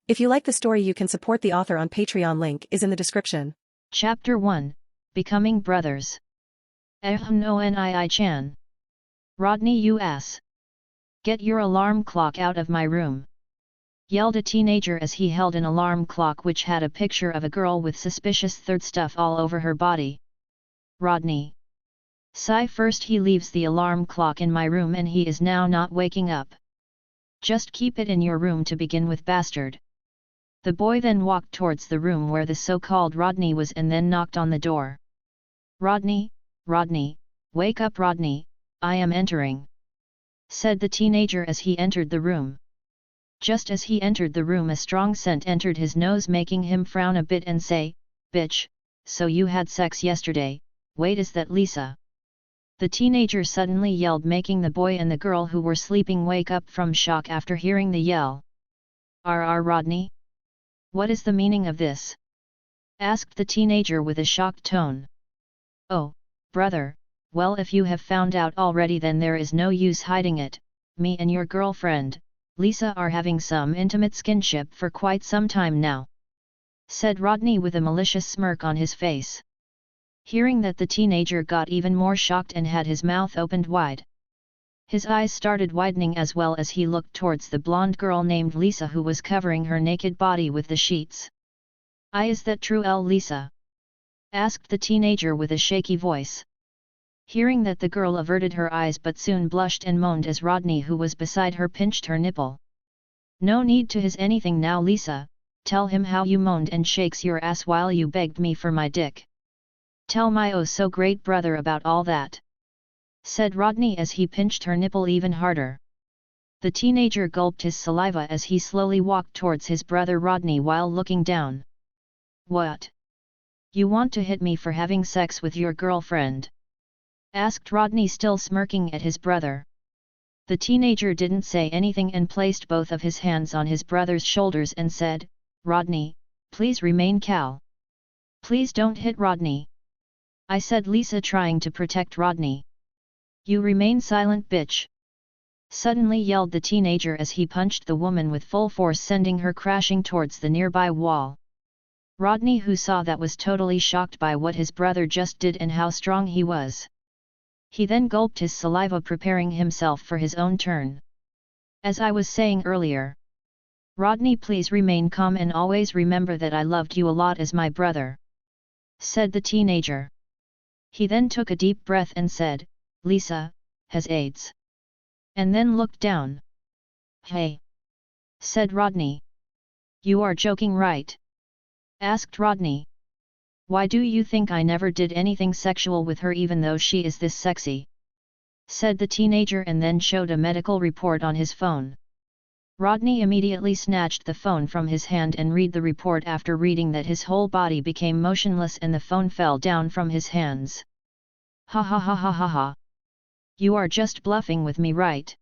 If you like the story, you can support the author on Patreon. Link is in the description. Chapter 1, Becoming Brothers. No, Rodney, you ass. Get your alarm clock out of my room. Yelled a teenager as he held an alarm clock which had a picture of a girl with suspicious third stuff all over her body. Rodney. Sigh. First he leaves the alarm clock in my room and he is now not waking up. Just keep it in your room to begin with, bastard. The boy then walked towards the room where the so-called Rodney was and then knocked on the door. Rodney, Rodney, wake up Rodney, I am entering, said the teenager as he entered the room. Just as he entered the room, a strong scent entered his nose, making him frown a bit and say, "Bitch, so you had sex yesterday, wait, is that Lisa?" The teenager suddenly yelled, making the boy and the girl who were sleeping wake up from shock after hearing the yell. Rodney? What is the meaning of this?" asked the teenager with a shocked tone. "Oh, brother, well, if you have found out already then there is no use hiding it. Me and your girlfriend, Lisa, are having some intimate skinship for quite some time now," said Rodney with a malicious smirk on his face. Hearing that, the teenager got even more shocked and had his mouth opened wide. His eyes started widening as well as he looked towards the blonde girl named Lisa who was covering her naked body with the sheets. Is that true, Lisa?" asked the teenager with a shaky voice. Hearing that, the girl averted her eyes but soon blushed and moaned as Rodney, who was beside her, pinched her nipple. "No need to his anything now, Lisa, tell him how you moaned and shakes your ass while you begged me for my dick. Tell my oh so great brother about all that," said Rodney as he pinched her nipple even harder. The teenager gulped his saliva as he slowly walked towards his brother Rodney while looking down. "What? You want to hit me for having sex with your girlfriend?" asked Rodney, still smirking at his brother. The teenager didn't say anything and placed both of his hands on his brother's shoulders and said, "Rodney, please remain calm. Please don't hit Rodney," I said Lisa, trying to protect Rodney. "You remain silent, bitch," suddenly yelled the teenager as he punched the woman with full force, sending her crashing towards the nearby wall. Rodney, who saw that, was totally shocked by what his brother just did and how strong he was. He then gulped his saliva, preparing himself for his own turn. "As I was saying earlier, Rodney, please remain calm and always remember that I loved you a lot as my brother," said the teenager. He then took a deep breath and said, "Lisa has AIDS," and then looked down. "Hey," said Rodney. "You are joking, right?" asked Rodney. "Why do you think I never did anything sexual with her even though she is this sexy?" said the teenager and then showed a medical report on his phone. Rodney immediately snatched the phone from his hand and read the report. After reading that, his whole body became motionless and the phone fell down from his hands. "Ha ha ha ha ha ha. You are just bluffing with me, right?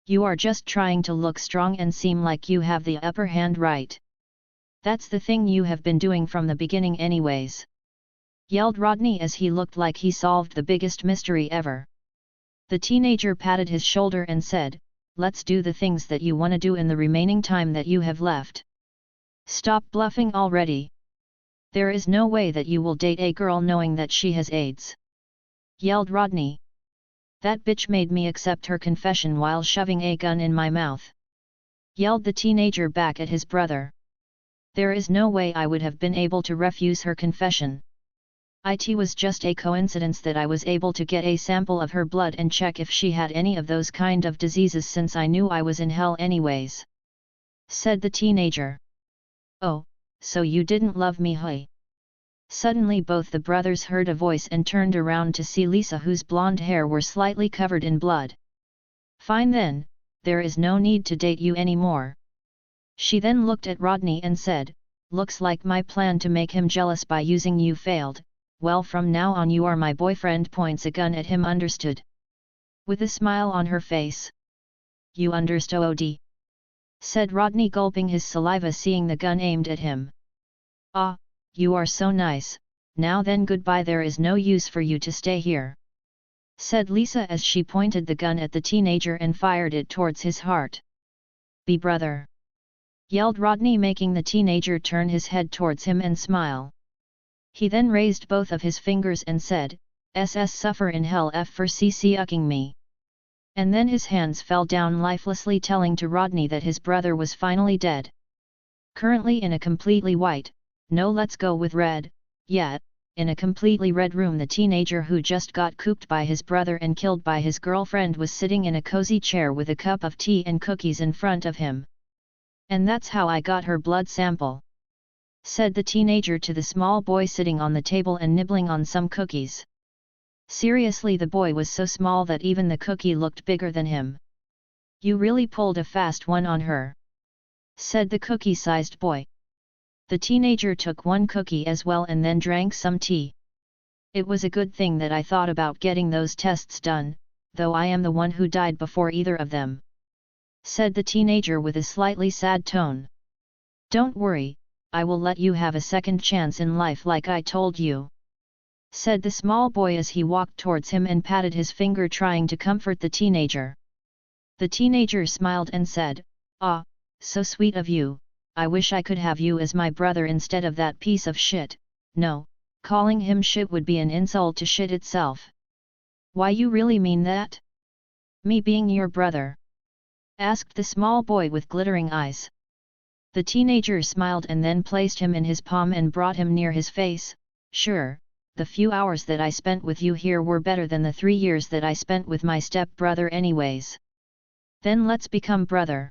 You are just trying to look strong and seem like you have the upper hand, right? That's the thing you have been doing from the beginning anyways," yelled Rodney as he looked like he solved the biggest mystery ever. The teenager patted his shoulder and said, "Let's do the things that you want to do in the remaining time that you have left. Stop bluffing already. There is no way that you will date a girl knowing that she has AIDS," yelled Rodney. "That bitch made me accept her confession while shoving a gun in my mouth," yelled the teenager back at his brother. "There is no way I would have been able to refuse her confession. It was just a coincidence that I was able to get a sample of her blood and check if she had any of those kind of diseases, since I knew I was in hell anyways," said the teenager. "Oh, so you didn't love me, huh?" Suddenly both the brothers heard a voice and turned around to see Lisa, whose blonde hair were slightly covered in blood. "Fine then, there is no need to date you anymore." She then looked at Rodney and said, "Looks like my plan to make him jealous by using you failed. Well, from now on you are my boyfriend," points a gun at him, understood? With a smile on her face. "You understood?" said Rodney, gulping his saliva, seeing the gun aimed at him. "Ah, you are so nice, now then goodbye, there is no use for you to stay here," said Lisa as she pointed the gun at the teenager and fired it towards his heart. be brother! Yelled Rodney, making the teenager turn his head towards him and smile. He then raised both of his fingers and said, "SS suffer in hell F for CC-ucking me." And then his hands fell down lifelessly, telling to Rodney that his brother was finally dead. Currently in a completely white, no, let's go with red, yeah, in a completely red room, the teenager who just got cooped by his brother and killed by his girlfriend was sitting in a cozy chair with a cup of tea and cookies in front of him. "And that's how I got her blood sample," said the teenager to the small boy sitting on the table and nibbling on some cookies. Seriously, the boy was so small that even the cookie looked bigger than him. "You really pulled a fast one on her," said the cookie-sized boy. The teenager took one cookie as well and then drank some tea. "It was a good thing that I thought about getting those tests done, though I am the one who died before either of them," said the teenager with a slightly sad tone. "Don't worry, I will let you have a second chance in life like I told you," said the small boy as he walked towards him and patted his finger, trying to comfort the teenager. The teenager smiled and said, "Ah, so sweet of you, I wish I could have you as my brother instead of that piece of shit." "No, calling him shit would be an insult to shit itself." "Why, you really mean that? Me being your brother?" asked the small boy with glittering eyes. The teenager smiled and then placed him in his palm and brought him near his face. "Sure, the few hours that I spent with you here were better than the 3 years that I spent with my step-brother anyways. Then let's become brother.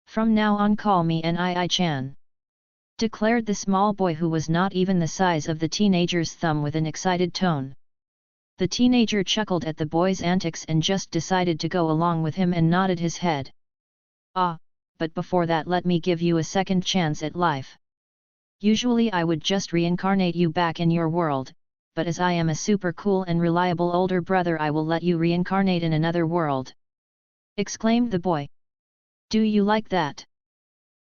From now on call me Nii-chan," declared the small boy, who was not even the size of the teenager's thumb, with an excited tone. The teenager chuckled at the boy's antics and just decided to go along with him and nodded his head. "Ah, but before that let me give you a second chance at life. Usually I would just reincarnate you back in your world, but as I am a super cool and reliable older brother, I will let you reincarnate in another world," exclaimed the boy. "Do you like that?"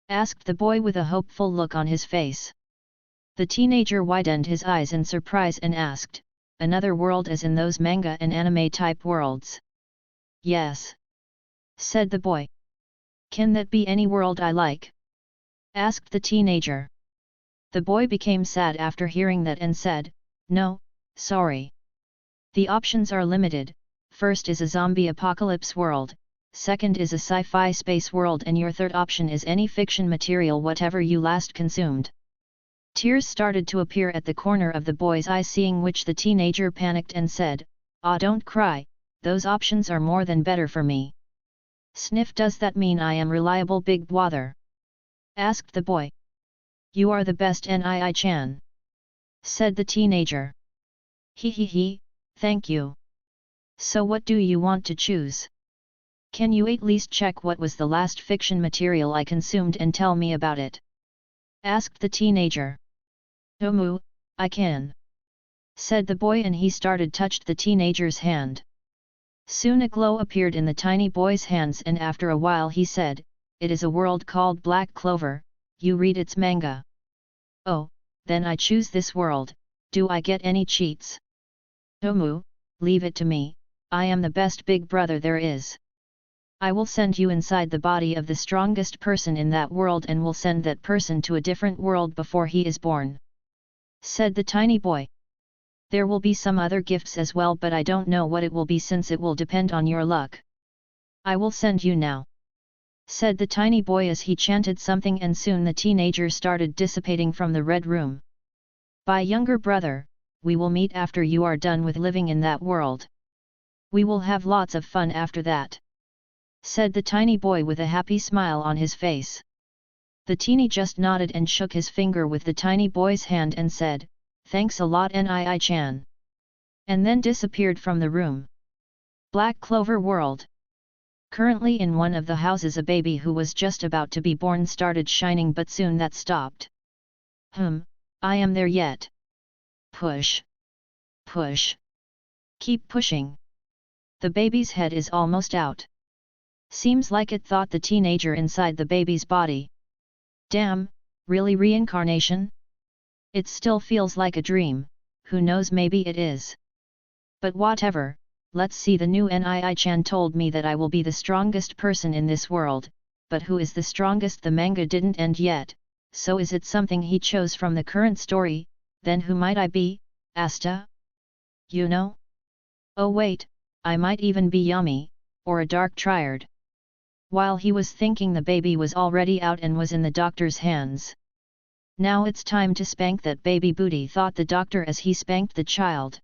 asked the boy with a hopeful look on his face. The teenager widened his eyes in surprise and asked, "Another world as in those manga and anime type worlds?" "Yes," said the boy. "Can that be any world I like?" asked the teenager. The boy became sad after hearing that and said, "No, sorry. The options are limited. First is a zombie apocalypse world, second is a sci-fi space world, and your third option is any fiction material whatever you last consumed." Tears started to appear at the corner of the boy's eye, seeing which the teenager panicked and said, "Ah, don't cry, those options are more than better for me." "Sniff, does that mean I am reliable big brother?" asked the boy. "You are the best Nii-chan," said the teenager. He, thank you. So what do you want to choose? Can you at least check what was the last fiction material I consumed and tell me about it?" asked the teenager. I can," said the boy, and he started touched the teenager's hand. Soon a glow appeared in the tiny boy's hands, and after a while he said, "It is a world called Black Clover, you read its manga?" "Oh, then I choose this world. Do I get any cheats?" Leave it to me, I am the best big brother there is. I will send you inside the body of the strongest person in that world and will send that person to a different world before he is born," said the tiny boy. "There will be some other gifts as well, but I don't know what it will be since it will depend on your luck. I will send you now," said the tiny boy as he chanted something, and soon the teenager started dissipating from the red room. "Bye, younger brother, we will meet after you are done with living in that world. We will have lots of fun after that," said the tiny boy with a happy smile on his face. The teenie just nodded and shook his finger with the tiny boy's hand and said, "Thanks a lot Nii-chan," and then disappeared from the room. Black Clover World. Currently in one of the houses, a baby who was just about to be born started shining, but soon that stopped. I am there yet. Push. Push. Keep pushing. The baby's head is almost out. Seems like it, thought the teenager inside the baby's body. Damn, really reincarnation? It still feels like a dream, who knows, maybe it is. But whatever, let's see, the new Nii-chan told me that I will be the strongest person in this world, but who is the strongest? The manga didn't end yet, so is it something he chose from the current story? Then who might I be? Asta? You know? Oh wait, I might even be Yami, or a dark triad. While he was thinking, the baby was already out and was in the doctor's hands. Now it's time to spank that baby booty, thought the doctor as he spanked the child.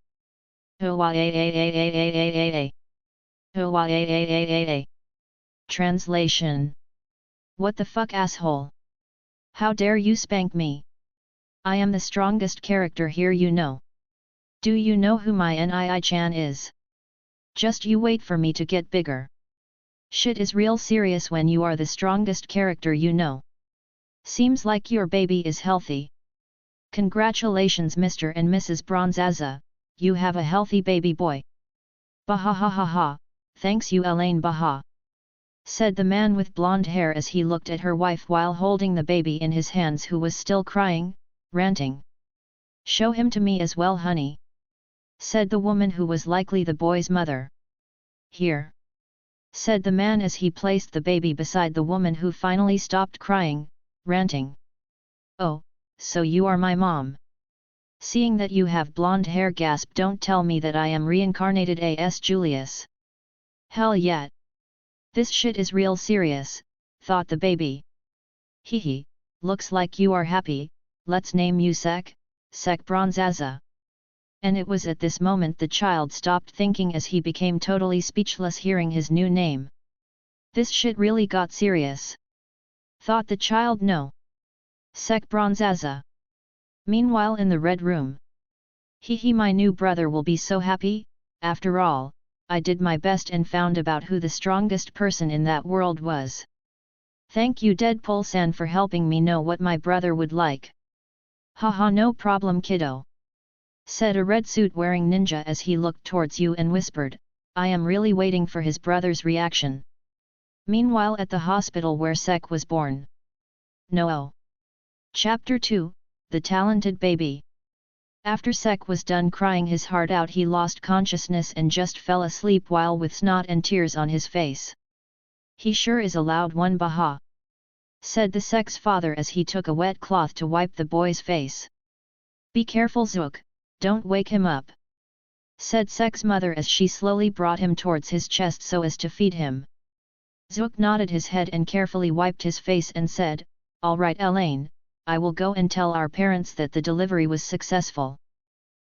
Translation. What the fuck, asshole? How dare you spank me? I am the strongest character here, you know. Do you know who my Nii-chan is? Just you wait for me to get bigger. Shit is real serious when you are the strongest character, you know. Seems like your baby is healthy. Congratulations Mr. and Mrs. Bronzaza, you have a healthy baby boy. Baha, thanks you Elaine Baha, said the man with blonde hair as he looked at her wife while holding the baby in his hands, who was still crying, ranting. Show him to me as well honey, said the woman who was likely the boy's mother. Here, said the man as he placed the baby beside the woman who finally stopped crying, ranting. Oh, so you are my mom. Seeing that you have blonde hair, gasp, don't tell me that I am reincarnated as Julius. Hell yeah. This shit is real serious, thought the baby. Hehe, looks like you are happy, let's name you Sek Bronzaza. And it was at this moment the child stopped thinking as he became totally speechless hearing his new name. This shit really got serious, thought the child. No. Sek Bronzaza. Meanwhile in the red room. Hehe, my new brother will be so happy. After all, I did my best and found about who the strongest person in that world was. Thank you Deadpool-san for helping me know what my brother would like. Haha, no problem kiddo, said a red suit wearing ninja as he looked towards you and whispered, I am really waiting for his brother's reaction. Meanwhile at the hospital where Sek was born. Noel. Chapter 2, The Talented Baby. After Sek was done crying his heart out, he lost consciousness and just fell asleep while with snot and tears on his face. He sure is a loud one Baha, said the Sek's father as he took a wet cloth to wipe the boy's face. Be careful Zook, don't wake him up, said Sek's mother as she slowly brought him towards his chest so as to feed him. Zook nodded his head and carefully wiped his face and said, all right Elaine, I will go and tell our parents that the delivery was successful.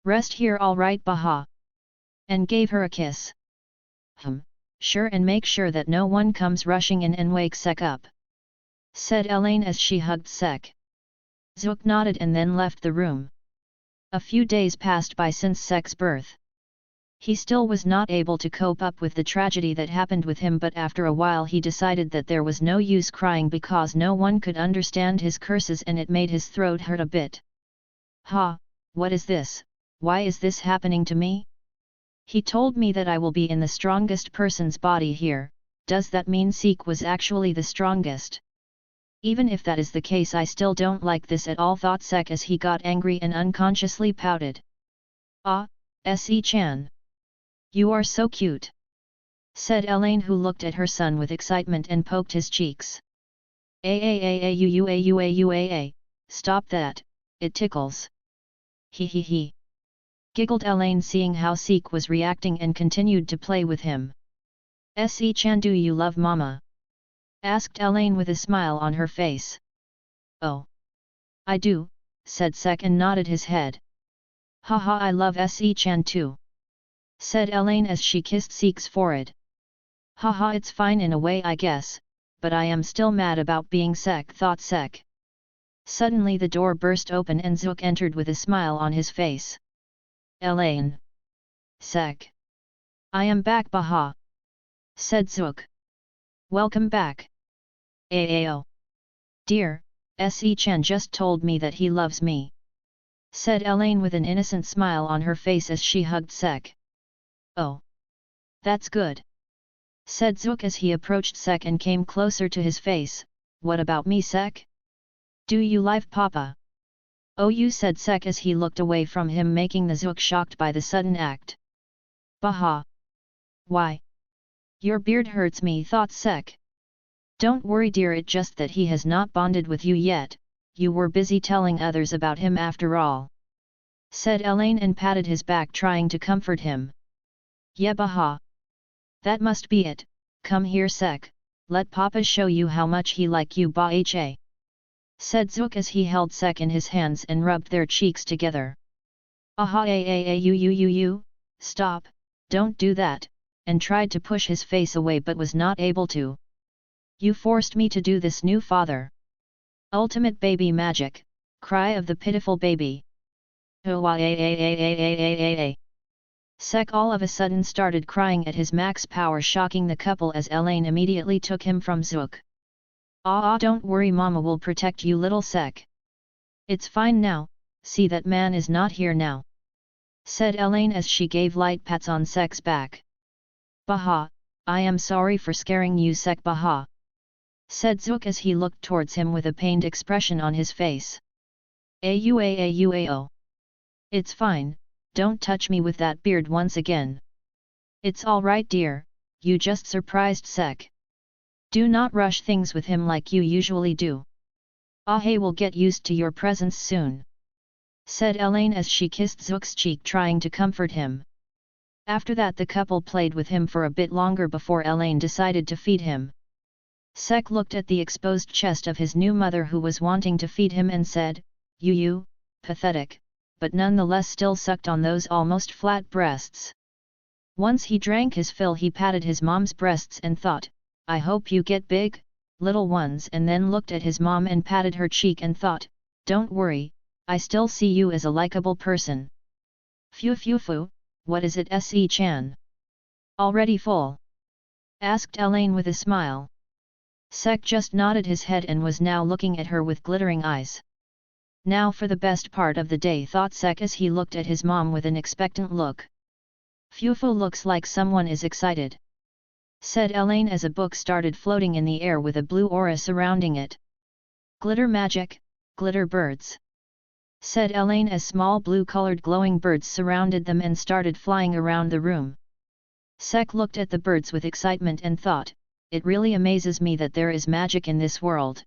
Rest here all right Baha, and gave her a kiss. Sure, and make sure that no one comes rushing in and wakes Sek up, said Elaine as she hugged Sek. Zook nodded and then left the room. A few days passed by since Sek's birth. He still was not able to cope up with the tragedy that happened with him, but after a while he decided that there was no use crying because no one could understand his curses and it made his throat hurt a bit. Ha, what is this? Why is this happening to me? He told me that I will be in the strongest person's body here. Does that mean Sek was actually the strongest? Even if that is the case, I still don't like this at all, thought Sek as he got angry and unconsciously pouted. Ah, Se-chan. You are so cute, said Elaine, who looked at her son with excitement and poked his cheeks. Stop that, it tickles. He. Giggled Elaine seeing how Sek was reacting and continued to play with him. Se-chan, do you love mama? Asked Elaine with a smile on her face. Oh. I do, said Sek and nodded his head. Haha, I love Se-chan too, said Elaine as she kissed Sek's forehead. Haha, it's fine in a way I guess, but I am still mad about being Sek, thought Sek. Suddenly the door burst open and Zook entered with a smile on his face. Elaine. Sek. I am back Baha, said Zook. Welcome back. Aao. Dear, Se-chan just told me that he loves me, said Elaine with an innocent smile on her face as she hugged Sek. Oh. That's good, said Zook as he approached Sek and came closer to his face. What about me Sek? Do you love Papa? Oh you, said Sek as he looked away from him, making the Zook shocked by the sudden act. Baha. Why? Your beard hurts me, thought Sek. Don't worry dear, it's just that he has not bonded with you yet, you were busy telling others about him after all. Said Elaine and patted his back trying to comfort him. Yebaha. That must be it, come here sec, let Papa show you how much he like you ba-ha. Said Zook as he held Sek in his hands and rubbed their cheeks together. Aha you, stop, don't do that, and tried to push his face away but was not able to. You forced me to do this, new father. Ultimate baby magic, cry of the pitiful baby. Sek all of a sudden started crying at his max power, shocking the couple as Elaine immediately took him from Zook. Don't worry, Mama will protect you, little Sek. It's fine now, see that man is not here now. Said Elaine as she gave light pats on Sek's back. Baha, I am sorry for scaring you Sek Baha. Said Zook as he looked towards him with a pained expression on his face. Auao. It's fine, don't touch me with that beard once again. It's all right dear, you just surprised Sek. Do not rush things with him like you usually do. He will get used to your presence soon. Said Elaine as she kissed Zook's cheek trying to comfort him. After that the couple played with him for a bit longer before Elaine decided to feed him. Sek looked at the exposed chest of his new mother who was wanting to feed him and said, You, pathetic, but nonetheless still sucked on those almost flat breasts. Once he drank his fill he patted his mom's breasts and thought, I hope you get big, little ones, and then looked at his mom and patted her cheek and thought, don't worry, I still see you as a likable person. Phew, what is it Se-chan? Already full? Asked Elaine with a smile. Sek just nodded his head and was now looking at her with glittering eyes. Now for the best part of the day, thought Sek as he looked at his mom with an expectant look. Phew, looks like someone is excited. Said Elaine as a book started floating in the air with a blue aura surrounding it. Glitter magic, glitter birds. Said Elaine as small blue-colored glowing birds surrounded them and started flying around the room. Sek looked at the birds with excitement and thought, it really amazes me that there is magic in this world.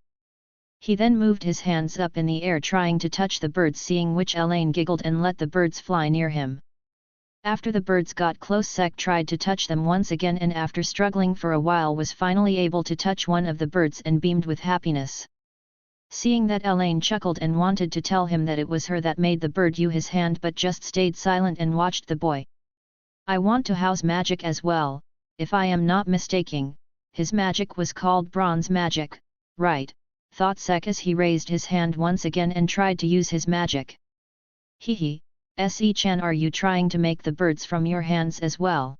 He then moved his hands up in the air trying to touch the birds, seeing which Elaine giggled and let the birds fly near him. After the birds got close, Sek tried to touch them once again and after struggling for a while was finally able to touch one of the birds and beamed with happiness. Seeing that, Elaine chuckled and wanted to tell him that it was her that made the bird use his hand but just stayed silent and watched the boy. I want to house magic as well, if I am not mistaking, his magic was called bronze magic, right? Thought Sek as he raised his hand once again and tried to use his magic. Hehe. Se-chan, are you trying to make the birds from your hands as well?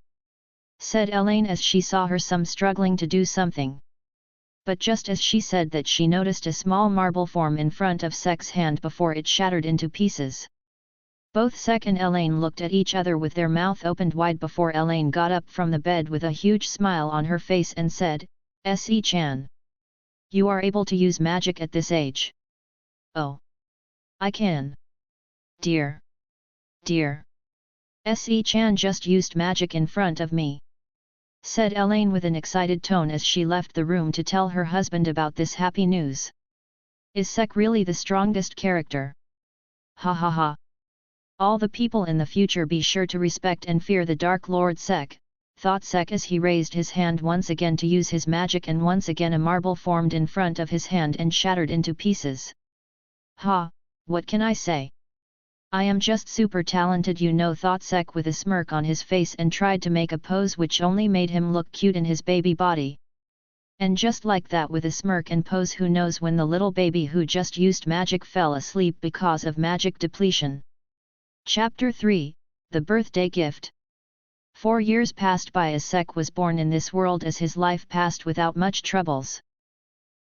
Said Elaine as she saw her some struggling to do something. But just as she said that, she noticed a small marble form in front of Sek's hand before it shattered into pieces. Both Sek and Elaine looked at each other with their mouth opened wide before Elaine got up from the bed with a huge smile on her face and said, Se-chan. You are able to use magic at this age? Oh. I can. Dear. Se-chan just used magic in front of me. Said Elaine with an excited tone as she left the room to tell her husband about this happy news. Is Sek really the strongest character? Ha. All the people in the future be sure to respect and fear the Dark Lord Sek, thought Sek as he raised his hand once again to use his magic, and once again a marble formed in front of his hand and shattered into pieces. Ha, what can I say? I am just super talented, thought Sek with a smirk on his face and tried to make a pose which only made him look cute in his baby body. And just like that, with a smirk and pose, who knows when the little baby who just used magic fell asleep because of magic depletion. Chapter 3, The Birthday Gift. 4 years passed by as Sek was born in this world, as his life passed without much troubles.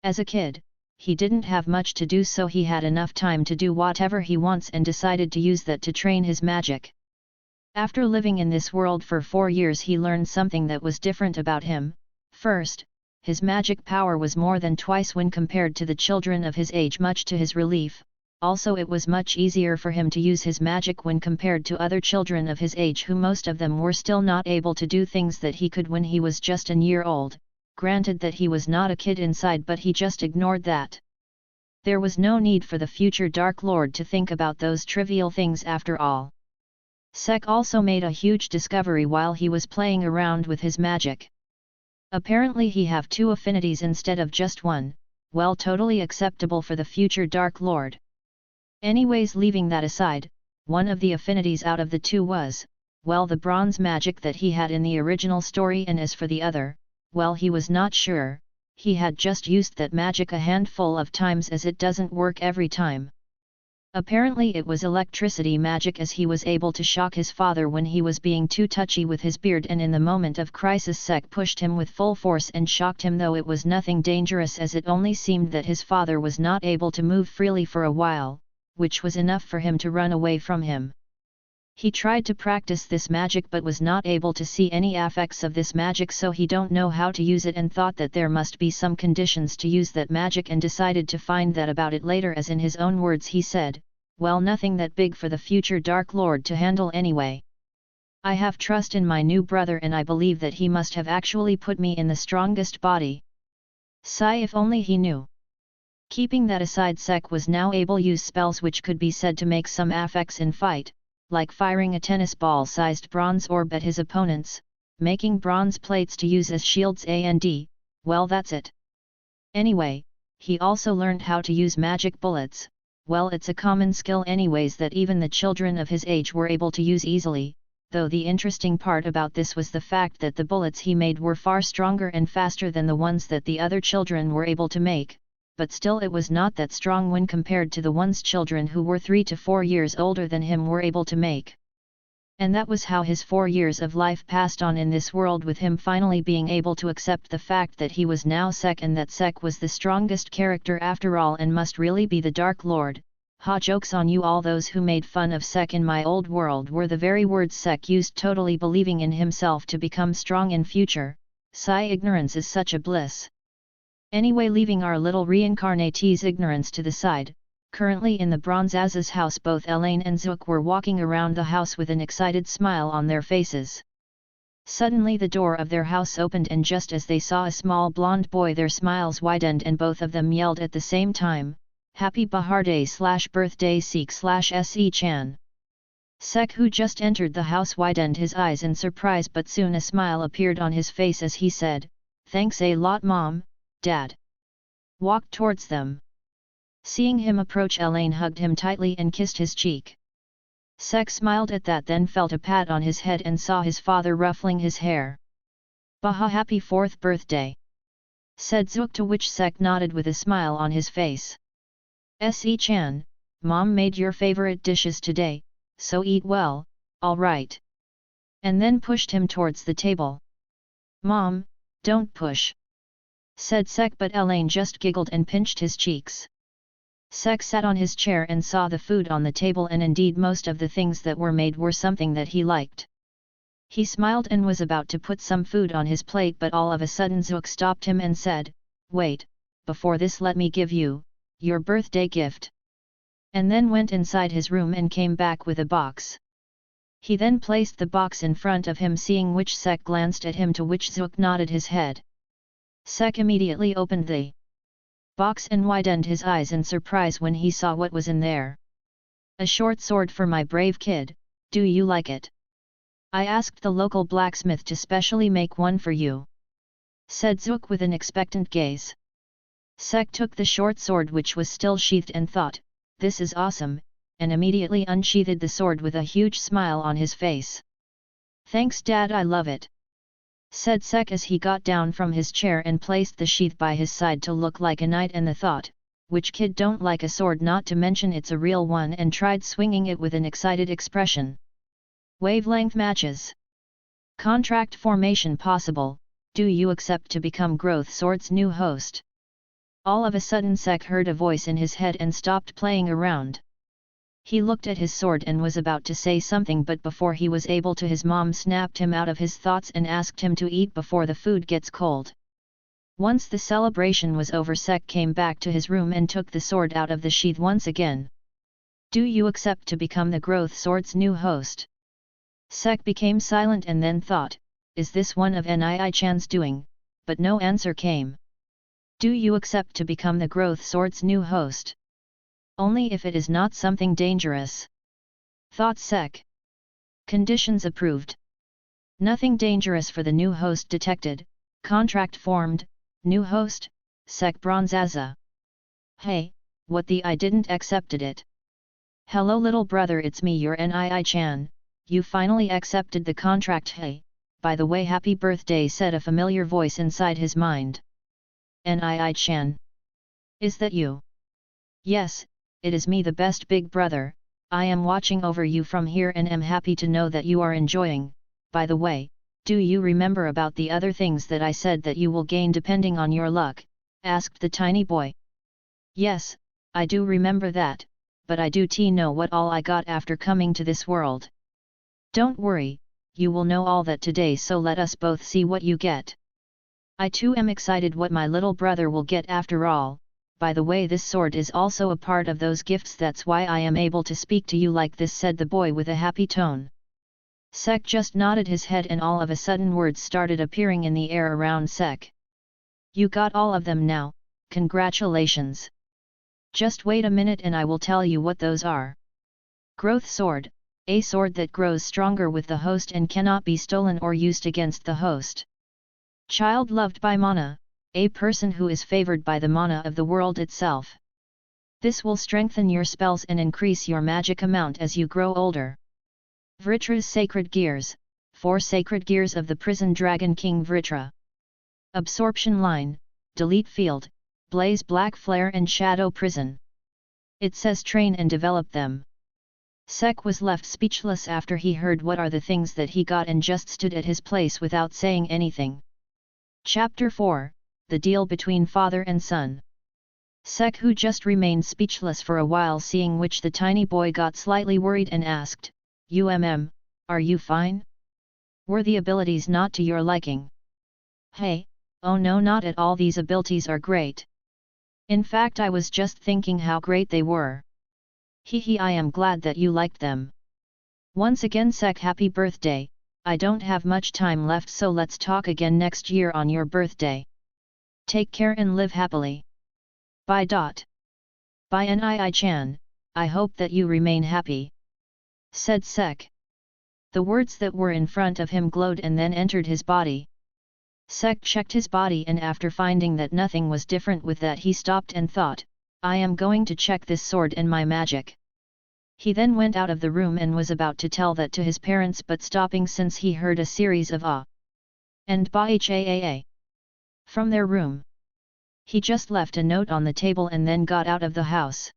As a kid, he didn't have much to do, so he had enough time to do whatever he wants and decided to use that to train his magic. After living in this world for 4 years, he learned something that was different about him. First, his magic power was more than twice when compared to the children of his age, much to his relief. Also, it was much easier for him to use his magic when compared to other children of his age, who most of them were still not able to do things that he could when he was just a year old. granted that he was not a kid inside, but he just ignored that. There was no need for the future Dark Lord to think about those trivial things after all. Sek also made a huge discovery while he was playing around with his magic. Apparently he have two affinities instead of just one, well, totally acceptable for the future Dark Lord. Anyways, leaving that aside, one of the affinities out of the two was, well, the bronze magic that he had in the original story, and as for the other, well, he was not sure. He had just used that magic a handful of times, as it doesn't work every time. Apparently it was electricity magic, as he was able to shock his father when he was being too touchy with his beard, and in the moment of crisis Sek pushed him with full force and shocked him, though it was nothing dangerous, as it only seemed that his father was not able to move freely for a while, which was enough for him to run away from him. He tried to practice this magic but was not able to see any effects of this magic, so he don't know how to use it, and thought that there must be some conditions to use that magic, and decided to find that about it later, as in his own words he said, well, nothing that big for the future Dark Lord to handle anyway. I have trust in my new brother, and I believe that he must have actually put me in the strongest body. Sigh, if only he knew. Keeping that aside, Sek was now able to use spells which could be said to make some effects in fight, like firing a tennis ball-sized bronze orb at his opponents, making bronze plates to use as shields and well, that's it. Anyway, he also learned how to use magic bullets. Well, it's a common skill anyways that even the children of his age were able to use easily, though the interesting part about this was the fact that the bullets he made were far stronger and faster than the ones that the other children were able to make, but still it was not that strong when compared to the ones children who were 3 to 4 years older than him were able to make. And that was how his 4 years of life passed on in this world, with him finally being able to accept the fact that he was now Sek, and that Sek was the strongest character after all and must really be the Dark Lord. Ha, jokes on you all. Those who made fun of Sek in my old world were the very words Sek used, totally believing in himself to become strong in future. Sigh, ignorance is such a bliss. Anyway, leaving our little reincarnatee's ignorance to the side, currently in the Bronze Az's house, both Elaine and Zook were walking around the house with an excited smile on their faces. Suddenly the door of their house opened, and just as they saw a small blonde boy, their smiles widened and both of them yelled at the same time, "Happy Birthday Seek/Se-chan." Sek, who just entered the house, widened his eyes in surprise, but soon a smile appeared on his face as he said, "Thanks a lot, Mom, Dad." Walked towards them. Seeing him approach, Elaine hugged him tightly and kissed his cheek. Sek smiled at that, then felt a pat on his head and saw his father ruffling his hair. "Baha, happy 4th birthday," said Zook, to which Sek nodded with a smile on his face. "Se-chan, Mom made your favorite dishes today, so eat well, alright." And then pushed him towards the table. "Mom, don't push," said Sek, but Elaine just giggled and pinched his cheeks. Sek sat on his chair and saw the food on the table, and indeed most of the things that were made were something that he liked. He smiled and was about to put some food on his plate, but all of a sudden Zook stopped him and said, "Wait, before this let me give you your birthday gift." And then went inside his room and came back with a box. He then placed the box in front of him, seeing which Sek glanced at him, to which Zook nodded his head. Sek immediately opened the box and widened his eyes in surprise when he saw what was in there. "A short sword for my brave kid, do you like it? I asked the local blacksmith to specially make one for you," said Zook with an expectant gaze. Sek took the short sword, which was still sheathed, and thought, "This is awesome," and immediately unsheathed the sword with a huge smile on his face. "Thanks, Dad, I love it," said Sek as he got down from his chair and placed the sheath by his side to look like a knight, and the thought, which kid don't like a sword, not to mention it's a real one, and tried swinging it with an excited expression. "Wavelength matches. Contract formation possible, do you accept to become Growth Sword's new host?" All of a sudden Sek heard a voice in his head and stopped playing around. He looked at his sword and was about to say something, but before he was able to, his mom snapped him out of his thoughts and asked him to eat before the food gets cold. Once the celebration was over, Sek came back to his room and took the sword out of the sheath once again. "Do you accept to become the Growth Sword's new host?" Sek became silent and then thought, "Is this one of Nii-chan's doing, but no answer came. Do you accept to become the growth sword's new host? Only if it is not something dangerous. Thought Sek. Conditions approved. Nothing dangerous for the new host detected, contract formed, new host, Sek Bronzaza. Hey, what the I didn't accepted it. Hello little brother, it's me your Nii-chan, you finally accepted the contract. Hey, by the way happy birthday, said a familiar voice inside his mind. Nii-chan. Is that you? Yes, it is me, the best big brother. I am watching over you from here and am happy to know that you are enjoying. By the way, do you remember about the other things that I said that you will gain depending on your luck? Asked the tiny boy. Yes, I do remember that, but I do know what all I got after coming to this world. Don't worry, you will know all that today, so let us both see what you get. I too am excited what my little brother will get after all. By the way, this sword is also a part of those gifts, that's why I am able to speak to you like this, said the boy with a happy tone. Sek just nodded his head and all of a sudden words started appearing in the air around Sek. You got all of them now, congratulations. Just wait a minute and I will tell you what those are. Growth sword, a sword that grows stronger with the host and cannot be stolen or used against the host. Child loved by mana, a person who is favored by the mana of the world itself. This will strengthen your spells and increase your magic amount as you grow older. Vritra's sacred gears, 4 sacred gears of the prison dragon king Vritra. Absorption line, delete field, blaze black flare and shadow prison. It says train and develop them. Sek was left speechless after he heard what are the things that he got and just stood at his place without saying anything. Chapter 4, The Deal Between Father and Son. Sek, who just remained speechless for a while, seeing which the tiny boy got slightly worried and asked, are you fine? Were the abilities not to your liking? Hey, oh no, not at all, these abilities are great. In fact, I was just thinking how great they were. Hee, I am glad that you liked them. Once again Sek, happy birthday. I don't have much time left, so let's talk again next year on your birthday. Take care and live happily. Bye. Bye Nii-chan, I hope that you remain happy, said Sek. The words that were in front of him glowed and then entered his body. Sek checked his body and after finding that nothing was different with that, he stopped and thought, I am going to check this sword and my magic. He then went out of the room and was about to tell that to his parents, but stopping since he heard a series of ah and ba from their room. He just left a note on the table and then got out of the house.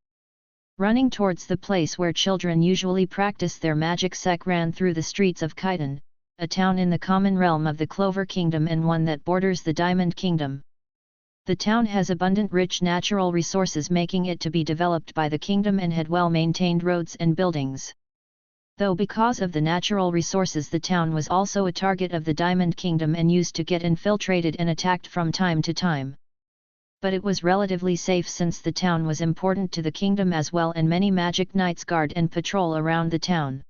Running towards the place where children usually practice their magic, Sek ran through the streets of Khitan, a town in the common realm of the Clover Kingdom and one that borders the Diamond Kingdom. The town has abundant rich natural resources, making it to be developed by the kingdom, and had well-maintained roads and buildings. Though because of the natural resources, the town was also a target of the Diamond Kingdom and used to get infiltrated and attacked from time to time. But it was relatively safe since the town was important to the kingdom as well, and many magic knights guard and patrol around the town.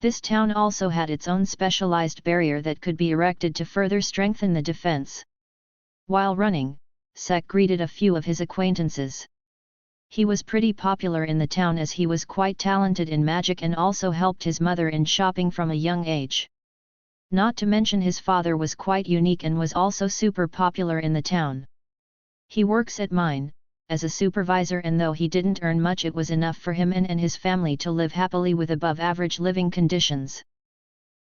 This town also had its own specialized barrier that could be erected to further strengthen the defense. While running, Sek greeted a few of his acquaintances. He was pretty popular in the town as he was quite talented in magic and also helped his mother in shopping from a young age. Not to mention his father was quite unique and was also super popular in the town. He works at mine, as a supervisor, and though he didn't earn much, it was enough for him and his family to live happily with above average living conditions.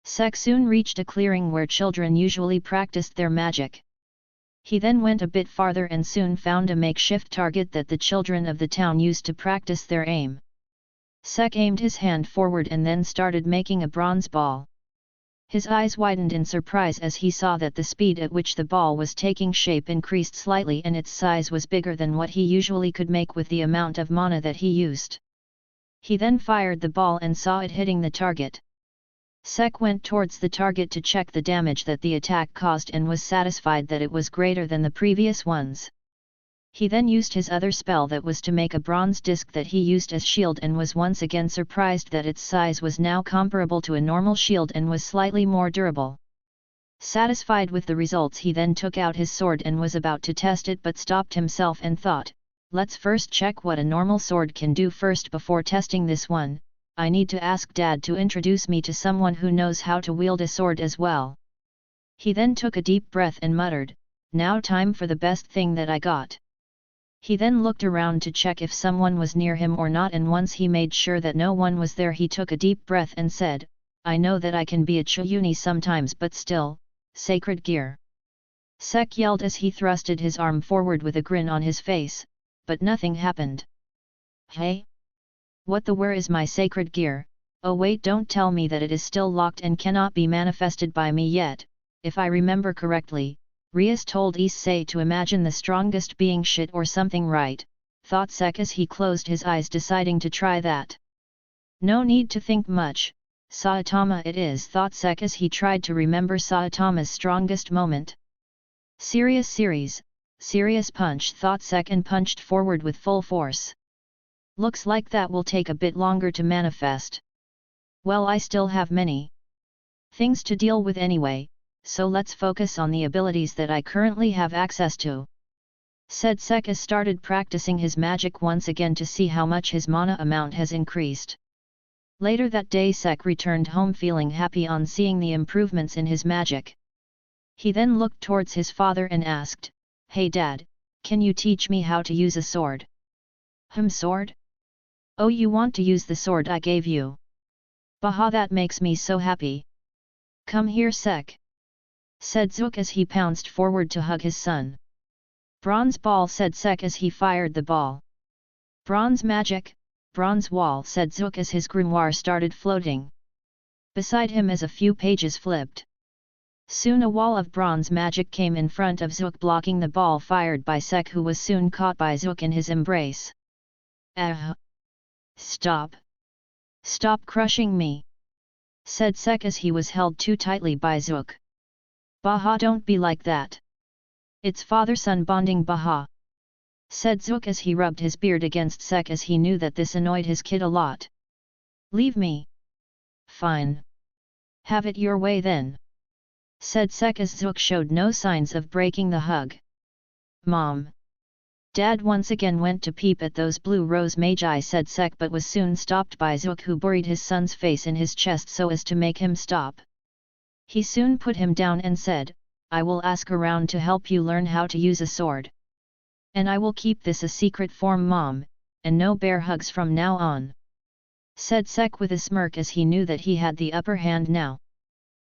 Sek soon reached a clearing where children usually practiced their magic. He then went a bit farther and soon found a makeshift target that the children of the town used to practice their aim. Sek aimed his hand forward and then started making a bronze ball. His eyes widened in surprise as he saw that the speed at which the ball was taking shape increased slightly and its size was bigger than what he usually could make with the amount of mana that he used. He then fired the ball and saw it hitting the target. Sek went towards the target to check the damage that the attack caused and was satisfied that it was greater than the previous ones. He then used his other spell that was to make a bronze disc that he used as shield and was once again surprised that its size was now comparable to a normal shield and was slightly more durable. Satisfied with the results, he then took out his sword and was about to test it, but stopped himself and thought, let's first check what a normal sword can do first before testing this one. I need to ask Dad to introduce me to someone who knows how to wield a sword as well. He then took a deep breath and muttered, now time for the best thing that I got. He then looked around to check if someone was near him or not, and once he made sure that no one was there, he took a deep breath and said, I know that I can be a Chuyuni sometimes, but still, sacred gear. Sek yelled as he thrusted his arm forward with a grin on his face, but nothing happened. Hey? What the where is my sacred gear? Oh wait, don't tell me that it is still locked and cannot be manifested by me yet. If I remember correctly, Rias told Issei to imagine the strongest being shit or something, right? Thought Sek as he closed his eyes, deciding to try that. No need to think much, Saitama it is, thought Sek as he tried to remember Saitama's strongest moment. Serious punch, thought Sek, and punched forward with full force. Looks like that will take a bit longer to manifest. Well, I still have many things to deal with anyway, so let's focus on the abilities that I currently have access to, said Sek as started practicing his magic once again to see how much his mana amount has increased. Later that day, Sek returned home feeling happy on seeing the improvements in his magic. He then looked towards his father and asked, Hey Dad, can you teach me how to use a sword? Sword? Oh, you want to use the sword I gave you? Baha, that makes me so happy. Come here, Sek, said Zook as he pounced forward to hug his son. Bronze ball, said Sek as he fired the ball. Bronze magic, bronze wall, said Zook as his grimoire started floating beside him as a few pages flipped. Soon a wall of bronze magic came in front of Zook, blocking the ball fired by Sek, who was soon caught by Zook in his embrace. Stop! Stop crushing me! Said Sek as he was held too tightly by Zook. Baha, don't be like that. It's father-son bonding, Baha, said Zook as he rubbed his beard against Sek, as he knew that this annoyed his kid a lot. Leave me. Fine. Have it your way then, said Sek as Zook showed no signs of breaking the hug. Mom. Dad once again went to peep at those blue rose magi, said Sek, but was soon stopped by Zook, who buried his son's face in his chest so as to make him stop. He soon put him down and said, I will ask around to help you learn how to use a sword. And I will keep this a secret form, Mom, and no bear hugs from now on, said Sek with a smirk, as he knew that he had the upper hand now.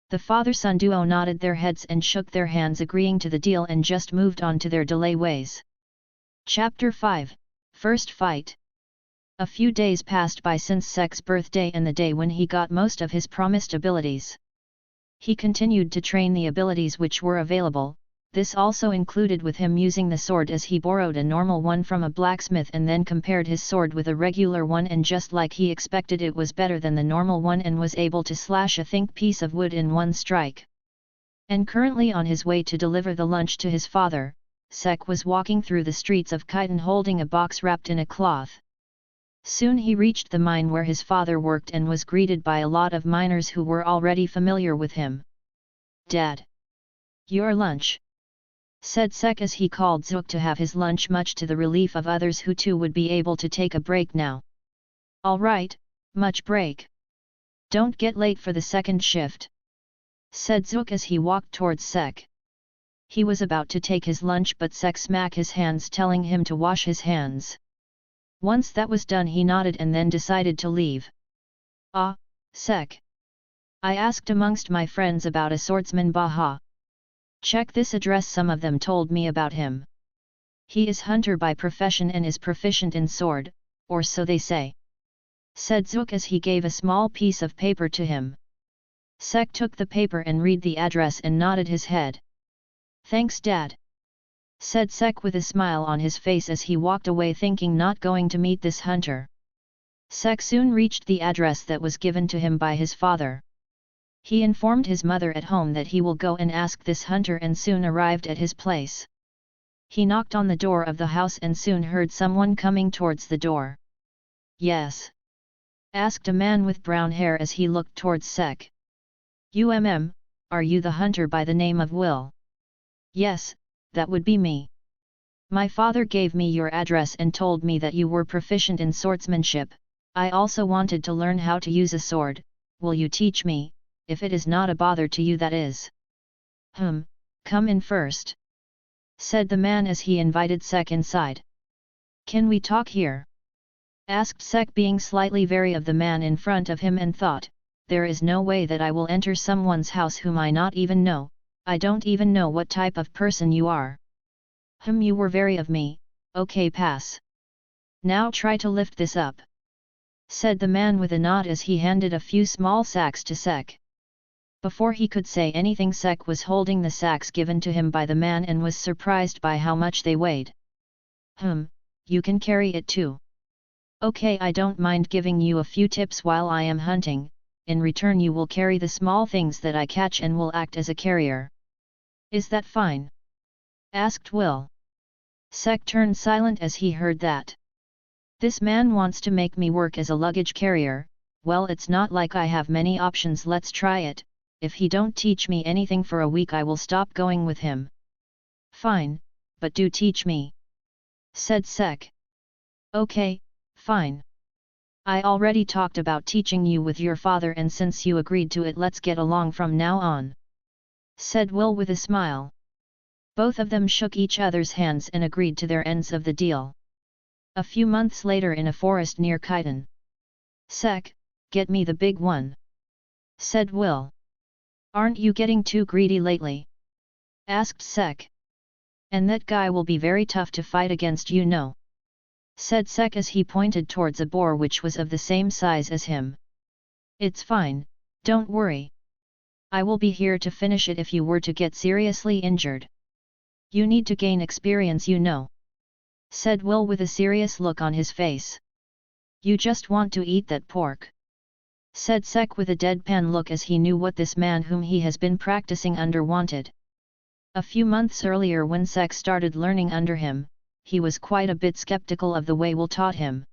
The father-son duo nodded their heads and shook their hands, agreeing to the deal, and just moved on to their delay ways. Chapter 5, First Fight. A few days passed by since Sek's birthday and the day when he got most of his promised abilities. He continued to train the abilities which were available. This also included with him using the sword, as he borrowed a normal one from a blacksmith and then compared his sword with a regular one, and just like he expected, it was better than the normal one and was able to slash a thick piece of wood in one strike. And currently on his way to deliver the lunch to his father, Sek was walking through the streets of Khitan holding a box wrapped in a cloth. Soon he reached the mine where his father worked and was greeted by a lot of miners who were already familiar with him. Dad. Your lunch, said Sek as he called Zook to have his lunch, much to the relief of others who too would be able to take a break now. All right, much break. Don't get late for the second shift, said Zook as he walked towards Sek. He was about to take his lunch, but Sek smacked his hands, telling him to wash his hands. Once that was done, he nodded and then decided to leave. Ah, Sek. I asked amongst my friends about a swordsman, Baha. Check this address, some of them told me about him. He is hunter by profession and is proficient in sword, or so they say, said Zook as he gave a small piece of paper to him. Sek took the paper and read the address and nodded his head. Thanks, Dad, said Sek with a smile on his face as he walked away, thinking not going to meet this hunter. Sek soon reached the address that was given to him by his father. He informed his mother at home that he will go and ask this hunter, and soon arrived at his place. He knocked on the door of the house and soon heard someone coming towards the door. Yes? Asked a man with brown hair as he looked towards Sek. are you the hunter by the name of Will? Yes, that would be me. My father gave me your address and told me that you were proficient in swordsmanship. I also wanted to learn how to use a sword. Will you teach me, if it is not a bother to you, that is? Come in first, said the man as he invited Sek inside. Can we talk here? Asked Sek, being slightly wary of the man in front of him, and thought, there is no way that I will enter someone's house whom I not even know. I don't even know what type of person you are. You were wary of me, okay, pass. Now try to lift this up, said the man with a nod as he handed a few small sacks to Sek. Before he could say anything, Sek was holding the sacks given to him by the man and was surprised by how much they weighed. You can carry it too. Okay, I don't mind giving you a few tips while I am hunting. In return you will carry the small things that I catch and will act as a carrier. Is that fine? Asked Will. Sek turned silent as he heard that. This man wants to make me work as a luggage carrier. Well, it's not like I have many options. Let's try it. If he don't teach me anything for a week, I will stop going with him. Fine, but do teach me, said Sek. Okay, fine. I already talked about teaching you with your father, and since you agreed to it, let's get along from now on, said Will with a smile. Both of them shook each other's hands and agreed to their ends of the deal. A few months later, in a forest near Khitan. Sek, get me the big one, said Will. Aren't you getting too greedy lately? Asked Sek. And that guy will be very tough to fight against, you know, said Sek as he pointed towards a boar which was of the same size as him. It's fine, don't worry. I will be here to finish it if you were to get seriously injured. You need to gain experience, you know, said Will with a serious look on his face. You just want to eat that pork, said Sek with a deadpan look, as he knew what this man whom he has been practicing under wanted. A few months earlier, when Sek started learning under him, he was quite a bit skeptical of the way Will taught him.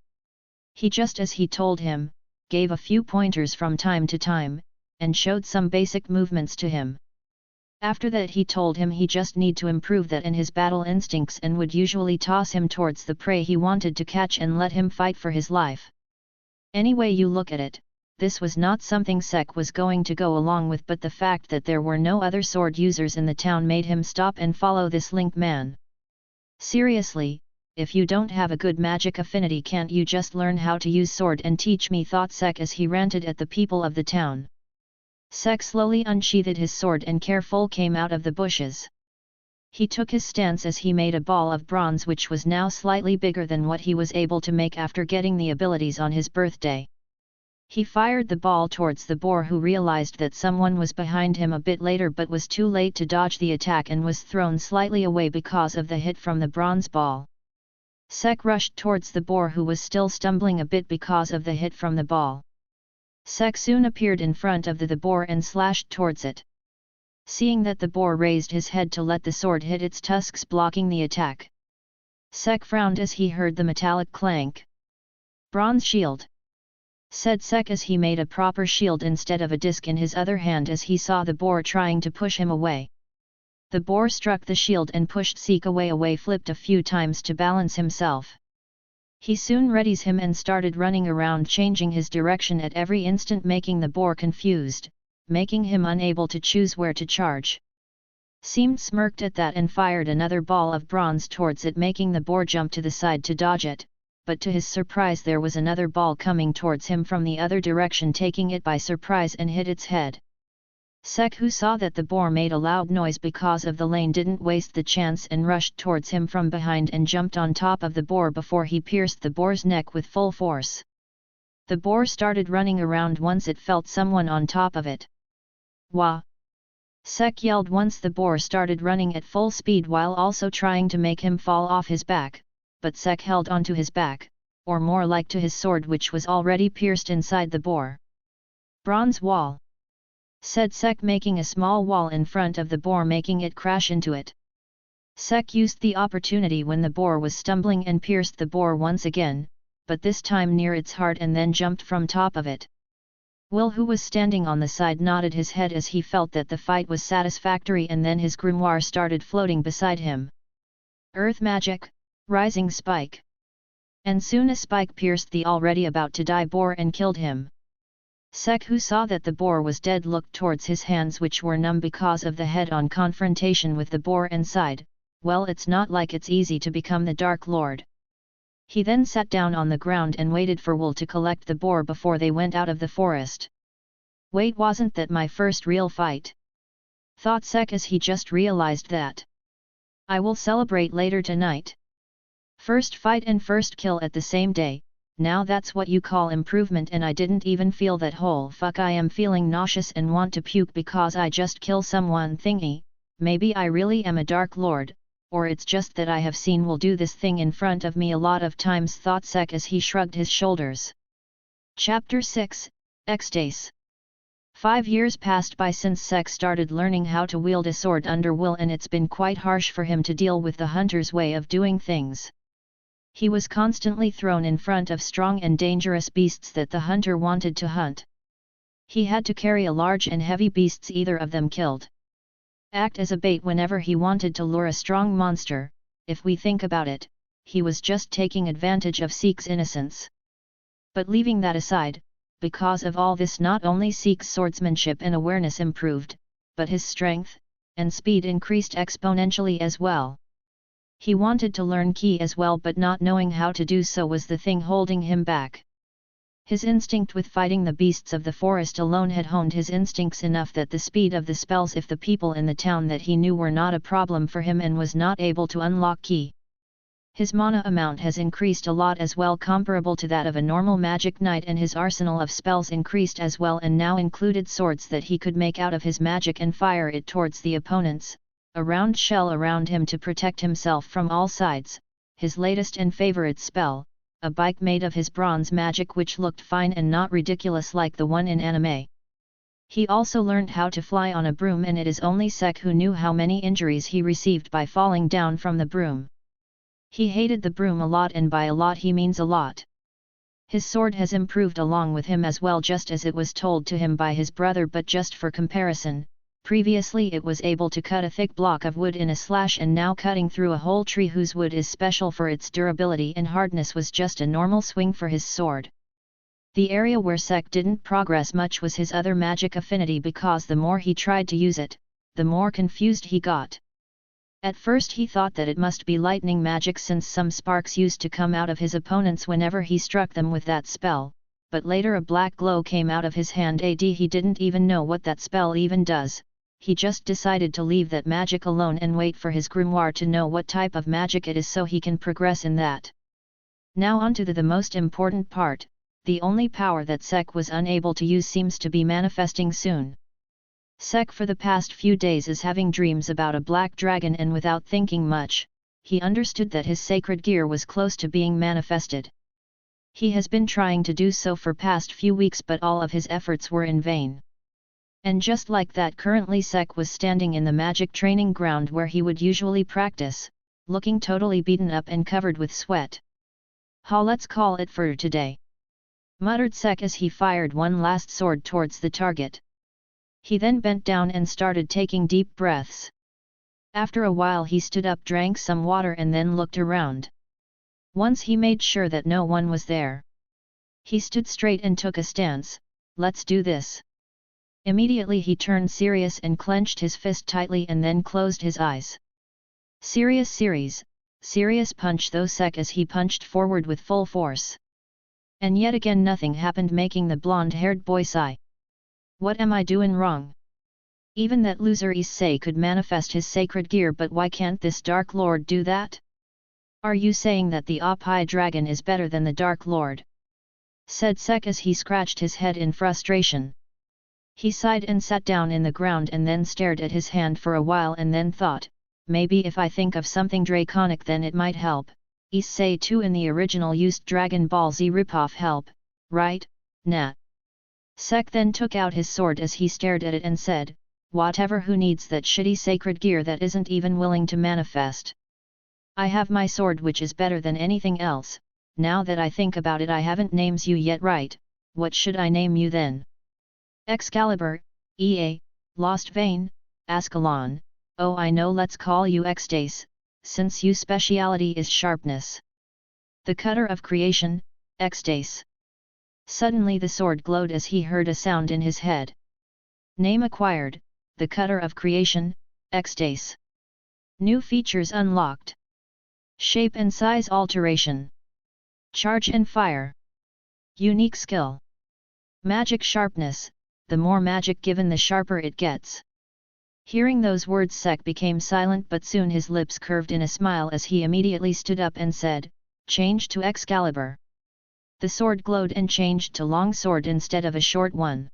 He, just as he told him, gave a few pointers from time to time, and showed some basic movements to him. After that he told him he just need to improve that in his battle instincts, and would usually toss him towards the prey he wanted to catch and let him fight for his life. Any way you look at it, this was not something Sek was going to go along with, but the fact that there were no other sword users in the town made him stop and follow this link man. Seriously, if you don't have a good magic affinity, can't you just learn how to use sword and teach me, thought Sek as he ranted at the people of the town. Sek slowly unsheathed his sword and careful came out of the bushes. He took his stance as he made a ball of bronze which was now slightly bigger than what he was able to make after getting the abilities on his birthday. He fired the ball towards the boar, who realized that someone was behind him a bit later but was too late to dodge the attack and was thrown slightly away because of the hit from the bronze ball. Sek rushed towards the boar, who was still stumbling a bit because of the hit from the ball. Sek soon appeared in front of the boar and slashed towards it. Seeing that the boar raised his head to let the sword hit its tusks, blocking the attack. Sek frowned as he heard the metallic clank. Bronze shield, said Sek as he made a proper shield instead of a disc in his other hand as he saw the boar trying to push him away. The boar struck the shield and pushed Sek away, flipped a few times to balance himself. He soon readies him and started running around, changing his direction at every instant, making the boar confused, making him unable to choose where to charge. Seemed smirked at that and fired another ball of bronze towards it, making the boar jump to the side to dodge it, but to his surprise there was another ball coming towards him from the other direction, taking it by surprise and hit its head. Sek, who saw that the boar made a loud noise because of the lane, didn't waste the chance and rushed towards him from behind and jumped on top of the boar before he pierced the boar's neck with full force. The boar started running around once it felt someone on top of it. Wah! Sek yelled once the boar started running at full speed while also trying to make him fall off his back, but Sek held onto his back, or more like to his sword, which was already pierced inside the boar. Bronze wall, said Sek, making a small wall in front of the boar, making it crash into it. Sek used the opportunity when the boar was stumbling and pierced the boar once again, but this time near its heart, and then jumped from top of it. Will, who was standing on the side, nodded his head as he felt that the fight was satisfactory, and then his grimoire started floating beside him. Earth magic, rising spike. And soon a spike pierced the already about to die boar and killed him. Sek, who saw that the boar was dead, looked towards his hands, which were numb because of the head-on confrontation with the boar, and sighed, well, it's not like it's easy to become the Dark Lord. He then sat down on the ground and waited for Will to collect the boar before they went out of the forest. Wait, wasn't that my first real fight? Thought Sek as he just realized that. I will celebrate later tonight. First fight and first kill at the same day. Now that's what you call improvement, and I didn't even feel that whole fuck. I am feeling nauseous and want to puke because I just kill someone thingy. Maybe I really am a Dark Lord, or it's just that I have seen Will do this thing in front of me a lot of times, thought Sek as he shrugged his shoulders. Chapter 6, Ecstasy. 5 years passed by since Sek started learning how to wield a sword under Will, and it's been quite harsh for him to deal with the hunter's way of doing things. He was constantly thrown in front of strong and dangerous beasts that the hunter wanted to hunt. He had to carry a large and heavy beasts, either of them killed. Act as a bait whenever he wanted to lure a strong monster. If we think about it, he was just taking advantage of Sek's innocence. But leaving that aside, because of all this, not only Sek's swordsmanship and awareness improved, but his strength and speed increased exponentially as well. He wanted to learn Ki as well, but not knowing how to do so was the thing holding him back. His instinct with fighting the beasts of the forest alone had honed his instincts enough that the speed of the spells, if the people in the town that he knew, were not a problem for him and was not able to unlock Ki. His mana amount has increased a lot as well, comparable to that of a normal magic knight, and his arsenal of spells increased as well, and now included swords that he could make out of his magic and fire it towards the opponents, a round shell around him to protect himself from all sides, his latest and favorite spell, a bike made of his bronze magic which looked fine and not ridiculous like the one in anime. He also learned how to fly on a broom, and it is only Sek who knew how many injuries he received by falling down from the broom. He hated the broom a lot, and by a lot he means a lot. His sword has improved along with him as well, just as it was told to him by his brother, but just for comparison, previously it was able to cut a thick block of wood in a slash, and now cutting through a whole tree whose wood is special for its durability and hardness was just a normal swing for his sword. The area where Sek didn't progress much was his other magic affinity, because the more he tried to use it, the more confused he got. At first he thought that it must be lightning magic, since some sparks used to come out of his opponents whenever he struck them with that spell, but later a black glow came out of his hand. He didn't even know what that spell even does. He just decided to leave that magic alone and wait for his grimoire to know what type of magic it is so he can progress in that. Now on to the most important part. The only power that Sek was unable to use seems to be manifesting soon. Sek for the past few days is having dreams about a black dragon, and without thinking much, he understood that his sacred gear was close to being manifested. He has been trying to do so for past few weeks, but all of his efforts were in vain. And just like that, currently Sek was standing in the magic training ground where he would usually practice, looking totally beaten up and covered with sweat. Let's call it for today," muttered Sek as he fired one last sword towards the target. He then bent down and started taking deep breaths. After a while he stood up, drank some water, and then looked around. Once he made sure that no one was there, he stood straight and took a stance. "Let's do this." Immediately he turned serious and clenched his fist tightly and then closed his eyes. Serious punch though Sek as he punched forward with full force. And yet again nothing happened, making the blonde-haired boy sigh. "What am I doing wrong? Even that loser Issei could manifest his sacred gear, but why can't this Dark Lord do that? Are you saying that the Oppai dragon is better than the Dark Lord?" said Sek as he scratched his head in frustration. He sighed and sat down in the ground and then stared at his hand for a while and then thought, maybe if I think of something draconic then it might help. Issei 2 in the original used Dragon Ball Z ripoff help, right? Nah. Sek then took out his sword as he stared at it and said, whatever, who needs that shitty sacred gear that isn't even willing to manifest? I have my sword which is better than anything else. Now that I think about it, I haven't names you yet, right? What should I name you then? Excalibur, Ea, Lost Vein, Ascalon, oh I know let's call you Exdace, since you speciality is sharpness. The Cutter of Creation, Exdace. Suddenly the sword glowed as he heard a sound in his head. Name acquired, the Cutter of Creation, Exdace. New features unlocked. Shape and size alteration. Charge and fire. Unique skill. Magic sharpness, the more magic given the sharper it gets. Hearing those words Sek became silent, but soon his lips curved in a smile as he immediately stood up and said, change to Excalibur. The sword glowed and changed to long sword instead of a short one.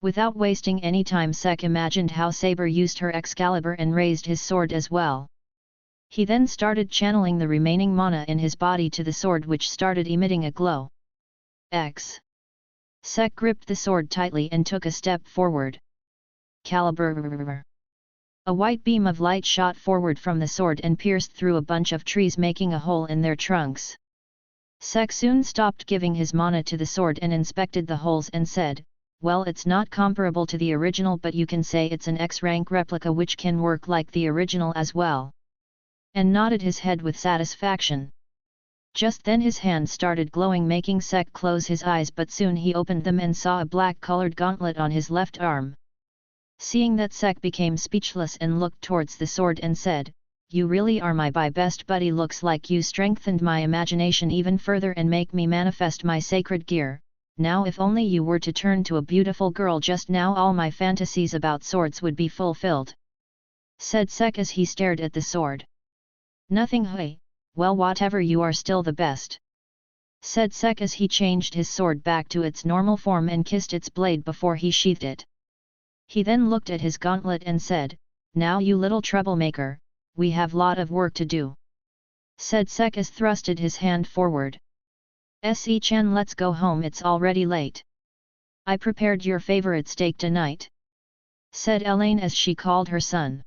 Without wasting any time Sek imagined how Saber used her Excalibur and raised his sword as well. He then started channeling the remaining mana in his body to the sword, which started emitting a glow. Sek gripped the sword tightly and took a step forward. Caliber. A white beam of light shot forward from the sword and pierced through a bunch of trees, making a hole in their trunks. Sek soon stopped giving his mana to the sword and inspected the holes and said, well, it's not comparable to the original, but you can say it's an X-rank replica which can work like the original as well. And nodded his head with satisfaction. Just then his hand started glowing, making Sek close his eyes, but soon he opened them and saw a black-colored gauntlet on his left arm. Seeing that, Sek became speechless and looked towards the sword and said, you really are my best buddy, looks like you strengthened my imagination even further and make me manifest my sacred gear. Now if only you were to turn to a beautiful girl just now, all my fantasies about swords would be fulfilled. Said Sek as he stared at the sword. Nothing, hey, well whatever, you are still the best. Said Sek as he changed his sword back to its normal form and kissed its blade before he sheathed it. He then looked at his gauntlet and said, now you little troublemaker, we have lot of work to do. Said Sek as thrusted his hand forward. Se-chan, let's go home, it's already late. I prepared your favorite steak tonight. Said Elaine as she called her son.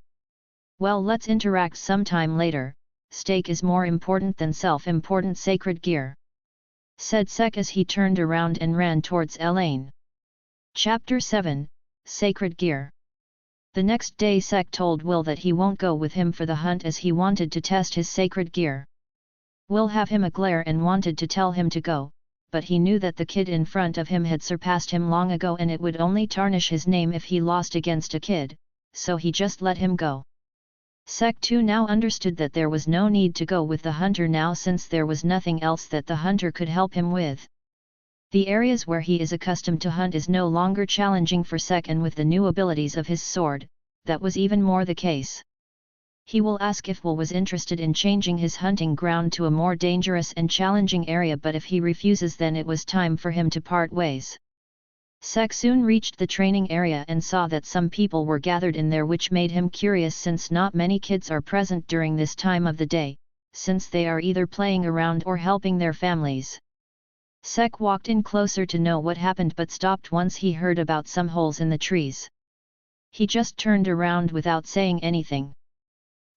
Well, let's interact sometime later, steak is more important than self-important sacred gear. Said Sek as he turned around and ran towards Elaine. Chapter 7, Sacred Gear. The next day Sek told Will that he won't go with him for the hunt as he wanted to test his sacred gear. Will have him a glare and wanted to tell him to go, but he knew that the kid in front of him had surpassed him long ago and it would only tarnish his name if he lost against a kid, so he just let him go. Sek too now understood that there was no need to go with the hunter now, since there was nothing else that the hunter could help him with. The areas where he is accustomed to hunt is no longer challenging for Sek, and with the new abilities of his sword, that was even more the case. He will ask if Will was interested in changing his hunting ground to a more dangerous and challenging area, but if he refuses, then it was time for him to part ways. Sek soon reached the training area and saw that some people were gathered in there, which made him curious since not many kids are present during this time of the day, since they are either playing around or helping their families. Sek walked in closer to know what happened, but stopped once he heard about some holes in the trees. He just turned around without saying anything.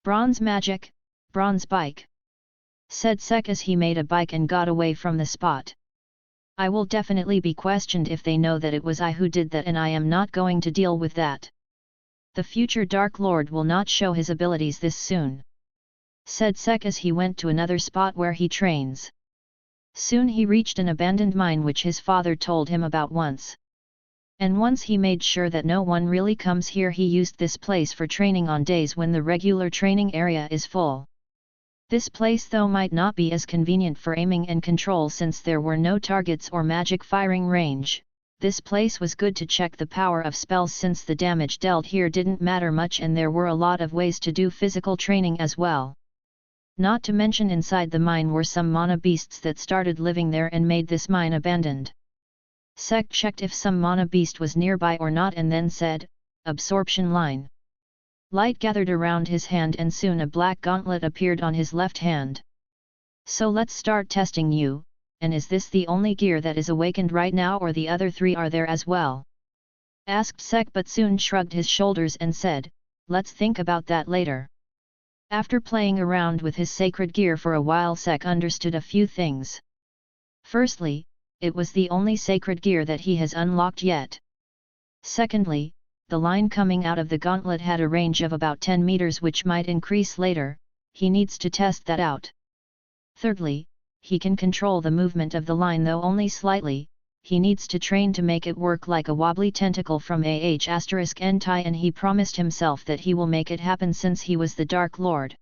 Bronze magic, bronze bike. Said Sek as he made a bike and got away from the spot. I will definitely be questioned if they know that it was I who did that, and I am not going to deal with that. The future Dark Lord will not show his abilities this soon. Said Sek as he went to another spot where he trains. Soon he reached an abandoned mine which his father told him about once. And once he made sure that no one really comes here, he used this place for training on days when the regular training area is full. This place though might not be as convenient for aiming and control since there were no targets or magic firing range, this place was good to check the power of spells since the damage dealt here didn't matter much and there were a lot of ways to do physical training as well. Not to mention inside the mine were some mana beasts that started living there and made this mine abandoned. Sek checked if some mana beast was nearby or not and then said, absorption line. Light gathered around his hand and soon a black gauntlet appeared on his left hand. So let's start testing you, and is this the only gear that is awakened right now or the other three are there as well? Asked Sek, but soon shrugged his shoulders and said, let's think about that later. After playing around with his sacred gear for a while, Sek understood a few things. Firstly, it was the only sacred gear that he has unlocked yet. Secondly, the line coming out of the gauntlet had a range of about 10 meters which might increase later, he needs to test that out. Thirdly, he can control the movement of the line though only slightly, he needs to train to make it work like a wobbly tentacle from *NT, and he promised himself that he will make it happen since he was the Dark Lord.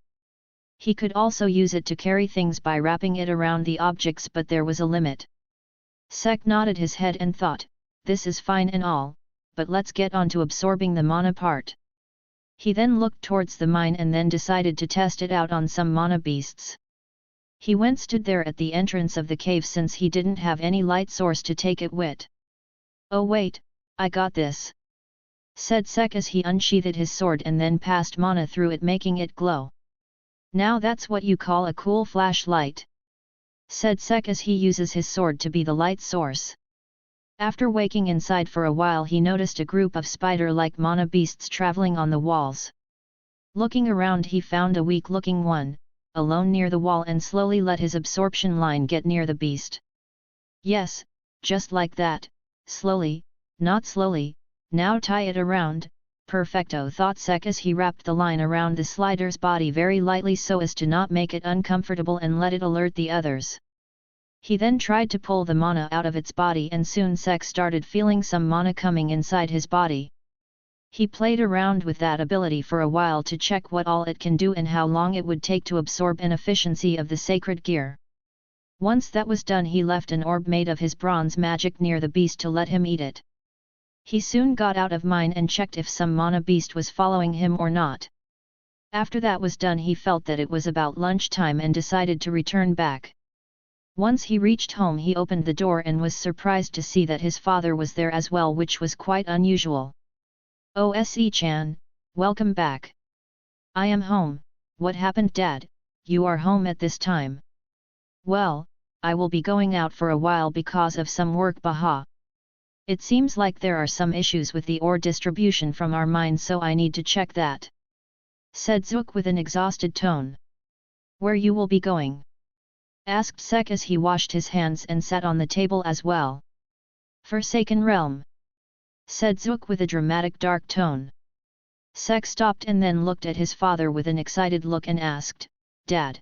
He could also use it to carry things by wrapping it around the objects, but there was a limit. Sek nodded his head and thought, this is fine and all, but let's get on to absorbing the mana part. He then looked towards the mine and then decided to test it out on some mana beasts. He stood there at the entrance of the cave since he didn't have any light source to take it with. Oh wait, I got this, said Sek as he unsheathed his sword and then passed mana through it, making it glow. Now that's what you call a cool flashlight, said Sek as he uses his sword to be the light source. After waking inside for a while, he noticed a group of spider-like mana beasts traveling on the walls. Looking around, he found a weak-looking one, alone near the wall, and slowly let his absorption line get near the beast. Yes, just like that, slowly, not slowly, now tie it around, perfecto, thought Sek as he wrapped the line around the slider's body very lightly so as to not make it uncomfortable and let it alert the others. He then tried to pull the mana out of its body, and soon Sek started feeling some mana coming inside his body. He played around with that ability for a while to check what all it can do and how long it would take to absorb an efficiency of the sacred gear. Once that was done, he left an orb made of his bronze magic near the beast to let him eat it. He soon got out of mine and checked if some mana beast was following him or not. After that was done, he felt that it was about lunchtime and decided to return back. Once he reached home, he opened the door and was surprised to see that his father was there as well, which was quite unusual. "Oh, Se-chan, welcome back. I am home. What happened, Dad? You are home at this time?" "Well, I will be going out for a while because of some work, Baha. It seems like there are some issues with the ore distribution from our mine, so I need to check that," said Zook with an exhausted tone. "Where you will be going?" asked Sek as he washed his hands and sat on the table as well. "Forsaken Realm," said Zook with a dramatic dark tone. Sek stopped and then looked at his father with an excited look and asked, "Dad,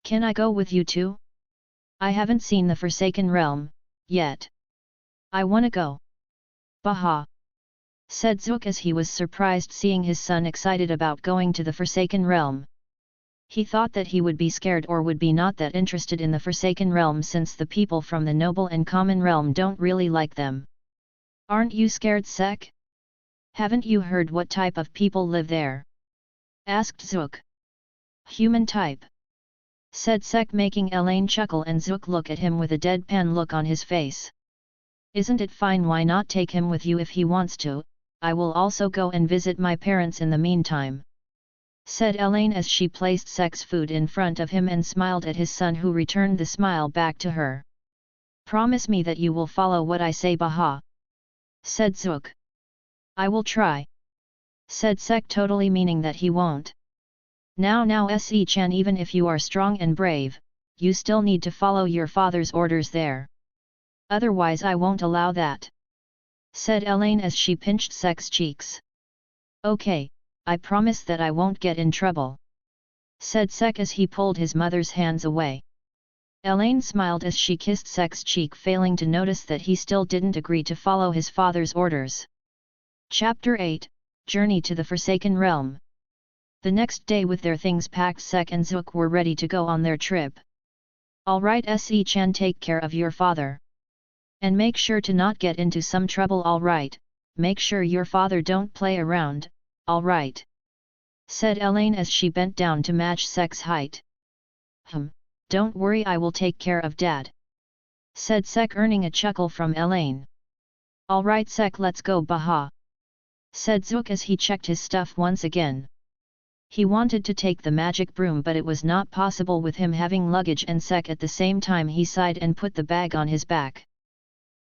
can I go with you too? I haven't seen the Forsaken Realm yet. I wanna go." "Baha," said Zook as he was surprised seeing his son excited about going to the Forsaken Realm. He thought that he would be scared or would be not that interested in the Forsaken Realm since the people from the Noble and Common Realm don't really like them. "Aren't you scared, Sek? Haven't you heard what type of people live there?" asked Zook. "Human type," said Sek, making Elaine chuckle and Zook look at him with a deadpan look on his face. "Isn't it fine? Why not take him with you if he wants to? I will also go and visit my parents in the meantime," said Elaine as she placed Sek's food in front of him and smiled at his son, who returned the smile back to her. "Promise me that you will follow what I say, Baha," said Zook. "I will try," said Sek, totally meaning that he won't. Now Se-chan, even if you are strong and brave, you still need to follow your father's orders there. Otherwise I won't allow that," said Elaine as she pinched Sek's cheeks. "Okay, I promise that I won't get in trouble," said Sek as he pulled his mother's hands away. Elaine smiled as she kissed Sek's cheek, failing to notice that he still didn't agree to follow his father's orders. Chapter 8, Journey to the Forsaken Realm. The next day, with their things packed, Sek and Zook were ready to go on their trip. "Alright Se-chan, take care of your father. And make sure to not get into some trouble, alright? Make sure your father don't play around, alright?" said Elaine as she bent down to match Sek's height. "Don't worry, I will take care of Dad," said Sek, earning a chuckle from Elaine. "Alright Sek, let's go, Baha," said Zook as he checked his stuff once again. He wanted to take the magic broom, but it was not possible with him having luggage and Sek at the same time. He sighed and put the bag on his back.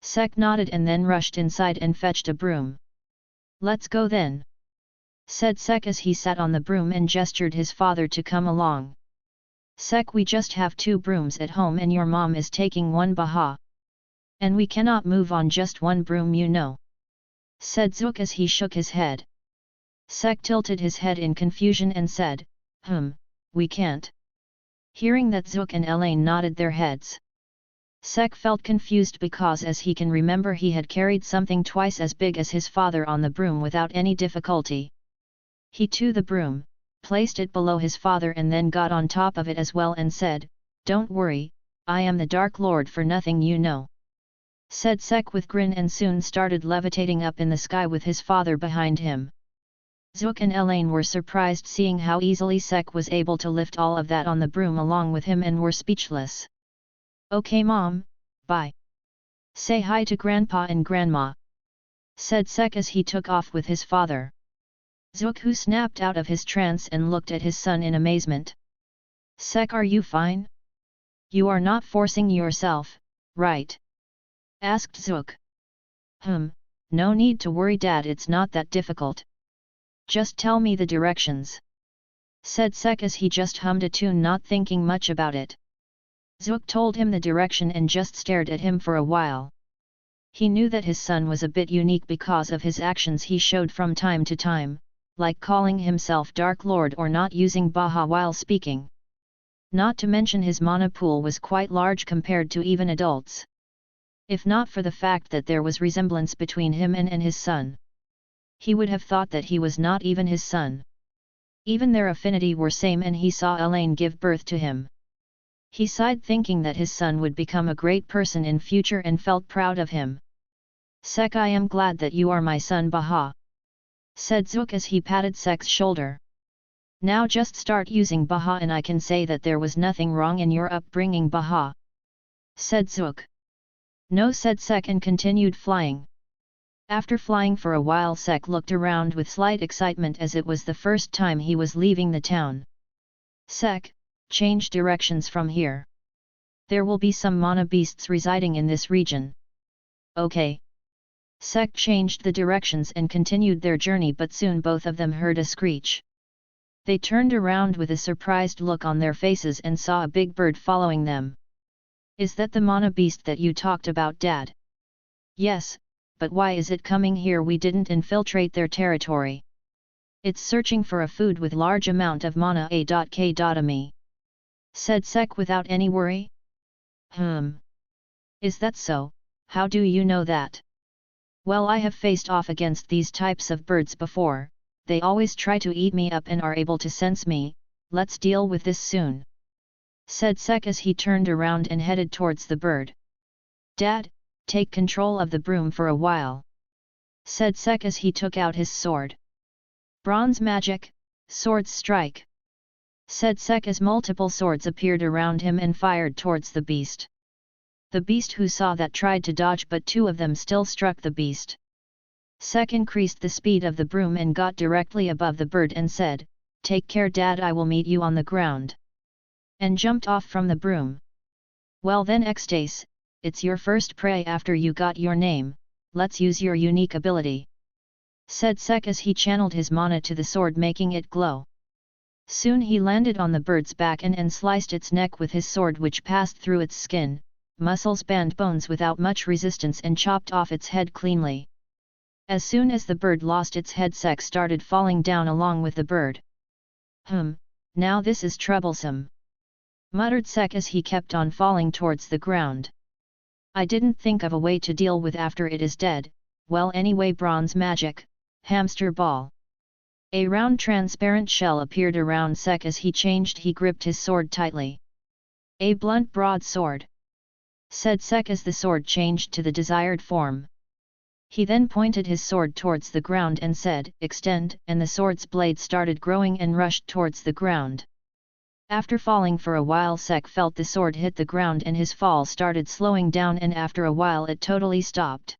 Sek nodded and then rushed inside and fetched a broom. "Let's go then," said Sek as he sat on the broom and gestured his father to come along. "Sek, we just have 2 brooms at home and your mom is taking one, Baha. And we cannot move on just one broom, you know," said Zook as he shook his head. Sek tilted his head in confusion and said, we can't. Hearing that, Zook and Elaine nodded their heads. Sek felt confused because as he can remember he had carried something twice as big as his father on the broom without any difficulty. He took the broom, placed it below his father and then got on top of it as well and said, "Don't worry, I am the Dark Lord for nothing you know," said Sek with grin and soon started levitating up in the sky with his father behind him. Zook and Elaine were surprised seeing how easily Sek was able to lift all of that on the broom along with him and were speechless. "Okay Mom, bye. Say hi to Grandpa and Grandma," said Sek as he took off with his father. Zook, who snapped out of his trance and looked at his son in amazement. "Sek, are you fine? You are not forcing yourself, right?" asked Zook. No need to worry Dad, it's not that difficult. Just tell me the directions," said Sek as he just hummed a tune, not thinking much about it. Zook told him the direction and just stared at him for a while. He knew that his son was a bit unique because of his actions he showed from time to time, like calling himself Dark Lord or not using Baha while speaking. Not to mention his mana pool was quite large compared to even adults. If not for the fact that there was resemblance between him and his son, he would have thought that he was not even his son. Even their affinity were same, and he saw Elaine give birth to him. He sighed thinking that his son would become a great person in future and felt proud of him. "Sek, I am glad that you are my son Baha," said Zook as he patted Sek's shoulder. "Now just start using Baha and I can say that there was nothing wrong in your upbringing Baha," said Zook. "No," said Sek and continued flying. After flying for a while, Sek looked around with slight excitement as it was the first time he was leaving the town. "Sek, change directions from here. There will be some mana beasts residing in this region." "Okay." Sek changed the directions and continued their journey, but soon both of them heard a screech. They turned around with a surprised look on their faces and saw a big bird following them. "Is that the mana beast that you talked about, Dad?" "Yes, but why is it coming here? We didn't infiltrate their territory. It's searching for a food with large amount of mana A.K.me," said Sek without any worry. Is that so? How do you know that?" "Well, I have faced off against these types of birds before. They always try to eat me up and are able to sense me. Let's deal with this soon," said Sek as he turned around and headed towards the bird. "Dad, take control of the broom for a while," said Sek as he took out his sword. "Bronze magic, swords strike," said Sek as multiple swords appeared around him and fired towards the beast. The beast, who saw that, tried to dodge, but two of them still struck the beast. Sek increased the speed of the broom and got directly above the bird and said, "Take care Dad, I will meet you on the ground," and jumped off from the broom. "Well then Extase, it's your first prey after you got your name, let's use your unique ability," said Sek as he channeled his mana to the sword, making it glow. Soon he landed on the bird's back and sliced its neck with his sword, which passed through its skin, muscles, and bones without much resistance and chopped off its head cleanly. As soon as the bird lost its head, Sek started falling down along with the bird. Now this is troublesome," muttered Sek as he kept on falling towards the ground. "I didn't think of a way to deal with after it is dead. Well, anyway, bronze magic, hamster ball." A round transparent shell appeared around Sek as he changed. He gripped his sword tightly. "A blunt broadsword," said Sek as the sword changed to the desired form. He then pointed his sword towards the ground and said, "Extend," and the sword's blade started growing and rushed towards the ground. After falling for a while, Sek felt the sword hit the ground and his fall started slowing down, and after a while it totally stopped.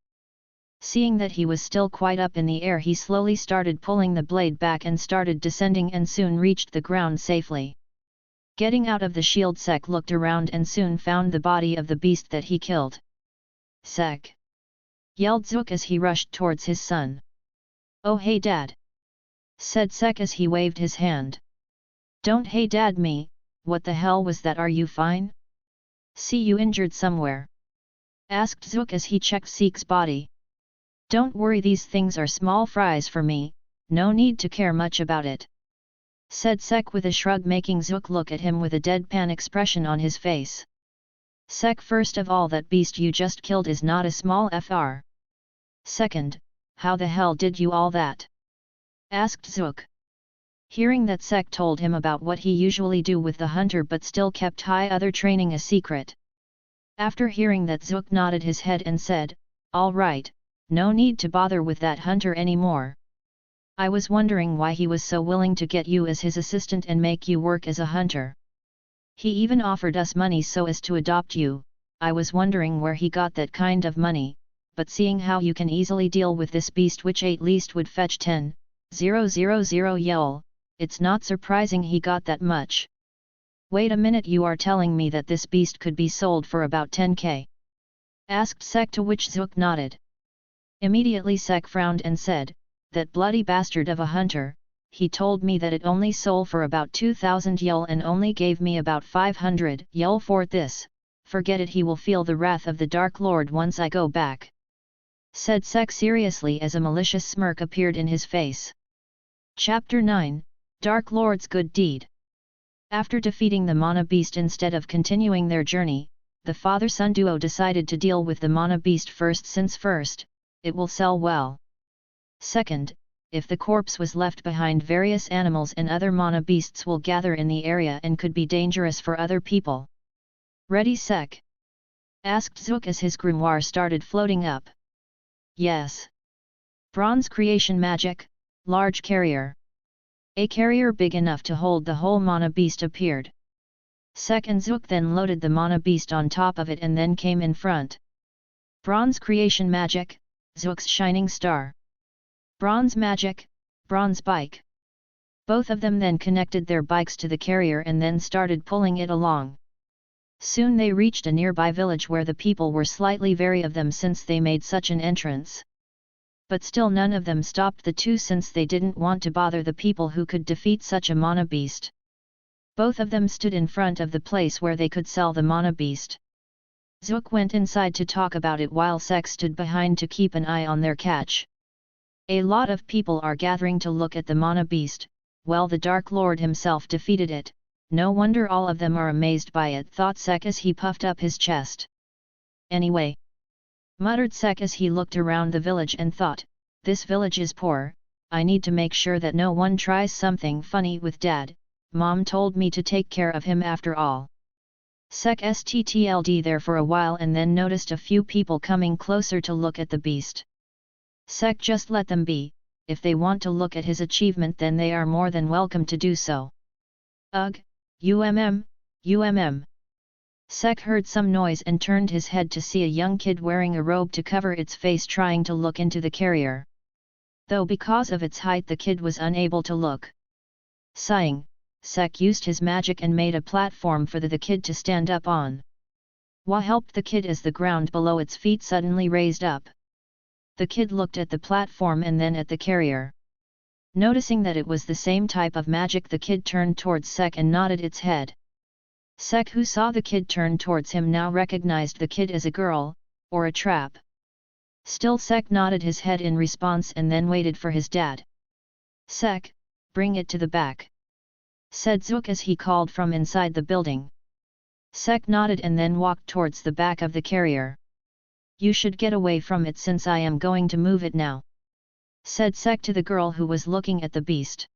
Seeing that he was still quite up in the air, he slowly started pulling the blade back and started descending and soon reached the ground safely. Getting out of the shield, Sek looked around and soon found the body of the beast that he killed. "Sek!" yelled Zook as he rushed towards his son. "Oh hey Dad!" said Sek as he waved his hand. "Don't hey Dad me, what the hell was that? Are you fine? See you injured somewhere?" asked Zook as he checked Sek's body. Don't worry, these things are small fries for me, no need to care much about it," said Sek with a shrug, making Zook look at him with a deadpan expression on his face. "Sek, first of all, that beast you just killed is not a small fr. Second, how the hell did you all that?" asked Zook. Hearing that Sek told him about what he usually do with the hunter but still kept high other training a secret. After hearing that, Zook nodded his head and said, "All right, no need to bother with that hunter anymore. I was wondering why he was so willing to get you as his assistant and make you work as a hunter. He even offered us money so as to adopt you. I was wondering where he got that kind of money, but seeing how you can easily deal with this beast, which at least would fetch 10,000 yell, it's not surprising he got that much." "Wait a minute, you are telling me that this beast could be sold for about 10k? asked Sek, to which Zook nodded. Immediately Sek frowned and said, "That bloody bastard of a hunter, he told me that it only sold for about 2,000 yell and only gave me about 500 yell for this. Forget it, he will feel the wrath of the Dark Lord once I go back," said Sek seriously as a malicious smirk appeared in his face. Chapter 9, Dark Lord's Good Deed. After defeating the Mana Beast instead of continuing their journey, the father-son duo decided to deal with the Mana Beast first, since first, it will sell well. Second, if the corpse was left behind, various animals and other Mana Beasts will gather in the area and could be dangerous for other people. "Ready, Sek?" asked Zook as his grimoire started floating up. "Yes." Bronze creation magic, large carrier. A carrier big enough to hold the whole Mana Beast appeared. Sek and Zook then loaded the Mana Beast on top of it and then came in front. Bronze creation magic, Zook's shining star. Bronze magic, bronze bike. Both of them then connected their bikes to the carrier and then started pulling it along. Soon they reached a nearby village where the people were slightly wary of them since they made such an entrance. But still none of them stopped the two, since they didn't want to bother the people who could defeat such a Mana Beast. Both of them stood in front of the place where they could sell the Mana Beast. Zook went inside to talk about it while Sek stood behind to keep an eye on their catch. A lot of people are gathering to look at the Mana Beast. Well, the Dark Lord himself defeated it, no wonder all of them are amazed by it, thought Sek as he puffed up his chest. "Anyway," muttered Sek as he looked around the village and thought, "This village is poor, I need to make sure that no one tries something funny with Dad. Mom told me to take care of him after all." Sek sttled there for a while and then noticed a few people coming closer to look at the beast. Sek just let them be. If they want to look at his achievement, then they are more than welcome to do so. "Ugh, UMM. Sek heard some noise and turned his head to see a young kid wearing a robe to cover its face trying to look into the carrier. Though because of its height the kid was unable to look. Sighing, Sek used his magic and made a platform for the kid to stand up on. Wah helped the kid as the ground below its feet suddenly raised up. The kid looked at the platform and then at the carrier. Noticing that it was the same type of magic, the kid turned towards Sek and nodded its head. Sek, who saw the kid turn towards him, now recognized the kid as a girl, or a trap. Still Sek nodded his head in response and then waited for his dad. "Sek, bring it to the back," said Zook as he called from inside the building. Sek nodded and then walked towards the back of the carrier. "You should get away from it since I am going to move it now," said Sek to the girl who was looking at the beast.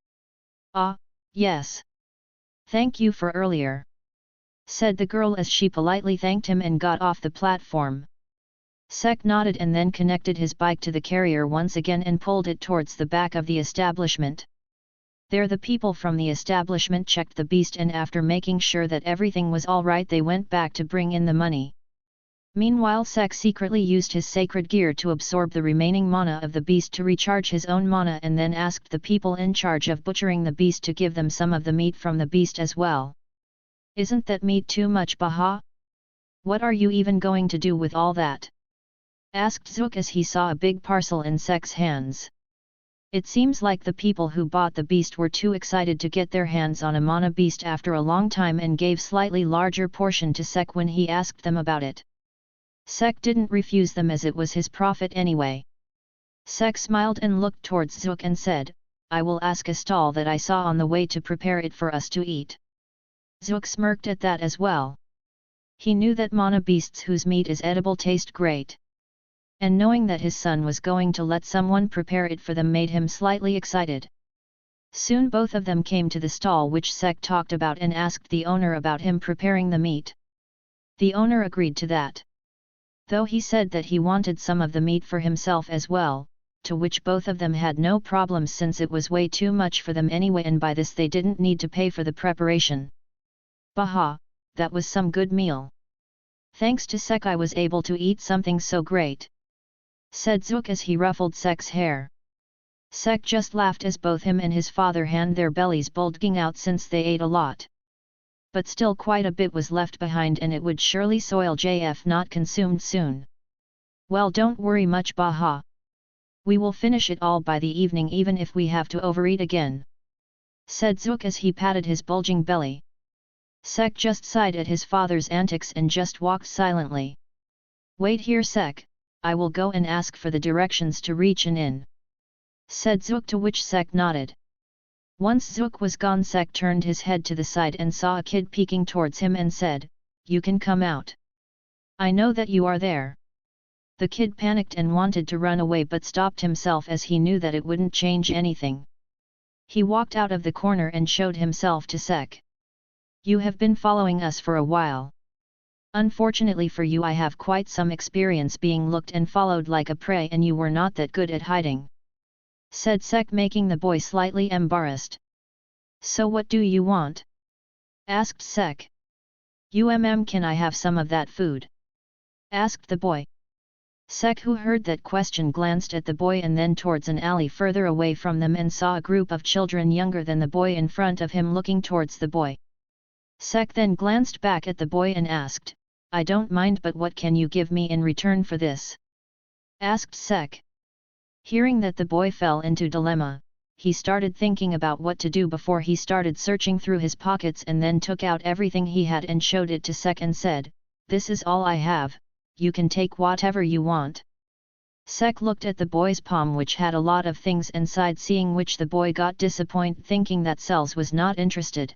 "Ah, yes. Thank you for earlier," said the girl as she politely thanked him and got off the platform. Sek nodded and then connected his bike to the carrier once again and pulled it towards the back of the establishment. There the people from the establishment checked the beast and after making sure that everything was all right they went back to bring in the money. Meanwhile Sek secretly used his sacred gear to absorb the remaining mana of the beast to recharge his own mana and then asked the people in charge of butchering the beast to give them some of the meat from the beast as well. "Isn't that meat too much, Baha? What are you even going to do with all that?" asked Zook as he saw a big parcel in Sek's hands. It seems like the people who bought the beast were too excited to get their hands on a Mana beast after a long time and gave slightly larger portion to Sek when he asked them about it. Sek didn't refuse them as it was his profit anyway. Sek smiled and looked towards Zook and said, I will ask a stall that I saw on the way to prepare it for us to eat. Zook smirked at that as well. He knew that mana beasts whose meat is edible taste great. And knowing that his son was going to let someone prepare it for them made him slightly excited. Soon both of them came to the stall which Sek talked about and asked the owner about him preparing the meat. The owner agreed to that. Though he said that he wanted some of the meat for himself as well, to which both of them had no problems since it was way too much for them anyway and by this they didn't need to pay for the preparation. Baha, that was some good meal. Thanks to Sek I was able to eat something so great, said Zook as he ruffled Sek's hair. Sek just laughed as both him and his father had their bellies bulging out since they ate a lot. But still quite a bit was left behind and it would surely soil if not consumed soon. Well, don't worry much, Baha. We will finish it all by the evening even if we have to overeat again, said Zook as he patted his bulging belly. Sek just sighed at his father's antics and just walked silently. Wait here, Sek, I will go and ask for the directions to reach an inn, said Zook, to which Sek nodded. Once Zook was gone, Sek turned his head to the side and saw a kid peeking towards him and said, You can come out. I know that you are there. The kid panicked and wanted to run away but stopped himself as he knew that it wouldn't change anything. He walked out of the corner and showed himself to Sek. You have been following us for a while. Unfortunately for you I have quite some experience being looked and followed like a prey and you were not that good at hiding, said Sek, making the boy slightly embarrassed. So what do you want? Asked Sek. Can I have some of that food? Asked the boy. Sek, who heard that question, glanced at the boy and then towards an alley further away from them and saw a group of children younger than the boy in front of him looking towards the boy. Sek then glanced back at the boy and asked, I don't mind, but what can you give me in return for this? Asked Sek. Hearing that the boy fell into dilemma, he started thinking about what to do before he started searching through his pockets and then took out everything he had and showed it to Sek and said, This is all I have. You can take whatever you want. Sek looked at the boy's palm which had a lot of things inside, seeing which the boy got disappointed thinking that Sells was not interested.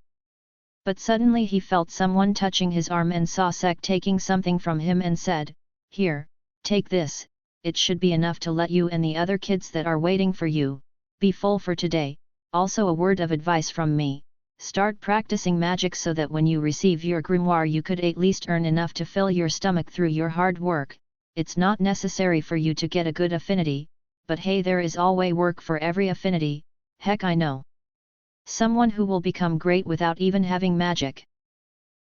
But suddenly he felt someone touching his arm and saw Sek taking something from him and said, Here, take this, it should be enough to let you and the other kids that are waiting for you, be full for today. Also a word of advice from me. Start practicing magic so that when you receive your grimoire you could at least earn enough to fill your stomach through your hard work. It's not necessary for you to get a good affinity, but hey, there is always work for every affinity. Heck, I know someone who will become great without even having magic.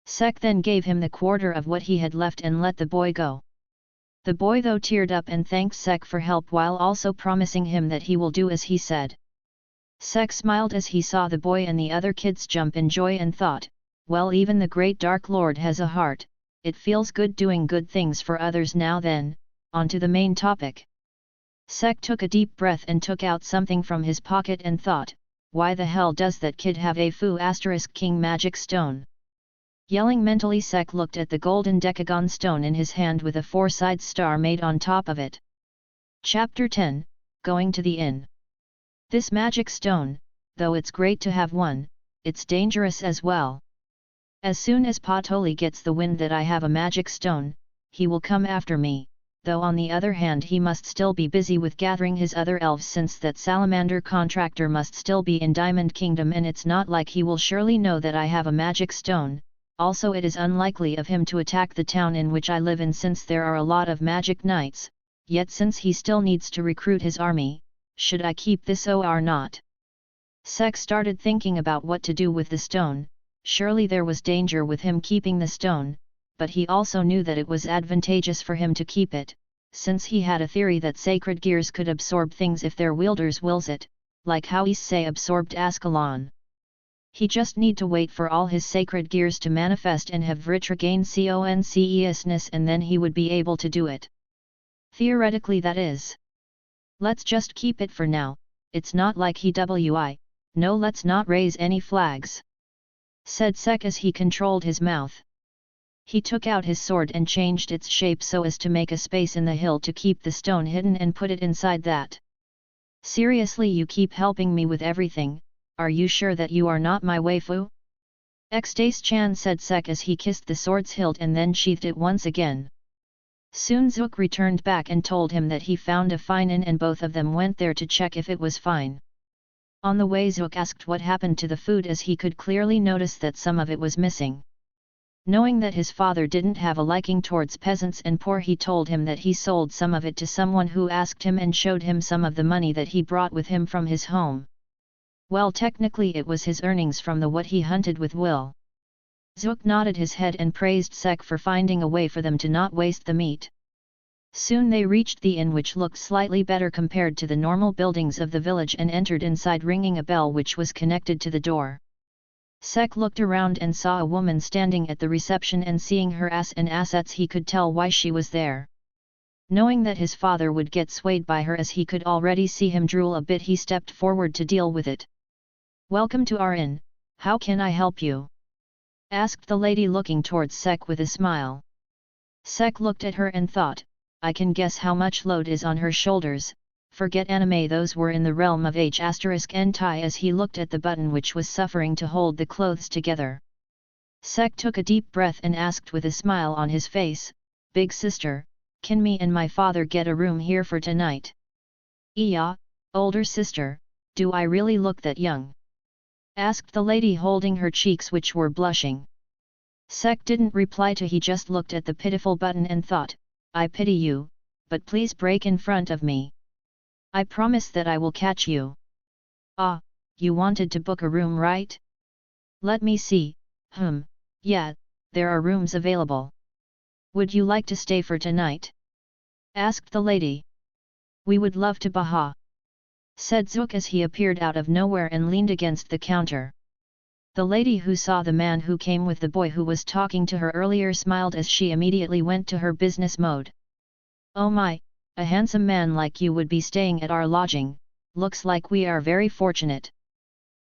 Sek then gave him the quarter of what he had left and let the boy go. The boy though teared up and thanked Sek for help while also promising him that he will do as he said. Sek smiled as he saw the boy and the other kids jump in joy and thought, well, even the great Dark Lord has a heart. It feels good doing good things for others. Now then, on to the main topic. Sek took a deep breath and took out something from his pocket and thought, why the hell does that kid have a Fu * King magic stone? Yelling mentally, Sek looked at the golden decagon stone in his hand with a 4-sided star made on top of it. Chapter 10, Going to the Inn. This magic stone, though it's great to have one, it's dangerous as well. As soon as Patoli gets the wind that I have a magic stone, he will come after me, though on the other hand he must still be busy with gathering his other elves since that salamander contractor must still be in Diamond Kingdom and it's not like he will surely know that I have a magic stone. Also it is unlikely of him to attack the town in which I live in since there are a lot of magic knights, yet since he still needs to recruit his army, should I keep this or not? Sek started thinking about what to do with the stone. Surely there was danger with him keeping the stone, but he also knew that it was advantageous for him to keep it, since he had a theory that sacred gears could absorb things if their wielders wills it, like how Issei absorbed Ascalon. He just need to wait for all his sacred gears to manifest and have Vritra gain consciousness and then he would be able to do it. Theoretically, that is. Let's just keep it for now. It's not like no, let's not raise any flags, said Sek as he controlled his mouth. He took out his sword and changed its shape so as to make a space in the hill to keep the stone hidden and put it inside that. Seriously, you keep helping me with everything, are you sure that you are not my waifu? X-Dace-chan said Sek as he kissed the sword's hilt and then sheathed it once again. Soon Zook returned back and told him that he found a fine inn and both of them went there to check if it was fine. On the way Zook asked what happened to the food as he could clearly notice that some of it was missing. Knowing that his father didn't have a liking towards peasants and poor, he told him that he sold some of it to someone who asked him and showed him some of the money that he brought with him from his home. Well, technically it was his earnings from the what he hunted with Will. Zook nodded his head and praised Sek for finding a way for them to not waste the meat. Soon they reached the inn, which looked slightly better compared to the normal buildings of the village, and entered inside, ringing a bell which was connected to the door. Sek looked around and saw a woman standing at the reception, and seeing her ass and assets he could tell why she was there. Knowing that his father would get swayed by her as he could already see him drool a bit, he stepped forward to deal with it. "Welcome to our inn, how can I help you?" asked the lady, looking towards Sek with a smile. Sek looked at her and thought, I can guess how much load is on her shoulders. Forget anime, those were in the realm of H*Ntai, as he looked at the button which was suffering to hold the clothes together. Sek took a deep breath and asked with a smile on his face, "Big sister, can me and my father get a room here for tonight?" "Yeah, older sister, do I really look that young?" asked the lady, holding her cheeks which were blushing. Sek didn't reply to, he just looked at the pitiful button and thought, I pity you, but please break in front of me. I promise that I will catch you. Ah, you wanted to book a room, right? Let me see, yeah, there are rooms available. Would you like to stay for tonight? Asked the lady. We would love to, Baha, said Zook as he appeared out of nowhere and leaned against the counter. The lady, who saw the man who came with the boy who was talking to her earlier, smiled as she immediately went to her business mode. Oh my, a handsome man like you would be staying at our lodging, looks like we are very fortunate,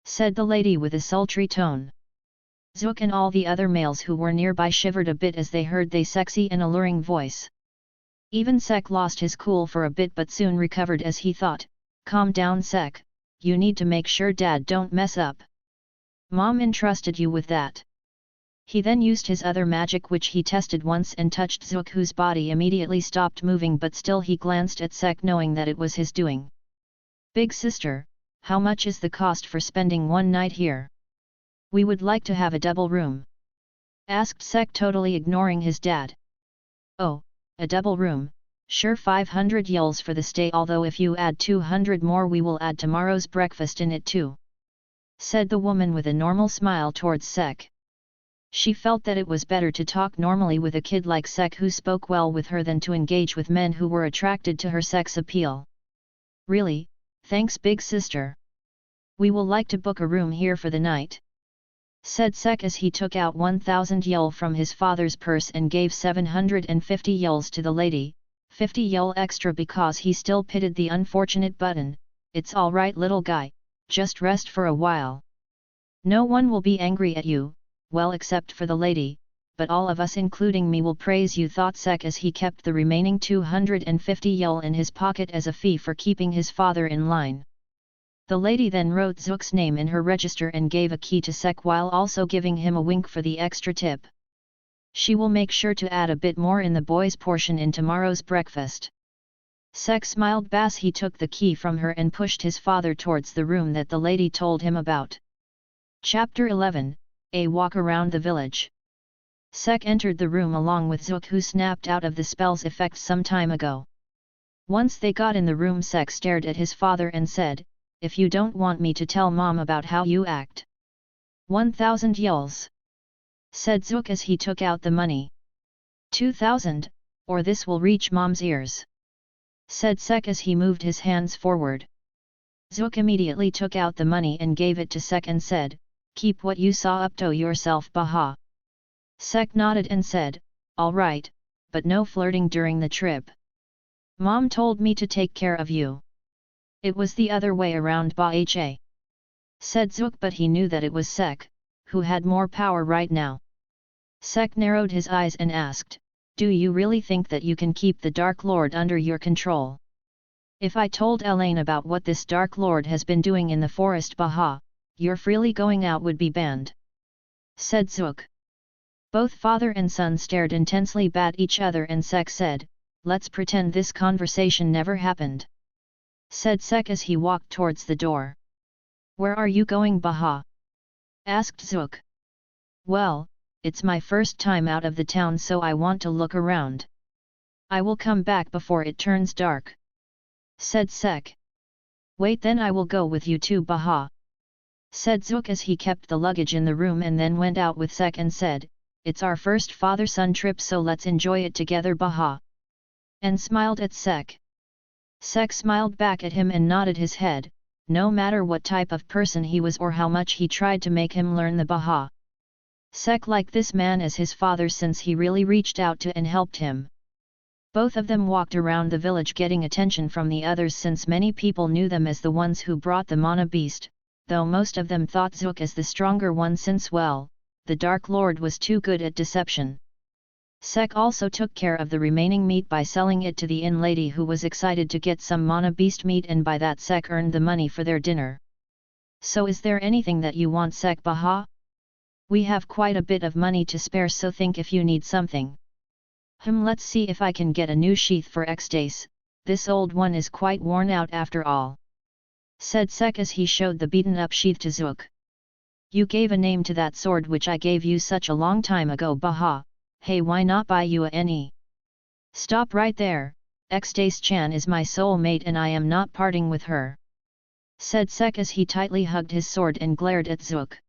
said the lady with a sultry tone. Zook and all the other males who were nearby shivered a bit as they heard the sexy and alluring voice. Even Sek lost his cool for a bit but soon recovered as he thought, calm down Sek, you need to make sure dad don't mess up. Mom entrusted you with that. He then used his other magic which he tested once and touched Zook, whose body immediately stopped moving, but still he glanced at Sek knowing that it was his doing. Big sister, how much is the cost for spending one night here? We would like to have a double room, asked Sek, totally ignoring his dad. Oh, a double room, sure, 500 yells for the stay, although if you add 200 more we will add tomorrow's breakfast in it too, said the woman with a normal smile towards Sek. She felt that it was better to talk normally with a kid like Sek who spoke well with her than to engage with men who were attracted to her sex appeal. Really, thanks big sister. We will like to book a room here for the night, said Sek as he took out 1000 yel from his father's purse and gave 750 yels to the lady, 50 yel extra because he still pitied the unfortunate button. It's alright little guy, just rest for a while. No one will be angry at you, well except for the lady, but all of us including me will praise you, thought Sek as he kept the remaining 250 yel in his pocket as a fee for keeping his father in line. The lady then wrote Zook's name in her register and gave a key to Sek while also giving him a wink for the extra tip. She will make sure to add a bit more in the boys' portion in tomorrow's breakfast. Sek smiled as he took the key from her and pushed his father towards the room that the lady told him about. Chapter 11, A Walk Around the Village. Sek entered the room along with Zook, who snapped out of the spell's effect some time ago. Once they got in the room, Sek stared at his father and said, if you don't want me to tell mom about how you act. 1000 yels, said Zook as he took out the money. 2000, or this will reach mom's ears, said Sek as he moved his hands forward. Zook immediately took out the money and gave it to Sek and said, keep what you saw up to yourself, Baha. Sek nodded and said, all right, but no flirting during the trip. Mom told me to take care of you. It was the other way around, Baha, said Zook, but he knew that it was Sek, who had more power right now. Sek narrowed his eyes and asked, do you really think that you can keep the Dark Lord under your control? If I told Elaine about what this Dark Lord has been doing in the forest Baha, your freely going out would be banned," said Zook. Both father and son stared intensely at each other and Sek said, "Let's pretend this conversation never happened," said Sek as he walked towards the door. "Where are you going Baha?" asked Zook. "Well, it's my first time out of the town so I want to look around. I will come back before it turns dark," said Sek. "Wait, then I will go with you too Baha," said Zook as he kept the luggage in the room and then went out with Sek and said, "It's our first father-son trip so let's enjoy it together Baha," and smiled at Sek. Sek smiled back at him and nodded his head, no matter what type of person he was or how much he tried to make him learn the Baha. Sek liked this man as his father since he really reached out to and helped him. Both of them walked around the village getting attention from the others since many people knew them as the ones who brought the mana beast, though most of them thought Zook as the stronger one since the Dark Lord was too good at deception. Sek also took care of the remaining meat by selling it to the inn lady who was excited to get some mana beast meat and by that Sek earned the money for their dinner. "So is there anything that you want Sek Baha? We have quite a bit of money to spare so think if you need something." Let's see if I can get a new sheath for X days, this old one is quite worn out after all," said Sek as he showed the beaten up sheath to Zook. "You gave a name to that sword which I gave you such a long time ago Baha, hey why not buy you a any?" "Stop right there, X-Dace-chan is my soul mate and I am not parting with her," said Sek as he tightly hugged his sword and glared at Zook.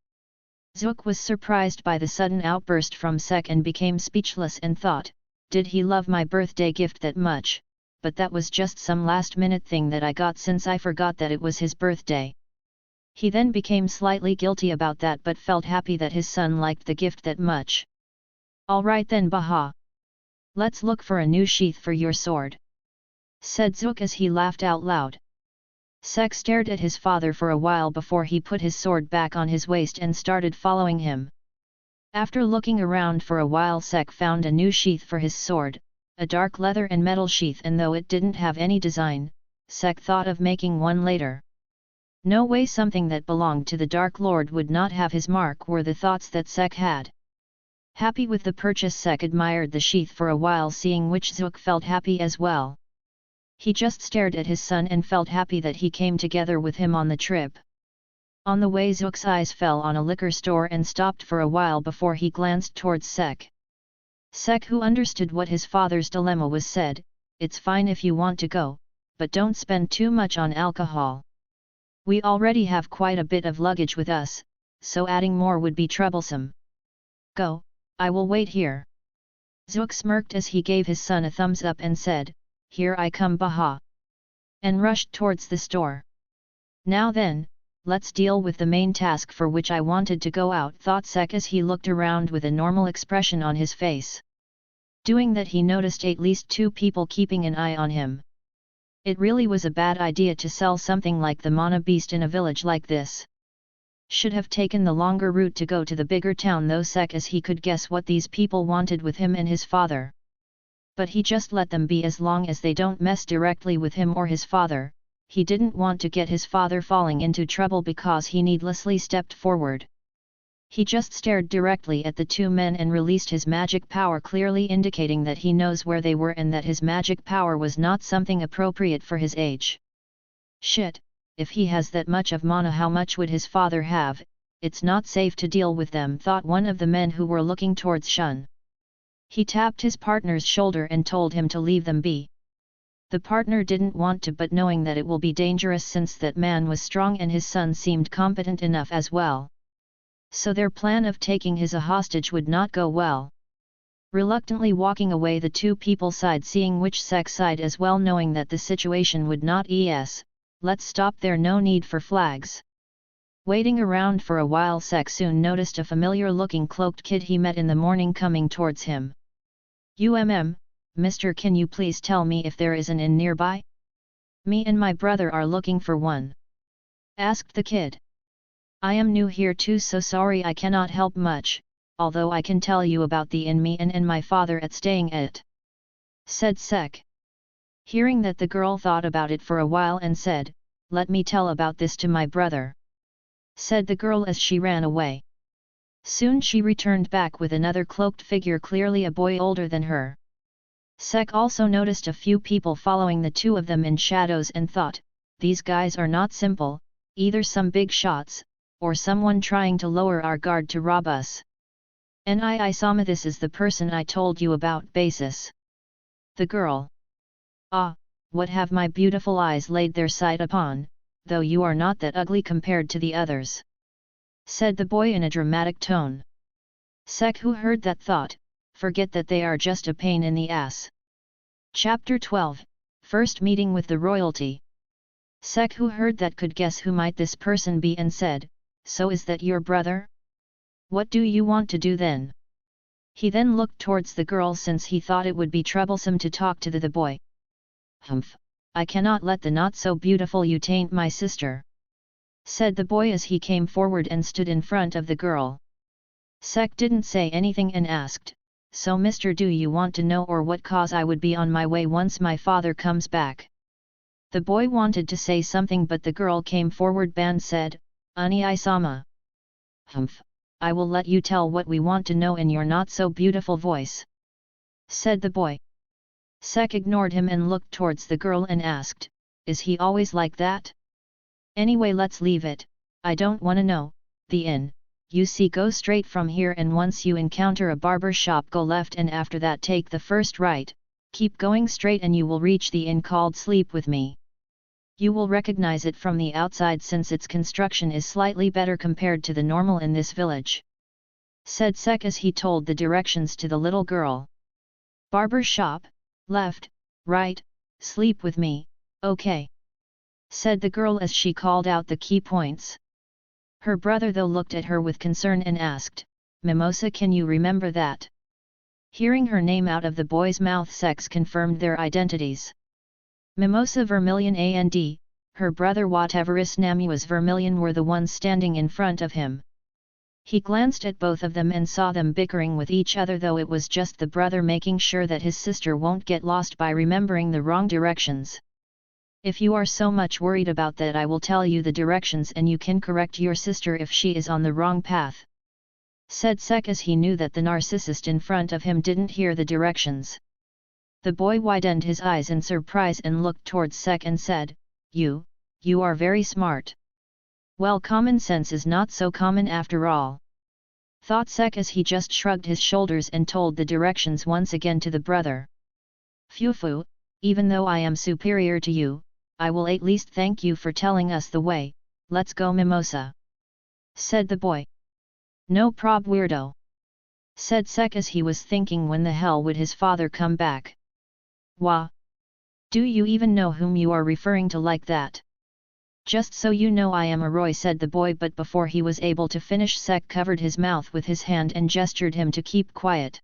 Zook was surprised by the sudden outburst from Sek and became speechless and thought, "Did he love my birthday gift that much? But that was just some last-minute thing that I got since I forgot that it was his birthday." He then became slightly guilty about that but felt happy that his son liked the gift that much. "Alright then Baha. Let's look for a new sheath for your sword," said Zook as he laughed out loud. Sek stared at his father for a while before he put his sword back on his waist and started following him. After looking around for a while Sek found a new sheath for his sword, a dark leather and metal sheath, and though it didn't have any design, Sek thought of making one later. No way something that belonged to the Dark Lord would not have his mark were the thoughts that Sek had. Happy with the purchase Sek admired the sheath for a while seeing which Zook felt happy as well. He just stared at his son and felt happy that he came together with him on the trip. On the way Zook's eyes fell on a liquor store and stopped for a while before he glanced towards Sek. Sek, who understood what his father's dilemma was, said, "It's fine if you want to go, but don't spend too much on alcohol. We already have quite a bit of luggage with us, so adding more would be troublesome. Go, I will wait here." Zook smirked as he gave his son a thumbs up and said, "Here I come Baha," and rushed towards the store. "Now then, let's deal with the main task for which I wanted to go out," thought Sek as he looked around with a normal expression on his face. Doing that he noticed at least two people keeping an eye on him. It really was a bad idea to sell something like the mana beast in a village like this. Should have taken the longer route to go to the bigger town though Sek as he could guess what these people wanted with him and his father. But he just let them be as long as they don't mess directly with him or his father. He didn't want to get his father falling into trouble because he needlessly stepped forward. He just stared directly at the two men and released his magic power, clearly indicating that he knows where they were and that his magic power was not something appropriate for his age. Shit, if he has that much of mana, how much would his father have? It's not safe to deal with them, thought one of the men who were looking towards Shun. He tapped his partner's shoulder and told him to leave them be. The partner didn't want to, but knowing that it will be dangerous since that man was strong and his son seemed competent enough as well. So their plan of taking his a hostage would not go well. Reluctantly walking away, the two people sighed, seeing which Sek sighed as well, knowing that the situation would not let's stop there, no need for flags. Waiting around for a while, Sek soon noticed a familiar looking cloaked kid he met in the morning coming towards him. Mister, can you please tell me if there is an inn nearby? Me and my brother are looking for one," asked the kid. "I am new here too, so sorry I cannot help much, although I can tell you about the inn me and my father at staying at," said Sek. Hearing that, the girl thought about it for a while and said, "Let me tell about this to my brother," said the girl as she ran away. Soon she returned back with another cloaked figure, clearly a boy older than her. Sek also noticed a few people following the two of them in shadows and thought, these guys are not simple, either some big shots, or someone trying to lower our guard to rob us. Sama, this is the person I told you about, basis. The girl. Ah, what have my beautiful eyes laid their sight upon, though you are not that ugly compared to the others, said the boy in a dramatic tone. Sek, who heard that, thought, forget that they are just a pain in the ass. Chapter 12, First Meeting with the Royalty. Sek, who heard that, could guess who might this person be and said, so is that your brother? What do you want to do then? He then looked towards the girl since he thought it would be troublesome to talk to the boy. Humph, I cannot let the not so beautiful you taint my sister, said the boy as he came forward and stood in front of the girl. Sek didn't say anything and asked, so mister, do you want to know or what cause I would be on my way once my father comes back? The boy wanted to say something but the girl came forward and said, Sama. Humph, I will let you tell what we want to know in your not so beautiful voice, said the boy. Sek ignored him and looked towards the girl and asked, is he always like that? Anyway, let's leave it, I don't wanna know. The inn, you see, go straight from here and once you encounter a barber shop, go left and after that take the first right, keep going straight and you will reach the inn called Sleep With Me. You will recognize it from the outside since its construction is slightly better compared to the normal in this village, said Sek as he told the directions to the little girl. Barber shop, left, right, sleep with me, okay, said the girl as she called out the key points. Her brother though looked at her with concern and asked, Mimosa, can you remember that? Hearing her name out of the boy's mouth, Sek confirmed their identities. Mimosa Vermilion and her brother whatever his name was Vermilion were the ones standing in front of him. He glanced at both of them and saw them bickering with each other, though it was just the brother making sure that his sister won't get lost by remembering the wrong directions. If you are so much worried about that, I will tell you the directions and you can correct your sister if she is on the wrong path, said Sek as he knew that the narcissist in front of him didn't hear the directions. The boy widened his eyes in surprise and looked towards Sek and said, You are very smart. Well, common sense is not so common after all, thought Sek as he just shrugged his shoulders and told the directions once again to the brother. Phew, even though I am superior to you, I will at least thank you for telling us the way. Let's go, Mimosa, said the boy. No prob, weirdo, said Sek as he was thinking, when the hell would his father come back? Wah! Do you even know whom you are referring to like that? Just so you know, I am a Roy, said the boy, but before he was able to finish, Sek covered his mouth with his hand and gestured him to keep quiet.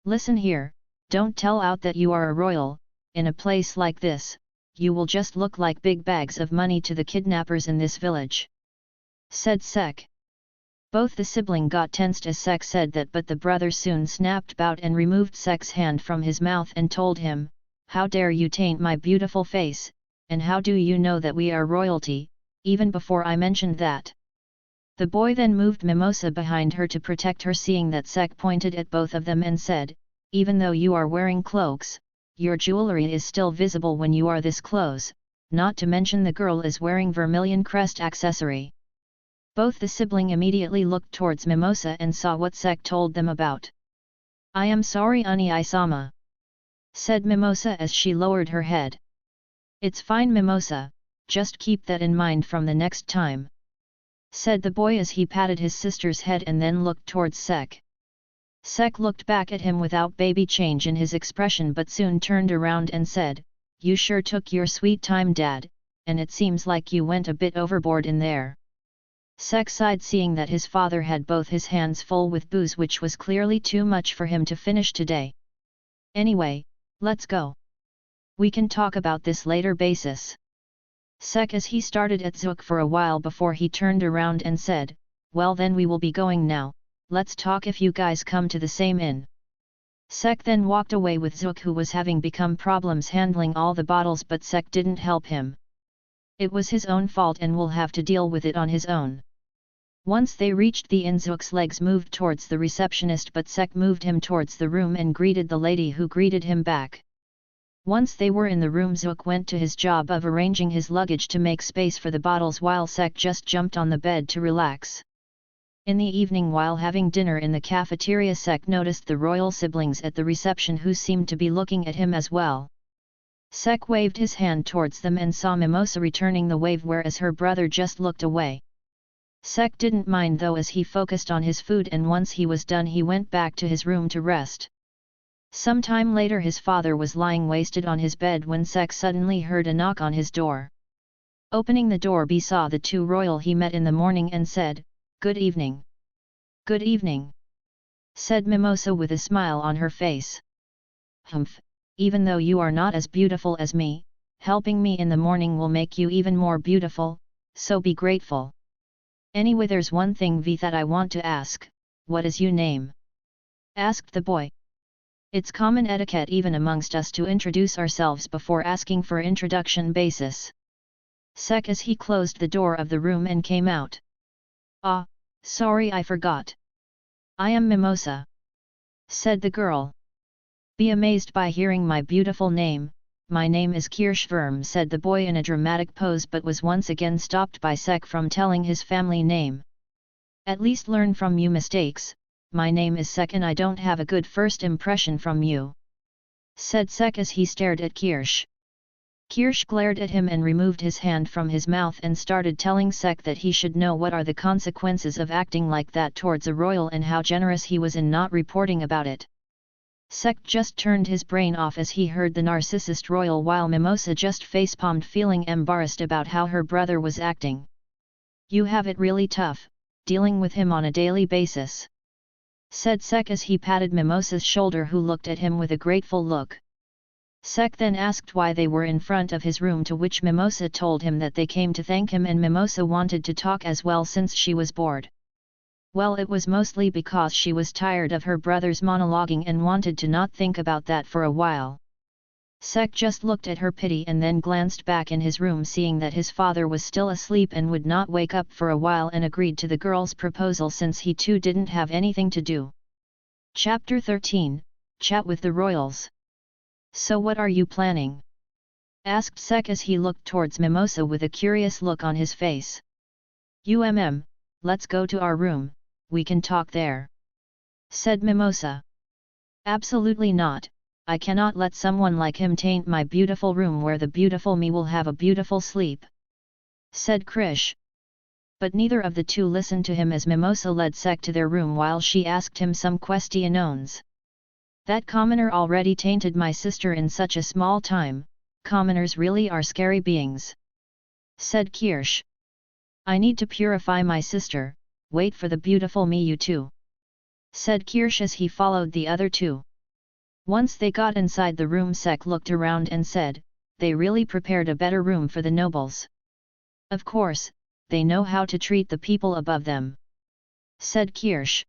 Listen here, don't tell out that you are a royal. In a place like this, you will just look like big bags of money to the kidnappers in this village, said Sek. Both the sibling got tensed as Sek said that, but the brother soon snapped about and removed Sek's hand from his mouth and told him, How dare you taint my beautiful face, and how do you know that we are royalty, even before I mentioned that? The boy then moved Mimosa behind her to protect her, seeing that Sek pointed at both of them and said, Even though you are wearing cloaks, your jewelry is still visible when you are this close, not to mention the girl is wearing vermilion crest accessory. Both the sibling immediately looked towards Mimosa and saw what Sek told them about. I am sorry, Sama, said Mimosa as she lowered her head. It's fine, Mimosa, just keep that in mind from the next time, said the boy as he patted his sister's head and then looked towards Sek. Sek looked back at him without baby change in his expression, but soon turned around and said, You sure took your sweet time, Dad, and it seems like you went a bit overboard in there. Sek sighed, seeing that his father had both his hands full with booze, which was clearly too much for him to finish today. Anyway, let's go. We can talk about this later, basis. Sek as he started at Zook for a while before he turned around and said, Well then, we will be going now. Let's talk if you guys come to the same inn. Sek then walked away with Zook, who was having become problems handling all the bottles, but Sek didn't help him. It was his own fault and will have to deal with it on his own. Once they reached the inn, Zook's legs moved towards the receptionist, but Sek moved him towards the room and greeted the lady, who greeted him back. Once they were in the room, Zook went to his job of arranging his luggage to make space for the bottles, while Sek just jumped on the bed to relax. In the evening, while having dinner in the cafeteria, Sek noticed the royal siblings at the reception, who seemed to be looking at him as well. Sek waved his hand towards them and saw Mimosa returning the wave, whereas her brother just looked away. Sek didn't mind though, as he focused on his food, and once he was done he went back to his room to rest. Some time later, his father was lying wasted on his bed when Sek suddenly heard a knock on his door. Opening the door, B saw the two royal he met in the morning and said, "Good evening." "Good evening," said Mimosa with a smile on her face. "Humph, even though you are not as beautiful as me, helping me in the morning will make you even more beautiful, so be grateful. Anyway, there's one thing that I want to ask. What is your name?" asked the boy. "It's common etiquette even amongst us to introduce ourselves before asking for introduction basis." Sek as he closed the door of the room and came out. "Ah, sorry, I forgot. I am Mimosa," said the girl. "Be amazed by hearing my beautiful name. My name is Kirschwurm," said the boy in a dramatic pose, but was once again stopped by Sek from telling his family name. "At least learn from you mistakes. My name is Sek and I don't have a good first impression from you," said Sek as he stared at Kirsch. Kirsch glared at him and removed his hand from his mouth and started telling Sek that he should know what are the consequences of acting like that towards a royal and how generous he was in not reporting about it. Sek just turned his brain off as he heard the narcissist royal, while Mimosa just facepalmed, feeling embarrassed about how her brother was acting. "You have it really tough, dealing with him on a daily basis," said Sek as he patted Mimosa's shoulder, who looked at him with a grateful look. Sek then asked why they were in front of his room, to which Mimosa told him that they came to thank him, and Mimosa wanted to talk as well since she was bored. Well, it was mostly because she was tired of her brother's monologuing and wanted to not think about that for a while. Sek just looked at her pity and then glanced back in his room, seeing that his father was still asleep and would not wake up for a while, and agreed to the girl's proposal since he too didn't have anything to do. Chapter 13, Chat with the Royals. "So what are you planning?" asked Sek as he looked towards Mimosa with a curious look on his face. Let's go to our room, we can talk there," said Mimosa. "Absolutely not, I cannot let someone like him taint my beautiful room where the beautiful me will have a beautiful sleep," said Krish. But neither of the two listened to him as Mimosa led Sek to their room while she asked him some questiones. "That commoner already tainted my sister in such a small time. Commoners really are scary beings," said Kirsch. "I need to purify my sister, wait for the beautiful me, you two," said Kirsch as he followed the other two. Once they got inside the room, Sek looked around and said, "They really prepared a better room for the nobles. Of course, they know how to treat the people above them," said Kirsch.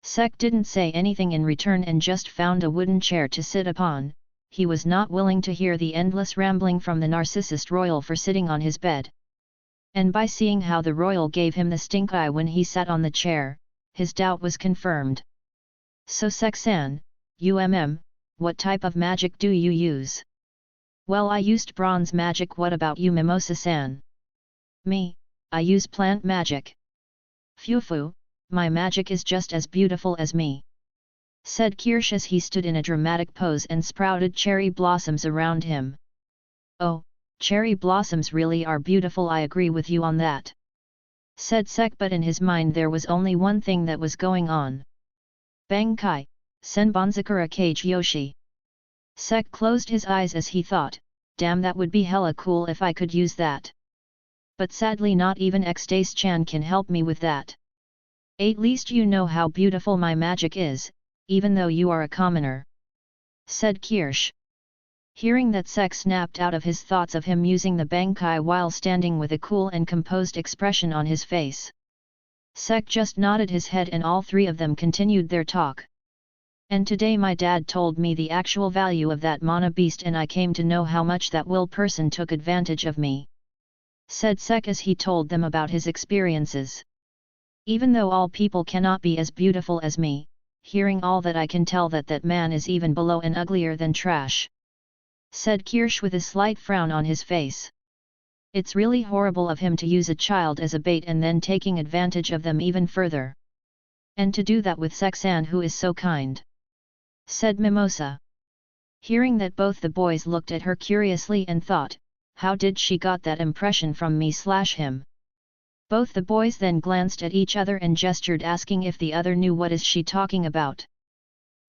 Sek didn't say anything in return and just found a wooden chair to sit upon. He was not willing to hear the endless rambling from the narcissist royal for sitting on his bed. And by seeing how the royal gave him the stink eye when he sat on the chair, his doubt was confirmed. "So Sek-san, what type of magic do you use?" "Well, I used bronze magic. What about you, Mimosa-san?" "Me, I use plant magic." "Phew, my magic is just as beautiful as me," said Kirsch as he stood in a dramatic pose and sprouted cherry blossoms around him. "Oh, cherry blossoms really are beautiful, I agree with you on that," said Sek, but in his mind there was only one thing that was going on. "Bankai, Senbonzakura Kage Yoshi." Sek closed his eyes as he thought, damn, that would be hella cool if I could use that. But sadly not even Xdace-chan can help me with that. "At least you know how beautiful my magic is, even though you are a commoner," said Kirsch. Hearing that, Sek snapped out of his thoughts of him using the Bankai while standing with a cool and composed expression on his face. Sek just nodded his head and all three of them continued their talk. And today my dad told me the actual value of that mana beast and I came to know how much that will person took advantage of me. Said Sek as he told them about his experiences. Even though all people cannot be as beautiful as me, hearing all that I can tell that man is even below and uglier than trash. Said Kirsch with a slight frown on his face. It's really horrible of him to use a child as a bait and then taking advantage of them even further. And to do that with Seksan who is so kind. Said Mimosa. Hearing that both the boys looked at her curiously and thought, how did she got that impression from me/him? Both the boys then glanced at each other and gestured asking if the other knew what is she talking about.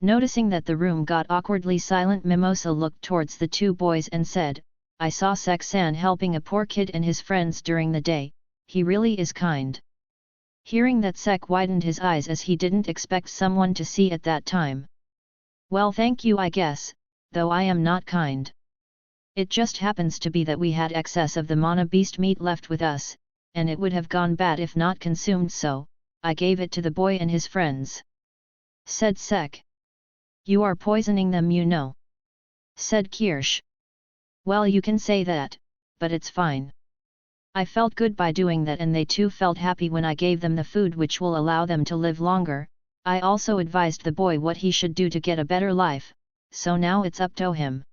Noticing that the room got awkwardly silent, Mimosa looked towards the two boys and said, I saw Seksan helping a poor kid and his friends during the day, he really is kind. Hearing that, Sek widened his eyes as he didn't expect someone to see at that time. Well, thank you I guess, though I am not kind. It just happens to be that we had excess of the mana beast meat left with us, and it would have gone bad if not consumed, so I gave it to the boy and his friends. Said Sek. You are poisoning them, you know. Said Kirsch. Well, you can say that, but it's fine. I felt good by doing that and they too felt happy when I gave them the food which will allow them to live longer. I also advised the boy what he should do to get a better life, so now it's up to him.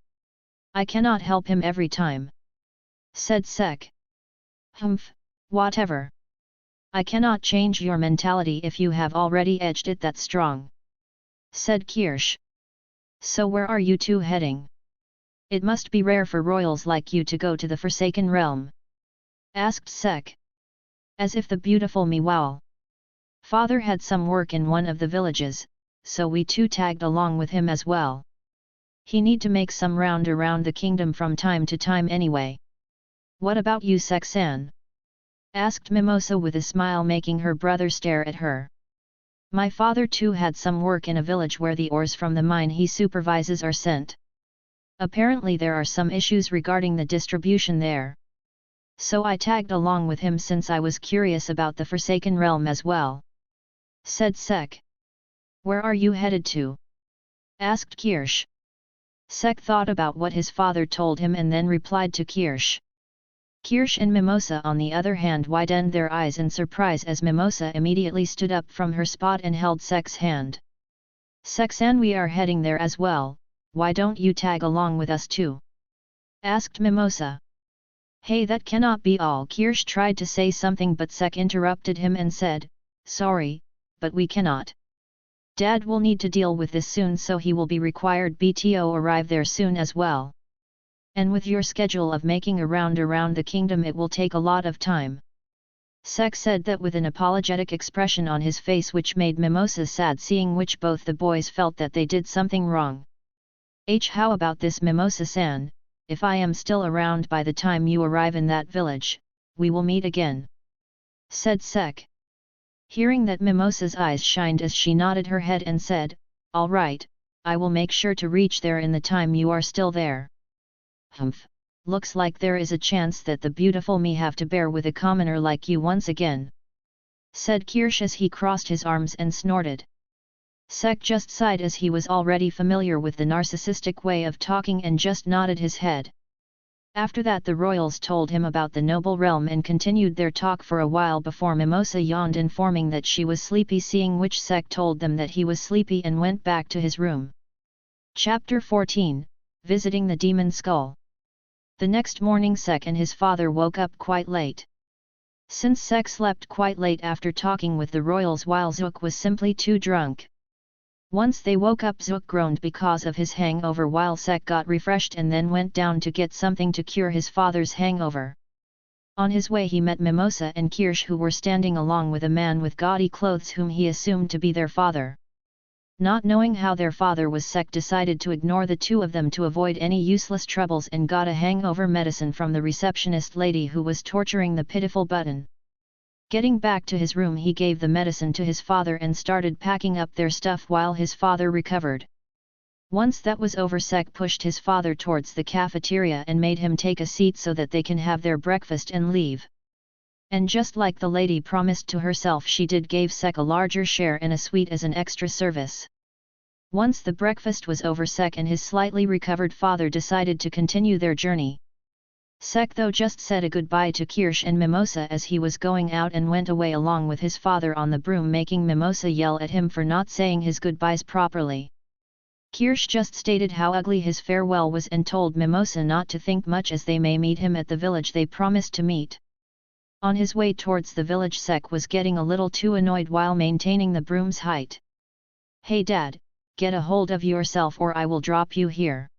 I cannot help him every time. Said Sek. Humph, whatever. I cannot change your mentality if you have already edged it that strong. Said Kirsch. So where are you two heading? It must be rare for royals like you to go to the Forsaken Realm. Asked Sek. As if the beautiful Miwal. Father had some work in one of the villages, so we too tagged along with him as well. He need to make some round around the kingdom from time to time anyway. What about you, Seksan? Asked Mimosa with a smile, making her brother stare at her. My father too had some work in a village where the ores from the mine he supervises are sent. Apparently there are some issues regarding the distribution there. So I tagged along with him since I was curious about the Forsaken Realm as well. Said Sek. Where are you headed to? Asked Kirsch. Sek thought about what his father told him and then replied to Kirsch. Kirsch and Mimosa on the other hand widened their eyes in surprise as Mimosa immediately stood up from her spot and held Sek's hand. Seksan, we are heading there as well, why don't you tag along with us too? Asked Mimosa. Hey, that cannot be all. Kirsch tried to say something but Sek interrupted him and said, sorry, but we cannot. Dad will need to deal with this soon, so he will be required BTO arrive there soon as well. And with your schedule of making a round around the kingdom it will take a lot of time. Sek said that with an apologetic expression on his face which made Mimosa sad, seeing which both the boys felt that they did something wrong. How about this, Mimosa-san, if I am still around by the time you arrive in that village, we will meet again. Said Sek. Hearing that, Mimosa's eyes shined as she nodded her head and said, all right, I will make sure to reach there in the time you are still there. Humph, looks like there is a chance that the beautiful me have to bear with a commoner like you once again. Said Kirsch as he crossed his arms and snorted. Sek just sighed as he was already familiar with the narcissistic way of talking and just nodded his head. After that the royals told him about the noble realm and continued their talk for a while before Mimosa yawned, informing that she was sleepy, seeing which Sek told them that he was sleepy and went back to his room. Chapter 14, Visiting the Demon Skull. The next morning Sek and his father woke up quite late. Since Sek slept quite late after talking with the royals while Zook was simply too drunk. Once they woke up, Zook groaned because of his hangover while Sek got refreshed and then went down to get something to cure his father's hangover. On his way he met Mimosa and Kirsch, who were standing along with a man with gaudy clothes whom he assumed to be their father. Not knowing how their father was, Sek decided to ignore the two of them to avoid any useless troubles and got a hangover medicine from the receptionist lady who was torturing the pitiful button. Getting back to his room he gave the medicine to his father and started packing up their stuff while his father recovered. Once that was over, Sek pushed his father towards the cafeteria and made him take a seat so that they can have their breakfast and leave. And just like the lady promised to herself, she did gave Sek a larger share and a sweet as an extra service. Once the breakfast was over, Sek and his slightly recovered father decided to continue their journey. Sek though just said a goodbye to Kirsch and Mimosa as he was going out and went away along with his father on the broom, making Mimosa yell at him for not saying his goodbyes properly. Kirsch just stated how ugly his farewell was and told Mimosa not to think much as they may meet him at the village they promised to meet. On his way towards the village, Sek was getting a little too annoyed while maintaining the broom's height. "Hey Dad, get a hold of yourself or I will drop you here,"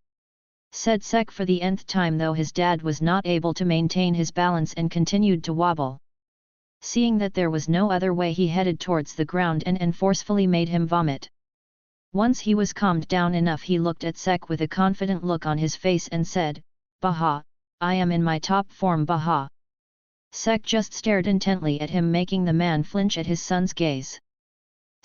said Sek for the nth time, though his dad was not able to maintain his balance and continued to wobble. Seeing that there was no other way, he headed towards the ground and forcefully made him vomit. Once he was calmed down enough, he looked at Sek with a confident look on his face and said, "Baha, I am in my top form, Baha." Sek just stared intently at him, making the man flinch at his son's gaze.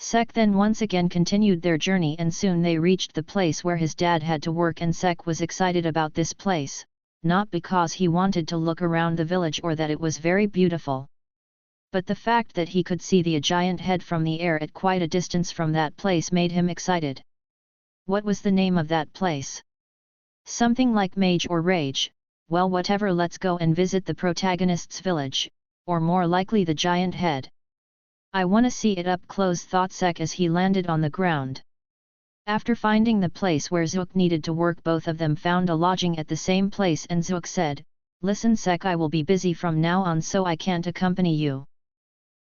Sek then once again continued their journey and soon they reached the place where his dad had to work, and Sek was excited about this place, not because he wanted to look around the village or that it was very beautiful, but the fact that he could see the giant head from the air at quite a distance from that place made him excited. What was the name of that place? Something like Mage or Rage. Well, whatever, let's go and visit the protagonist's village, or more likely the giant head. I wanna see it up close, thought Sek as he landed on the ground. After finding the place where Zook needed to work, both of them found a lodging at the same place, and Zook said, "Listen Sek, I will be busy from now on so I can't accompany you.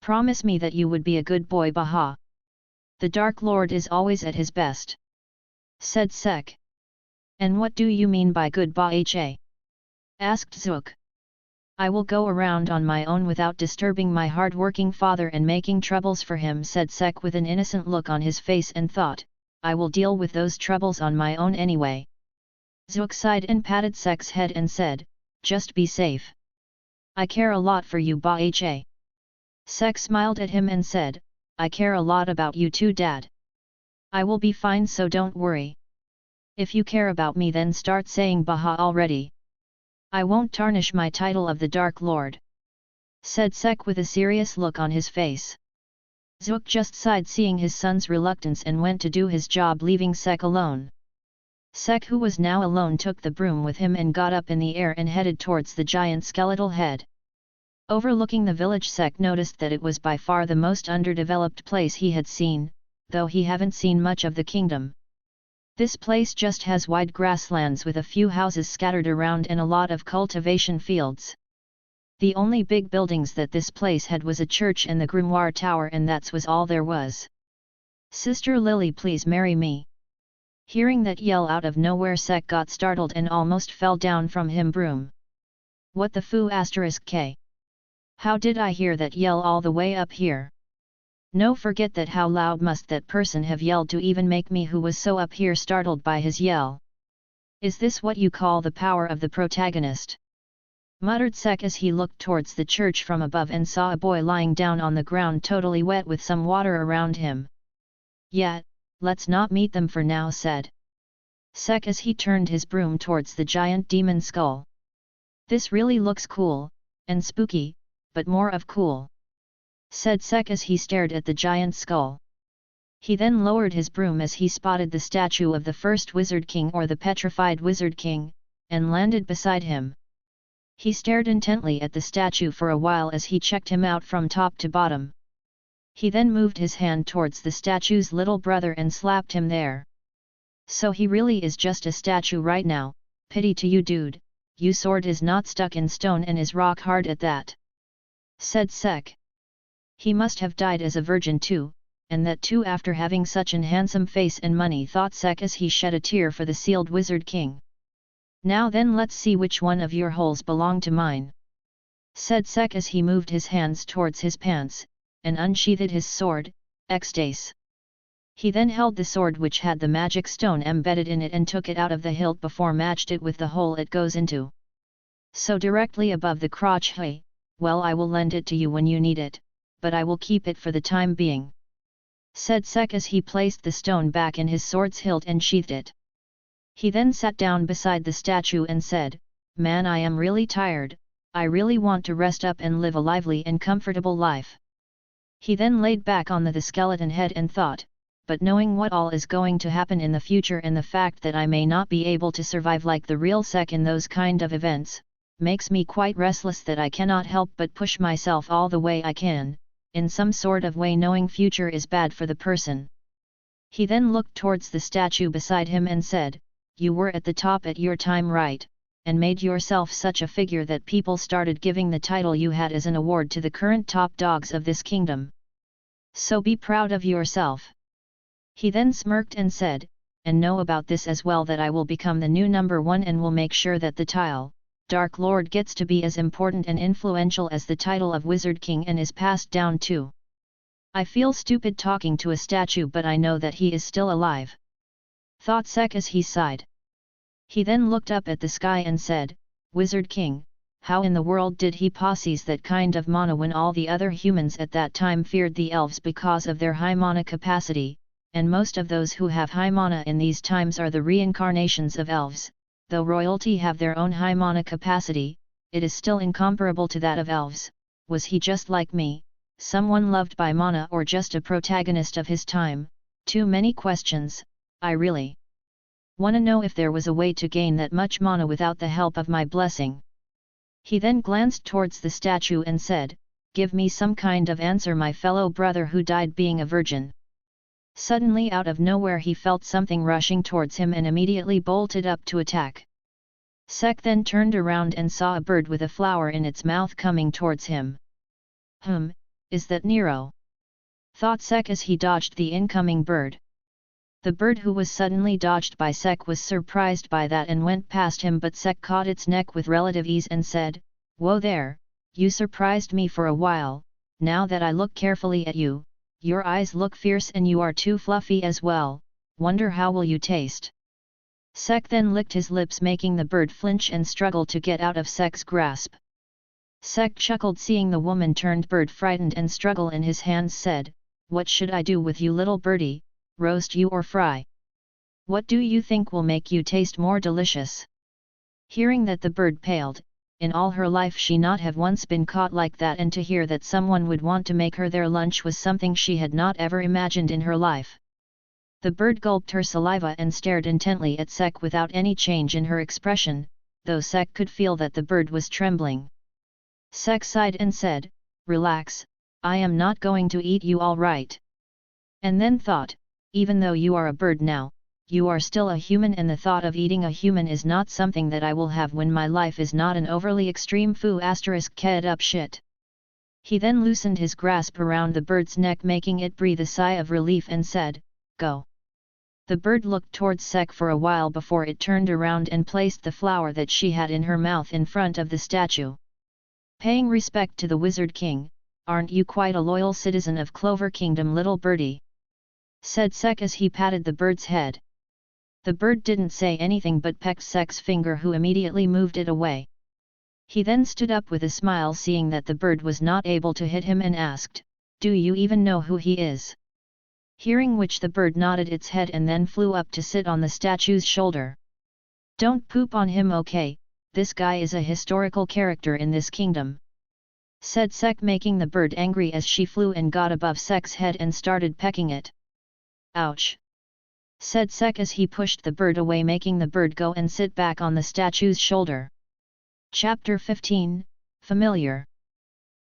Promise me that you would be a good boy, Baha. The Dark Lord is always at his best," said Sek. "And what do you mean by good, Baha?" asked Zook. "I will go around on my own without disturbing my hard-working father and making troubles for him," said Sek with an innocent look on his face and thought, "I will deal with those troubles on my own anyway." Zook sighed and patted Sek's head and said, "Just be safe. I care a lot for you, Baha." Sek smiled at him and said, "I care a lot about you too, Dad. I will be fine, so don't worry. If you care about me, then start saying Baha already. I won't tarnish my title of the Dark Lord," said Sek with a serious look on his face. Zook just sighed seeing his son's reluctance and went to do his job, leaving Sek alone. Sek, who was now alone, took the broom with him and got up in the air and headed towards the giant skeletal head. Overlooking the village, Sek noticed that it was by far the most underdeveloped place he had seen, though he haven't seen much of the kingdom. This place just has wide grasslands with a few houses scattered around and a lot of cultivation fields. The only big buildings that this place had was a church and the Grimoire Tower, and that was all there was. "Sister Lily, please marry me." Hearing that yell out of nowhere, Sek got startled and almost fell down from him broom. "What the foo *k? How did I hear that yell all the way up here? No, forget that. How loud must that person have yelled to even make me, who was so up here, startled by his yell? Is this what you call the power of the protagonist?" muttered Sek as he looked towards the church from above and saw a boy lying down on the ground totally wet with some water around him. "Yeah, let's not meet them for now," said Sek as he turned his broom towards the giant demon skull. "This really looks cool, and spooky, but more of cool," said Sek as he stared at the giant skull. He then lowered his broom as he spotted the statue of the first Wizard King, or the petrified Wizard King, and landed beside him. He stared intently at the statue for a while as he checked him out from top to bottom. He then moved his hand towards the statue's little brother and slapped him there. "So he really is just a statue right now. Pity to you, dude. You sword is not stuck in stone and is rock hard at that," said Sek. He must have died as a virgin too, and that too after having such an handsome face and money, thought Sek as he shed a tear for the sealed Wizard King. "Now then, let's see which one of your holes belong to mine," said Sek as he moved his hands towards his pants, and unsheathed his sword, Xdace. He then held the sword, which had the magic stone embedded in it, and took it out of the hilt before matched it with the hole it goes into. "So directly above the crotch, hey? Well, I will lend it to you when you need it, but I will keep it for the time being," said Sek as he placed the stone back in his sword's hilt and sheathed it. He then sat down beside the statue and said, "Man, I am really tired. I really want to rest up and live a lively and comfortable life." He then laid back on the skeleton head and thought, but knowing what all is going to happen in the future and the fact that I may not be able to survive like the real Sek in those kind of events, makes me quite restless that I cannot help but push myself all the way I can, in some sort of way, knowing future is bad for the person. He then looked towards the statue beside him and said, "You were at the top at your time, right, and made yourself such a figure that people started giving the title you had as an award to the current top dogs of this kingdom. So be proud of yourself." He then smirked and said, "And know about this as well, that I will become the new #1 and will make sure that the title, Dark Lord, gets to be as important and influential as the title of Wizard King and is passed down too." I feel stupid talking to a statue, but I know that he is still alive, thought Sek as he sighed. He then looked up at the sky and said, "Wizard King, how in the world did he possess that kind of mana when all the other humans at that time feared the elves because of their high mana capacity, and most of those who have high mana in these times are the reincarnations of elves. Though royalty have their own high mana capacity, it is still incomparable to that of elves. Was he just like me, someone loved by mana, or just a protagonist of his time? Too many questions. I really wanna know if there was a way to gain that much mana without the help of my blessing." He then glanced towards the statue and said, "Give me some kind of answer, my fellow brother who died being a virgin." Suddenly out of nowhere he felt something rushing towards him and immediately bolted up to attack. Sek then turned around and saw a bird with a flower in its mouth coming towards him. Is that Nero?" thought Sek as he dodged the incoming bird. The bird, who was suddenly dodged by Sek, was surprised by that and went past him, but Sek caught its neck with relative ease and said, "Whoa there, you surprised me for a while. Now that I look carefully at you, your eyes look fierce and you are too fluffy as well. Wonder how will you taste?" Sek then licked his lips, making the bird flinch and struggle to get out of Sek's grasp. Sek chuckled, seeing the woman-turned bird frightened and struggle in his hands, said, "What should I do with you, little birdie? Roast you or fry? What do you think will make you taste more delicious?" Hearing that, the bird paled. In all her life she not have once been caught like that, and to hear that someone would want to make her their lunch was something she had not ever imagined in her life. The bird gulped her saliva and stared intently at Sek without any change in her expression, though Sek could feel that the bird was trembling. Sek sighed and said, "Relax, I am not going to eat you, all right?" And then thought, "Even though you are a bird now, you are still a human, and the thought of eating a human is not something that I will have when my life is not an overly extreme foo *ked up shit." He then loosened his grasp around the bird's neck, making it breathe a sigh of relief, and said, "Go." The bird looked towards Sek for a while before it turned around and placed the flower that she had in her mouth in front of the statue. "Paying respect to the Wizard King, aren't you quite a loyal citizen of Clover Kingdom, little birdie?" said Sek as he patted the bird's head. The bird didn't say anything but pecked Sek's finger, who immediately moved it away. He then stood up with a smile, seeing that the bird was not able to hit him, and asked, "Do you even know who he is?" Hearing which, the bird nodded its head and then flew up to sit on the statue's shoulder. "Don't poop on him, okay? This guy is a historical character in this kingdom," said Sek, making the bird angry as she flew and got above Sek's head and started pecking it. "Ouch!" said Sek as he pushed the bird away, making the bird go and sit back on the statue's shoulder. Chapter 15, Familiar.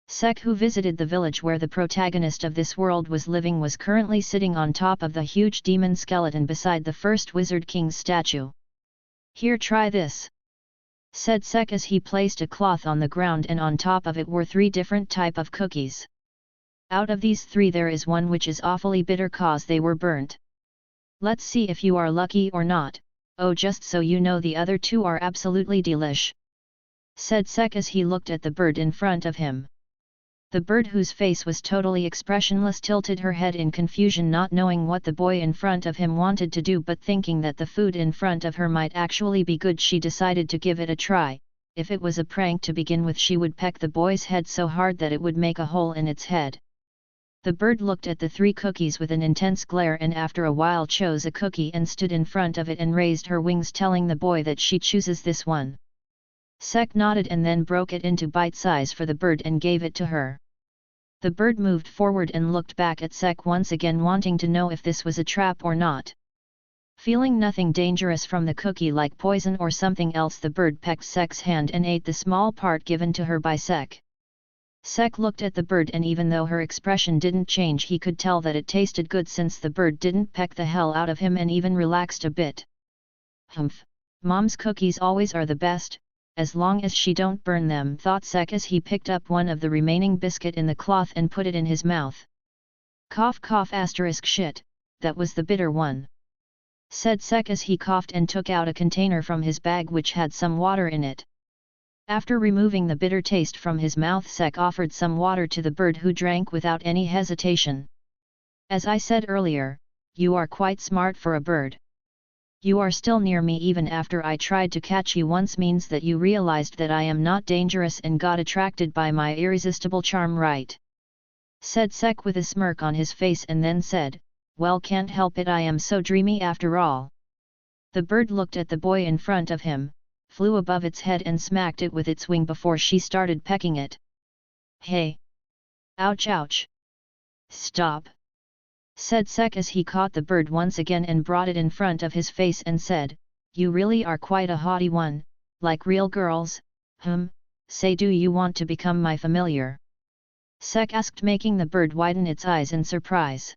Sek, who visited the village where the protagonist of this world was living, was currently sitting on top of the huge demon skeleton beside the first Wizard King's statue. "Here, try this," said Sek as he placed a cloth on the ground, and on top of it were 3 different type of cookies. Out of these 3 there is one which is awfully bitter cause they were burnt. Let's see if you are lucky or not. Oh, just so you know, the other 2 are absolutely delish," said Sek as he looked at the bird in front of him. The bird, whose face was totally expressionless, tilted her head in confusion, not knowing what the boy in front of him wanted to do, but thinking that the food in front of her might actually be good, she decided to give it a try. If it was a prank to begin with, she would peck the boy's head so hard that it would make a hole in its head. The bird looked at the 3 cookies with an intense glare, and after a while chose a cookie and stood in front of it and raised her wings, telling the boy that she chooses this one. Sek nodded and then broke it into bite size for the bird and gave it to her. The bird moved forward and looked back at Sek once again, wanting to know if this was a trap or not. Feeling nothing dangerous from the cookie like poison or something else, the bird pecked Sek's hand and ate the small part given to her by Sek. Sek looked at the bird, and even though her expression didn't change, he could tell that it tasted good since the bird didn't peck the hell out of him and even relaxed a bit. Humph, Mom's cookies always are the best, as long as she don't burn them, thought Sek as he picked up one of the remaining biscuit in the cloth and put it in his mouth. Cough cough asterisk shit, that was the bitter one, said Sek as he coughed and took out a container from his bag which had some water in it. After removing the bitter taste from his mouth, Sek offered some water to the bird, who drank without any hesitation. As I said earlier, you are quite smart for a bird. You are still near me even after I tried to catch you once means that you realized that I am not dangerous and got attracted by my irresistible charm, right? Said Sek with a smirk on his face, and then said, well, can't help it, I am so dreamy after all. The bird looked at the boy in front of him, flew above its head and smacked it with its wing before she started pecking it. Hey! Ouch ouch! Stop! Said Sek as he caught the bird once again and brought it in front of his face and said, you really are quite a haughty one, like real girls. Say, do you want to become my familiar? Sek asked, making the bird widen its eyes in surprise.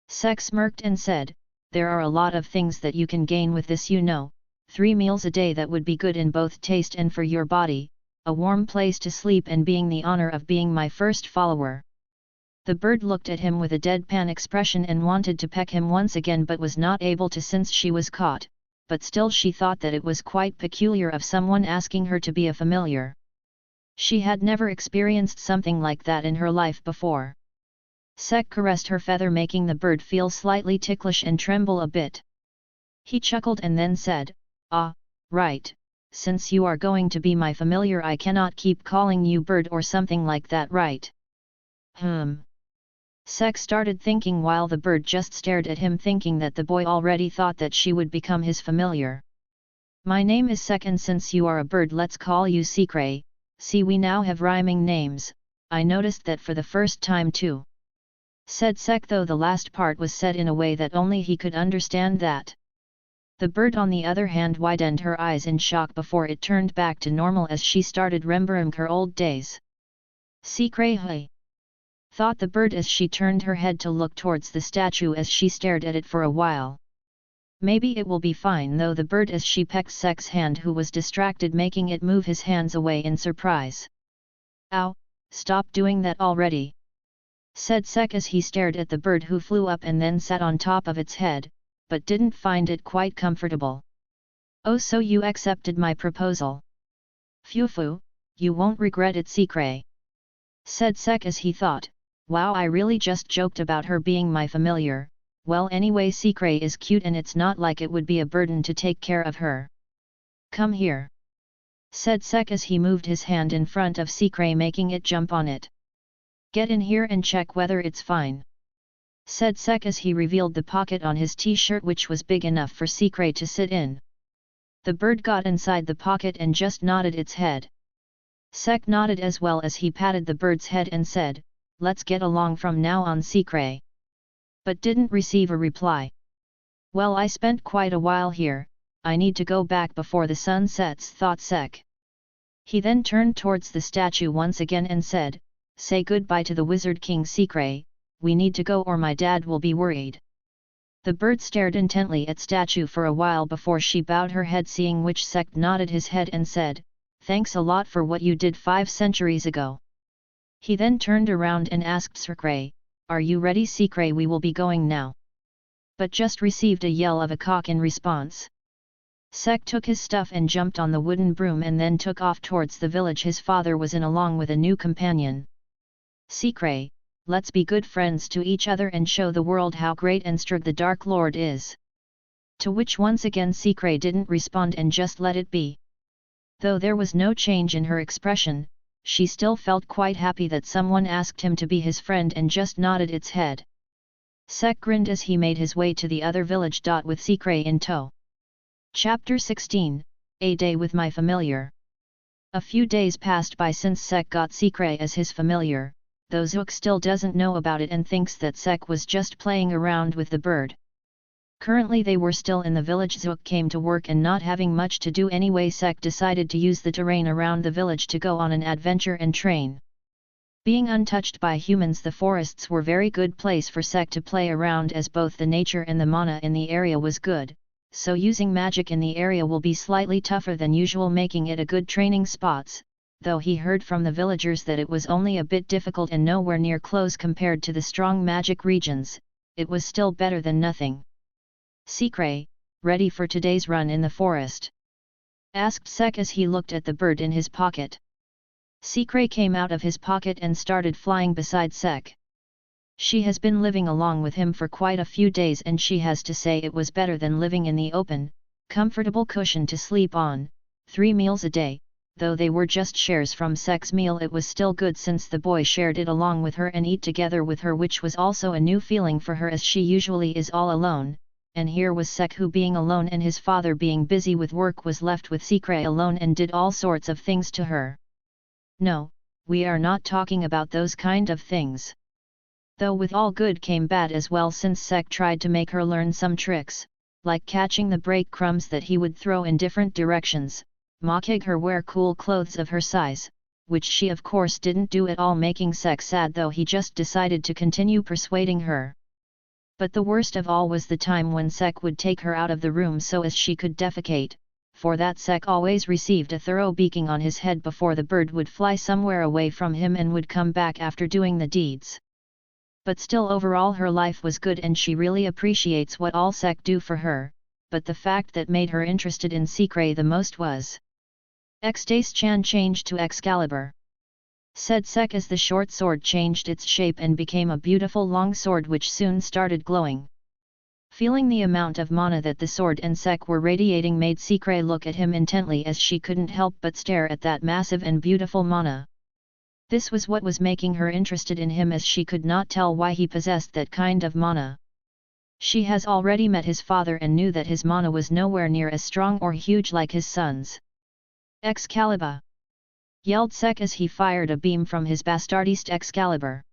Sek smirked and said, there are a lot of things that you can gain with this, 3 meals a day that would be good in both taste and for your body, a warm place to sleep, and being the honor of being my first follower. The bird looked at him with a deadpan expression and wanted to peck him once again, but was not able to since she was caught, but still she thought that it was quite peculiar of someone asking her to be a familiar. She had never experienced something like that in her life before. Sek caressed her feather, making the bird feel slightly ticklish and tremble a bit. He chuckled and then said, ah, right, since you are going to be my familiar, I cannot keep calling you bird or something like that, right? Sek started thinking while the bird just stared at him, thinking that the boy already thought that she would become his familiar. My name is Sek, and since you are a bird, let's call you Secret. See, we now have rhyming names, I noticed that for the first time too. Said Sek, though the last part was said in a way that only he could understand that. The bird on the other hand widened her eyes in shock before it turned back to normal as she started remembering her old days. Secret, hey! Thought the bird as she turned her head to look towards the statue as she stared at it for a while. Maybe it will be fine though, the bird as she pecked Sek's hand, who was distracted, making it move his hands away in surprise. Ow, stop doing that already! Said Sek as he stared at the bird, who flew up and then sat on top of its head, but didn't find it quite comfortable. Oh, so you accepted my proposal? Phew, you won't regret it, Secret. Said Sek as he thought, wow, I really just joked about her being my familiar. Well, anyway, Secret is cute and it's not like it would be a burden to take care of her. Come here. Said Sek as he moved his hand in front of Secret, making it jump on it. Get in here and check whether it's fine. Said Sek as he revealed the pocket on his t-shirt, which was big enough for Secret to sit in. The bird got inside the pocket and just nodded its head. Sek nodded as well as he patted the bird's head and said, let's get along from now on, Secret. But didn't receive a reply. Well, I spent quite a while here, I need to go back before the sun sets, thought Sek. He then turned towards the statue once again and said, say goodbye to the Wizard King, Secret, we need to go or my dad will be worried. The bird stared intently at statue for a while before she bowed her head, seeing which Sek nodded his head and said, thanks a lot for what you did 5 centuries ago. He then turned around and asked Secret, are you ready, Secret? We will be going now. But just received a yell of a cock in response. Sek took his stuff and jumped on the wooden broom and then took off towards the village his father was in, along with a new companion. Secret, let's be good friends to each other and show the world how great and strong the Dark Lord is. To which once again Secret didn't respond and just let it be. Though there was no change in her expression, she still felt quite happy that someone asked him to be his friend and just nodded its head. Sek grinned as he made his way to the other village. With Secret in tow. Chapter 16, A Day with My Familiar. A few days passed by since Sek got Secret as his familiar, though Zook still doesn't know about it and thinks that Sek was just playing around with the bird. Currently they were still in the village. Zook came to work, and not having much to do anyway, Sek decided to use the terrain around the village to go on an adventure and train. Being untouched by humans, the forests were very good place for Sek to play around, as both the nature and the mana in the area was good, so using magic in the area will be slightly tougher than usual, making it a good training spots, though he heard from the villagers that it was only a bit difficult and nowhere near close compared to the strong magic regions. It was still better than nothing. "Secret, ready for today's run in the forest?" asked Sek as he looked at the bird in his pocket. Secret came out of his pocket and started flying beside Sek. She has been living along with him for quite a few days, and she has to say it was better than living in the open, comfortable cushion to sleep on, 3 meals a day. Though they were just shares from Sek's meal, it was still good since the boy shared it along with her and eat together with her, which was also a new feeling for her, as she usually is all alone, and here was Sek, who being alone and his father being busy with work was left with Secret alone and did all sorts of things to her. No, we are not talking about those kind of things. Though with all good came bad as well, since Sek tried to make her learn some tricks, like catching the breadcrumbs that he would throw in different directions, making her wear cool clothes of her size, which she of course didn't do at all, making Sek sad, though he just decided to continue persuading her. But the worst of all was the time when Sek would take her out of the room so as she could defecate. For that Sek always received a thorough beaking on his head before the bird would fly somewhere away from him and would come back after doing the deeds. But still, overall her life was good and she really appreciates what all Sek do for her, but the fact that made her interested in Secret the most was Xdace-chan changed to Excalibur, said Sek as the short sword changed its shape and became a beautiful long sword which soon started glowing. Feeling the amount of mana that the sword and Sek were radiating made Secret look at him intently, as she couldn't help but stare at that massive and beautiful mana. This was what was making her interested in him, as she could not tell why he possessed that kind of mana. She has already met his father and knew that his mana was nowhere near as strong or huge like his son's. "Excalibur!" yelled Sek as he fired a beam from his bastardist Excalibur.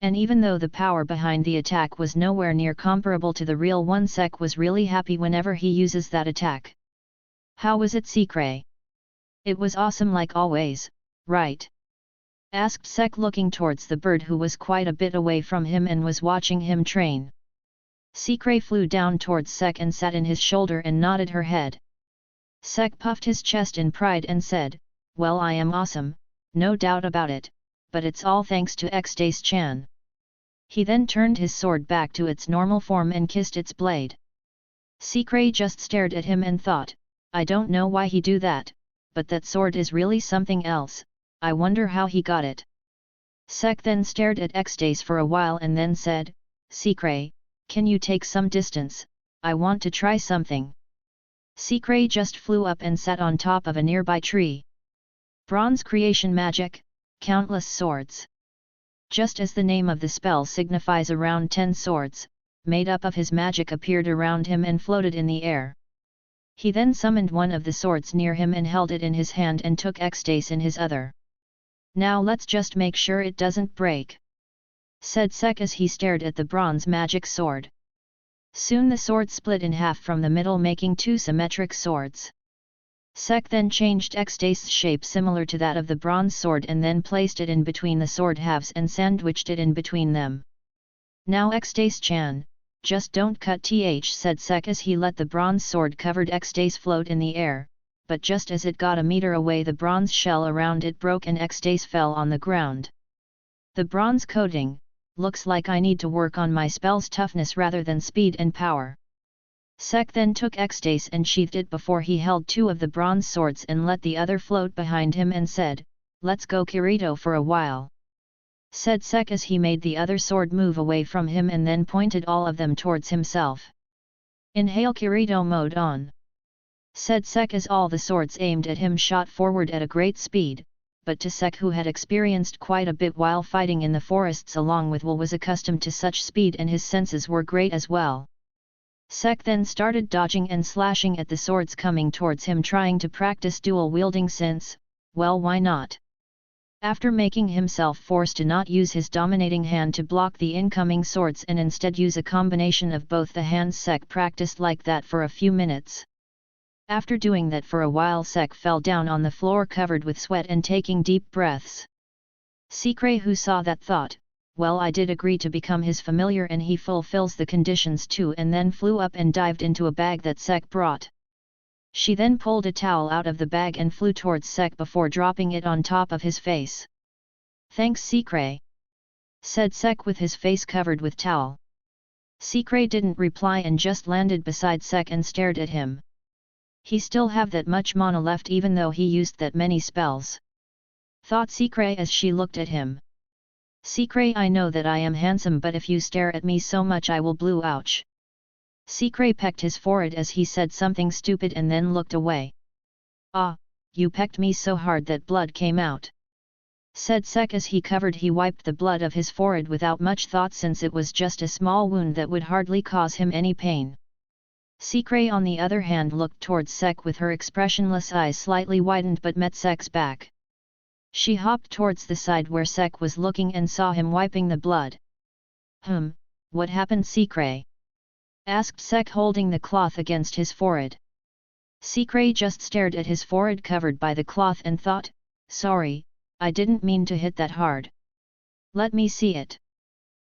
And even though the power behind the attack was nowhere near comparable to the real one, Sek was really happy whenever he uses that attack. "How was it, Secret?" "It was awesome like always, right?" asked Sek, looking towards the bird, who was quite a bit away from him and was watching him train. Secret flew down towards Sek and sat in his shoulder and nodded her head. Sek puffed his chest in pride and said, "Well, I am awesome, no doubt about it, but it's all thanks to Xdace-chan." He then turned his sword back to its normal form and kissed its blade. Secret just stared at him and thought, "I don't know why he do that, but that sword is really something else. I wonder how he got it." Sek then stared at Xdace for a while and then said, "Secret, can you take some distance? I want to try something." Secret just flew up and sat on top of a nearby tree. Bronze creation magic, countless swords. Just as the name of the spell signifies, around 10 swords, made up of his magic, appeared around him and floated in the air. He then summoned one of the swords near him and held it in his hand and took Xdace in his other. "Now let's just make sure it doesn't break," said Sek as he stared at the bronze magic sword. Soon the sword split in half from the middle, making 2 symmetric swords. Sek then changed Xdace's shape similar to that of the bronze sword and then placed it in between the sword halves and sandwiched it in between them. "Now Xdace-chan, just don't cut th," said Sek as he let the bronze sword covered Xdace float in the air, but just as it got a meter away, the bronze shell around it broke and Xdace fell on the ground. "The bronze coating, looks like I need to work on my spell's toughness rather than speed and power." Sek then took Xdace and sheathed it before he held 2 of the bronze swords and let the other float behind him and said, "Let's go Kirito for a while," said Sek as he made the other sword move away from him and then pointed all of them towards himself. "Inhale Kirito mode on," said Sek as all the swords aimed at him shot forward at a great speed, but to Sek, who had experienced quite a bit while fighting in the forests along with Will, was accustomed to such speed and his senses were great as well. Sek then started dodging and slashing at the swords coming towards him, trying to practice dual wielding since, well, why not? After making himself forced to not use his dominating hand to block the incoming swords and instead use a combination of both the hands, Sek practiced like that for a few minutes. After doing that for a while, Sek fell down on the floor covered with sweat and taking deep breaths. Sikre, who saw that, thought, well, I did agree to become his familiar and he fulfills the conditions too, and then flew up and dived into a bag that Sek brought. She then pulled a towel out of the bag and flew towards Sek before dropping it on top of his face. Thanks, Sikre, said Sek with his face covered with towel. Sikre didn't reply and just landed beside Sek and stared at him. He still have that much mana left even though he used that many spells, thought Sikre as she looked at him. Sikre, I know that I am handsome, but if you stare at me so much I will blue ouch. Sikre pecked his forehead as he said something stupid and then looked away. Ah, you pecked me so hard that blood came out, said Sek as he wiped the blood of his forehead without much thought since it was just a small wound that would hardly cause him any pain. Sikre on the other hand looked towards Sek with her expressionless eyes slightly widened but met Sek's back. She hopped towards the side where Sek was looking and saw him wiping the blood. What happened, Sikre? Asked Sek holding the cloth against his forehead. Sikre just stared at his forehead covered by the cloth and thought, sorry, I didn't mean to hit that hard. Let me see it.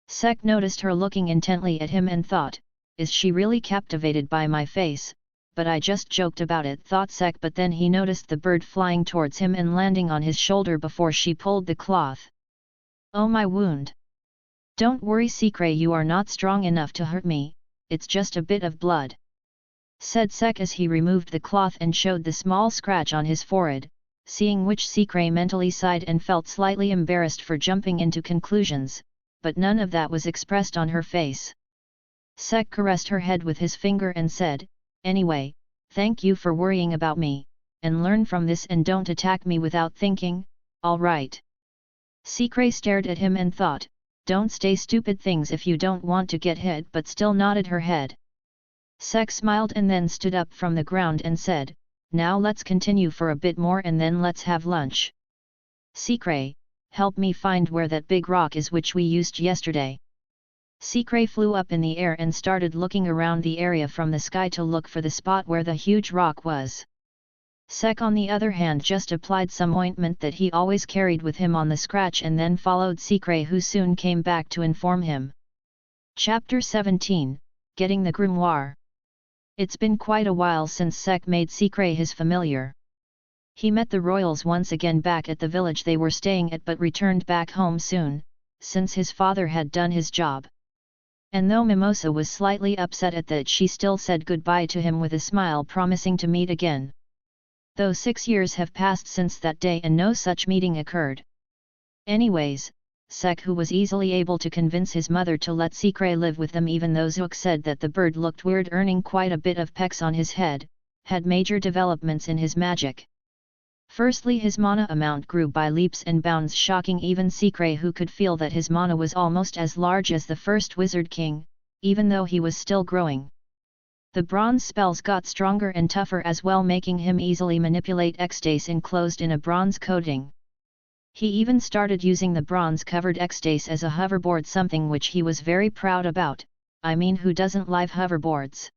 Sek noticed her looking intently at him and thought, is she really captivated by my face, but I just joked about it, thought Sek, but then he noticed the bird flying towards him and landing on his shoulder before she pulled the cloth. Oh, my wound. Don't worry, Sikre, you are not strong enough to hurt me, it's just a bit of blood, said Sek as he removed the cloth and showed the small scratch on his forehead, seeing which Sikre mentally sighed and felt slightly embarrassed for jumping into conclusions, but none of that was expressed on her face. Sek caressed her head with his finger and said, anyway, thank you for worrying about me, and learn from this and don't attack me without thinking, all right? Sikre stared at him and thought, don't say stupid things if you don't want to get hit, but still nodded her head. Sek smiled and then stood up from the ground and said, now let's continue for a bit more and then let's have lunch. Sikre, help me find where that big rock is which we used yesterday. Sikre flew up in the air and started looking around the area from the sky to look for the spot where the huge rock was. Sek on the other hand just applied some ointment that he always carried with him on the scratch and then followed Sikre, who soon came back to inform him. Chapter 17, Getting the Grimoire. It's been quite a while since Sek made Sikre his familiar. He met the royals once again back at the village they were staying at but returned back home soon, since his father had done his job. And though Mimosa was slightly upset at that, she still said goodbye to him with a smile, promising to meet again. Though 6 years have passed since that day and no such meeting occurred. Anyways, Sek, who was easily able to convince his mother to let Sikre live with them even though Zook said that the bird looked weird earning quite a bit of pecks on his head, had major developments in his magic. Firstly, his mana amount grew by leaps and bounds, shocking even Sikre, who could feel that his mana was almost as large as the first Wizard King, even though he was still growing. The bronze spells got stronger and tougher as well, making him easily manipulate ecstasy enclosed in a bronze coating. He even started using the bronze-covered ecstasy as a hoverboard, something which he was very proud about. I mean, who doesn't love hoverboards?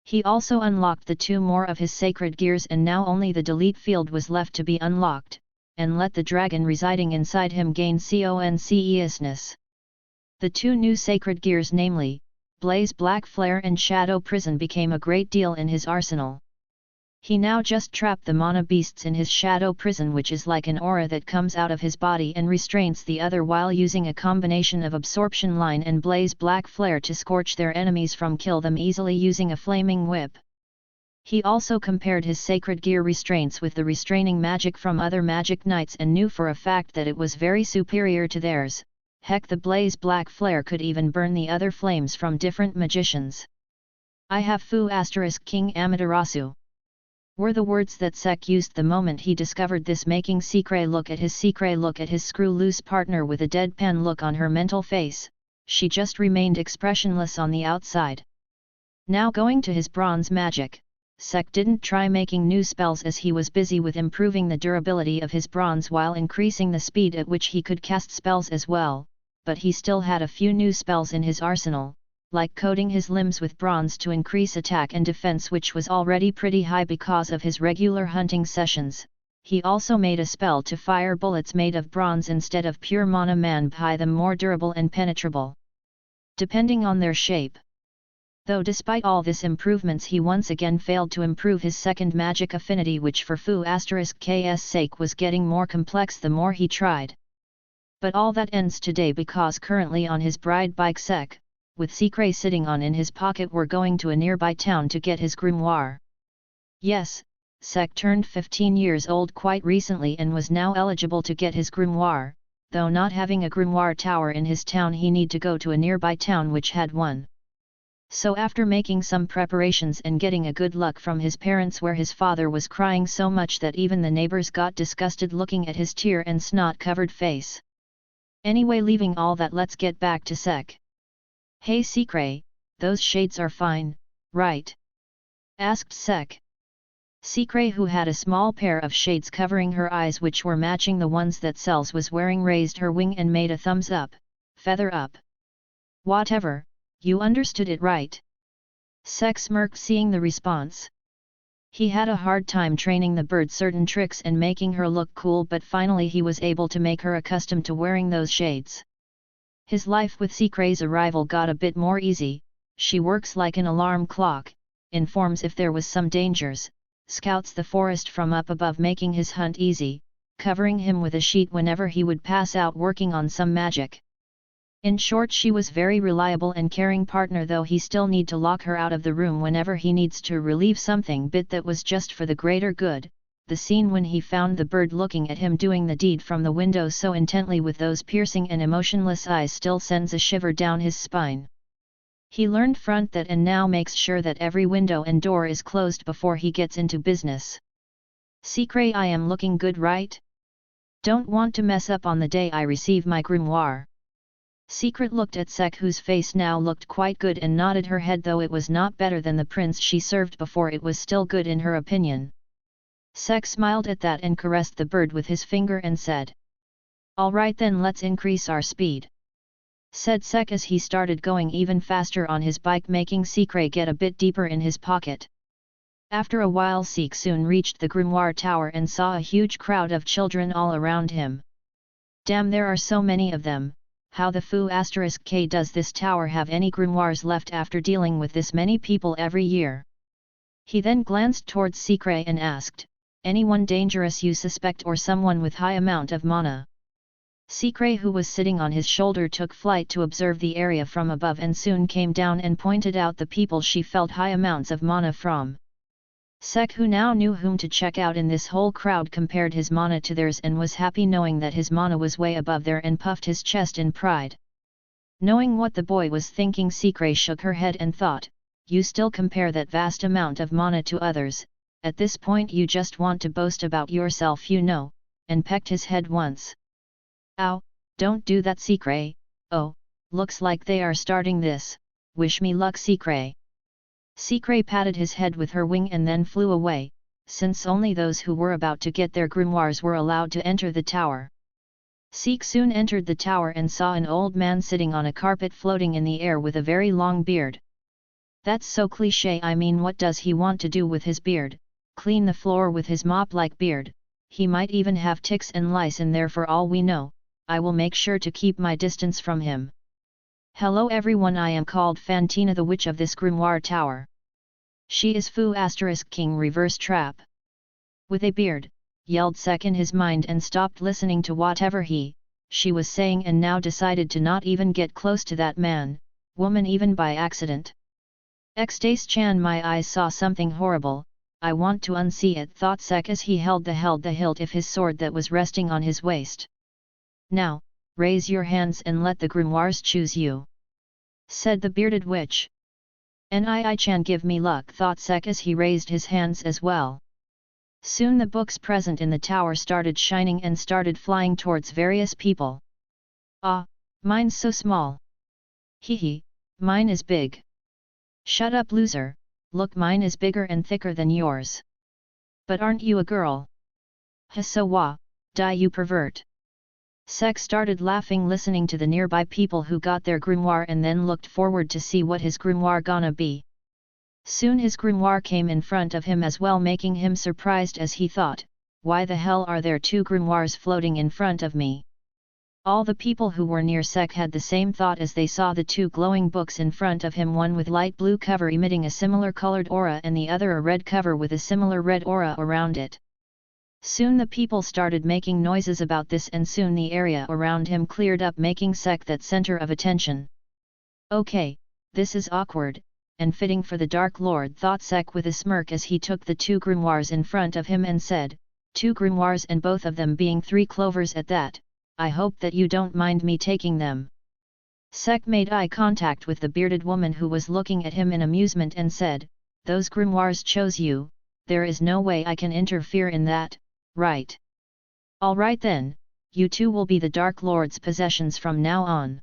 He also unlocked the 2 more of his sacred gears, and now only the delete field was left to be unlocked, and let the dragon residing inside him gain consciousness. The 2 new sacred gears, namely, Blaze Black Flare and Shadow Prison, became a great deal in his arsenal. He now just trapped the mana beasts in his Shadow Prison, which is like an aura that comes out of his body and restrains the other, while using a combination of Absorption Line and Blaze Black Flare to scorch their enemies from kill them easily using a flaming whip. He also compared his sacred gear restraints with the restraining magic from other magic knights and knew for a fact that it was very superior to theirs. Heck, the Blaze Black Flare could even burn the other flames from different magicians. I have Fu * King Amaterasu, were the words that Sek used the moment he discovered this, making Sikre look at his screw-loose partner with a deadpan look on her mental face. She just remained expressionless on the outside. Now going to his bronze magic, Sek didn't try making new spells as he was busy with improving the durability of his bronze while increasing the speed at which he could cast spells as well, but he still had a few new spells in his arsenal, like coating his limbs with bronze to increase attack and defense, which was already pretty high because of his regular hunting sessions. He also made a spell to fire bullets made of bronze instead of pure mana man by them more durable and penetrable, depending on their shape. Though despite all this improvements he once again failed to improve his second magic affinity, which for Fu*K's sake was getting more complex the more he tried. But all that ends today because currently on his bride bike Sek, with Secret sitting on in his pocket, were going to a nearby town to get his grimoire. Yes, Sek turned 15 years old quite recently and was now eligible to get his grimoire, though not having a grimoire tower in his town he need to go to a nearby town which had one. So after making some preparations and getting a good look from his parents where his father was crying so much that even the neighbors got disgusted looking at his tear and snot covered face. Anyway, leaving all that, let's get back to Sek. Hey Secret, those shades are fine, right? Asked Sek. Secret, who had a small pair of shades covering her eyes which were matching the ones that Cells was wearing, raised her wing and made a thumbs up, feather up. Whatever. You understood it right? Sek smirked seeing the response. He had a hard time training the bird certain tricks and making her look cool, but finally he was able to make her accustomed to wearing those shades. His life with Secret's arrival got a bit more easy. She works like an alarm clock, informs if there was some dangers, scouts the forest from up above making his hunt easy, covering him with a sheet whenever he would pass out working on some magic. In short, she was very reliable and caring partner, though he still need to lock her out of the room whenever he needs to relieve something, but that was just for the greater good. The scene when he found the bird looking at him doing the deed from the window so intently with those piercing and emotionless eyes still sends a shiver down his spine. He learned front that and now makes sure that every window and door is closed before he gets into business. Secret, I am looking good, right? Don't want to mess up on the day I receive my grimoire. Secret looked at Sek, whose face now looked quite good, and nodded her head, though it was not better than the prince she served before, it was still good in her opinion. Sek smiled at that and caressed the bird with his finger and said, "Alright then, let's increase our speed," said Sek as he started going even faster on his bike, making Secret get a bit deeper in his pocket. After a while Sek soon reached the grimoire tower and saw a huge crowd of children all around him. Damn, there are so many of them. How the Fu*K does this tower have any grimoires left after dealing with this many people every year? He then glanced towards Secret and asked, "Anyone dangerous you suspect, or someone with high amount of mana?" Secret, who was sitting on his shoulder, took flight to observe the area from above and soon came down and pointed out the people she felt high amounts of mana from. Sek, who now knew whom to check out in this whole crowd, compared his mana to theirs and was happy knowing that his mana was way above there and puffed his chest in pride. Knowing what the boy was thinking, Secret shook her head and thought, "You still compare that vast amount of mana to others, at this point you just want to boast about yourself, you know," and pecked his head once. "Ow, don't do that, Secret. Oh, looks like they are starting this, wish me luck, Secret." Secret patted his head with her wing and then flew away, since only those who were about to get their grimoires were allowed to enter the tower. Sek soon entered the tower and saw an old man sitting on a carpet floating in the air with a very long beard. That's so cliché, I mean, what does he want to do with his beard? Clean the floor with his mop-like beard? He might even have ticks and lice in there for all we know. I will make sure to keep my distance from him. Hello everyone, I am called Fantina, the witch of this grimoire tower. She is Fu*King reverse trap. With a beard, yelled Sek in his mind and stopped listening to whatever she was saying, and now decided to not even get close to that man, woman, even by accident. Xdace-chan, my eyes saw something horrible, I want to unsee it, thought Sek as he held the hilt of his sword that was resting on his waist. Now, raise your hands and let the grimoires choose you, said the bearded witch. Nii-chan, give me luck, thought Sek as he raised his hands as well. Soon the books present in the tower started shining and started flying towards various people. "Ah, mine's so small." "Hee hee, mine is big." "Shut up, loser, Look, mine is bigger and thicker than yours. But aren't you a girl? Hisawa, die you pervert. Sek started laughing listening to the nearby people who got their grimoire and then looked forward to see what his grimoire gonna be. Soon his grimoire came in front of him as well, making him surprised as he thought, why the hell are there two grimoires floating in front of me? All the people who were near Sek had the same thought as they saw the two glowing books in front of him, one with light blue cover emitting a similar colored aura and the other a red cover with a similar red aura around it. Soon the people started making noises about this and soon the area around him cleared up, making Sek that center of attention. Okay, this is awkward, and fitting for the Dark Lord, thought Sek with a smirk as he took the two grimoires in front of him and said, two grimoires and both of them being 3 clovers at that, I hope that you don't mind me taking them. Sek made eye contact with the bearded woman who was looking at him in amusement and said, those grimoires chose you, there is no way I can interfere in that, right? Alright then, you two will be the Dark Lord's possessions from now on,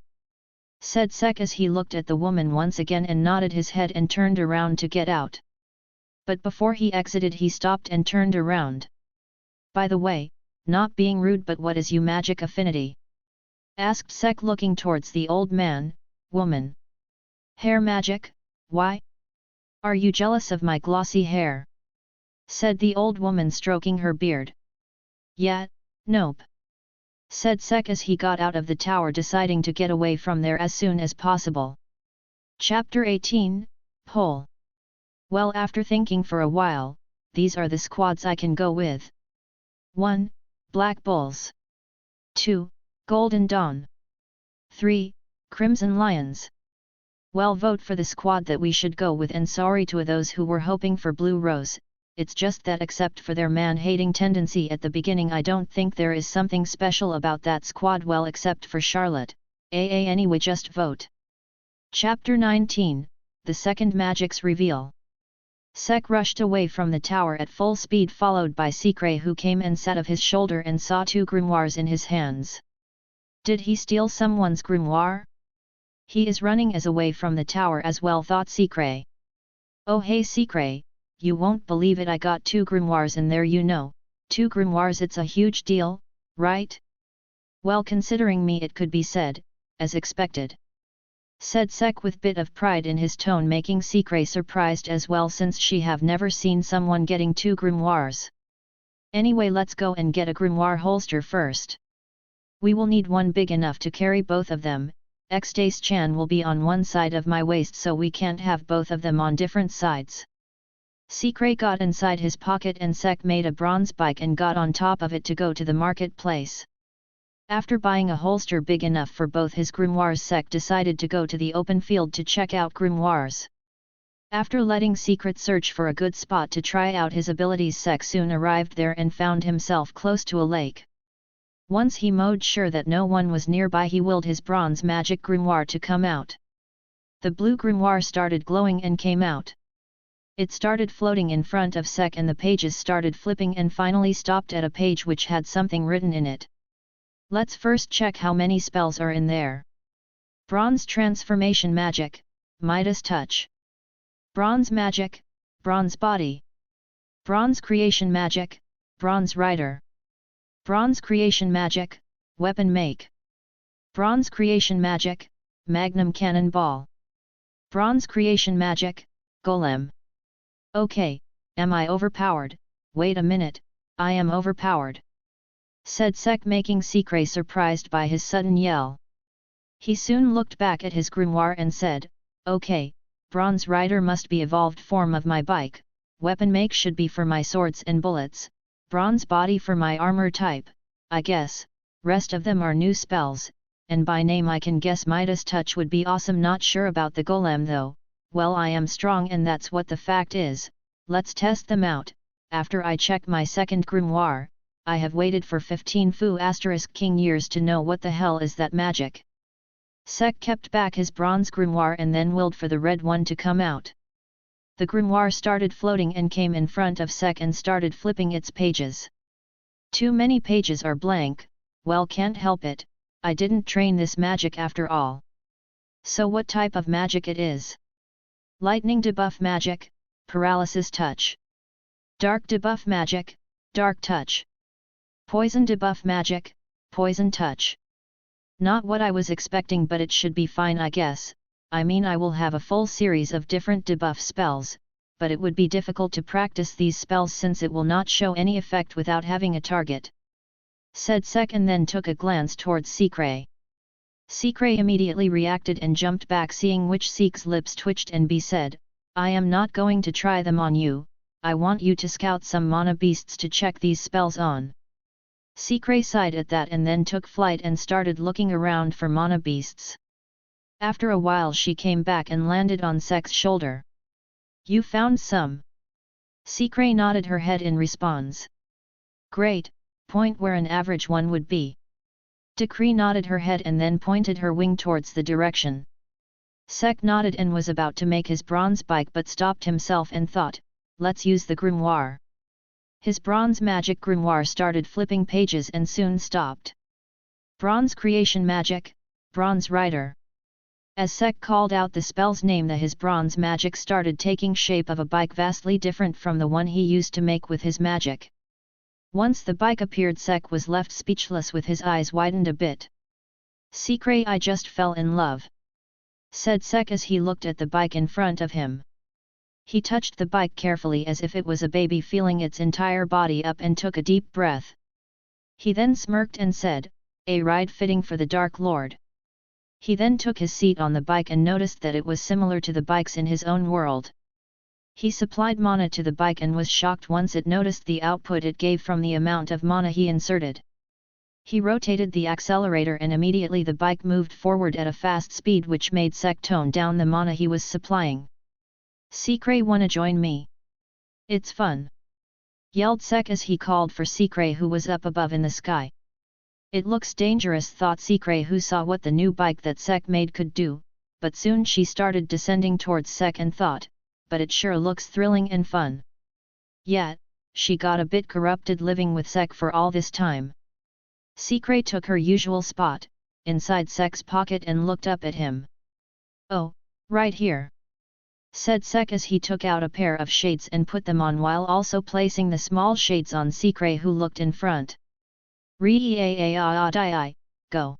said Sek as he looked at the woman once again and nodded his head and turned around to get out. But before he exited he stopped and turned around. By the way, not being rude, but what is your magic affinity? Asked Sek looking towards the old man, woman. Hair magic, why? Are you jealous of my glossy hair? Said the old woman stroking her beard. Yeah, nope. Said Sek as he got out of the tower, deciding to get away from there as soon as possible. Chapter 18, Pole. Well, after thinking for a while, these are the squads I can go with. 1. Black Bulls. 2. Golden Dawn. 3. Crimson Lions. Well, vote for the squad that we should go with, and sorry to those who were hoping for Blue Rose, it's just that except for their man-hating tendency at the beginning I don't think there is something special about that squad, well except for Charlotte, anyway just vote. Chapter 19, The Second Magic's Reveal. Sek rushed away from the tower at full speed, followed by Secret, who came and sat on his shoulder and saw two grimoires in his hands. Did he steal someone's grimoire? He is running as away from the tower as well, thought Secret. Oh hey Secret, you won't believe it, I got two grimoires in there, you know, 2 grimoires, it's a huge deal, right? Well, considering me it could be said, as expected, said Sek with bit of pride in his tone, making Secret surprised as well since she have never seen someone getting 2 grimoires. Anyway, let's go and get a grimoire holster first. We will need one big enough to carry both of them. Xdace-chan will be on one side of my waist, so we can't have both of them on different sides. Secret got inside his pocket and Sek made a bronze bike and got on top of it to go to the marketplace. After buying a holster big enough for both his grimoires, Sek decided to go to the open field to check out grimoires. After letting Secret search for a good spot to try out his abilities, Sek soon arrived there and found himself close to a lake. Once he made sure that no one was nearby, he willed his bronze magic grimoire to come out. The blue grimoire started glowing and came out. It started floating in front of Sek and the pages started flipping and finally stopped at a page which had something written in it. Let's first check how many spells are in there. Bronze Transformation Magic, Midas Touch. Bronze Magic, Bronze Body. Bronze Creation Magic, Bronze Rider. Bronze Creation Magic, Weapon Make. Bronze Creation Magic, Magnum Cannonball. Bronze Creation Magic, Golem. Okay, am I overpowered? Wait a minute, I am overpowered, said Sek, making Secret surprised by his sudden yell. He soon looked back at his grimoire and said, okay, Bronze Rider must be evolved form of my bike, Weapon Make should be for my swords and bullets, Bronze Body for my armor type, I guess, rest of them are new spells, and by name I can guess Midas Touch would be awesome. Not sure about the Golem though. Well, I am strong and that's what the fact is, let's test them out. After I check my second grimoire, I have waited for 15 *king years to know what the hell is that magic. Sek kept back his bronze grimoire and then willed for the red one to come out. The grimoire started floating and came in front of Sek and started flipping its pages. Too many pages are blank, well, can't help it, I didn't train this magic after all. So what type of magic it is? Lightning debuff magic, paralysis touch. Dark debuff magic, dark touch. Poison debuff magic, poison touch. Not what I was expecting, but it should be fine, I guess. I mean, I will have a full series of different debuff spells, but it would be difficult to practice these spells since it will not show any effect without having a target," said Sek, and then took a glance towards Sikray. Sikray immediately reacted and jumped back, seeing which Sek's lips twitched, and B said, "I am not going to try them on you, I want you to scout some mana beasts to check these spells on." Sikray sighed at that and then took flight and started looking around for mana beasts. After a while she came back and landed on Sek's shoulder. "You found some?" Sikray nodded her head in response. "Great, point where an average one would be." Decree nodded her head and then pointed her wing towards the direction. Sek nodded and was about to make his bronze bike, but stopped himself and thought, "Let's use the grimoire." His bronze magic grimoire started flipping pages and soon stopped. Bronze creation magic, bronze rider. As Sek called out the spell's name, his bronze magic started taking shape of a bike vastly different from the one he used to make with his magic. Once the bike appeared, Sek was left speechless with his eyes widened a bit. "Sikray, I just fell in love," said Sek as he looked at the bike in front of him. He touched the bike carefully as if it was a baby, feeling its entire body up, and took a deep breath. He then smirked and said, "A ride fitting for the Dark Lord." He then took his seat on the bike and noticed that it was similar to the bikes in his own world. He supplied mana to the bike and was shocked once it noticed the output it gave from the amount of mana he inserted. He rotated the accelerator and immediately the bike moved forward at a fast speed, which made Sek tone down the mana he was supplying. "Sikray, wanna join me? It's fun!" yelled Sek as he called for Sikray, who was up above in the sky. "It looks dangerous," thought Sikray, who saw what the new bike that Sek made could do, but soon she started descending towards Sek and thought, "But it sure looks thrilling and fun." Yet, she got a bit corrupted living with Sek for all this time. Sikray took her usual spot, inside Sek's pocket, and looked up at him. "Oh, right here," said Sek as he took out a pair of shades and put them on, while also placing the small shades on Sikray, who looked in front. "Re-a-a-a-di-I, go,"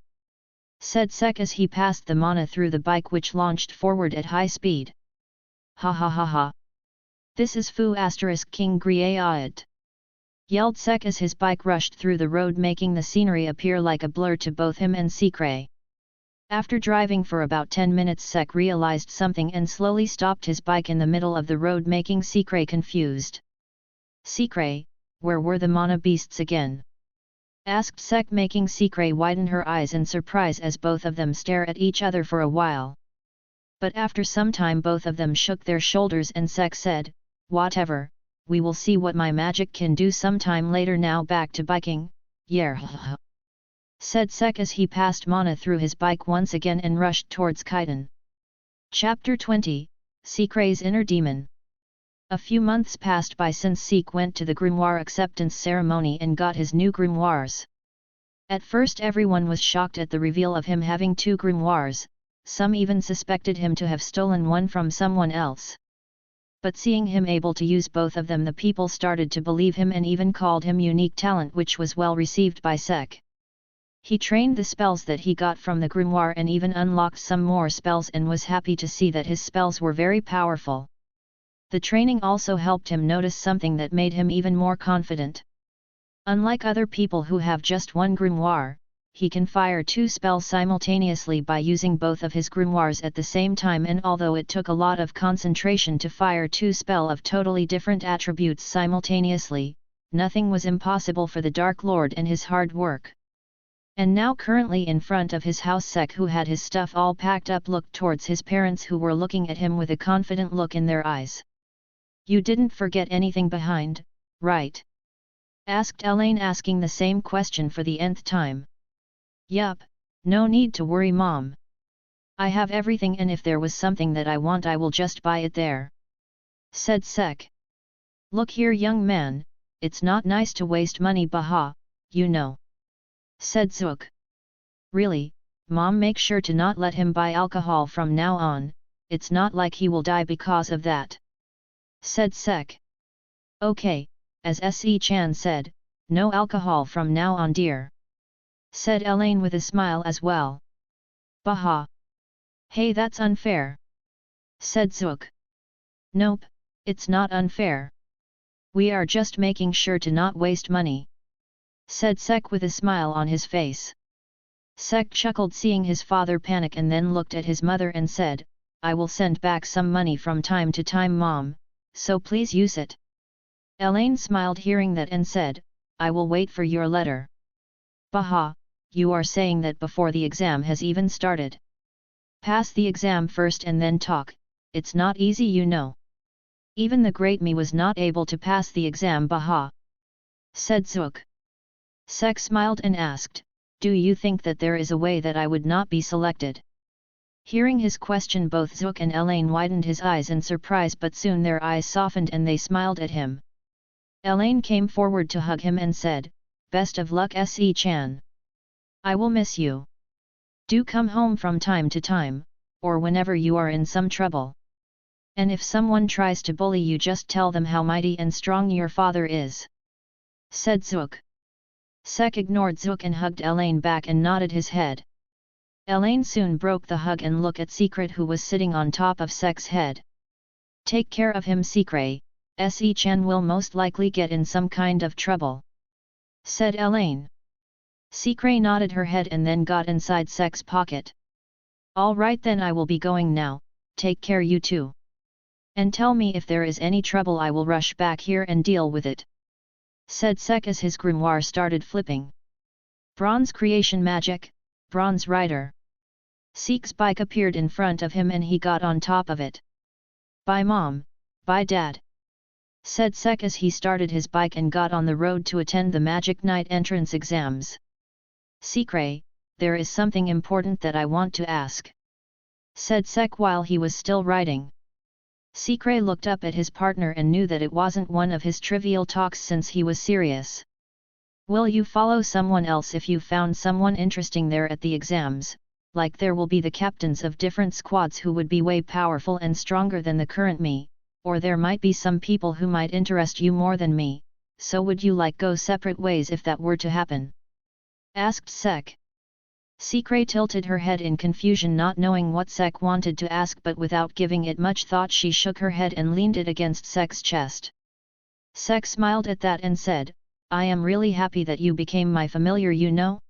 said Sek as he passed the mana through the bike, which launched forward at high speed. "Ha ha ha ha! This is Fu * King Griaat!" yelled Sek as his bike rushed through the road, making the scenery appear like a blur to both him and Sikray. After driving for about 10 minutes, Sek realized something and slowly stopped his bike in the middle of the road, making Sikray confused. "Sikray, where were the mana beasts again?" asked Sek, making Sikray widen her eyes in surprise as both of them stare at each other for a while. But after some time both of them shook their shoulders and Sek said, "Whatever, we will see what my magic can do sometime later. Now back to biking, yeah," said Sek as he passed mana through his bike once again and rushed towards Kaidan. Chapter 20, Sikray's Inner Demon. A few months passed by since Sek went to the grimoire acceptance ceremony and got his new grimoires. At first everyone was shocked at the reveal of him having 2 grimoires, some even suspected him to have stolen one from someone else. But seeing him able to use both of them, the people started to believe him and even called him unique talent, which was well received by Sek. He trained the spells that he got from the grimoire and even unlocked some more spells, and was happy to see that his spells were very powerful. The training also helped him notice something that made him even more confident. Unlike other people who have just one grimoire, he can fire 2 spells simultaneously by using both of his grimoires at the same time, and although it took a lot of concentration to fire 2 spells of totally different attributes simultaneously, nothing was impossible for the Dark Lord and his hard work. And now currently in front of his house, Sek, who had his stuff all packed up, looked towards his parents, who were looking at him with a confident look in their eyes. "You didn't forget anything behind, right?" asked Elaine, asking the same question for the nth time. "Yup, no need to worry, Mom. I have everything, and if there was something that I want I will just buy it there," said Sek. "Look here, young man, it's not nice to waste money, Baha, you know," said Zook. "Really, Mom, make sure to not let him buy alcohol from now on, it's not like he will die because of that," said Sek. Okay, as Se-chan said, no alcohol from now on dear. Said Elaine with a smile as well. Baha. Hey, that's unfair. Said Zook. Nope, it's not unfair. We are just making sure to not waste money. Said Sek with a smile on his face. Sek chuckled seeing his father panic and then looked at his mother and said, I will send back some money from time to time, Mom, so please use it. Elaine smiled hearing that and said, I will wait for your letter. Baha, you are saying that before the exam has even started. Pass the exam first and then talk, it's not easy, you know. Even the great me was not able to pass the exam, Baha. Said Zook. Sek smiled and asked, do you think that there is a way that I would not be selected? Hearing his question, both Zook and Elaine widened his eyes in surprise, but soon their eyes softened and they smiled at him. Elaine came forward to hug him and said, best of luck, Se-chan. I will miss you. Do come home from time to time, or whenever you are in some trouble. And if someone tries to bully you, just tell them how mighty and strong your father is. Said Zook. Sek ignored Zook and hugged Elaine back and nodded his head. Elaine soon broke the hug and looked at Secret, who was sitting on top of Sek's head. Take care of him, Secret, Se-chan will most likely get in some kind of trouble. Said Elaine. Secret nodded her head and then got inside Sek's pocket. All right then, I will be going now, take care you too. And tell me if there is any trouble, I will rush back here and deal with it. Said Sek as his grimoire started flipping. Bronze creation magic, bronze rider. Sek's bike appeared in front of him and he got on top of it. Bye Mom, bye Dad. Said Sek as he started his bike and got on the road to attend the Magic Night entrance exams. Secret, there is something important that I want to ask. Said Sek while he was still riding. Secret looked up at his partner and knew that it wasn't one of his trivial talks since he was serious. Will you follow someone else if you found someone interesting there at the exams, like there will be the captains of different squads who would be way powerful and stronger than the current me, or there might be some people who might interest you more than me, so would you like go separate ways if that were to happen? Asked Sek. Secret tilted her head in confusion, not knowing what Sek wanted to ask, but without giving it much thought she shook her head and leaned it against Sek's chest. Sek smiled at that and said, I am really happy that you became my familiar, you know?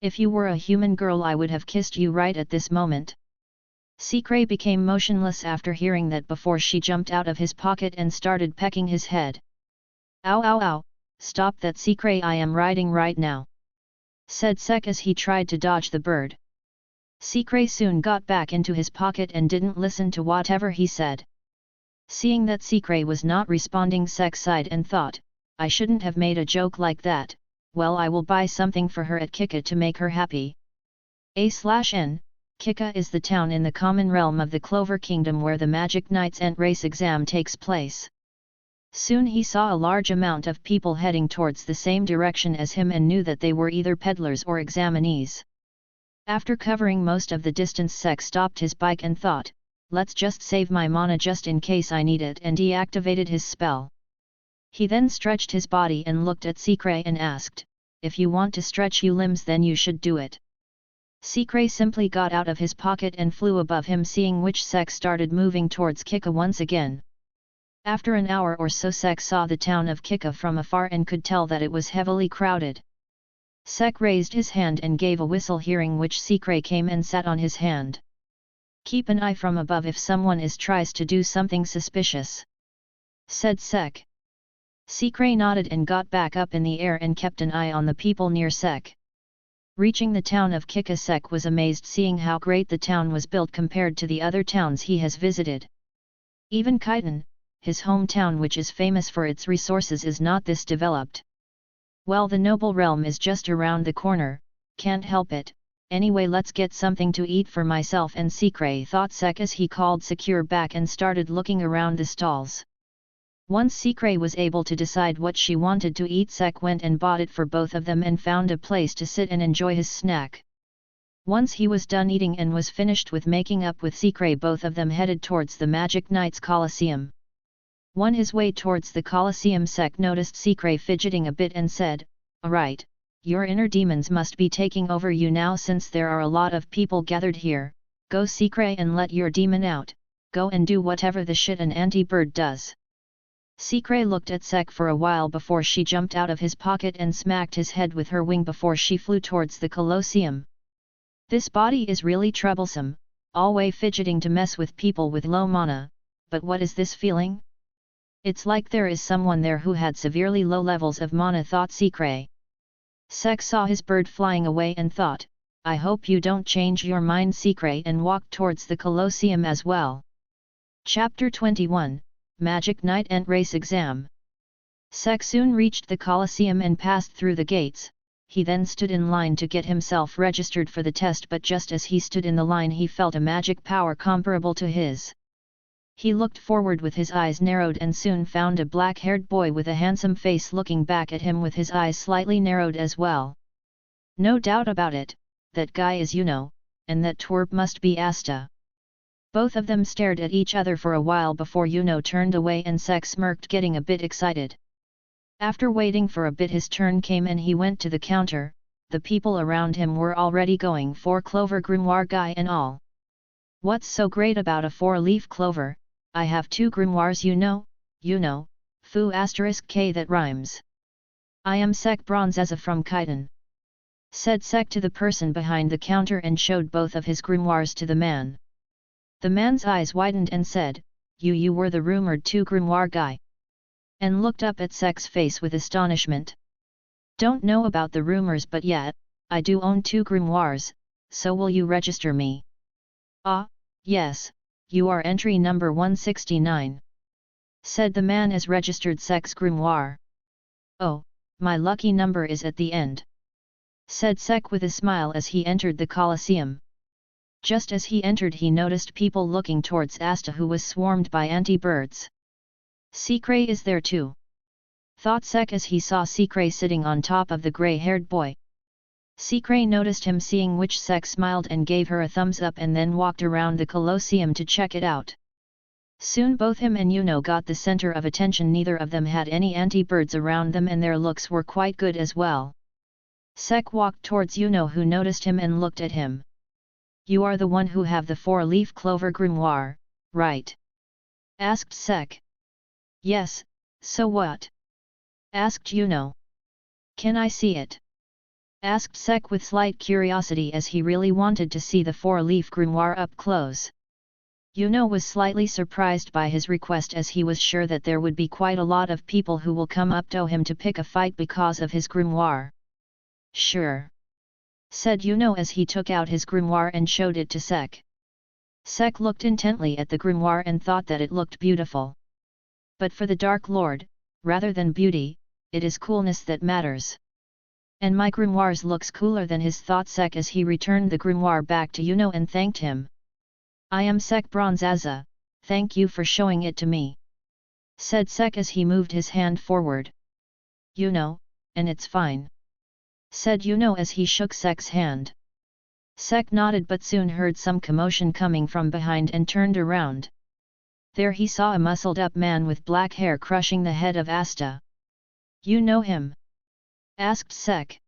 If you were a human girl I would have kissed you right at this moment. Secret became motionless after hearing that before she jumped out of his pocket and started pecking his head. Ow ow ow, stop that Secret, I am riding right now. Said Sek as he tried to dodge the bird. Secret soon got back into his pocket and didn't listen to whatever he said. Seeing that Secret was not responding, Sek sighed and thought, I shouldn't have made a joke like that. Well, I will buy something for her at Kika to make her happy. A/N, Kika is the town in the common realm of the Clover Kingdom where the Magic Knights Ent race exam takes place. Soon he saw a large amount of people heading towards the same direction as him and knew that they were either peddlers or examinees. After covering most of the distance, Sek stopped his bike and thought, let's just save my mana just in case I need it, and deactivated his spell. He then stretched his body and looked at Secret and asked, if you want to stretch your limbs then you should do it. Secret simply got out of his pocket and flew above him, seeing which Sek started moving towards Kika once again. After an hour or so, Sek saw the town of Kika from afar and could tell that it was heavily crowded. Sek raised his hand and gave a whistle, hearing which Secret came and sat on his hand. Keep an eye from above if someone tries to do something suspicious. Said Sek. Secret nodded and got back up in the air and kept an eye on the people near Sek. Reaching the town of Kika, Sek was amazed seeing how great the town was built compared to the other towns he has visited. Even Khitan, his hometown which is famous for its resources, is not this developed. Well, the noble realm is just around the corner, can't help it. Anyway, let's get something to eat for myself and Secret, thought Sek as he called Secure back and started looking around the stalls. Once Secret was able to decide what she wanted to eat, Sek went and bought it for both of them and found a place to sit and enjoy his snack. Once he was done eating and was finished with making up with Secret, both of them headed towards the Magic Knights Colosseum. On his way towards the Colosseum, Sek noticed Secret fidgeting a bit and said, "Alright, your inner demons must be taking over you now since there are a lot of people gathered here. Go Secret and let your demon out, go and do whatever the shit an anti-bird does." Secret looked at Sek for a while before she jumped out of his pocket and smacked his head with her wing before she flew towards the Colosseum. "This body is really troublesome, always fidgeting to mess with people with low mana, but what is this feeling? It's like there is someone there who had severely low levels of mana," thought Secret. Sek saw his bird flying away and thought, "I hope you don't change your mind, Secret," and walked towards the Colosseum as well. Chapter 21, Magic Night and Race Exam. Sek soon reached the Colosseum and passed through the gates. He then stood in line to get himself registered for the test, but just as he stood in the line he felt a magic power comparable to his. He looked forward with his eyes narrowed and soon found a black-haired boy with a handsome face looking back at him with his eyes slightly narrowed as well. No doubt about it, that guy is Yuno, and that twerp must be Asta. Both of them stared at each other for a while before Yuno turned away and Sek smirked, getting a bit excited. After waiting for a bit his turn came and he went to the counter. The people around him were already going for clover, grimoire guy and all. "What's so great about a 4-leaf clover? I have 2 grimoires, Yuno, foo *k that rhymes. I am Sek Bronzaza from Khitan," said Sek to the person behind the counter and showed both of his grimoires to the man. The man's eyes widened and said, You were the rumored 2 grimoire guy?" and looked up at Sek's face with astonishment. "Don't know about the rumors, but yet, I do own 2 grimoires, so will you register me?" "Ah, yes, you are entry number 169. said the man as registered Sek's grimoire. "Oh, my lucky number is at the end," said Sek with a smile as he entered the Colosseum. Just as he entered he noticed people looking towards Asta, who was swarmed by anti-birds. "Secret is there too," thought Sek as he saw Secret sitting on top of the grey-haired boy. Secret noticed him, seeing which Sek smiled and gave her a thumbs up and then walked around the Colosseum to check it out. Soon both him and Yuno got the center of attention. Neither of them had any anti-birds around them and their looks were quite good as well. Sek walked towards Yuno, who noticed him and looked at him. "You are the one who have the 4-leaf clover grimoire, right?" asked Sek. "Yes, so what?" asked Yuno. "Can I see it?" asked Sek with slight curiosity, as he really wanted to see the 4-leaf grimoire up close. Yuno was slightly surprised by his request, as he was sure that there would be quite a lot of people who will come up to him to pick a fight because of his grimoire. "Sure," said Yuno as he took out his grimoire and showed it to Sek. Sek looked intently at the grimoire and thought that it looked beautiful. But for the Dark Lord, rather than beauty, it is coolness that matters. "And my grimoire looks cooler than his," thought Sek as he returned the grimoire back to Yuno and thanked him. "I am Sek Bronzaza, thank you for showing it to me," said Sek as he moved his hand forward. "Yuno, and it's fine," said Yuno as he shook Sek's hand. Sek nodded but soon heard some commotion coming from behind and turned around. There he saw a muscled-up man with black hair crushing the head of Asta. "You know him?" asked Sek.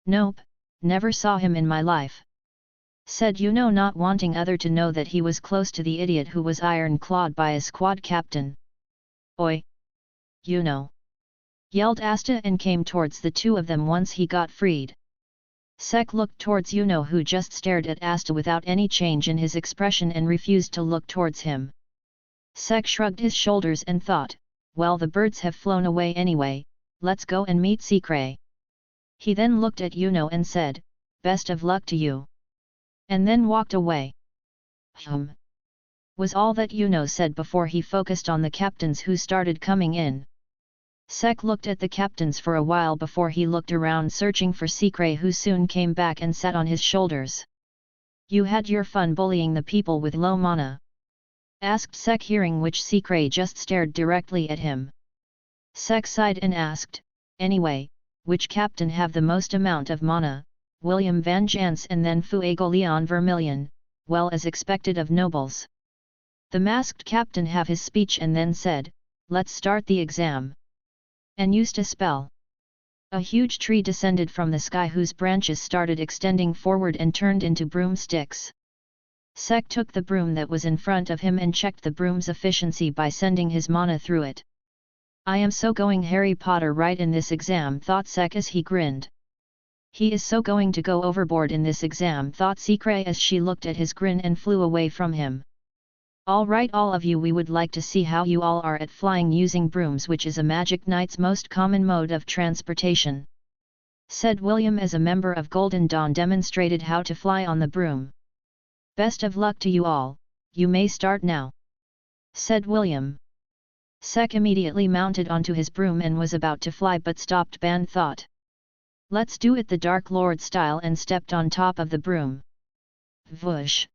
"Nope, never saw him in my life," said Yuno, not wanting other to know that he was close to the idiot who was iron-clawed by a squad captain. "Oi! Yuno!" yelled Asta and came towards the two of them once he got freed. Sek looked towards Yuno, who just stared at Asta without any change in his expression and refused to look towards him. Sek shrugged his shoulders and thought, well, the birds have flown away anyway, let's go and meet Secret. He then looked at Yuno and said, best of luck to you. And then walked away. Was all that Yuno said before he focused on the captains who started coming in. Sek looked at the captains for a while before he looked around searching for Secret, who soon came back and sat on his shoulders. You had your fun bullying the people with low mana? Asked Sek, hearing which Secret just stared directly at him. Sek sighed and asked, anyway, which captain have the most amount of mana? William Van Jans and then Fuego Leon Vermilion, well as expected of nobles. The masked captain have his speech and then said, let's start the exam. And used a spell. A huge tree descended from the sky whose branches started extending forward and turned into broomsticks. Sek took the broom that was in front of him and checked the broom's efficiency by sending his mana through it. I am so going Harry Potter right in this exam, thought Sek as he grinned. He is so going to go overboard in this exam, thought Secret as she looked at his grin and flew away from him. Alright all of you, we would like to see how you all are at flying using brooms, which is a magic knight's most common mode of transportation. Said William as a member of Golden Dawn demonstrated how to fly on the broom. Best of luck to you all, you may start now. Said William. Sek immediately mounted onto his broom and was about to fly but stopped. Ban thought. Let's do it the Dark Lord style, and stepped on top of the broom. Whoosh!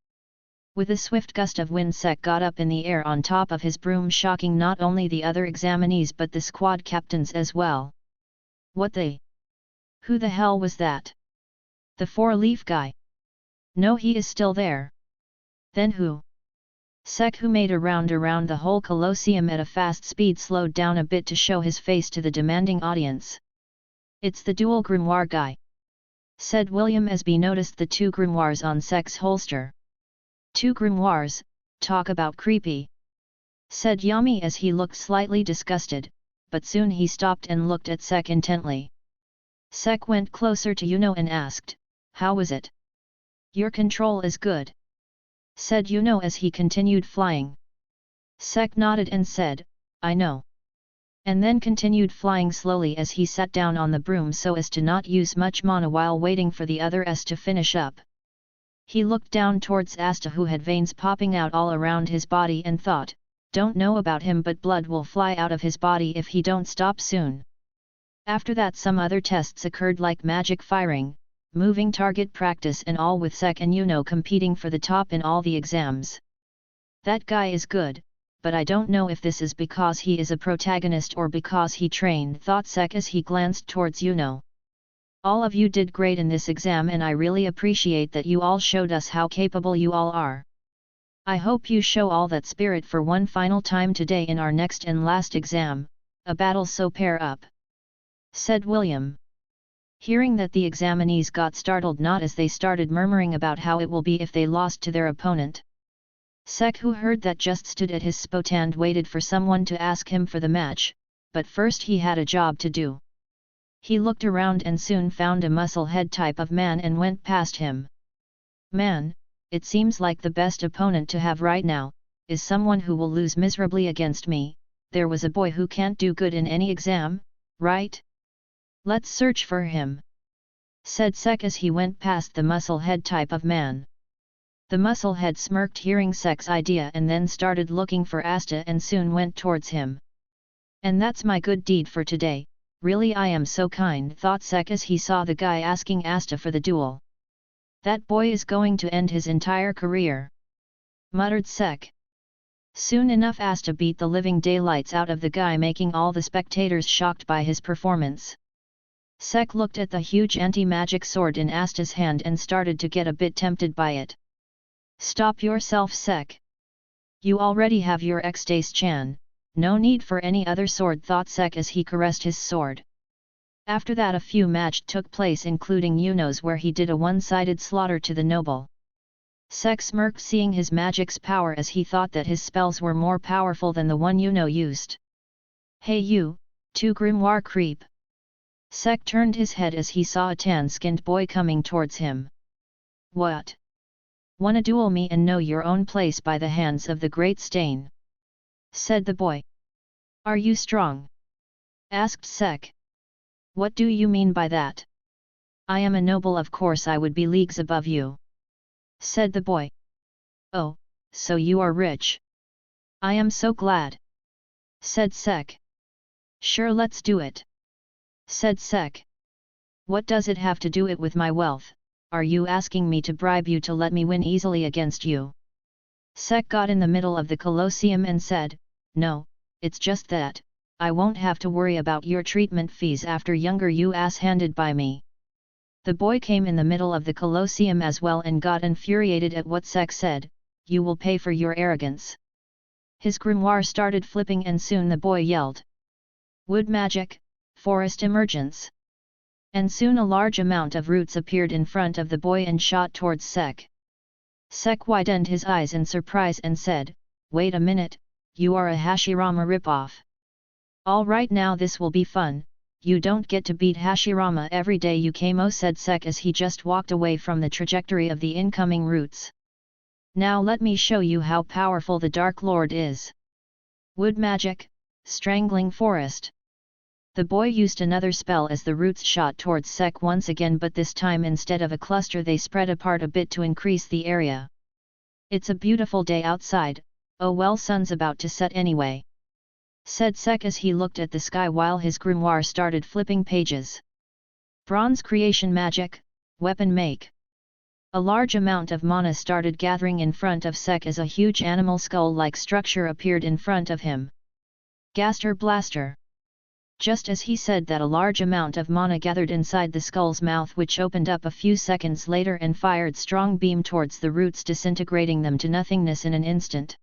With a swift gust of wind, Sek got up in the air on top of his broom, shocking not only the other examinees but the squad captains as well. What the? Who the hell was that? The four-leaf guy? No, he is still there. Then who? Sek, who made a round around the whole Colosseum at a fast speed, slowed down a bit to show his face to the demanding audience. It's the dual grimoire guy. Said William as he noticed the two grimoires on Sek's holster. Two grimoires, talk about creepy. Said Yami as he looked slightly disgusted, but soon he stopped and looked at Sek intently. Sek went closer to Yuno and asked, how was it? Your control is good. Said Yuno as he continued flying. Sek nodded and said, I know. And then continued flying slowly as he sat down on the broom so as to not use much mana while waiting for the others to finish up. He looked down towards Asta, who had veins popping out all around his body, and thought, don't know about him, but blood will fly out of his body if he don't stop soon. After that some other tests occurred like magic firing, moving target practice and all, with Sek and Yuno competing for the top in all the exams. That guy is good, but I don't know if this is because he is a protagonist or because he trained, thought Sek as he glanced towards Yuno. All of you did great in this exam, and I really appreciate that you all showed us how capable you all are. I hope you show all that spirit for one final time today in our next and last exam, a battle, so pair up. Said William. Hearing that, the examinees got startled, not as they started murmuring about how it will be if they lost to their opponent. Sek, who heard that, just stood at his spot and waited for someone to ask him for the match, but first he had a job to do. He looked around and soon found a muscle-head type of man and went past him. Man, it seems like the best opponent to have right now is someone who will lose miserably against me. There was a boy who can't do good in any exam, right? Let's search for him. Said Sek as he went past the muscle-head type of man. The muscle-head smirked hearing Sek's idea and then started looking for Asta and soon went towards him. And that's my good deed for today. Really, I am so kind, thought Sek as he saw the guy asking Asta for the duel. That boy is going to end his entire career, muttered Sek. Soon enough Asta beat the living daylights out of the guy, making all the spectators shocked by his performance. Sek looked at the huge anti-magic sword in Asta's hand and started to get a bit tempted by it. Stop yourself, Sek. You already have your X-Dace-chan, no need for any other sword, thought Sek as he caressed his sword. After that a few matches took place, including Yuno's, where he did a one-sided slaughter to the noble. Sek smirked seeing his magic's power as he thought that his spells were more powerful than the one Yuno used. Hey you, two grimoire creep. Sek turned his head as he saw a tan-skinned boy coming towards him. What? Wanna duel me and know your own place by the hands of the great stain? Said the boy. Are you strong? Asked Sek. What do you mean by that? I am a noble, of course I would be leagues above you. Said the boy. Oh, so you are rich. I am so glad. Said Sek. Sure, let's do it. Said Sek. What does it have to do it with my wealth? Are you asking me to bribe you to let me win easily against you? Sek got in the middle of the Colosseum and said, no, it's just that, I won't have to worry about your treatment fees after younger you ass handed by me. The boy came in the middle of the Colosseum as well and got infuriated at what Sek said, you will pay for your arrogance. His grimoire started flipping and soon the boy yelled. Wood magic, forest emergence. And soon a large amount of roots appeared in front of the boy and shot towards Sek. Sek widened his eyes in surprise and said, "Wait a minute, you are a Hashirama ripoff. All right, now this will be fun. You don't get to beat Hashirama every day, you Kamo," said Sek as he just walked away from the trajectory of the incoming roots. "Now let me show you how powerful the Dark Lord is. Wood magic, strangling forest." The boy used another spell as the roots shot towards Sek once again, but this time instead of a cluster they spread apart a bit to increase the area. "It's a beautiful day outside, oh well, sun's about to set anyway," said Sek as he looked at the sky while his grimoire started flipping pages. Bronze creation magic, weapon make. A large amount of mana started gathering in front of Sek as a huge animal skull-like structure appeared in front of him. Gaster Blaster. Just as he said that, a large amount of mana gathered inside the skull's mouth, which opened up a few seconds later and fired strong beam towards the roots, disintegrating them to nothingness in an instant.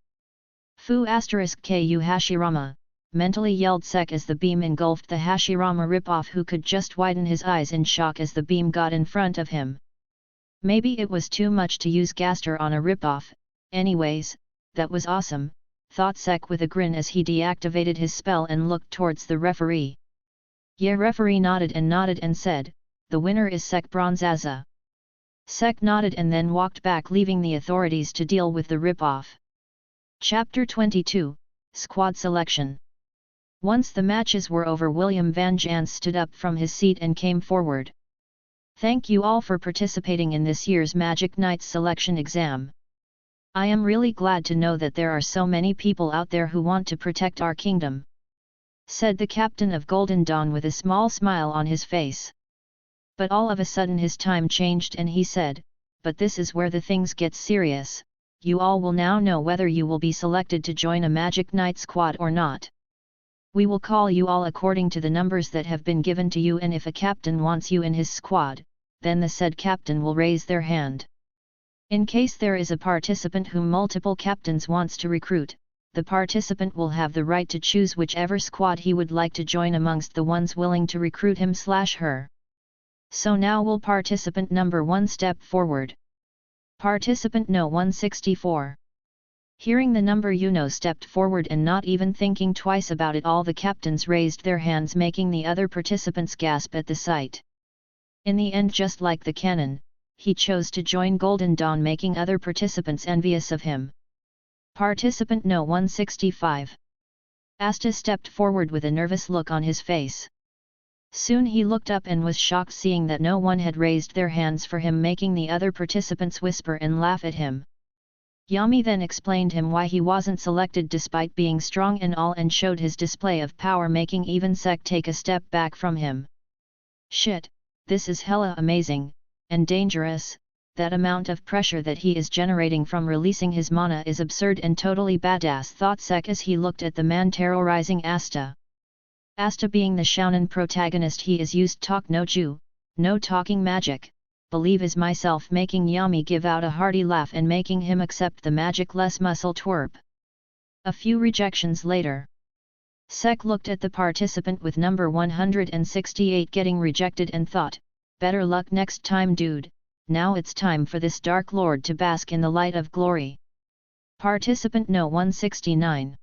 "Fu *ku Hashirama," mentally yelled Sek as the beam engulfed the Hashirama ripoff, who could just widen his eyes in shock as the beam got in front of him. Maybe it was too much to use Gaster on a ripoff, anyways, that was awesome, thought Sek with a grin as he deactivated his spell and looked towards the referee. Yeah, referee nodded and said, "The winner is Sek Bronzaza." Sek nodded and then walked back, leaving the authorities to deal with the ripoff. Chapter 22, Squad Selection. Once the matches were over, William Van Jans stood up from his seat and came forward. "Thank you all for participating in this year's Magic Knights selection exam. I am really glad to know that there are so many people out there who want to protect our kingdom," said the captain of Golden Dawn with a small smile on his face. But all of a sudden his time changed and he said, "But this is where the things get serious. You all will now know whether you will be selected to join a Magic Knight squad or not. We will call you all according to the numbers that have been given to you, and if a captain wants you in his squad, then the said captain will raise their hand. In case there is a participant whom multiple captains wants to recruit, the participant will have the right to choose whichever squad he would like to join amongst the ones willing to recruit him/her. So now will participant number 1 step forward. Participant No 164. Hearing the number stepped forward and not even thinking twice about it, all the captains raised their hands, making the other participants gasp at the sight. In the end, just like the cannon, he chose to join Golden Dawn, making other participants envious of him. Participant No 165. Asta stepped forward with a nervous look on his face. Soon he looked up and was shocked seeing that no one had raised their hands for him, making the other participants whisper and laugh at him. Yami then explained him why he wasn't selected despite being strong and all, and showed his display of power, making even Sek take a step back from him. "Shit, this is hella amazing, and dangerous. That amount of pressure that he is generating from releasing his mana is absurd and totally badass," thought Sek as he looked at the man terrorizing Asta. Asta being the shounen protagonist, he is used talk no ju, no talking magic, believe is myself, making Yami give out a hearty laugh and making him accept the magic less muscle twerp. A few rejections later, Sek looked at the participant with number 168 getting rejected and thought, "Better luck next time, dude. Now it's time for this Dark Lord to bask in the light of glory." Participant No 169.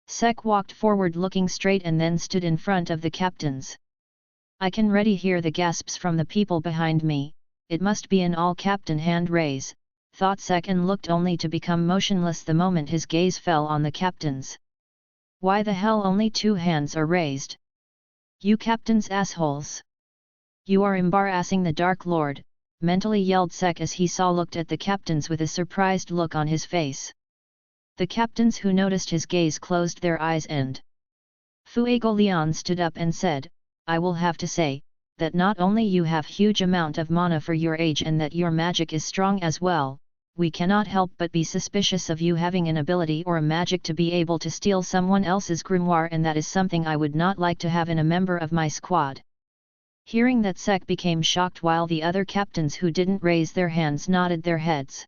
Sek walked forward looking straight and then stood in front of the captains. "I can already hear the gasps from the people behind me. It must be an all-captain hand raise," thought Sek, and looked only to become motionless the moment his gaze fell on the captains. "Why the hell only 2 hands are raised? You captains assholes! You are embarrassing the Dark Lord," mentally yelled Sek as he looked at the captains with a surprised look on his face. The captains who noticed his gaze closed their eyes, and Fuego Leon stood up and said, "I will have to say, that not only you have huge amount of mana for your age and that your magic is strong as well, we cannot help but be suspicious of you having an ability or a magic to be able to steal someone else's grimoire, and that is something I would not like to have in a member of my squad." Hearing that, Sek became shocked while the other captains who didn't raise their hands nodded their heads.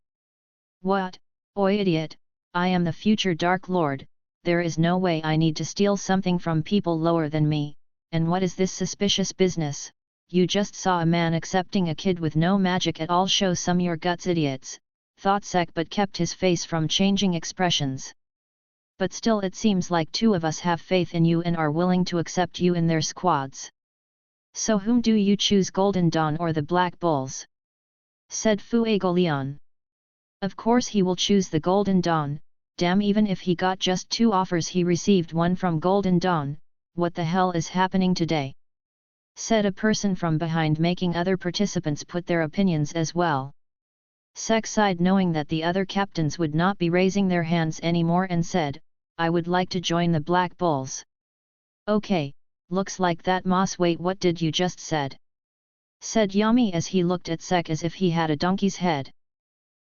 "What, oi idiot, I am the future Dark Lord, there is no way I need to steal something from people lower than me, and what is this suspicious business? You just saw a man accepting a kid with no magic at all. Show some your guts, idiots, thought Sek, but kept his face from changing expressions. But still it seems like two of us have faith in you and are willing to accept you in their squads. So whom do you choose, Golden Dawn or the Black Bulls? Said Fuegoleon. Of course he will choose the Golden Dawn. Damn, even if he got just 2 offers he received one from Golden Dawn. What the hell is happening today? Said a person from behind, making other participants put their opinions as well. Sek sighed, knowing that the other captains would not be raising their hands anymore, and said, I would like to join the Black Bulls. Okay, looks like that, Moss. Wait, what did you just said? Said Yami as he looked at Sek as if he had a donkey's head.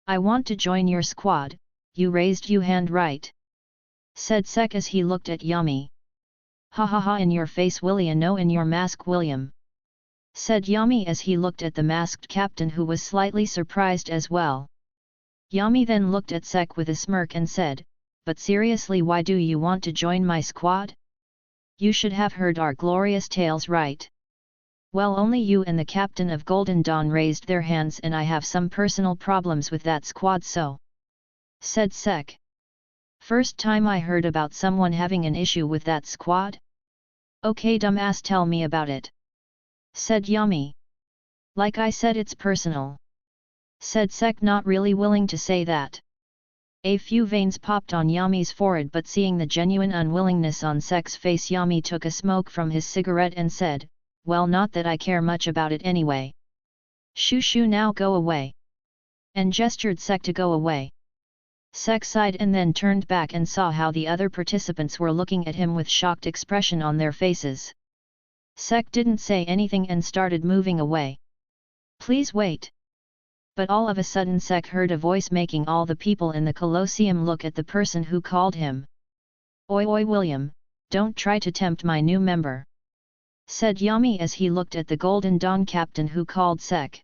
I want to join your squad. You raised your hand, right? Said Sek as he looked at Yami. Ha ha ha, in your face, William. No, in your mask, William. Said Yami as he looked at the masked captain, who was slightly surprised as well. Yami then looked at Sek with a smirk and said, but seriously, why do you want to join my squad? You should have heard our glorious tales, right? Well, only you and the captain of Golden Dawn raised their hands, and I have some personal problems with that squad, so. Said Sek. First time I heard about someone having an issue with that squad? Okay, dumbass, tell me about it. Said Yami. Like I said, it's personal. Said Sek, not really willing to say that. A few veins popped on Yami's forehead, but seeing the genuine unwillingness on Sek's face, Yami took a smoke from his cigarette and said, well, not that I care much about it anyway. Shoo shoo, now go away. And gestured Sek to go away. Sek sighed and then turned back and saw how the other participants were looking at him with shocked expression on their faces. Sek didn't say anything and started moving away. Please wait. But all of a sudden Sek heard a voice making all the people in the Colosseum look at the person who called him. Oi oi, William, don't try to tempt my new member. Said Yami as he looked at the Golden Dawn captain who called Sek.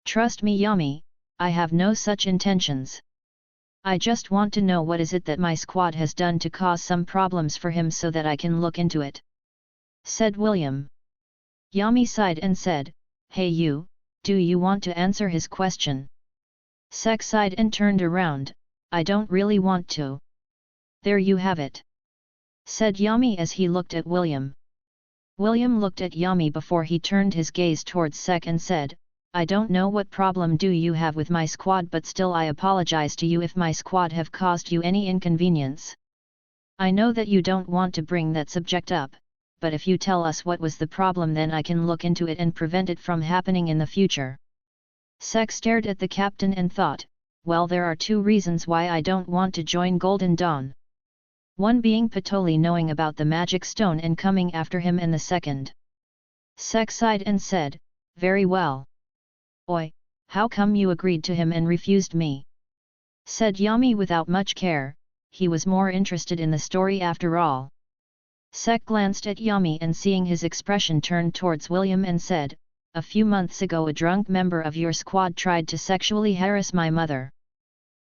Trust me, Yami, I have no such intentions. I just want to know what is it that my squad has done to cause some problems for him so that I can look into it. Said William. Yami sighed and said, hey you, do you want to answer his question? Sek sighed and turned around, I don't really want to. There you have it. Said Yami as he looked at William. William looked at Yami before he turned his gaze towards Sek and said, I don't know what problem do you have with my squad, but still I apologize to you if my squad have caused you any inconvenience. I know that you don't want to bring that subject up, but if you tell us what was the problem, then I can look into it and prevent it from happening in the future. Sek stared at the captain and thought, well, there are 2 reasons why I don't want to join Golden Dawn. One being Patoli knowing about the magic stone and coming after him, and the second. Sek sighed and said, very well. Oi, how come you agreed to him and refused me? Said Yami without much care, he was more interested in the story after all. Sek glanced at Yami and seeing his expression turned towards William and said, a few months ago a drunk member of your squad tried to sexually harass my mother.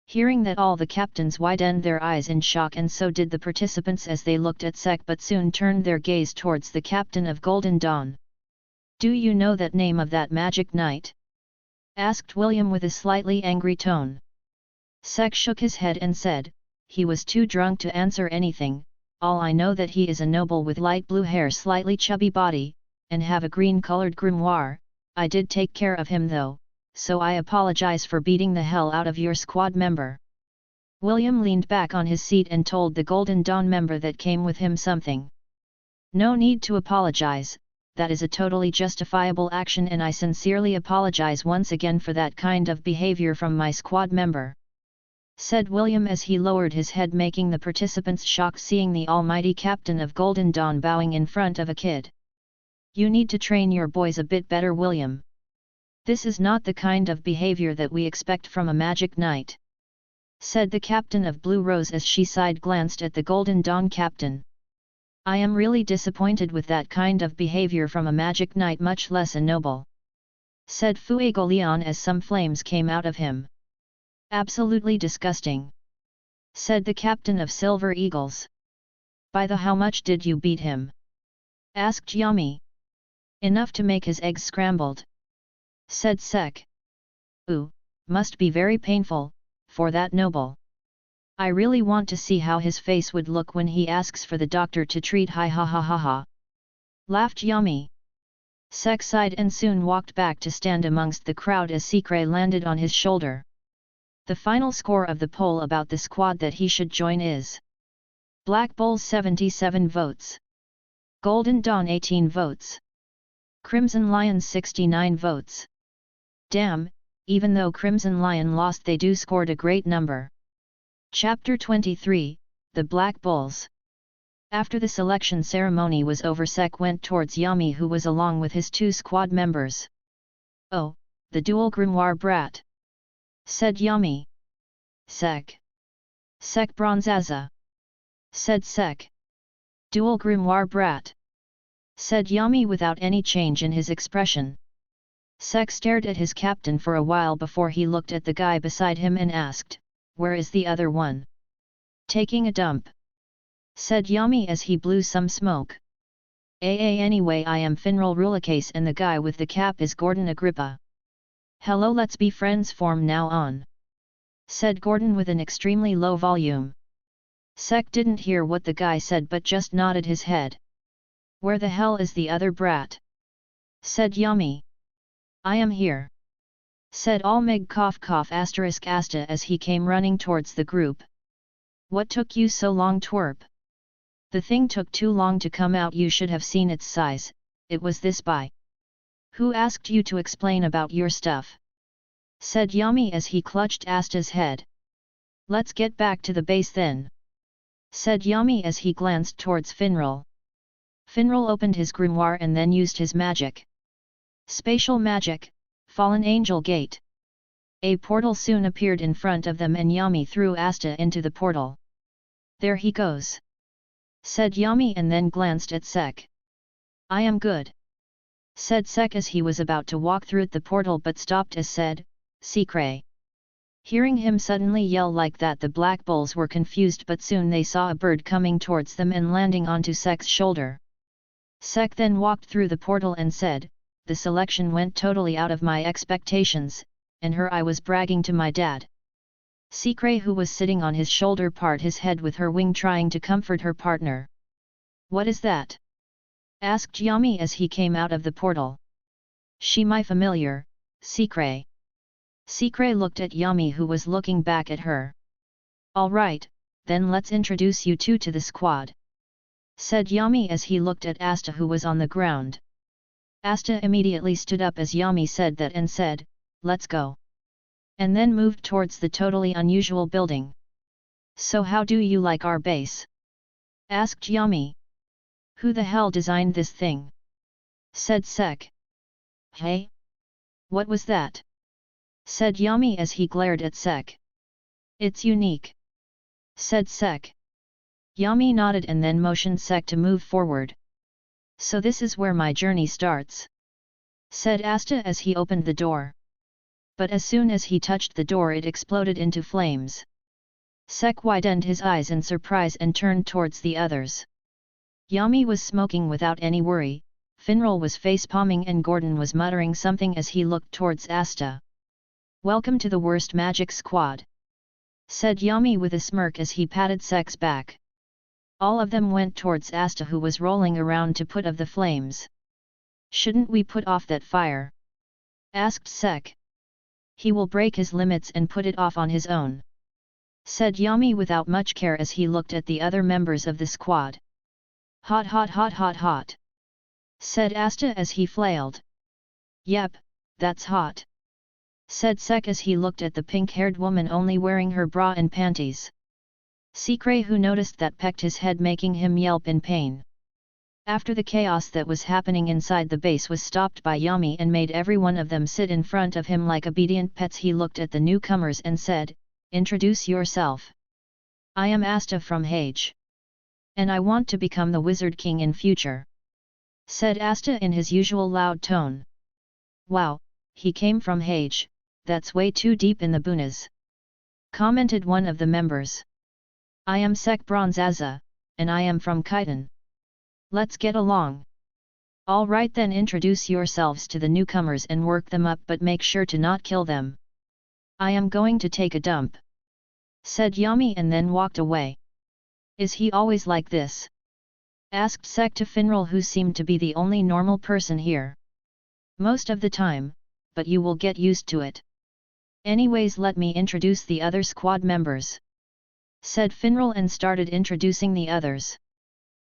Hearing that, all the captains widened their eyes in shock, and so did the participants as they looked at Sek, but soon turned their gaze towards the captain of Golden Dawn. Do you know that name of that magic knight? Asked William with a slightly angry tone. Sek shook his head and said, he was too drunk to answer anything. All I know that he is a noble with light blue hair, slightly chubby body, and have a green-colored grimoire. I did take care of him though, so I apologize for beating the hell out of your squad member. William leaned back on his seat and told the Golden Dawn member that came with him something. No need to apologize, that is a totally justifiable action, and I sincerely apologize once again for that kind of behavior from my squad member. Said William as he lowered his head, making the participants shocked seeing the almighty captain of Golden Dawn bowing in front of a kid. You need to train your boys a bit better, William. This is not the kind of behavior that we expect from a magic knight. Said the captain of Blue Rose as she side glanced at the Golden Dawn captain. I am really disappointed with that kind of behavior from a magic knight, much less a noble. Said Fuegoleon as some flames came out of him. Absolutely disgusting. Said the captain of Silver Eagles. By the how much did you beat him? Asked Yami. Enough to make his eggs scrambled. Said Sek. Ooh, must be very painful, for that noble. I really want to see how his face would look when he asks for the doctor to treat. Hi ha ha ha ha. Laughed Yami. Sek sighed and soon walked back to stand amongst the crowd as Secret landed on his shoulder. The final score of the poll about the squad that he should join is Black Bull 77 votes. Golden Dawn 18 votes. Crimson Lion 69 votes. Damn, even though Crimson Lion lost they do scored a great number. Chapter 23, The Black Bulls. After the selection ceremony was over, Sek went towards Yami, who was along with his 2 squad members. Oh, the dual Grimoire brat. Said Yami. Sek. Sek Bronzaza. Said Sek. Dual Grimoire brat. Said Yami without any change in his expression. Sek stared at his captain for a while before he looked at the guy beside him and asked, "Where is the other one?" "Taking a dump," said Yami as he blew some smoke. Anyway, I am Finral Rulacase and the guy with the cap is Gordon Agrippa." "Hello, let's be friends from now on," said Gordon with an extremely low volume. Sek didn't hear what the guy said but just nodded his head. "Where the hell is the other brat?" said Yami. "I am here," said Almig ** Asta as he came running towards the group. "What took you so long, twerp? The thing took too long to come out. You should have seen its size. It was this by. Who asked you to explain about your stuff?" said Yami as he clutched Asta's head. "Let's get back to the base then," said Yami as he glanced towards Finral. Finral opened his grimoire and then used his magic. Spatial magic, Fallen Angel Gate. A portal soon appeared in front of them and Yami threw Asta into the portal. "There he goes," said Yami and then glanced at Sek. "I am good," said Sek as he was about to walk through the portal but stopped as said, "Secret." Hearing him suddenly yell like that, the Black Bulls were confused, but soon they saw a bird coming towards them and landing onto Sek's shoulder. Sek then walked through the portal and said, "The selection went totally out of my expectations, and her I was bragging to my dad." Secret, who was sitting on his shoulder, parted his head with her wing trying to comfort her partner. "What is that?" asked Yami as he came out of the portal. "She my familiar, Secret." Secret looked at Yami, who was looking back at her. "All right, then let's introduce you two to the squad," said Yami as he looked at Asta, who was on the ground. Asta immediately stood up as Yami said that and said, "Let's go," and then moved towards the totally unusual building. "So how do you like our base?" asked Yami. "Who the hell designed this thing?" said Sek. "Hey? What was that?" said Yami as he glared at Sek. "It's unique," said Sek. Yami nodded and then motioned Sek to move forward. "So this is where my journey starts," said Asta as he opened the door. But as soon as he touched the door it exploded into flames. Sek widened his eyes in surprise and turned towards the others. Yami was smoking without any worry, Finral was face-palming and Gordon was muttering something as he looked towards Asta. "Welcome to the worst magic squad," said Yami with a smirk as he patted Sek's back. All of them went towards Asta, who was rolling around to put out the flames. "Shouldn't we put off that fire?" asked Sek. "He will break his limits and put it off on his own," said Yami without much care as he looked at the other members of the squad. "Hot hot hot hot hot," said Asta as he flailed. "Yep, that's hot," said Sek as he looked at the pink-haired woman only wearing her bra and panties. Secret, who noticed that, pecked his head, making him yelp in pain. After the chaos that was happening inside the base was stopped by Yami and made every one of them sit in front of him like obedient pets, he looked at the newcomers and said, "Introduce yourself." "I am Asta from Hage. And I want to become the Wizard King in future," said Asta in his usual loud tone. "Wow, he came from Hage, that's way too deep in the boonies," commented one of the members. "I am Sek Bronzaza," and I am from Khitan. Let's get along. All right then, introduce yourselves to the newcomers and work them up, but make sure to not kill them. I am going to take a dump," said Yami, and then walked away. "Is he always like this?" asked Sek to Finral, who seemed to be the only normal person here. "Most of the time, but you will get used to it. Anyways, let me introduce the other squad members," said Finral and started introducing the others.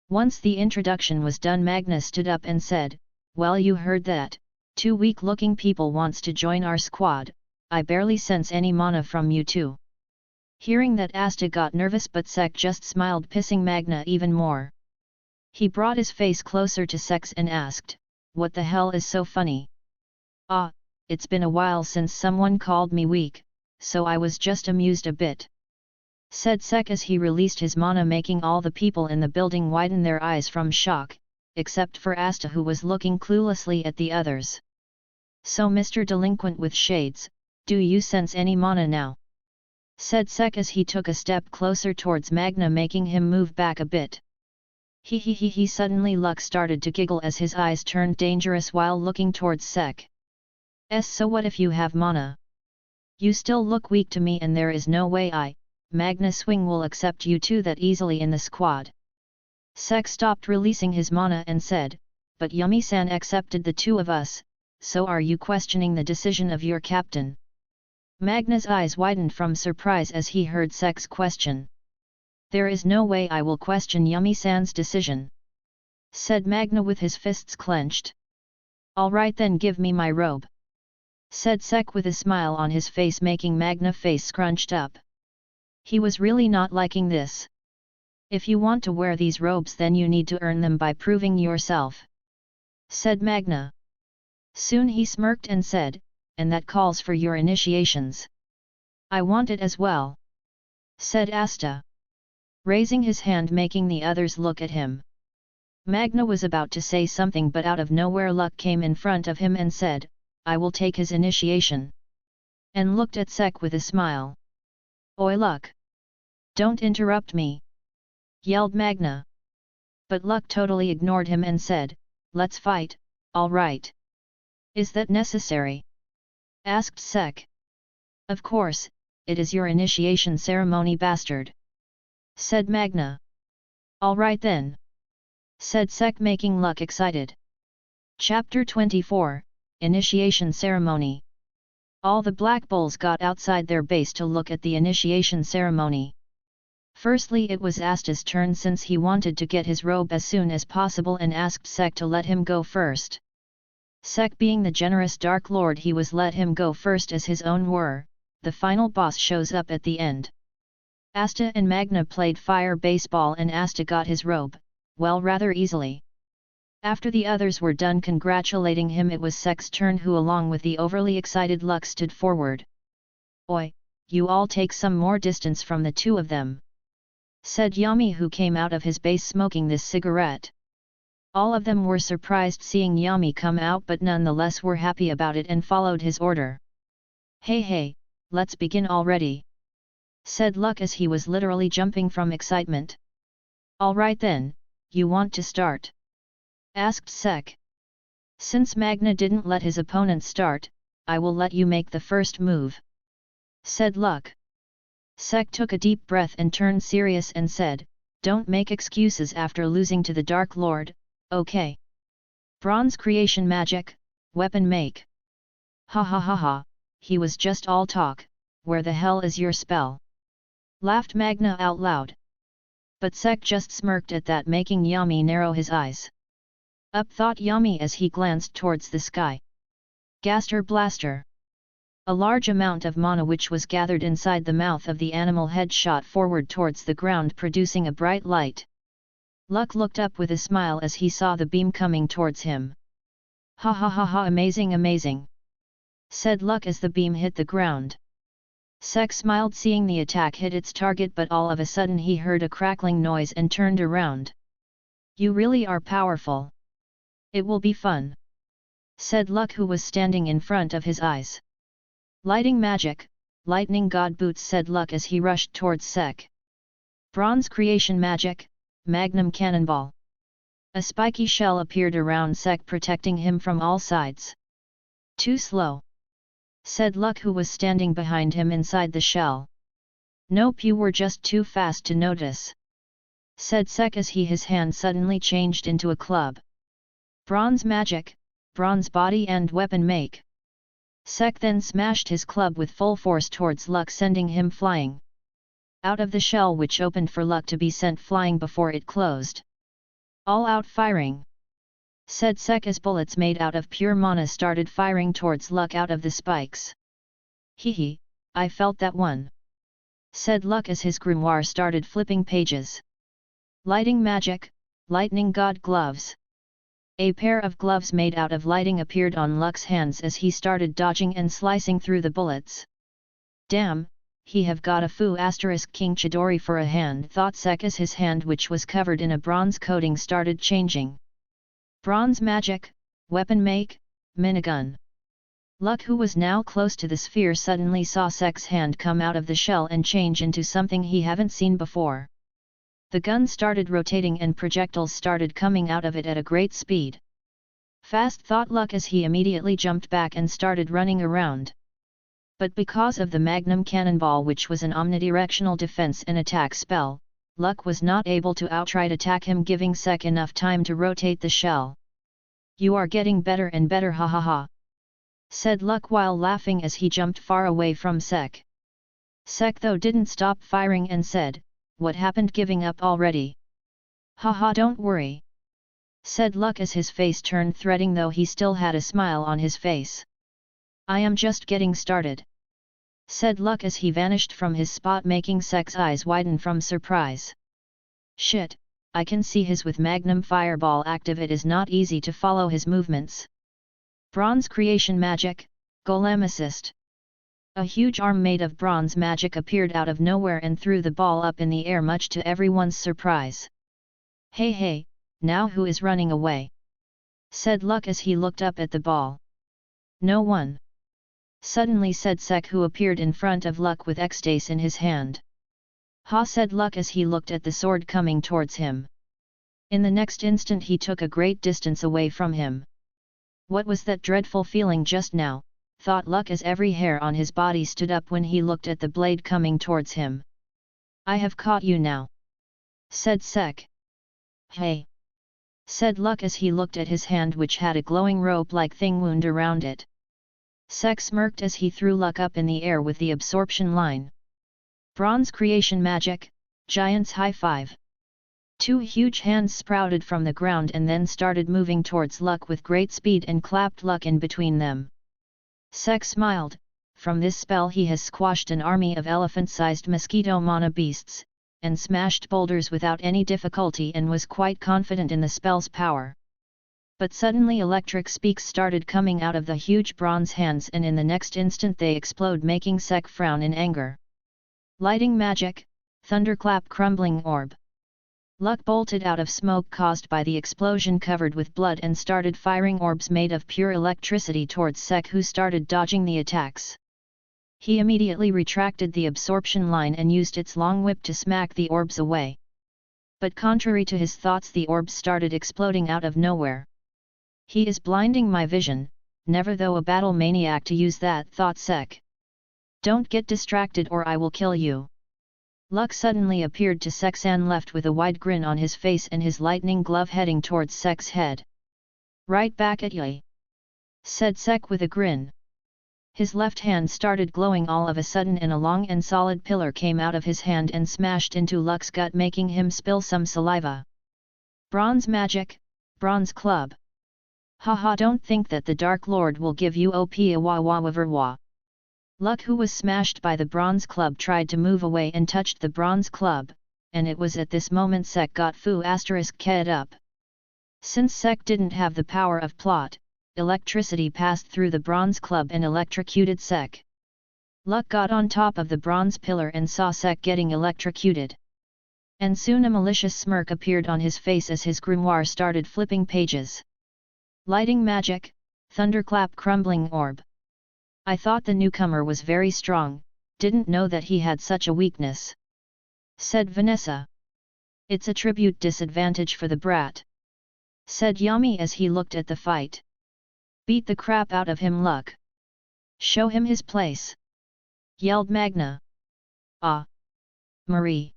Once the introduction was done, Magna stood up and said, "Well, you heard that, 2 weak-looking people wants to join our squad. I barely sense any mana from you two." Hearing that, Asta got nervous, but Sek just smiled, pissing Magna even more. He brought his face closer to Sek's and asked, "What the hell is so funny?" "Ah, it's been a while since someone called me weak, so I was just amused a bit," said Sek as he released his mana, making all the people in the building widen their eyes from shock, except for Asta, who was looking cluelessly at the others. "So Mr. Delinquent with Shades, do you sense any mana now?" said Sek as he took a step closer towards Magna, making him move back a bit. He suddenly Luck started to giggle as his eyes turned dangerous while looking towards Sek. "So what if you have mana? You still look weak to me, and there is no way Magna Swing will accept you two that easily in the squad." Sek stopped releasing his mana and said, "But Yumi-san accepted the two of us, so are you questioning the decision of your captain?" Magna's eyes widened from surprise as he heard Sek's question. "There is no way I will question Yumi-san's decision," said Magna with his fists clenched. "All right then, give me my robe," said Sek with a smile on his face, making Magna's face scrunched up. He was really not liking this. "If you want to wear these robes, then you need to earn them by proving yourself," said Magna. Soon he smirked and said, "And that calls for your initiations." "I want it as well," said Asta, raising his hand, making the others look at him. Magna was about to say something, but out of nowhere Luck came in front of him and said, "I will take his initiation," and looked at Sek with a smile. "Oi Luck! Don't interrupt me!" yelled Magna. But Luck totally ignored him and said, "Let's fight, all right." "Is that necessary?" asked Sek. "Of course, it is your initiation ceremony, bastard," said Magna. "All right then," said Sek, making Luck excited. Chapter 24, Initiation Ceremony. All the Black Bulls got outside their base to look at the initiation ceremony. Firstly, it was Asta's turn, since he wanted to get his robe as soon as possible and asked Sek to let him go first. Sek, being the generous Dark Lord he was, let him go first as his own were. The final boss shows up at the end. Asta and Magna played fire baseball and Asta got his robe, well, rather easily. After the others were done congratulating him, it was Sek's turn, who along with the overly excited Luck stood forward. "Oi, you all take some more distance from the two of them," said Yami, who came out of his base smoking this cigarette. All of them were surprised seeing Yami come out, but nonetheless were happy about it and followed his order. Hey, let's begin already," said Luck as he was literally jumping from excitement. "All right then, you want to start?" asked Sek. "Since Magna didn't let his opponent start, I will let you make the first move," said Luck. Sek took a deep breath and turned serious and said, "Don't make excuses after losing to the Dark Lord, okay? Bronze creation magic, weapon make." "Ha ha ha ha, he was just all talk, where the hell is your spell?" laughed Magna out loud. But Sek just smirked at that, making Yami narrow his eyes. Up thought Yami as he glanced towards the sky. Gaster Blaster. A large amount of mana which was gathered inside the mouth of the animal head shot forward towards the ground, producing a bright light. Luck looked up with a smile as he saw the beam coming towards him. "Ha ha ha ha, amazing amazing," said Luck as the beam hit the ground. Sek smiled seeing the attack hit its target, but all of a sudden he heard a crackling noise and turned around. "You really are powerful. It will be fun," said Luck, who was standing in front of his eyes. "Lighting magic, lightning god boots," said Luck as he rushed towards Sek. "Bronze creation magic, magnum cannonball. A spiky shell appeared around Sek, protecting him from all sides. Too slow, said Luck, who was standing behind him inside the shell. Nope, you were just too fast to notice, said Sek as his hand suddenly changed into a club. Bronze magic, bronze body and weapon make. Sek then smashed his club with full force towards Luck, sending him flying out of the shell, which opened for Luck to be sent flying before it closed. All out firing, said Sek as bullets made out of pure mana started firing towards Luck out of the spikes. Hee, I felt that one, said Luck as his grimoire started flipping pages. Lighting magic, lightning god gloves. A pair of gloves made out of lighting appeared on Luck's hands as he started dodging and slicing through the bullets. Damn, he have got a foo asterisk king Chidori for a hand, thought Sek as his hand, which was covered in a bronze coating, started changing. Bronze magic, weapon make, minigun. Luck, who was now close to the sphere, suddenly saw Sek's hand come out of the shell and change into something he haven't seen before. The gun started rotating and projectiles started coming out of it at a great speed. Fast, thought Luck as he immediately jumped back and started running around. But because of the magnum cannonball, which was an omnidirectional defense and attack spell, Luck was not able to outright attack him, giving Sek enough time to rotate the shell. You are getting better and better, ha ha ha, said Luck while laughing as he jumped far away from Sek. Sek though didn't stop firing and said, what happened, giving up already? Haha, don't worry, said Luck as his face turned threatening, though he still had a smile on his face. I am just getting started, said Luck as he vanished from his spot, making Sek's eyes widen from surprise. Shit, I can see his with magnum fireball active, it is not easy to follow his movements. Bronze creation magic, golem assist. A huge arm made of bronze magic appeared out of nowhere and threw the ball up in the air, much to everyone's surprise. Hey, now who is running away? Said Luck as he looked up at the ball. No one, suddenly said Sek, who appeared in front of Luck with X-Dace in his hand. Ha, said Luck as he looked at the sword coming towards him. In the next instant he took a great distance away from him. What was that dreadful feeling just now, thought Luck as every hair on his body stood up when he looked at the blade coming towards him. I have caught you now, said Sek. Hey, said Luck as he looked at his hand, which had a glowing rope-like thing wound around it. Sek smirked as he threw Luck up in the air with the absorption line. Bronze creation magic, giant's high five. Two huge hands sprouted from the ground and then started moving towards Luck with great speed and clapped Luck in between them. Sek smiled. From this spell he has squashed an army of elephant-sized mosquito mana beasts, and smashed boulders without any difficulty, and was quite confident in the spell's power. But suddenly electric speaks started coming out of the huge bronze hands, and in the next instant they explode, making Sek frown in anger. Lighting magic, thunderclap crumbling orb. Luck bolted out of smoke caused by the explosion covered with blood and started firing orbs made of pure electricity towards Sek, who started dodging the attacks. He immediately retracted the absorption line and used its long whip to smack the orbs away. But contrary to his thoughts, the orbs started exploding out of nowhere. He is blinding my vision, never though a battle maniac to use that, thought Sek. Don't get distracted or I will kill you. Luck suddenly appeared to Sek's left with a wide grin on his face and his lightning glove heading towards Sek's head. Right back at ye, said Sek with a grin. His left hand started glowing all of a sudden, and a long and solid pillar came out of his hand and smashed into Luck's gut, making him spill some saliva. Bronze magic, bronze club. Haha, don't think that the Dark Lord will give you op a wah. Luck, who was smashed by the bronze club, tried to move away and touched the bronze club, and it was at this moment Sek got foo asterisk ked up. Since Sek didn't have the power of plot, electricity passed through the bronze club and electrocuted Sek. Luck got on top of the bronze pillar and saw Sek getting electrocuted. And soon a malicious smirk appeared on his face as his grimoire started flipping pages. Lighting magic, thunderclap crumbling orb. I thought the newcomer was very strong, didn't know that he had such a weakness, said Vanessa. It's a tribute disadvantage for the brat, said Yami as he looked at the fight. Beat the crap out of him, Luck. Show him his place, yelled Magna. Ah! Marie.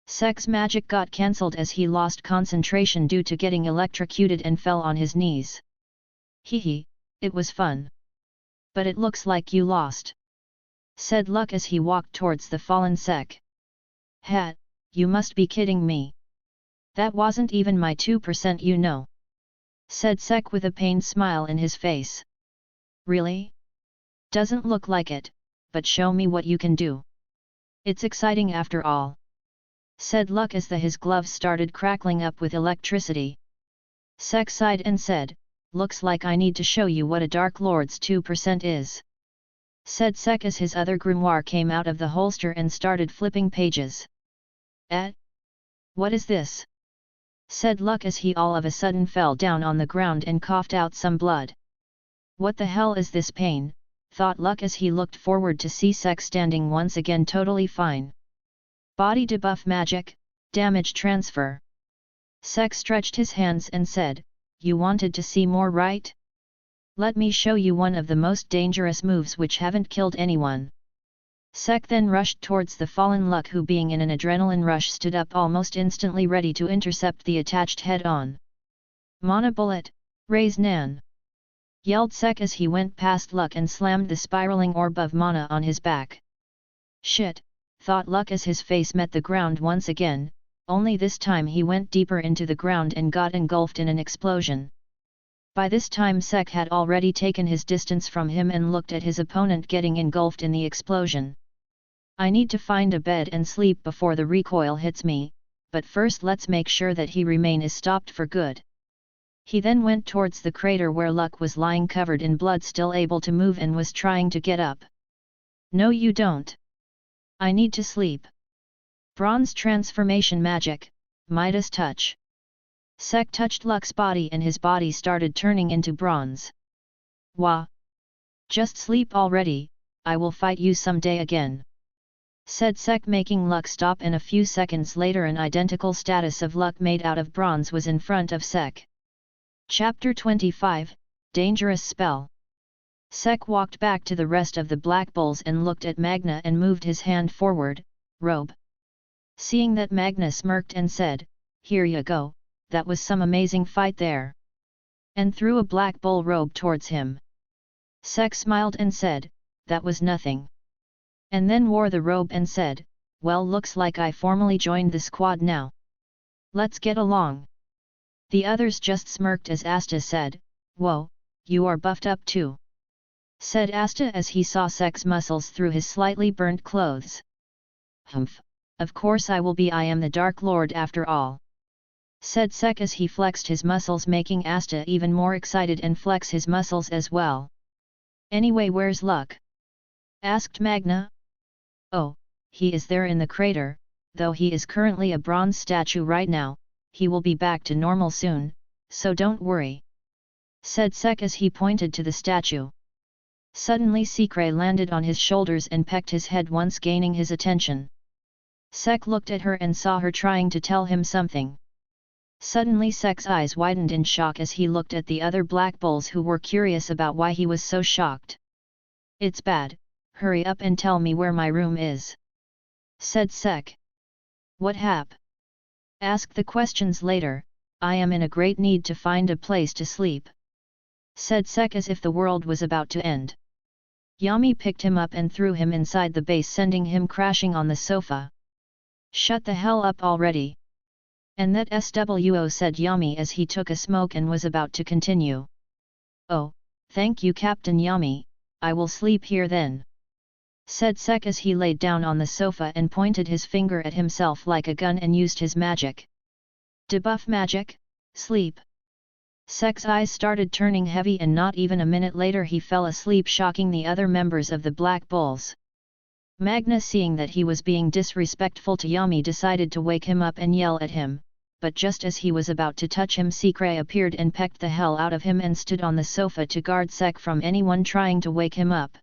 Sek's magic got cancelled as he lost concentration due to getting electrocuted and fell on his knees. Hee, it was fun. But it looks like you lost, said Luck as he walked towards the fallen Sek. Hat, you must be kidding me. That wasn't even my 2%, you know, said Sek with a pained smile in his face. Really? Doesn't look like it, but show me what you can do. It's exciting after all, said Luck as his gloves started crackling up with electricity. Sek sighed and said, looks like I need to show you what a Dark Lord's 2% is, said Sek as his other grimoire came out of the holster and started flipping pages. What is this? Said Luck as he all of a sudden fell down on the ground and coughed out some blood. What the hell is this pain? Thought Luck as he looked forward to see Sek standing once again totally fine. Body debuff magic, damage transfer. Sek stretched his hands and said, you wanted to see more, right? Let me show you one of the most dangerous moves which haven't killed anyone. Sek then rushed towards the fallen Luck, who being in an adrenaline rush stood up almost instantly ready to intercept the attached head-on. Mana bullet, raise Nan! Yelled Sek as he went past Luck and slammed the spiraling orb of mana on his back. Shit, thought Luck as his face met the ground once again, only this time he went deeper into the ground and got engulfed in an explosion. By this time Sek had already taken his distance from him and looked at his opponent getting engulfed in the explosion. I need to find a bed and sleep before the recoil hits me, but first let's make sure that he is stopped for good. He then went towards the crater where Luck was lying covered in blood, still able to move, and was trying to get up. No, you don't. I need to sleep. Bronze transformation magic, Midas touch. Sek touched Luck's body and his body started turning into bronze. Wah! Just sleep already, I will fight you someday again, said Sek, making Luck stop, and a few seconds later an identical status of Luck made out of bronze was in front of Sek. Chapter 25, Dangerous Spell. Sek walked back to the rest of the Black Bulls and looked at Magna and moved his hand forward, robe. Seeing that, Magna smirked and said, here you go, that was some amazing fight there, and threw a Black Bull robe towards him. Sek smiled and said, that was nothing, and then wore the robe and said, well, looks like I formally joined the squad now. Let's get along. The others just smirked as Asta said, whoa, you are buffed up too, said Asta as he saw Sek's muscles through his slightly burnt clothes. Humph, of course I will be, I am the Dark Lord after all, said Sek as he flexed his muscles, making Asta even more excited and flex his muscles as well. Anyway, where's Luck? Asked Magna. Oh, he is there in the crater, though he is currently a bronze statue right now. He will be back to normal soon, so don't worry, said Sek as he pointed to the statue. Suddenly Sikre landed on his shoulders and pecked his head, once gaining his attention. Sek looked at her and saw her trying to tell him something. Suddenly Sek's eyes widened in shock as he looked at the other Black Bulls, who were curious about why he was so shocked. It's bad, hurry up and tell me where my room is, said Sek. What hap? Ask the questions later, I am in a great need to find a place to sleep, said Sek as if the world was about to end. Yami picked him up and threw him inside the base, sending him crashing on the sofa. Shut the hell up already. And that SWO, said Yami as he took a smoke and was about to continue. Oh, thank you Captain Yami, I will sleep here then, said Sek as he laid down on the sofa and pointed his finger at himself like a gun and used his magic. Debuff magic, sleep. Sek's eyes started turning heavy and not even a minute later he fell asleep, shocking the other members of the Black Bulls. Magna, seeing that he was being disrespectful to Yami, decided to wake him up and yell at him, but just as he was about to touch him, Sikre appeared and pecked the hell out of him and stood on the sofa to guard Sek from anyone trying to wake him up.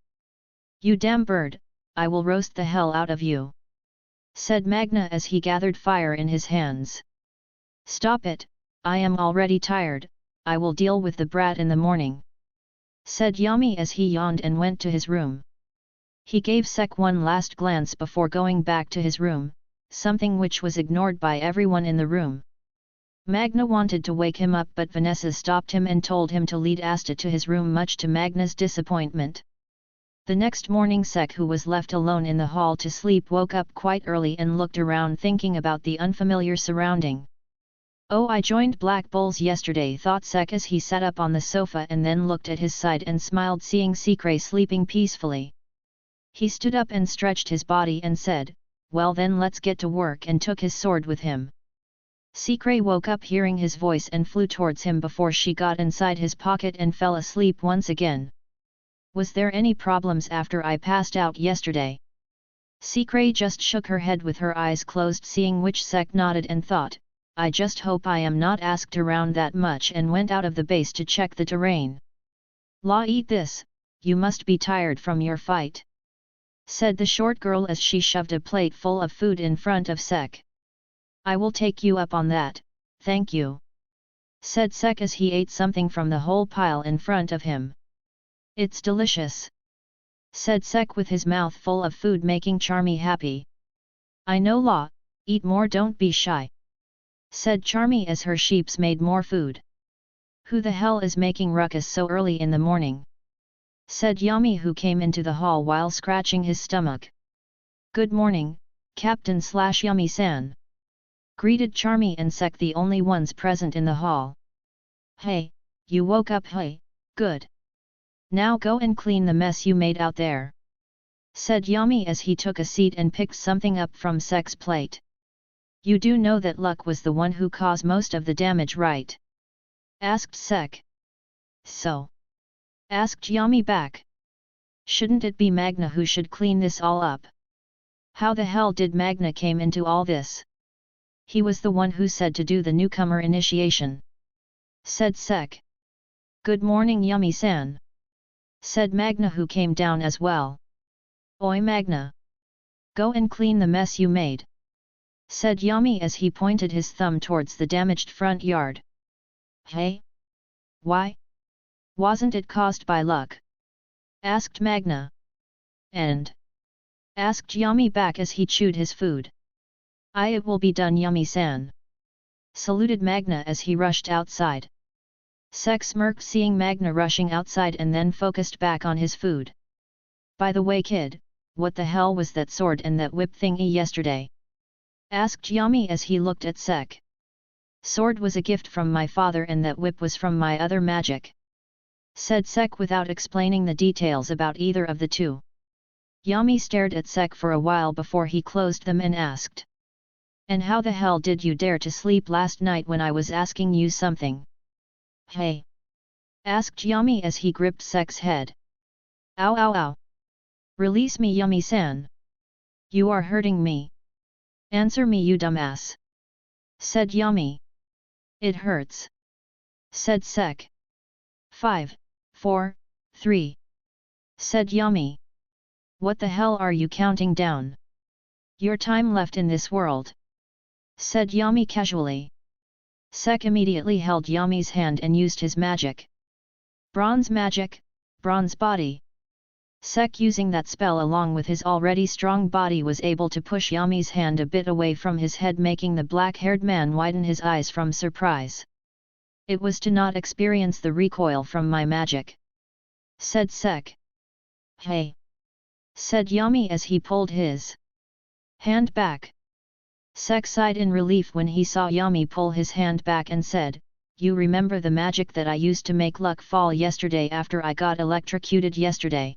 You damn bird, I will roast the hell out of you, said Magna as he gathered fire in his hands. Stop it, I am already tired, I will deal with the brat in the morning, said Yami as he yawned and went to his room. He gave Sek one last glance before going back to his room, something which was ignored by everyone in the room. Magna wanted to wake him up but Vanessa stopped him and told him to lead Asta to his room, much to Magna's disappointment. The next morning Sek, who was left alone in the hall to sleep, woke up quite early and looked around thinking about the unfamiliar surrounding. Oh, I joined Black Bulls yesterday, thought Sek as he sat up on the sofa and then looked at his side and smiled seeing Sikray sleeping peacefully. He stood up and stretched his body and said, well then let's get to work, and took his sword with him. Sikray woke up hearing his voice and flew towards him before she got inside his pocket and fell asleep once again. Was there any problems after I passed out yesterday? Sikray just shook her head with her eyes closed, seeing which Sek nodded and thought, I just hope I am not asked around that much, and went out of the base to check the terrain. La, eat this, you must be tired from your fight, said the short girl as she shoved a plate full of food in front of Sek. I will take you up on that, thank you, said Sek as he ate something from the whole pile in front of him. It's delicious, said Sek with his mouth full of food, making Charmy happy. I know La, eat more, don't be shy, said Charmy as her sheeps made more food. Who the hell is making ruckus so early in the morning? Said Yami, who came into the hall while scratching his stomach. Good morning, Captain/Yami-san. Greeted Charmy and Sek, the only ones present in the hall. Hey, you woke up, hey, good. Now go and clean the mess you made out there, said Yami as he took a seat and picked something up from Sek's plate. You do know that Luck was the one who caused most of the damage, right? Asked Sek. So? Asked Yami back. Shouldn't it be Magna who should clean this all up? How the hell did Magna came into all this? He was the one who said to do the newcomer initiation, said Sek. Good morning, Yami-san, said Magna, who came down as well. Oi Magna! Go and clean the mess you made, said Yami as he pointed his thumb towards the damaged front yard. Hey? Why? Wasn't it caused by Luck? Asked Magna. And? Asked Yami back as he chewed his food. It will be done, Yami-san, saluted Magna as he rushed outside. Sek smirked seeing Magna rushing outside and then focused back on his food. By the way, kid, what the hell was that sword and that whip thingy yesterday? Asked Yami as he looked at Sek. Sword was a gift from my father and that whip was from my other magic, said Sek without explaining the details about either of the two. Yami stared at Sek for a while before he closed them and asked. And how the hell did you dare to sleep last night when I was asking you something? Hey! Asked Yami as he gripped Sek's head. Ow ow ow! Release me, Yami-san! You are hurting me! Answer me, you dumbass! Said Yami. It hurts, said Sek. 5, 4, 3. Said Yami. What the hell are you counting down? Your time left in this world, said Yami casually. Sek immediately held Yami's hand and used his magic. Bronze magic, bronze body. Sek, using that spell along with his already strong body, was able to push Yami's hand a bit away from his head, making the black-haired man widen his eyes from surprise. It was to not experience the recoil from my magic, said Sek. Hey! Said Yami as he pulled his hand back. Sek sighed in relief when he saw Yami pull his hand back and said, You remember the magic that I used to make Luck fall yesterday after I got electrocuted yesterday?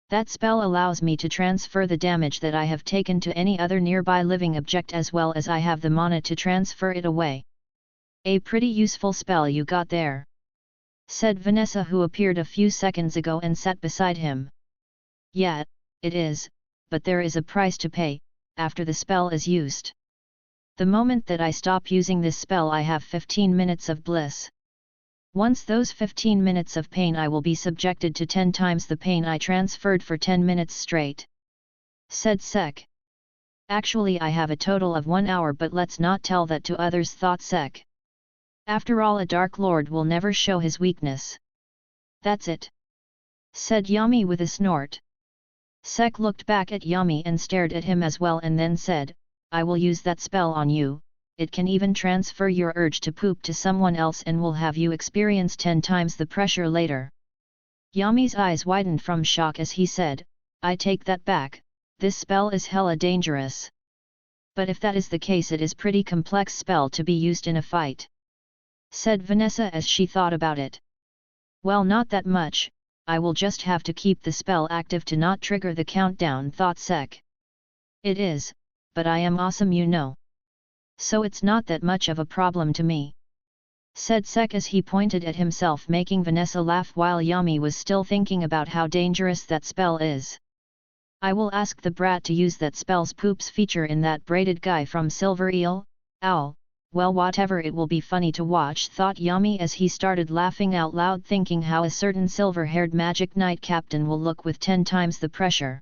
That spell allows me to transfer the damage that I have taken to any other nearby living object, as well as I have the mana to transfer it away. A pretty useful spell you got there, said Vanessa, who appeared a few seconds ago and sat beside him. Yeah, it is, but there is a price to pay, after the spell is used. The moment that I stop using this spell, I have 15 minutes of bliss. Once those 15 minutes of pain, I will be subjected to 10 times the pain I transferred for 10 minutes straight, said Sek. Actually I have a total of 1 hour, but let's not tell that to others, thought Sek. After all, a Dark Lord will never show his weakness. That's it, said Yami with a snort. Sek looked back at Yami and stared at him as well and then said, I will use that spell on you. It can even transfer your urge to poop to someone else and will have you experience 10 times the pressure later. Yami's eyes widened from shock as he said, I take that back, this spell is hella dangerous. But if that is the case, it is pretty complex spell to be used in a fight, said Vanessa as she thought about it. Well, not that much, I will just have to keep the spell active to not trigger the countdown, thought Sek. It is, but I am awesome, you know. So it's not that much of a problem to me, said Sek as he pointed at himself, making Vanessa laugh while Yami was still thinking about how dangerous that spell is. I will ask the brat to use that spell's poops feature in that braided guy from Silver Eel, Owl. Well, whatever, it will be funny to watch, thought Yami as he started laughing out loud, thinking how a certain silver-haired magic knight captain will look with 10 times the pressure.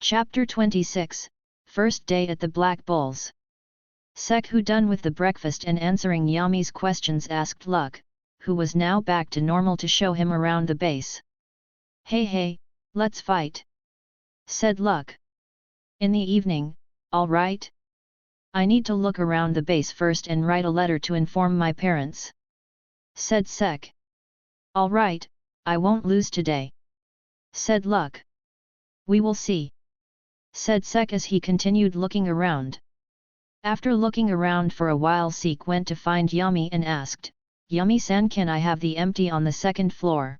Chapter 26, First Day at the Black Bulls. Sek, who done with the breakfast and answering Yami's questions, asked Luck, who was now back to normal, to show him around the base. Hey, let's fight, said Luck. In the evening, all right? I need to look around the base first and write a letter to inform my parents, said Sek. All right, I won't lose today, said Luck. We will see, said Sek as he continued looking around. After looking around for a while, Sek went to find Yami and asked, Yami-san, can I have the empty on the second floor?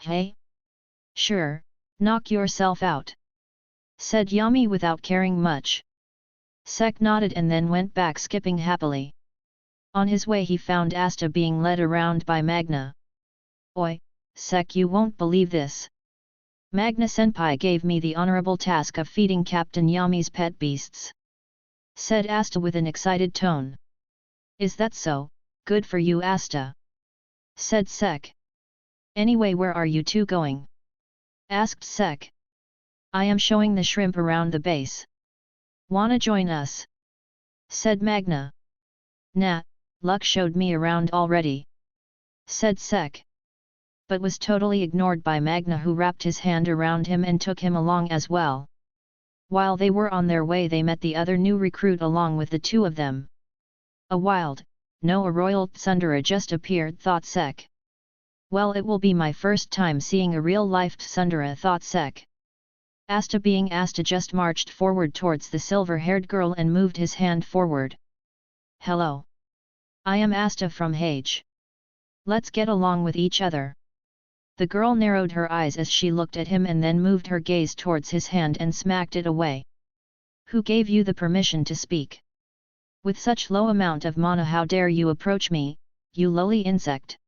Hey? Sure, knock yourself out, said Yami without caring much. Sek nodded and then went back, skipping happily. On his way he found Asta being led around by Magna. Oi, Sek, you won't believe this. Magna-senpai gave me the honorable task of feeding Captain Yami's pet beasts, said Asta with an excited tone. Is that so? Good for you, Asta, said Sek. Anyway, where are you two going? Asked Sek. I am showing the shrimp around the base. Wanna join us? Said Magna. Nah, Luck showed me around already, said Sek. But was totally ignored by Magna, who wrapped his hand around him and took him along as well. While they were on their way, they met the other new recruit along with the two of them. A wild, no, a royal tsundere just appeared, thought Sek. Well, it will be my first time seeing a real-life tsundere, thought Sek. Asta, being Asta, just marched forward towards the silver-haired girl and moved his hand forward. Hello. I am Asta from Hage. Let's get along with each other. The girl narrowed her eyes as she looked at him and then moved her gaze towards his hand and smacked it away. Who gave you the permission to speak? With such low amount of mana, how dare you approach me, you lowly insect?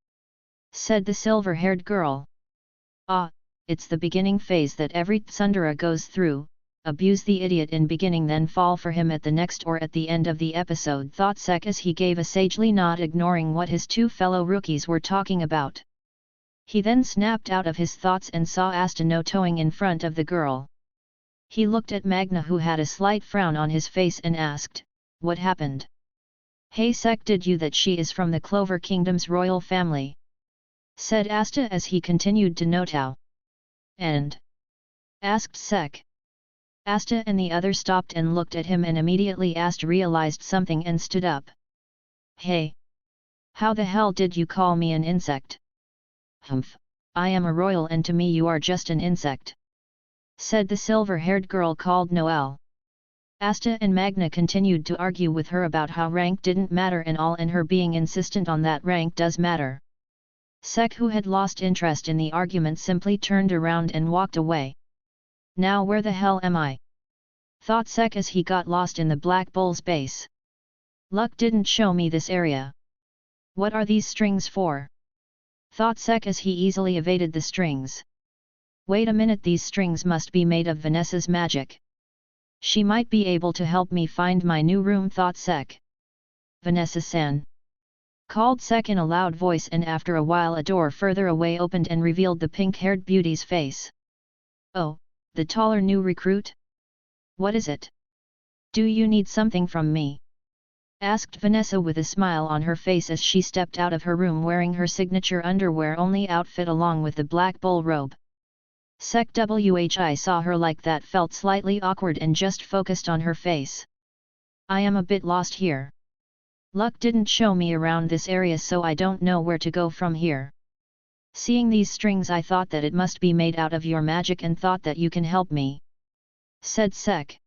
Said the silver-haired girl. Ah, it's the beginning phase that every tsundere goes through. Abuse the idiot in beginning, then fall for him at the next or at the end of the episode, thought Sek as he gave a sagely nod, ignoring what his two fellow rookies were talking about. He then snapped out of his thoughts and saw Asta no towing in front of the girl. He looked at Magna, who had a slight frown on his face, and asked, what happened? Hey Sek, did you that she is from the Clover Kingdom's royal family? Said Asta as he continued to notow. And? Asked Sek. Asta and the other stopped and looked at him, and immediately Asta realized something and stood up. Hey! How the hell did you call me an insect? Humph! I am a royal and to me you are just an insect, said the silver-haired girl called Noel. Asta and Magna continued to argue with her about how rank didn't matter and all, and her being insistent on that rank does matter. Sek, who had lost interest in the argument, simply turned around and walked away. Now where the hell am I? Thought Sek as he got lost in the Black Bull's base. Luck didn't show me this area. What are these strings for? Thought Sek as he easily evaded the strings. Wait a minute, these strings must be made of Vanessa's magic. She might be able to help me find my new room, thought Sek. Vanessa-san, called Sek in a loud voice, and after a while a door further away opened and revealed the pink-haired beauty's face. Oh, the taller new recruit? What is it? Do you need something from me? Asked Vanessa with a smile on her face as she stepped out of her room wearing her signature underwear-only outfit along with the black bull robe. Sec Whi saw her like that, felt slightly awkward and just focused on her face. I am a bit lost here. Luck didn't show me around this area, so I don't know where to go from here. Seeing these strings, I thought that it must be made out of your magic and thought that you can help me, said Sec.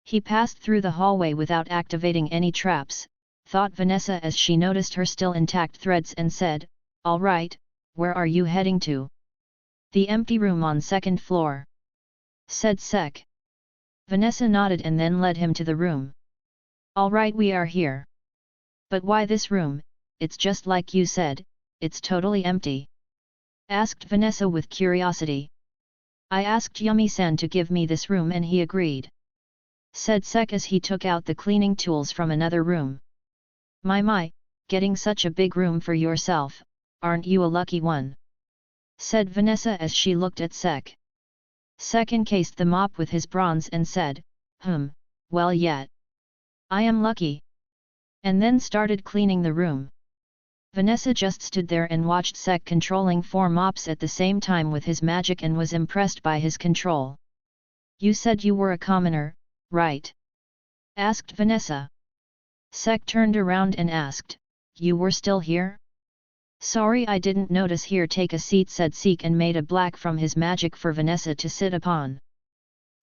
He passed through the hallway without activating any traps, thought Vanessa as she noticed her still intact threads and said, all right, where are you heading to? The empty room on second floor, said Sec. Vanessa nodded and then led him to the room. All right, we are here. But why this room? It's just like you said, it's totally empty, asked Vanessa with curiosity. I asked Yummy-san to give me this room and he agreed, said Sec as he took out the cleaning tools from another room. My, getting such a big room for yourself, aren't you a lucky one? Said Vanessa as she looked at Sec. Sec encased the mop with his bronze and said, well yet. I am lucky. And then started cleaning the room. Vanessa just stood there and watched Sec controlling 4 mops at the same time with his magic and was impressed by his control. You said you were a commoner, right? Asked Vanessa. Sec turned around and asked, you were still here? Sorry, I didn't notice. Here, take a seat, said Sec and made a black from his magic for Vanessa to sit upon.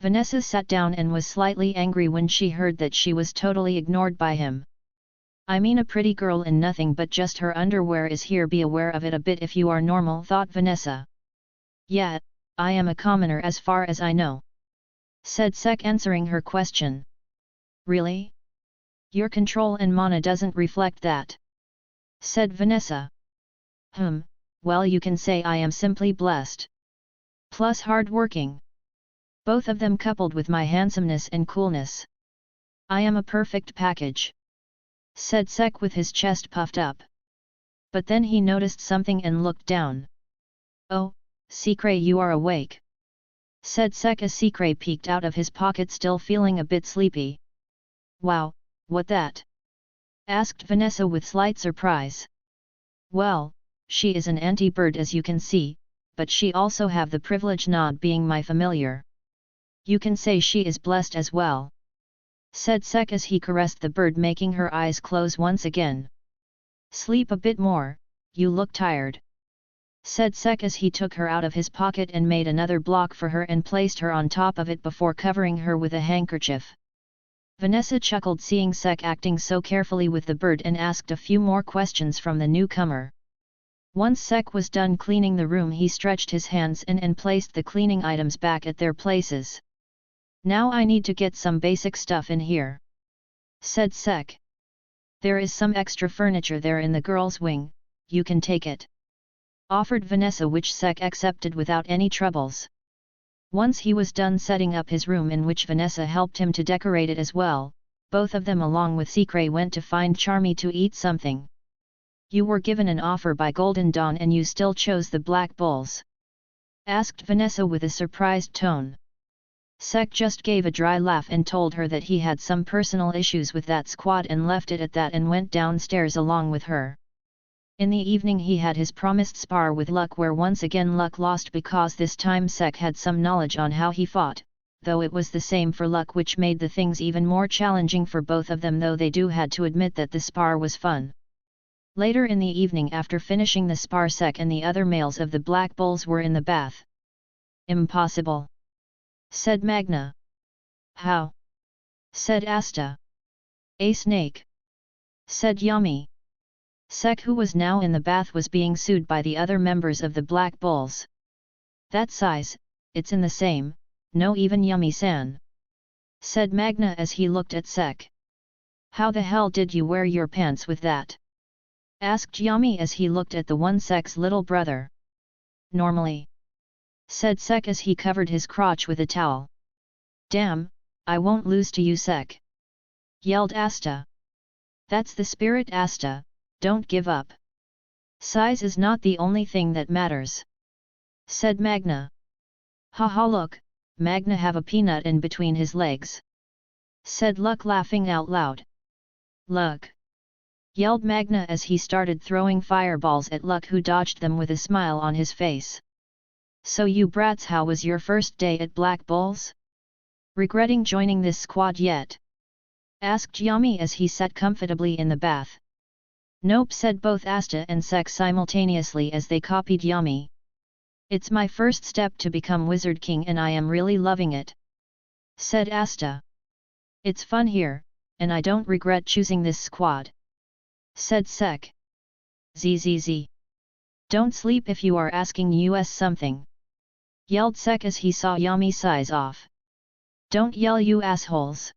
Vanessa sat down and was slightly angry when she heard that she was totally ignored by him. I mean, a pretty girl in nothing but just her underwear is here. Be aware of it a bit if you are normal, thought Vanessa. Yeah, I am a commoner as far as I know, said Sec, answering her question. Really? Your control and mana doesn't reflect that, said Vanessa. Well, you can say I am simply blessed. Plus hard-working. Both of them coupled with my handsomeness and coolness. I am a perfect package, said Sec with his chest puffed up. But then he noticed something and looked down. Oh, Secret, you are awake, said Sec as Secret peeked out of his pocket, still feeling a bit sleepy. Wow, what that? Asked Vanessa with slight surprise. Well, she is an anti-bird as you can see, but she also have the privilege not being my familiar. You can say she is blessed as well, said Sec as he caressed the bird, making her eyes close once again. Sleep a bit more, you look tired, said Sec as he took her out of his pocket and made another block for her and placed her on top of it before covering her with a handkerchief. Vanessa chuckled seeing Sec acting so carefully with the bird and asked a few more questions from the newcomer. Once Sec was done cleaning the room, he stretched his hands in and placed the cleaning items back at their places. Now I need to get some basic stuff in here, said Sec. There is some extra furniture there in the girls' wing, you can take it, offered Vanessa, which Sec accepted without any troubles. Once he was done setting up his room, in which Vanessa helped him to decorate it as well, both of them along with Secret went to find Charmy to eat something. You were given an offer by Golden Dawn and you still chose the Black Bulls? Asked Vanessa with a surprised tone. Sec just gave a dry laugh and told her that he had some personal issues with that squad and left it at that and went downstairs along with her. In the evening he had his promised spar with Luck, where once again Luck lost because this time Sec had some knowledge on how he fought, though it was the same for Luck, which made the things even more challenging for both of them, though they had to admit that the spar was fun. Later in the evening, after finishing the spar, Sec and the other males of the Black Bulls were in the bath. Impossible, said Magna. How? Said Asta. A snake, said Yami. Sec, who was now in the bath, was being sued by the other members of the Black Bulls. That size, it's in the same, no even Yumi-san, said Magna as he looked at Sec. How the hell did you wear your pants with that? Asked Yami as he looked at the one Sec's little brother. Normally, said Sec as he covered his crotch with a towel. Damn, I won't lose to you, Sec, yelled Asta. That's the spirit, Asta, don't give up. Size is not the only thing that matters, said Magna. Haha, look, Magna have a peanut in between his legs. said Luck laughing out loud. Luck! Yelled Magna as he started throwing fireballs at Luck, who dodged them with a smile on his face. So you brats, how was your first day at Black Bulls? Regretting joining this squad yet? Asked Yami as he sat comfortably in the bath. Nope, said both Asta and Sek simultaneously as they copied Yami. It's my first step to become Wizard King and I am really loving it, said Asta. It's fun here, and I don't regret choosing this squad, said Sek. Zzz. Don't sleep if you are asking us something, yelled Sek as he saw Yami size off. Don't yell, you assholes,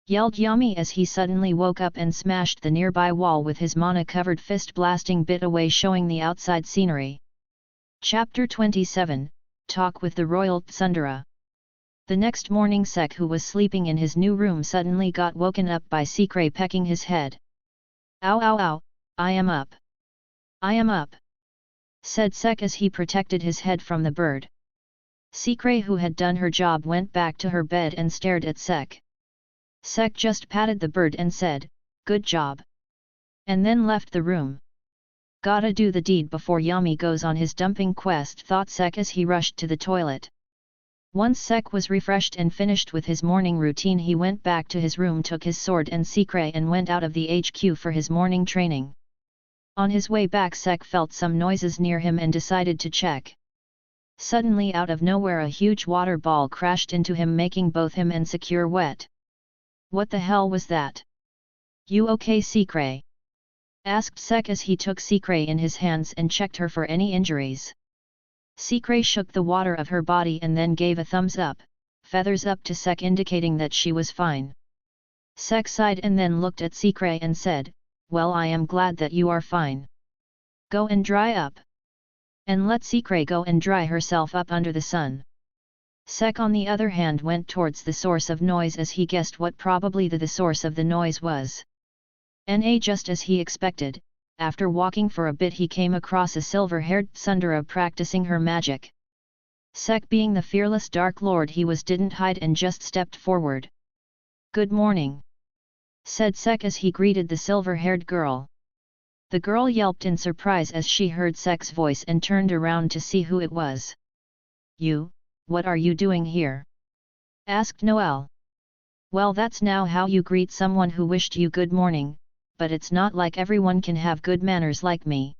yelled Yami as he suddenly woke up and smashed the nearby wall with his mana-covered fist, blasting bit away, showing the outside scenery. Chapter 27, Talk with the Royal Tsundere. The next morning, Sek, who was sleeping in his new room, suddenly got woken up by Sikre pecking his head. Ow ow ow, I am up. I am up, said Sek as he protected his head from the bird. Sikre, who had done her job, went back to her bed and stared at Sek. Sek just patted the bird and said, "Good job," and then left the room. Gotta do the deed before Yami goes on his dumping quest, thought Sek as he rushed to the toilet. Once Sek was refreshed and finished with his morning routine, he went back to his room, took his sword and Sikre, and went out of the HQ for his morning training. On his way back, Sek felt some noises near him and decided to check. Suddenly, out of nowhere, a huge water ball crashed into him, making both him and Secure wet. What the hell was that? You okay, Sikre? Asked Sek as he took Sikre in his hands and checked her for any injuries. Sikre shook the water of her body and then gave a thumbs up, feathers up, to Sek, indicating that she was fine. Sek sighed and then looked at Sikre and said, "Well, I am glad that you are fine. Go and dry up. And let Sikre go and dry herself up under the sun." Sek, on the other hand, went towards the source of noise as he guessed what probably the source of the noise was. Just as he expected, after walking for a bit he came across a silver-haired Tsundere practicing her magic. Sek, being the fearless Dark Lord he was, didn't hide and just stepped forward. "Good morning," said Sek as he greeted the silver-haired girl. The girl yelped in surprise as she heard Sek's voice and turned around to see who it was. "You, what are you doing here?" asked Noel. "Well, that's now how you greet someone who wished you good morning, but it's not like everyone can have good manners like me.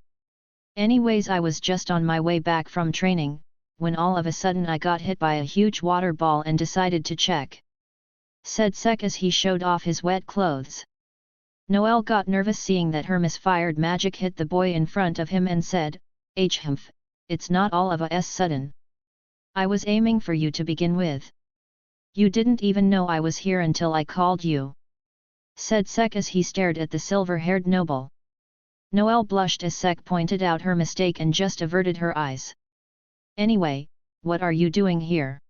Anyways, I was just on my way back from training, when all of a sudden I got hit by a huge water ball and decided to check," said Sek as he showed off his wet clothes. Noel got nervous seeing that her misfired magic hit the boy in front of him and said, "Humph, it's not all of a sudden. I was aiming for you to begin with. You didn't even know I was here until I called you," said Sek as he stared at the silver-haired noble. Noel blushed as Sek pointed out her mistake and just averted her eyes. "Anyway, what are you doing here?"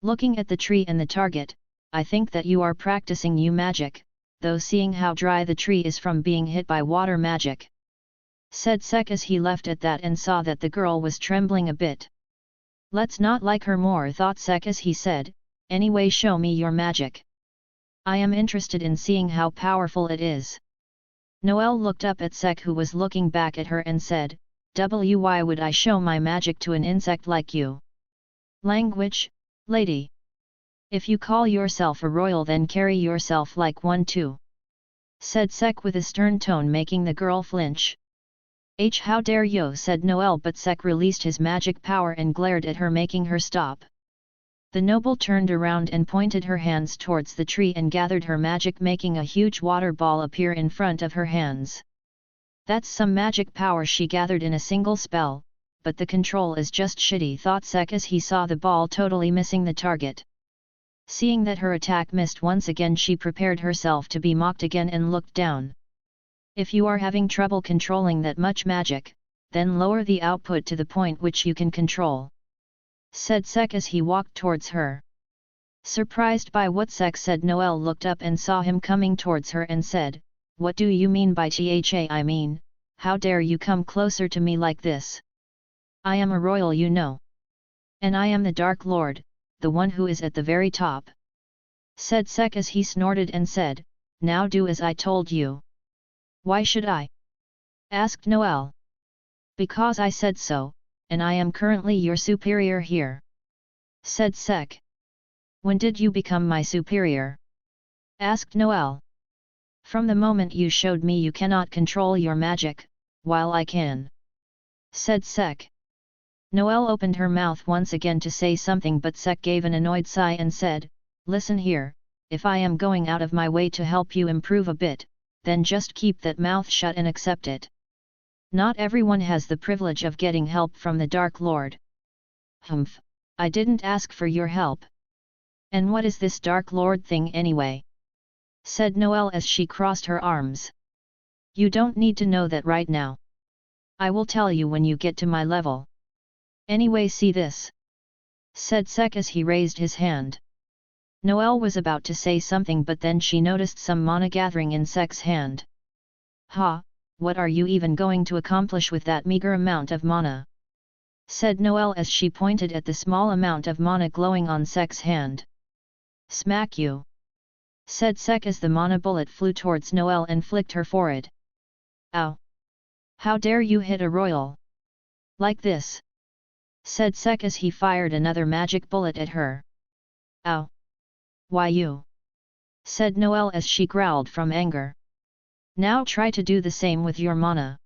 "Looking at the tree and the target. I think that you are practicing your magic, though seeing how dry the tree is from being hit by water magic," said Sek as he left at that and saw that the girl was trembling a bit. "Let's not like her more," thought Sek as he said, "Anyway, show me your magic. I am interested in seeing how powerful it is." Noel looked up at Sek, who was looking back at her, and said, "Why would I show my magic to an insect like you? Language, lady. If you call yourself a royal, then carry yourself like one too," said Sek with a stern tone, making the girl flinch. How dare you," said Noel, but Sek released his magic power and glared at her, making her stop. The noble turned around and pointed her hands towards the tree and gathered her magic, making a huge water ball appear in front of her hands. That's some magic power she gathered in a single spell, but the control is just shitty, thought Sek as he saw the ball totally missing the target. Seeing that her attack missed once again, she prepared herself to be mocked again and looked down. "If you are having trouble controlling that much magic, then lower the output to the point which you can control," said Sek as he walked towards her. Surprised by what Sek said, Noel looked up and saw him coming towards her and said, "What do you mean by that? I mean, how dare you come closer to me like this? I am a royal, you know. And I am the Dark Lord, the one who is at the very top. said Sek as he snorted and said, now do as I told you. Why should I? Asked Noel. Because I said so, and I am currently your superior here. Said Sek. When did you become my superior? Asked Noel. From the moment you showed me you cannot control your magic, while I can. Said Sek. Noel opened her mouth once again to say something, but Sek gave an annoyed sigh and said, listen here, if I am going out of my way to help you improve a bit, then just keep that mouth shut and accept it. Not everyone has the privilege of getting help from the Dark Lord. Humph, I didn't ask for your help. And what is this Dark Lord thing anyway? Said Noel as she crossed her arms. You don't need to know that right now. I will tell you when you get to my level. Anyway, see this. Said Sek as he raised his hand. Noel was about to say something, but then she noticed some mana gathering in Sek's hand. Ha, what are you even going to accomplish with that meager amount of mana? Said Noel as she pointed at the small amount of mana glowing on Sek's hand. Smack you! Said Sek as the mana bullet flew towards Noel and flicked her forehead. Ow! How dare you hit a royal? Like this! Said Sek as he fired another magic bullet at her. Ow! Why you? Said Noel as she growled from anger. Now try to do the same with your mana.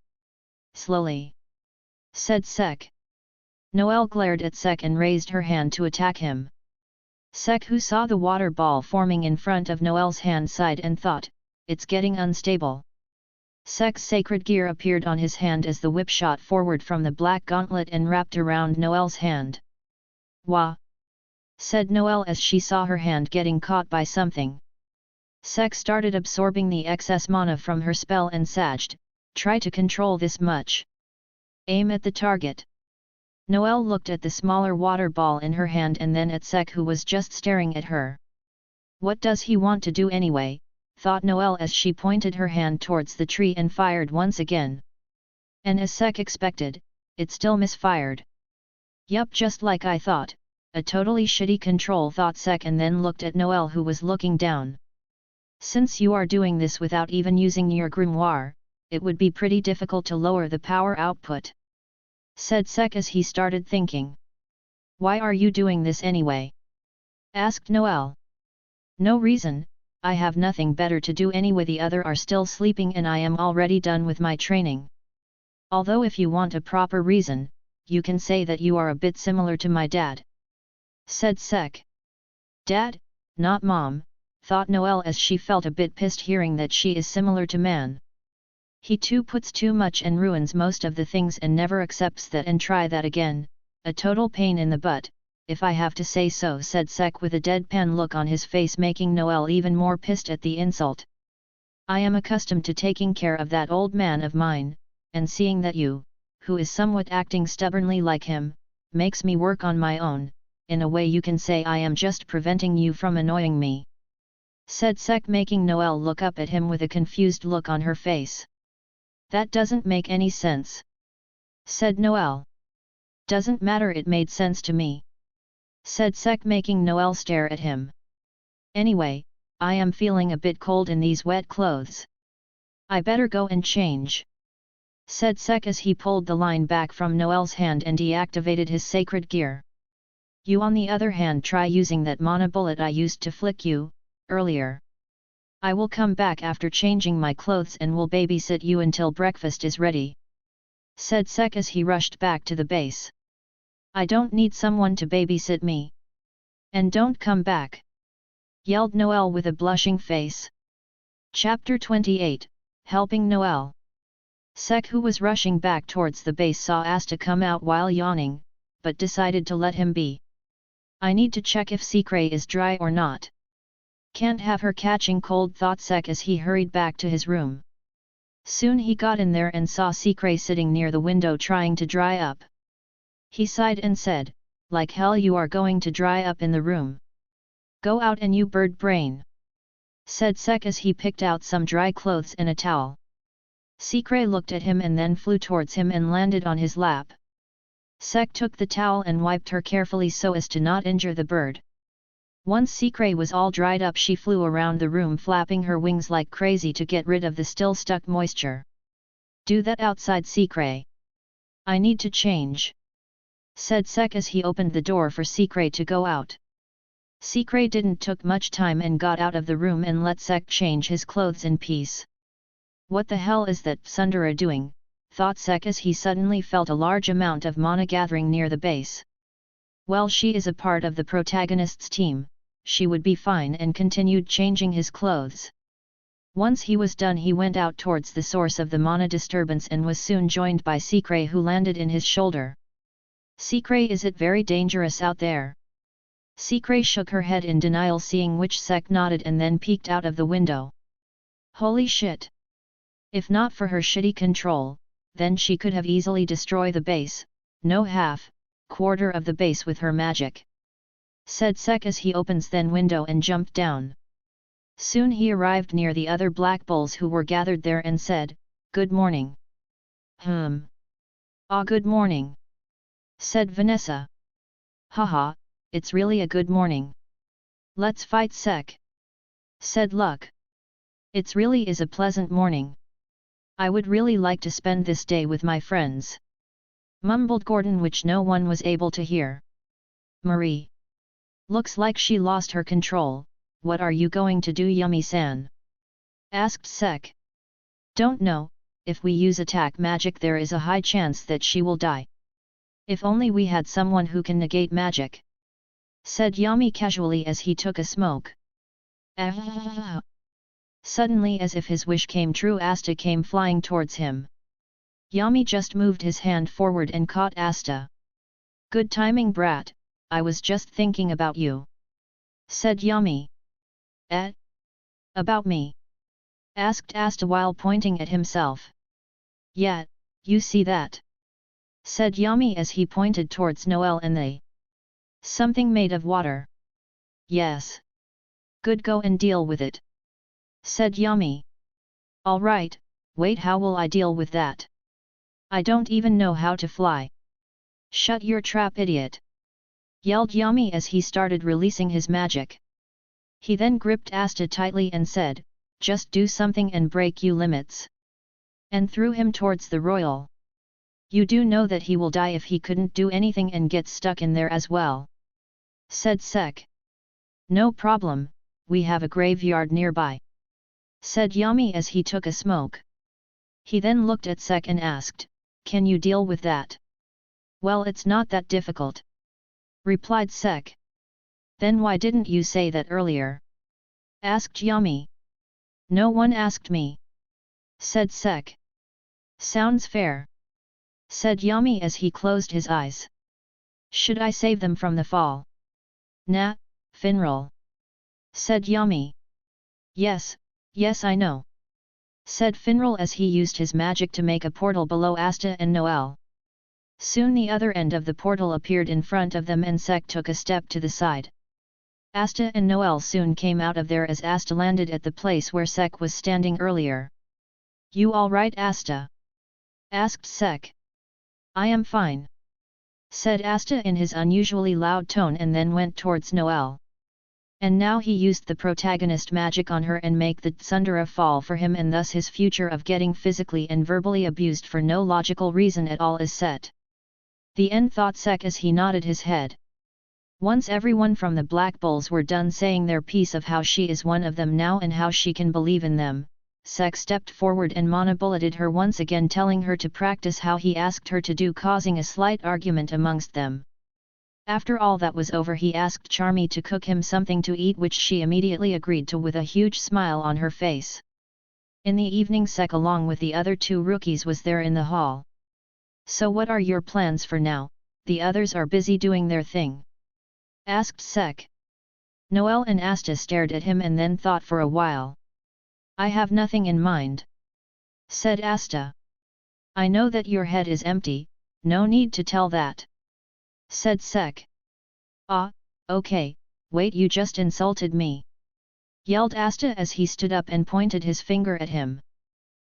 Slowly. Said Sek. Noel glared at Sek and raised her hand to attack him. Sek, who saw the water ball forming in front of Noel's hand, sighed and thought, it's getting unstable. Sek's sacred gear appeared on his hand as the whip shot forward from the black gauntlet and wrapped around Noel's hand. Wah! Said Noel as she saw her hand getting caught by something. Sek started absorbing the excess mana from her spell and saged, try to control this much. Aim at the target. Noel looked at the smaller water ball in her hand and then at Sek, who was just staring at her. What does he want to do anyway, thought Noel as she pointed her hand towards the tree and fired once again. And as Sek expected, it still misfired. Yup, just like I thought, a totally shitty control, thought Sek, and then looked at Noel, who was looking down. Since you are doing this without even using your grimoire, it would be pretty difficult to lower the power output. Said Sek as he started thinking. Why are you doing this anyway? Asked Noel. No reason, I have nothing better to do anyway. The other are still sleeping and I am already done with my training. Although if you want a proper reason, you can say that you are a bit similar to my dad. Said Sek. Dad, not mom, thought Noel as she felt a bit pissed hearing that she is similar to man. He too puts too much and ruins most of the things and never accepts that and try that again, a total pain in the butt, if I have to say so, said Sek with a deadpan look on his face, making Noel even more pissed at the insult. I am accustomed to taking care of that old man of mine, and seeing that you, who is somewhat acting stubbornly like him, makes me work on my own, in a way you can say I am just preventing you from annoying me. Said Sek, making Noel look up at him with a confused look on her face. That doesn't make any sense. Said Noel. Doesn't matter, it made sense to me. Said Sek, making Noel stare at him. Anyway, I am feeling a bit cold in these wet clothes. I better go and change. Said Sek as he pulled the line back from Noel's hand and deactivated his sacred gear. You on the other hand try using that mana bullet I used to flick you, earlier. I will come back after changing my clothes and will babysit you until breakfast is ready. Said Sek as he rushed back to the base. I don't need someone to babysit me. And don't come back! Yelled Noel with a blushing face. Chapter 28, Helping Noel. Sek, who was rushing back towards the base, saw Asta come out while yawning, but decided to let him be. I need to check if Secret is dry or not. Can't have her catching cold, thought Sek as he hurried back to his room. Soon he got in there and saw Secret sitting near the window trying to dry up. He sighed and said, like hell you are going to dry up in the room. Go out and you bird brain. Said Sek as he picked out some dry clothes and a towel. Secret looked at him and then flew towards him and landed on his lap. Sek took the towel and wiped her carefully so as to not injure the bird. Once Secret was all dried up, she flew around the room flapping her wings like crazy to get rid of the still stuck moisture. "Do that outside, Secret. I need to change," said Sek as he opened the door for Secret to go out. Secret didn't took much time and got out of the room and let Sek change his clothes in peace. "What the hell is that Sundara doing?" thought Sek as he suddenly felt a large amount of mana gathering near the base. Well, she is a part of the protagonist's team, she would be fine, and continued changing his clothes. Once he was done, he went out towards the source of the mana disturbance and was soon joined by Secret, who landed in his shoulder. "Secret, is it very dangerous out there?" Secret shook her head in denial, seeing which Sek nodded and then peeked out of the window. Holy shit! If not for her shitty control, then she could have easily destroyed the base, no quarter of the base with her magic, said Sek as he opens then window and jumped down. Soon he arrived near the other black bulls who were gathered there and said, "Good morning." "Ah, good morning," said Vanessa. "Haha, it's really a good morning. Let's fight, Sek," said Luck. "It's really is a pleasant morning. I would really like to spend this day with my friends," mumbled Gordon, which no one was able to hear. "Marie. Looks like she lost her control. What are you going to do, Yummy-san?" asked Sek. "Don't know, if we use attack magic there is a high chance that she will die. If only we had someone who can negate magic," said Yami casually as he took a smoke. "Ah!" Suddenly, as if his wish came true, Asta came flying towards him. Yami just moved his hand forward and caught Asta. "Good timing, brat, I was just thinking about you," said Yami. "Eh? About me?" asked Asta while pointing at himself. "Yeah, you see that?" said Yami as he pointed towards Noel and they. "Something made of water." "Yes. Good, go and deal with it," said Yami. "All right, wait, how will I deal with that? I don't even know how to fly." "Shut your trap, idiot!" yelled Yami as he started releasing his magic. He then gripped Asta tightly and said, "Just do something and break you limits," and threw him towards the royal. "You do know that he will die if he couldn't do anything and get stuck in there as well," said Sek. "No problem, we have a graveyard nearby," said Yami as he took a smoke. He then looked at Sek and asked, "Can you deal with that?" "Well, it's not that difficult," replied Sek. "Then why didn't you say that earlier?" asked Yami. "No one asked me," said Sek. "Sounds fair," said Yami as he closed his eyes. "Should I save them from the fall?" "Nah, Finral," said Yami. Yes, I know," said Finral as he used his magic to make a portal below Asta and Noel. Soon the other end of the portal appeared in front of them and Sek took a step to the side. Asta and Noel soon came out of there as Asta landed at the place where Sek was standing earlier. "You all right, Asta?" asked Sek. "I am fine," said Asta in his unusually loud tone and then went towards Noel. And now he used the protagonist magic on her and make the Tsundere fall for him, and thus his future of getting physically and verbally abused for no logical reason at all is set. The end, thought Sek as he nodded his head. Once everyone from the Black Bulls were done saying their piece of how she is one of them now and how she can believe in them, Sek stepped forward and mana bulleted her once again, telling her to practice how he asked her to do, causing a slight argument amongst them. After all that was over, he asked Charmy to cook him something to eat, which she immediately agreed to with a huge smile on her face. In the evening, Sek along with the other two rookies was there in the hall. "So what are your plans for now? The others are busy doing their thing," asked Sek. Noel and Asta stared at him and then thought for a while. "I have nothing in mind," said Asta. "I know that your head is empty, no need to tell that," said Sek. "Ah, okay, wait, you just insulted me," yelled Asta as he stood up and pointed his finger at him.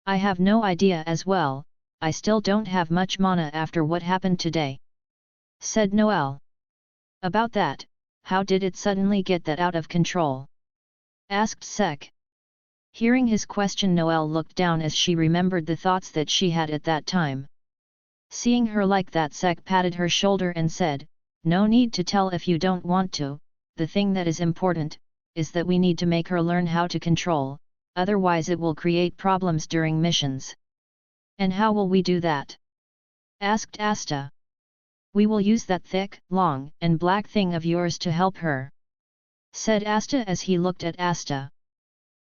"I have no idea as well, I still don't have much mana after what happened today," said Noel. "About that, how did it suddenly get that out of control? Asked Sek. Hearing his question, Noel looked down as she remembered the thoughts that she had at that time. Seeing her like that, Sek patted her shoulder and said, "No need to tell if you don't want to, the thing that is important, is that we need to make her learn how to control, otherwise it will create problems during missions." "And how will we do that?" asked Asta. "We will use that thick, long, and black thing of yours to help her," said Asta as he looked at Asta.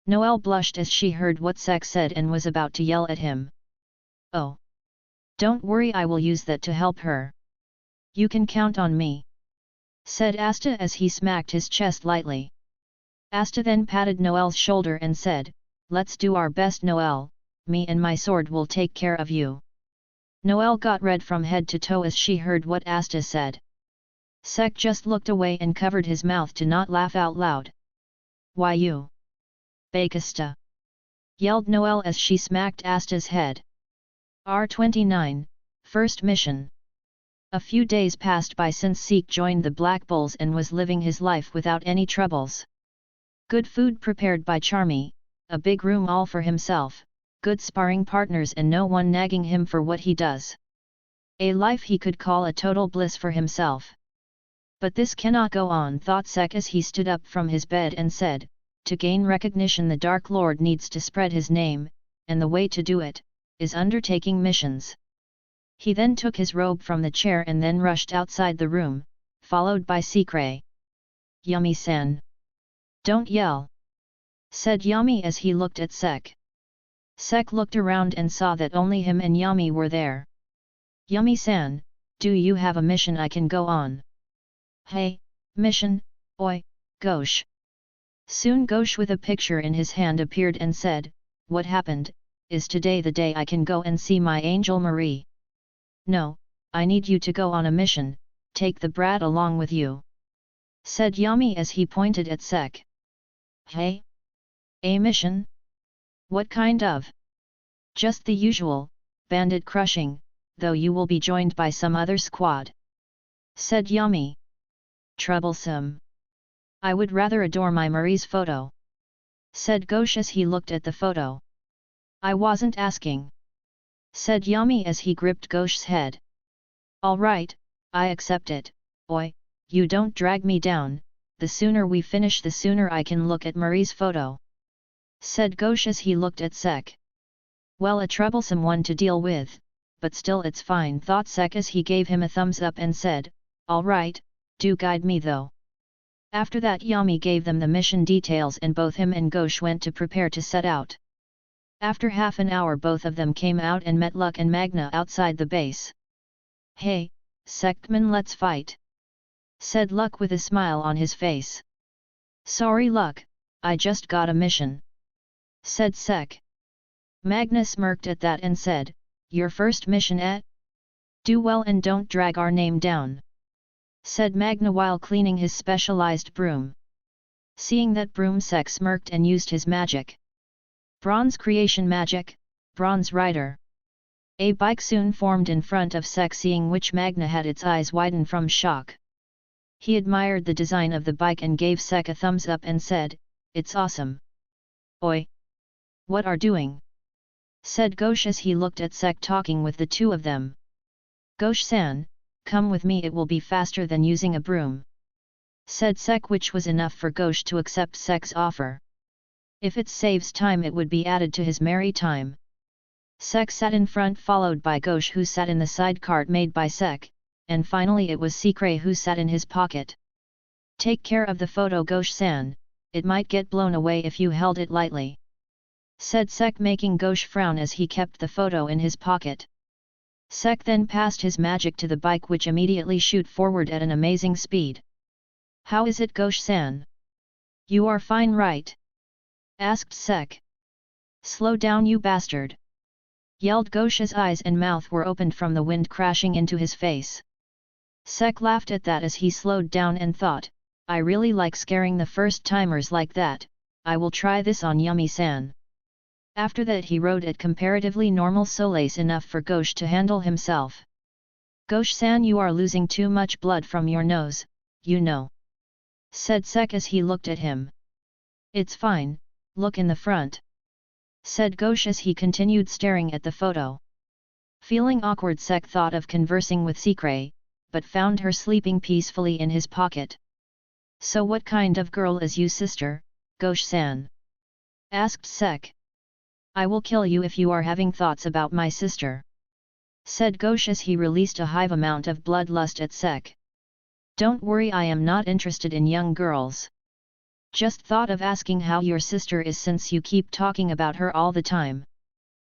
Noel blushed as she heard what Sek said and was about to yell at him. "Oh! Don't worry, I will use that to help her. You can count on me," said Asta as he smacked his chest lightly. Asta then patted Noel's shoulder and said, "Let's do our best, Noel, me and my sword will take care of you." Noel got red from head to toe as she heard what Asta said. Sek just looked away and covered his mouth to not laugh out loud. "Why you? Bakista!" yelled Noel as she smacked Asta's head. R29, First Mission. A few days passed by since Seek joined the Black Bulls and was living his life without any troubles. Good food prepared by Charmy, a big room all for himself, good sparring partners and no one nagging him for what he does. A life he could call a total bliss for himself. But this cannot go on, thought Sek as he stood up from his bed and said, "To gain recognition the Dark Lord needs to spread his name, and the way to do it, is undertaking missions." He then took his robe from the chair and then rushed outside the room, followed by Sikray. "Yami-san! Don't yell!" said Yami as he looked at Sek. Sek looked around and saw that only him and Yami were there. "Yami-san, do you have a mission I can go on?" "Hey, mission, oi, Ghosh!" Soon Ghosh with a picture in his hand appeared and said, "What happened? Is today the day I can go and see my angel Marie?" "No, I need you to go on a mission, take the brat along with you," said Yami as he pointed at Sek. "Hey? A mission? What kind of?" "Just the usual, bandit crushing, though you will be joined by some other squad," said Yami. "Troublesome. I would rather adore my Marie's photo," said Ghosh as he looked at the photo. "I wasn't asking," said Yami as he gripped Ghosh's head. "All right, I accept it, oi, you don't drag me down, the sooner we finish the sooner I can look at Marie's photo," said Ghosh as he looked at Sek. "Well, a troublesome one to deal with, but still it's fine," thought Sek as he gave him a thumbs up and said, "All right, do guide me though." After that Yami gave them the mission details and both him and Ghosh went to prepare to set out. After half an hour both of them came out and met Luck and Magna outside the base. "Hey, Sekman, let's fight," said Luck with a smile on his face. "Sorry Luck, I just got a mission," said Sek. Magna smirked at that and said, "Your first mission, eh? Do well and don't drag our name down," said Magna while cleaning his specialized broom. Seeing that broom, Sek smirked and used his magic. Bronze creation magic, Bronze Rider. A bike soon formed in front of Sek, seeing which Magna had its eyes widen from shock. He admired the design of the bike and gave Sek a thumbs up and said, "It's awesome." "Oi! What are doing?" said Ghosh as he looked at Sek talking with the two of them. "Ghosh-san, come with me, it will be faster than using a broom," said Sek, which was enough for Ghosh to accept Sek's offer. If it saves time it would be added to his merry time. Sek sat in front followed by Ghosh who sat in the side cart made by Sek, and finally it was Sikray who sat in his pocket. "Take care of the photo, Ghosh-san, it might get blown away if you held it lightly," said Sek, making Ghosh frown as he kept the photo in his pocket. Sek then passed his magic to the bike, which immediately shoot forward at an amazing speed. "How is it, Ghosh-san? You are fine, right?" asked Sek. "Slow down, you bastard!" yelled Ghosh as eyes and mouth were opened from the wind crashing into his face. Sek laughed at that as he slowed down and thought, "I really like scaring the first-timers like that, I will try this on Yumi-san." After that he rode at comparatively normal solace enough for Ghosh to handle himself. "Ghosh-san, you are losing too much blood from your nose, you know," said Sek as he looked at him. It's fine, look in the front, said Ghosh as he continued staring at the photo. Feeling awkward, Sek thought of conversing with Sikre, but found her sleeping peacefully in his pocket. So what kind of girl is you sister, Ghosh-san? Asked Sek. I will kill you if you are having thoughts about my sister, said Ghosh as he released a hive amount of bloodlust at Sek. Don't worry, I am not interested in young girls. Just thought of asking how your sister is since you keep talking about her all the time,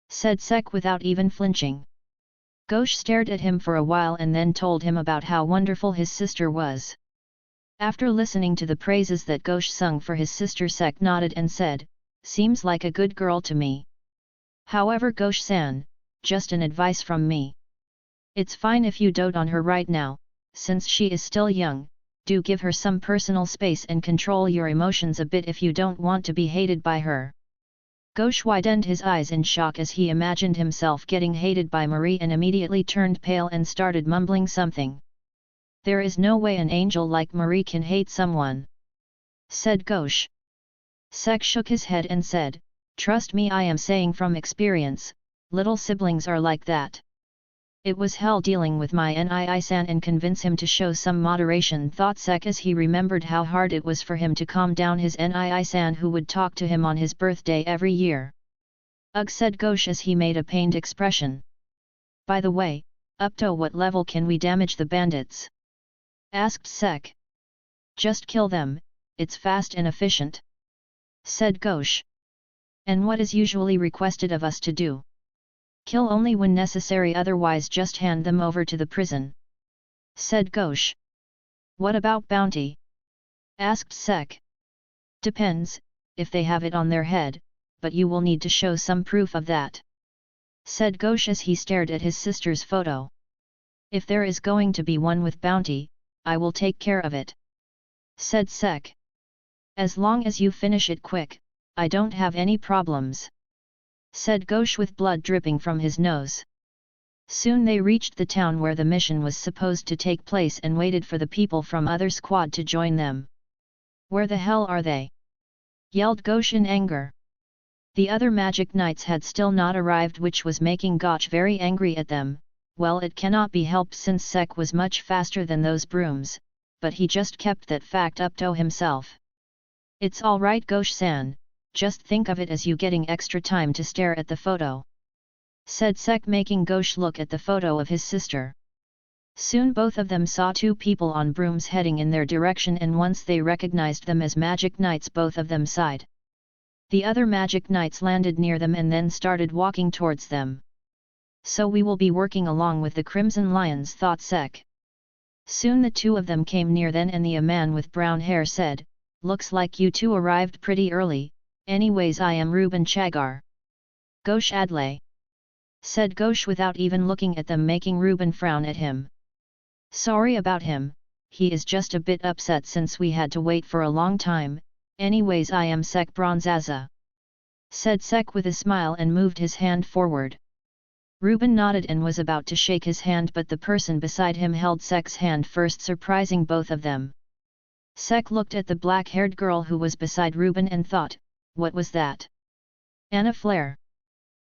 said Sek without even flinching. Ghosh stared at him for a while and then told him about how wonderful his sister was. After listening to the praises that Ghosh sung for his sister, Sek nodded and said, seems like a good girl to me. However, Ghosh-san, just an advice from me. It's fine if you dote on her right now, since she is still young, do give her some personal space and control your emotions a bit if you don't want to be hated by her. Ghosh widened his eyes in shock as he imagined himself getting hated by Marie and immediately turned pale and started mumbling something. There is no way an angel like Marie can hate someone, said Ghosh. Sek shook his head and said, trust me, I am saying from experience, little siblings are like that. It was hell dealing with my Nii-san and convince him to show some moderation, thought Sek as he remembered how hard it was for him to calm down his Nii-san who would talk to him on his birthday every year. Ugh, said Ghosh as he made a pained expression. By the way, up to what level can we damage the bandits? Asked Sek. Just kill them, it's fast and efficient, said Ghosh. And what is usually requested of us to do? Kill only when necessary, otherwise just hand them over to the prison, said Ghosh. What about bounty? Asked Sek. Depends, if they have it on their head, but you will need to show some proof of that, said Ghosh as he stared at his sister's photo. If there is going to be one with bounty, I will take care of it, said Sek. As long as you finish it quick, I don't have any problems, said Ghosh with blood dripping from his nose. Soon they reached the town where the mission was supposed to take place and waited for the people from other squad to join them. Where the hell are they? Yelled Ghosh in anger. The other magic knights had still not arrived, which was making Ghosh very angry at them. Well, it cannot be helped since Sek was much faster than those brooms, but he just kept that fact up to himself. It's alright, Ghosh-san. Just think of it as you getting extra time to stare at the photo, said Sek, making Ghosh look at the photo of his sister. Soon both of them saw two people on brooms heading in their direction, and once they recognized them as magic knights, both of them sighed. The other magic knights landed near them and then started walking towards them. So we will be working along with the Crimson Lions, thought Sek. Soon the two of them came near then, and the man with brown hair said, looks like you two arrived pretty early. Anyways, I am Reuben Chagar. Ghosh Adlai, said Ghosh without even looking at them, making Reuben frown at him. Sorry about him, he is just a bit upset since we had to wait for a long time. Anyways, I am Sek Bronzaza, said Sek with a smile and moved his hand forward. Reuben nodded and was about to shake his hand, but the person beside him held Sek's hand first, surprising both of them. Sek looked at the black-haired girl who was beside Reuben and thought, what was that? Anna Flare.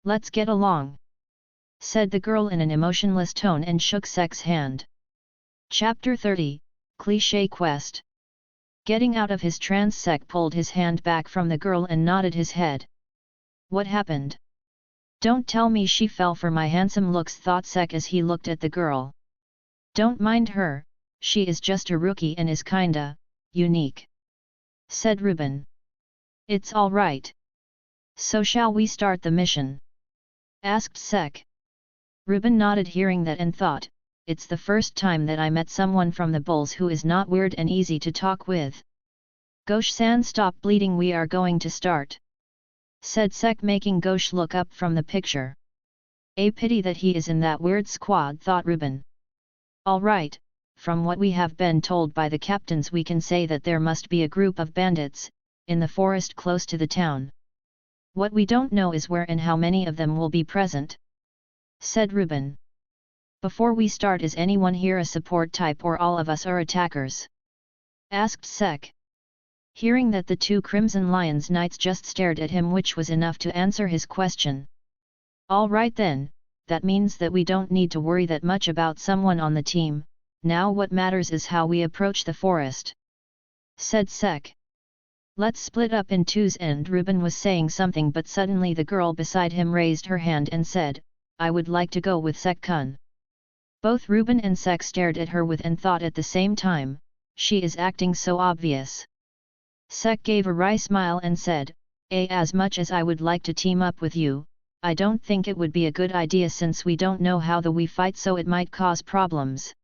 Let's get along, said the girl in an emotionless tone and shook Sek's hand. Chapter 30, Cliché Quest. Getting out of his trance, Sek pulled his hand back from the girl and nodded his head. What happened? Don't tell me she fell for my handsome looks, thought Sek as he looked at the girl. Don't mind her, she is just a rookie and is kinda unique, said Reuben. It's all right. So shall we start the mission? Asked Sek. Reuben nodded, hearing that, and thought, it's the first time that I met someone from the Bulls who is not weird and easy to talk with. Ghosh-san, stop bleeding, we are going to start, said Sek, making Ghosh look up from the picture. A pity that he is in that weird squad, thought Reuben. All right, from what we have been told by the captains, we can say that there must be a group of bandits in the forest close to the town. What we don't know is where and how many of them will be present, said Reuben. Before we start, is anyone here a support type or all of us are attackers? asked Sek. Hearing that the two Crimson Lions knights just stared at him, which was enough to answer his question. All right then, that means that we don't need to worry that much about someone on the team, now what matters is how we approach the forest, said Sek. Let's split up in twos, and Reuben was saying something, but suddenly the girl beside him raised her hand and said, I would like to go with Sek-kun. Both Reuben and Sek stared at her with and thought at the same time, she is acting so obvious. Sek gave a wry smile and said, as much as I would like to team up with you, I don't think it would be a good idea since we don't know how we fight, so it might cause problems.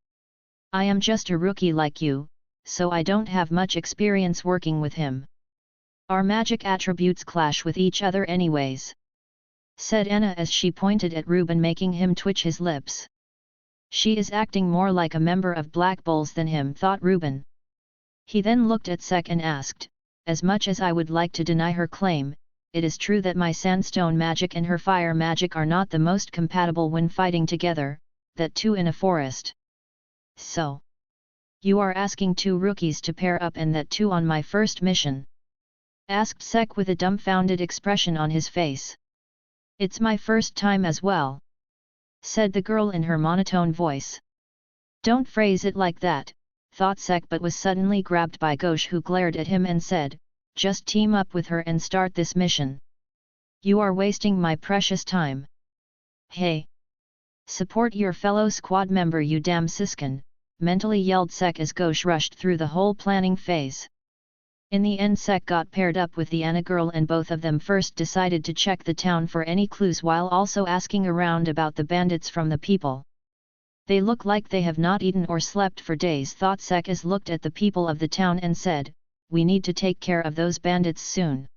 I am just a rookie like you, so I don't have much experience working with him. Our magic attributes clash with each other anyways, said Anna as she pointed at Reuben, making him twitch his lips. She is acting more like a member of Black Bulls than him, thought Reuben. He then looked at Sek and asked, as much as I would like to deny her claim, it is true that my sandstone magic and her fire magic are not the most compatible when fighting together, that too in a forest. So, you are asking two rookies to pair up, and that too on my first mission? Asked Sek with a dumbfounded expression on his face. It's my first time as well, said the girl in her monotone voice. Don't phrase it like that, thought Sek, but was suddenly grabbed by Ghosh, who glared at him and said, just team up with her and start this mission. You are wasting my precious time. Hey! Support your fellow squad member, you damn siskin, mentally yelled Sek as Ghosh rushed through the whole planning phase. In the end, Sek got paired up with the Anna girl, and both of them first decided to check the town for any clues while also asking around about the bandits from the people. They look like they have not eaten or slept for days, thought Sek as looked at the people of the town and said, we need to take care of those bandits soon.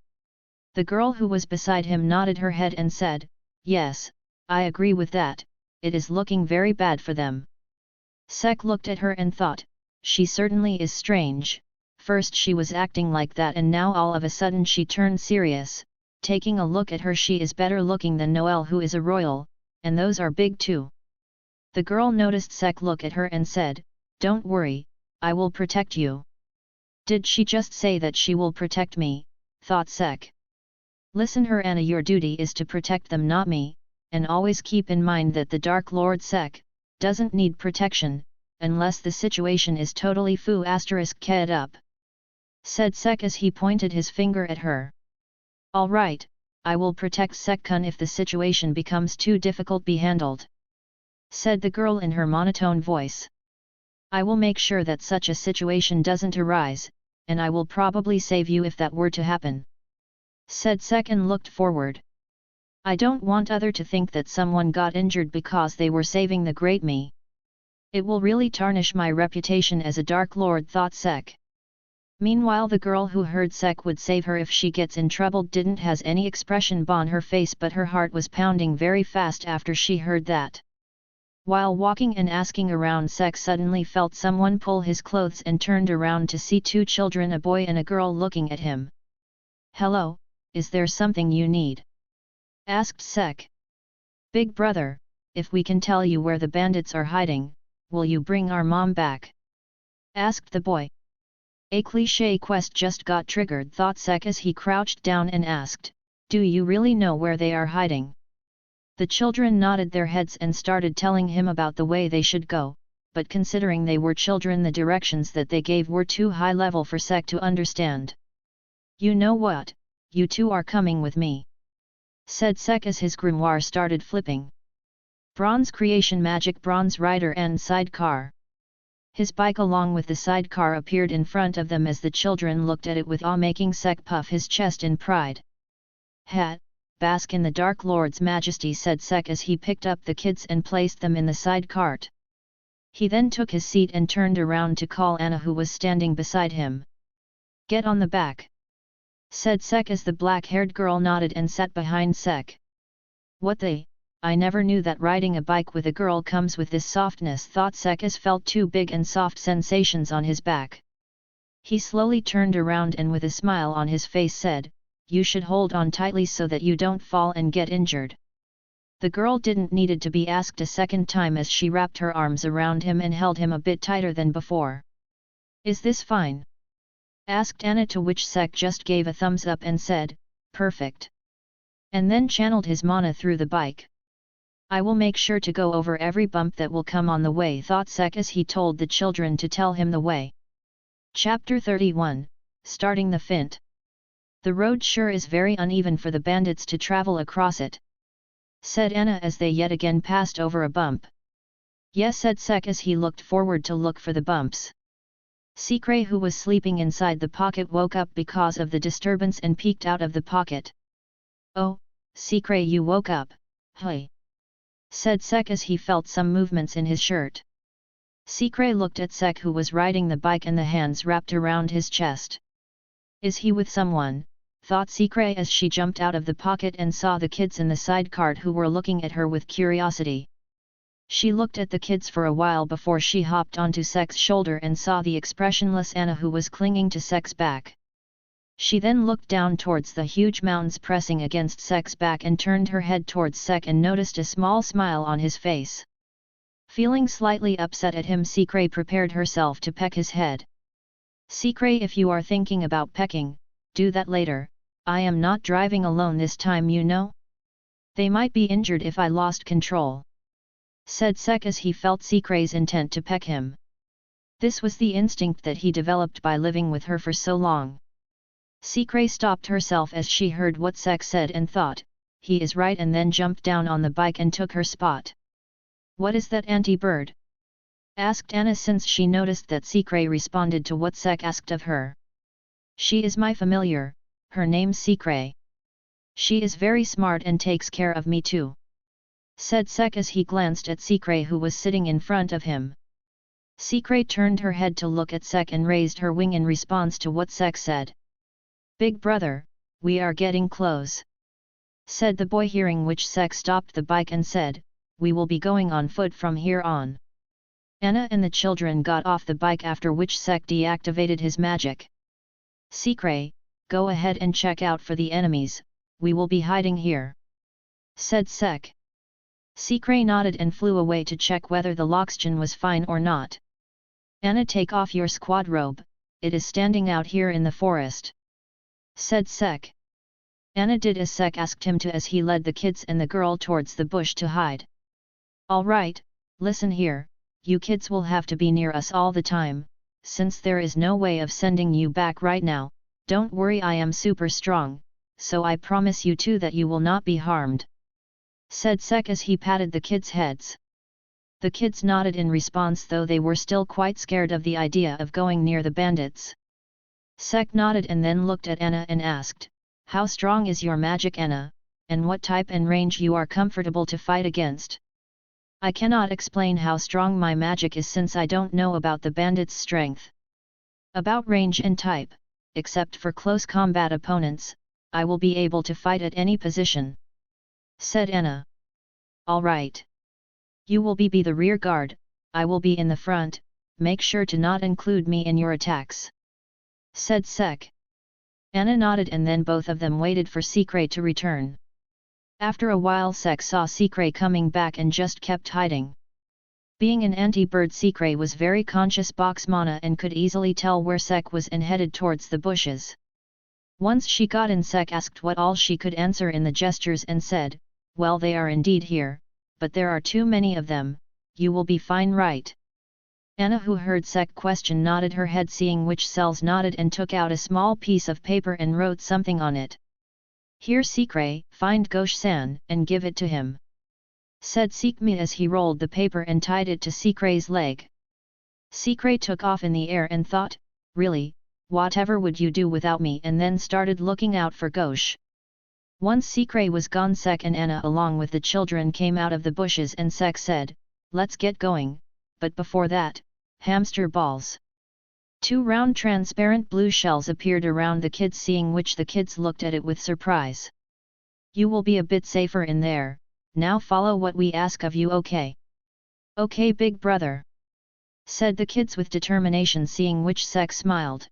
The girl who was beside him nodded her head and said, yes, I agree with that, it is looking very bad for them. Sek looked at her and thought, she certainly is strange, first she was acting like that and now all of a sudden she turned serious. Taking a look at her, she is better looking than Noel, who is a royal, and those are big too. The girl noticed Sek look at her and said, don't worry, I will protect you. Did she just say that she will protect me, thought Sek. Listen her Anna, your duty is to protect them, not me, and always keep in mind that the Dark Lord Sek doesn't need protection, unless the situation is totally foo *ked up, said Sek as he pointed his finger at her. Alright, I will protect Sek-kun if the situation becomes too difficult be handled, said the girl in her monotone voice. I will make sure that such a situation doesn't arise, and I will probably save you if that were to happen, said Sek and looked forward. I don't want other to think that someone got injured because they were saving the great me. It will really tarnish my reputation as a Dark Lord, thought Sek. Meanwhile, the girl who heard Sek would save her if she gets in trouble didn't has any expression on her face, but her heart was pounding very fast after she heard that. While walking and asking around, Sek suddenly felt someone pull his clothes and turned around to see two children, a boy and a girl, looking at him. Hello, is there something you need? Asked Sek. Big brother, if we can tell you where the bandits are hiding, will you bring our mom back? Asked the boy. A cliché quest just got triggered, thought Sek as he crouched down and asked, do you really know where they are hiding? The children nodded their heads and started telling him about the way they should go, but considering they were children, the directions that they gave were too high level for Sek to understand. You know what, you two are coming with me, said Sek as his grimoire started flipping. Bronze creation magic, bronze rider and sidecar. His bike along with the sidecar appeared in front of them as the children looked at it with awe, making Sek puff his chest in pride. Hat, bask in the Dark Lord's majesty, said Sek as he picked up the kids and placed them in the side cart. He then took his seat and turned around to call Anna, who was standing beside him. Get on the back, said Sek as the black-haired girl nodded and sat behind Sek. What the? I never knew that riding a bike with a girl comes with this softness, thought Sek as felt two big and soft sensations on his back. He slowly turned around and with a smile on his face said, you should hold on tightly so that you don't fall and get injured. The girl didn't needed to be asked a second time as she wrapped her arms around him and held him a bit tighter than before. Is this fine? asked Anna, to which Sek just gave a thumbs up and said, perfect. And then channeled his mana through the bike. I will make sure to go over every bump that will come on the way, thought Sek as he told the children to tell him the way. Chapter 31, Starting the Fint. The road sure is very uneven for the bandits to travel across it, said Anna as they yet again passed over a bump. Yes, said Sek as he looked forward to look for the bumps. Sikre, who was sleeping inside the pocket, woke up because of the disturbance and peeked out of the pocket. Oh, Sikre, you woke up, hey, said Sek as he felt some movements in his shirt. Sikre looked at Sek, who was riding the bike and the hands wrapped around his chest. Is he with someone? Thought Sikre as she jumped out of the pocket and saw the kids in the side cart who were looking at her with curiosity. She looked at the kids for a while before she hopped onto Sek's shoulder and saw the expressionless Anna, who was clinging to Sek's back. She then looked down towards the huge mountains pressing against Sek's back and turned her head towards Sek and noticed a small smile on his face. Feeling slightly upset at him, Sikre prepared herself to peck his head. Sikre, if you are thinking about pecking, do that later. I am not driving alone this time, you know. They might be injured if I lost control, said Sek as he felt Sikre's intent to peck him. This was the instinct that he developed by living with her for so long. Sikre stopped herself as she heard what Sek said and thought, he is right, and then jumped down on the bike and took her spot. What is that anti-bird? Asked Anna, since she noticed that Sikre responded to what Sek asked of her. She is my familiar, her name's Sikre. She is very smart and takes care of me too, said Sek as he glanced at Sikre, who was sitting in front of him. Sikre turned her head to look at Sek and raised her wing in response to what Sek said. Big brother, we are getting close, said the boy, hearing which Sek stopped the bike and said, we will be going on foot from here on. Anna and the children got off the bike, after which Sek deactivated his magic. Sikre, go ahead and check out for the enemies, we will be hiding here, said Sek. Sikre nodded and flew away to check whether the oxygen was fine or not. Anna, take off your squad robe, it is standing out here in the forest, said Sek. Anna did as Sek asked him to as he led the kids and the girl towards the bush to hide. All right, listen here, you kids will have to be near us all the time, since there is no way of sending you back right now. Don't worry, I am super strong, so I promise you too that you will not be harmed, said Sek as he patted the kids' heads. The kids nodded in response, though they were still quite scared of the idea of going near the bandits. Sek nodded and then looked at Anna and asked, how strong is your magic, Anna, and what type and range you are comfortable to fight against? I cannot explain how strong my magic is, since I don't know about the bandits' strength. About range and type, except for close combat opponents, I will be able to fight at any position, said Anna. All right. You will be the rear guard, I will be in the front, make sure to not include me in your attacks, said Sek. Anna nodded and then both of them waited for Sikre to return. After a while Sek saw Sikre coming back and just kept hiding. Being an anti-bird, Sikre was very conscious box mana and could easily tell where Sek was and headed towards the bushes. Once she got in, Sek asked what all she could answer in the gestures and said, well, they are indeed here, but there are too many of them, you will be fine, right? Anna, who heard Sek question, nodded her head, seeing which Cells nodded and took out a small piece of paper and wrote something on it. Here, Sikre, find Gosh-san and give it to him, said Sikme as he rolled the paper and tied it to Sikre's leg. Sikre took off in the air and thought, really, whatever would you do without me, and then started looking out for Gosh. Once Sikre was gone, Sek and Anna along with the children came out of the bushes and Sek said, let's get going, but before that, hamster balls. 2 round transparent blue shells appeared around the kids, seeing which the kids looked at it with surprise. You will be a bit safer in there, now follow what we ask of you, okay? Okay, big brother, said the kids with determination, seeing which Sek smiled.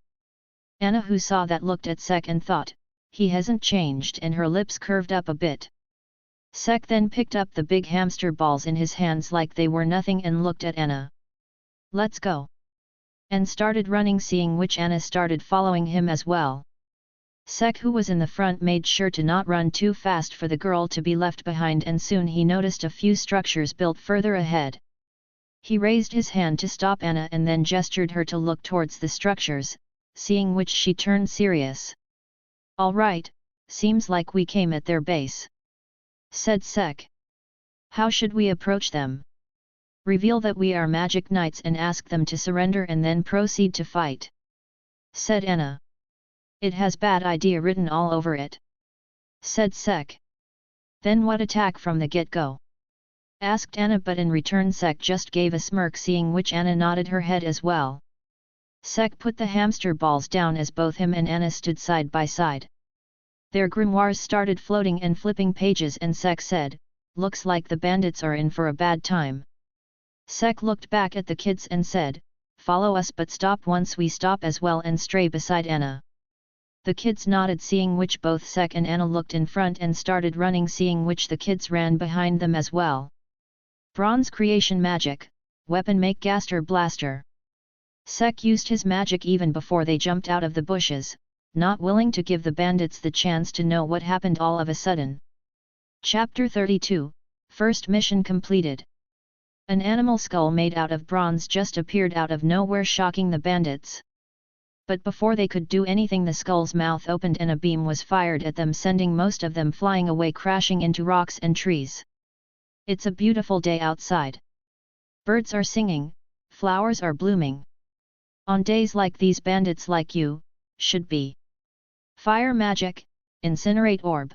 Anna, who saw that, looked at Sek and thought, he hasn't changed, and her lips curved up a bit. Sek then picked up the big hamster balls in his hands like they were nothing and looked at Anna. Let's go, and started running, seeing which Anna started following him as well. Sek, who was in the front, made sure to not run too fast for the girl to be left behind, and soon he noticed a few structures built further ahead. He raised his hand to stop Anna and then gestured her to look towards the structures, seeing which she turned serious. "All right, seems like we came at their base," said Sek. "How should we approach them? Reveal that we are magic knights and ask them to surrender and then proceed to fight," said Anna. "It has bad idea written all over it," said Sek. "Then what attack from the get-go?" asked Anna, but in return Sek just gave a smirk, seeing which Anna nodded her head as well. Sek put the hamster balls down as both him and Anna stood side by side. Their grimoires started floating and flipping pages, and Sek said, "Looks like the bandits are in for a bad time." Sek looked back at the kids and said, "Follow us, but stop once we stop as well and stray beside Anna." The kids nodded, seeing which both Sek and Anna looked in front and started running, seeing which the kids ran behind them as well. Bronze creation magic, weapon make Gaster Blaster. Sek used his magic even before they jumped out of the bushes, not willing to give the bandits the chance to know what happened all of a sudden. Chapter 32, First mission completed. An animal skull made out of bronze just appeared out of nowhere, shocking the bandits. But before they could do anything, the skull's mouth opened and a beam was fired at them, sending most of them flying away, crashing into rocks and trees. It's a beautiful day outside. Birds are singing, flowers are blooming. On days like these, bandits like you should be. Fire magic, incinerate orb.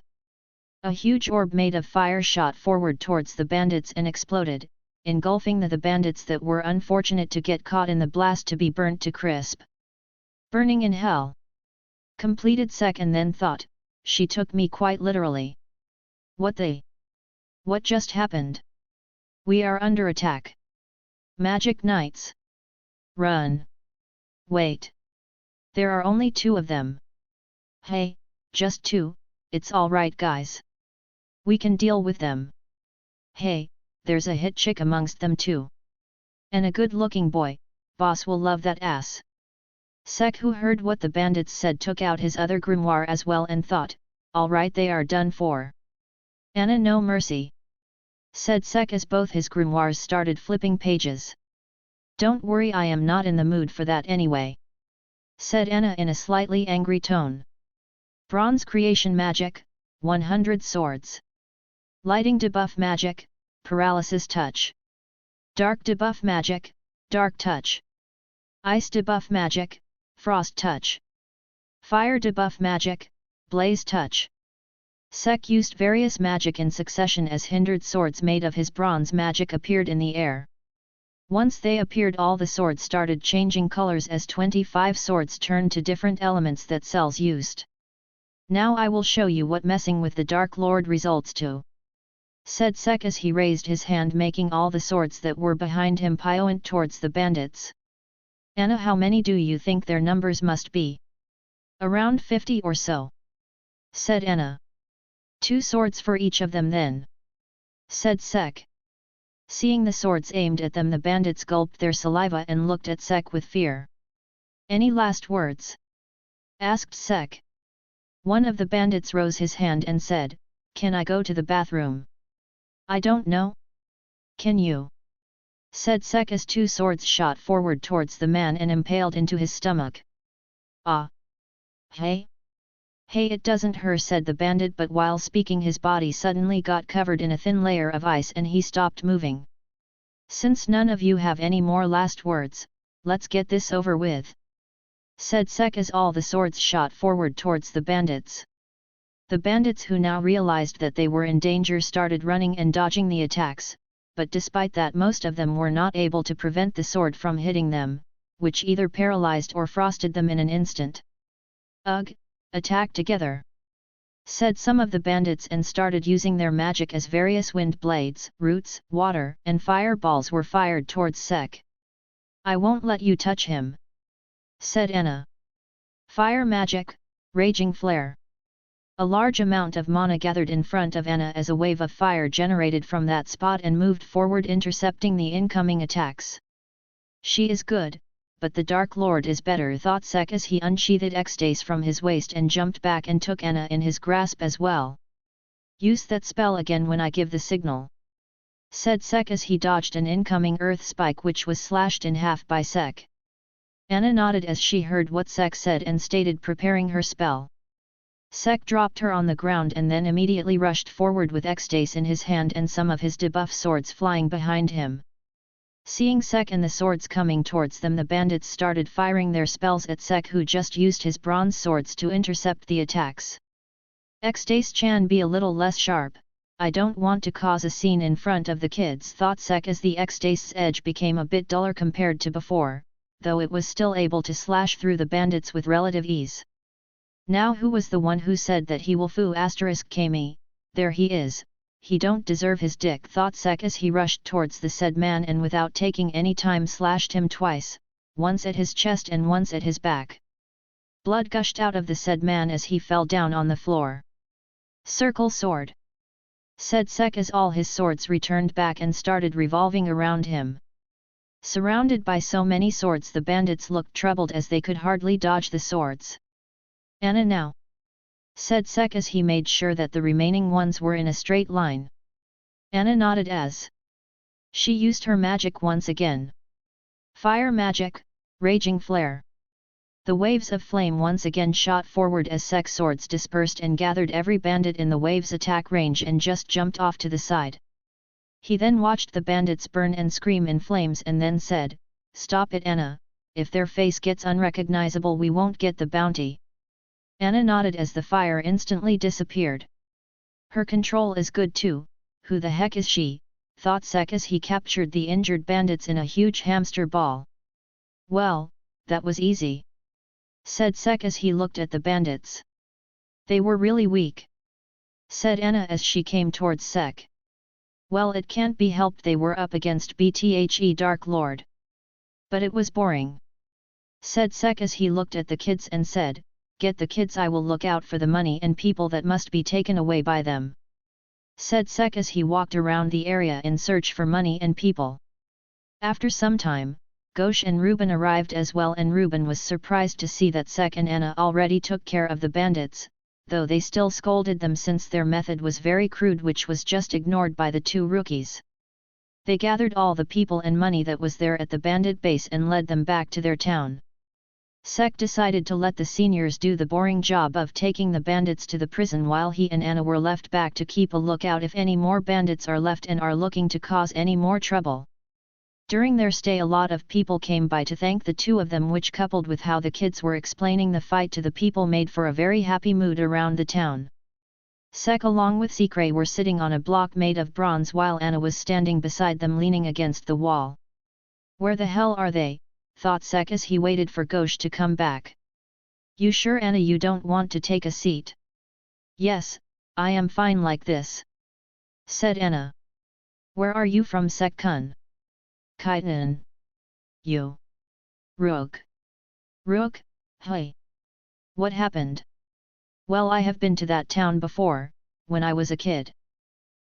A huge orb made of fire shot forward towards the bandits and exploded, engulfing the bandits that were unfortunate to get caught in the blast to be burnt to crisp. Burning in hell. Completed Sek, and then thought, she took me quite literally. What just happened? We are under attack. Magic Knights. Run. Wait. There are only 2 of them. Hey, just 2, it's alright guys. We can deal with them. Hey, there's a hit chick amongst them too. And a good looking boy, boss will love that ass. Sek, who heard what the bandits said, took out his other grimoire as well and thought, alright, they are done for. Anna, no mercy, said Sek as both his grimoires started flipping pages. Don't worry, I am not in the mood for that anyway, said Anna in a slightly angry tone. Bronze creation magic, 100 swords. Lighting debuff magic, paralysis touch. Dark debuff magic, dark touch. Ice debuff magic, frost touch. Fire debuff magic, blaze touch. Sek used various magic in succession as hindered swords made of his bronze magic appeared in the air. Once they appeared, all the swords started changing colors as 25 swords turned to different elements that cells used. Now I will show you what messing with the Dark Lord results to, said Sek as he raised his hand, making all the swords that were behind him point towards the bandits. Anna, how many do you think their numbers must be? Around 50 or so, said Anna. 2 swords for each of them then, said Sek. Seeing the swords aimed at them, the bandits gulped their saliva and looked at Sek with fear. Any last words? asked Sek. One of the bandits rose his hand and said, Can I go to the bathroom? I don't know. Can you? Said Sek as 2 swords shot forward towards the man and impaled into his stomach. Ah! Hey! Hey, it doesn't hurt, said the bandit, but while speaking his body suddenly got covered in a thin layer of ice and he stopped moving. Since none of you have any more last words, let's get this over with, said Sek as all the swords shot forward towards the bandits. The bandits, who now realized that they were in danger, started running and dodging the attacks, but despite that most of them were not able to prevent the sword from hitting them, which either paralyzed or frosted them in an instant. Ugh! Attack together, said some of the bandits, and started using their magic as various wind blades, roots, water, and fireballs were fired towards Sek. I won't let you touch him, said Anna. Fire magic, raging flare. A large amount of mana gathered in front of Anna as a wave of fire generated from that spot and moved forward, intercepting the incoming attacks. She is good, but the Dark Lord is better, thought Sek as he unsheathed X-Dace from his waist and jumped back and took Anna in his grasp as well. Use that spell again when I give the signal, said Sek as he dodged an incoming earth spike which was slashed in half by Sek. Anna nodded as she heard what Sek said and stated preparing her spell. Sek dropped her on the ground and then immediately rushed forward with X-Dace in his hand and some of his debuff swords flying behind him. Seeing Sek and the swords coming towards them, the bandits started firing their spells at Sek, who just used his bronze swords to intercept the attacks. X-Dace-chan, be a little less sharp, I don't want to cause a scene in front of the kids, thought Sek as the X-Dace's edge became a bit duller compared to before, though it was still able to slash through the bandits with relative ease. Now who was the one who said that he will foo *Kami, there he is, he don't deserve his dick, thought Sek as he rushed towards the said man and without taking any time slashed him twice, once at his chest and once at his back. Blood gushed out of the said man as he fell down on the floor. Circle sword, said Sek as all his swords returned back and started revolving around him. Surrounded by so many swords, the bandits looked troubled as they could hardly dodge the swords. Anna now, said Sek as he made sure that the remaining ones were in a straight line. Anna nodded as she used her magic once again. Fire magic, raging flare. The waves of flame once again shot forward as Sek's swords dispersed and gathered every bandit in the wave's attack range and just jumped off to the side. He then watched the bandits burn and scream in flames and then said, "Stop it, Anna, if their face gets unrecognizable we won't get the bounty." Anna nodded as the fire instantly disappeared. Her control is good too, who the heck is she, thought Sek as he captured the injured bandits in a huge hamster ball. Well, that was easy, said Sek as he looked at the bandits. They were really weak, said Anna as she came towards Sek. Well, it can't be helped, they were up against Bthe Dark Lord. But it was boring, said Sek as he looked at the kids and said, "Get the kids, I will look out for the money and people that must be taken away by them," said Sek as he walked around the area in search for money and people. After some time, Ghosh and Reuben arrived as well, and Reuben was surprised to see that Sek and Anna already took care of the bandits, though they still scolded them since their method was very crude, which was just ignored by the two rookies. They gathered all the people and money that was there at the bandit base and led them back to their town. Sek decided to let the seniors do the boring job of taking the bandits to the prison while he and Anna were left back to keep a lookout if any more bandits are left and are looking to cause any more trouble. During their stay, a lot of people came by to thank the two of them, which coupled with how the kids were explaining the fight to the people made for a very happy mood around the town. Sek along with Sikray were sitting on a block made of bronze while Anna was standing beside them leaning against the wall. Where the hell are they? Thought Sek as he waited for Ghosh to come back. You sure, Anna, you don't want to take a seat? Yes, I am fine like this, said Anna. Where are you from, Sek-kun? Kaitan. You. Rook. Rook, hey. What happened? Well, I have been to that town before, when I was a kid.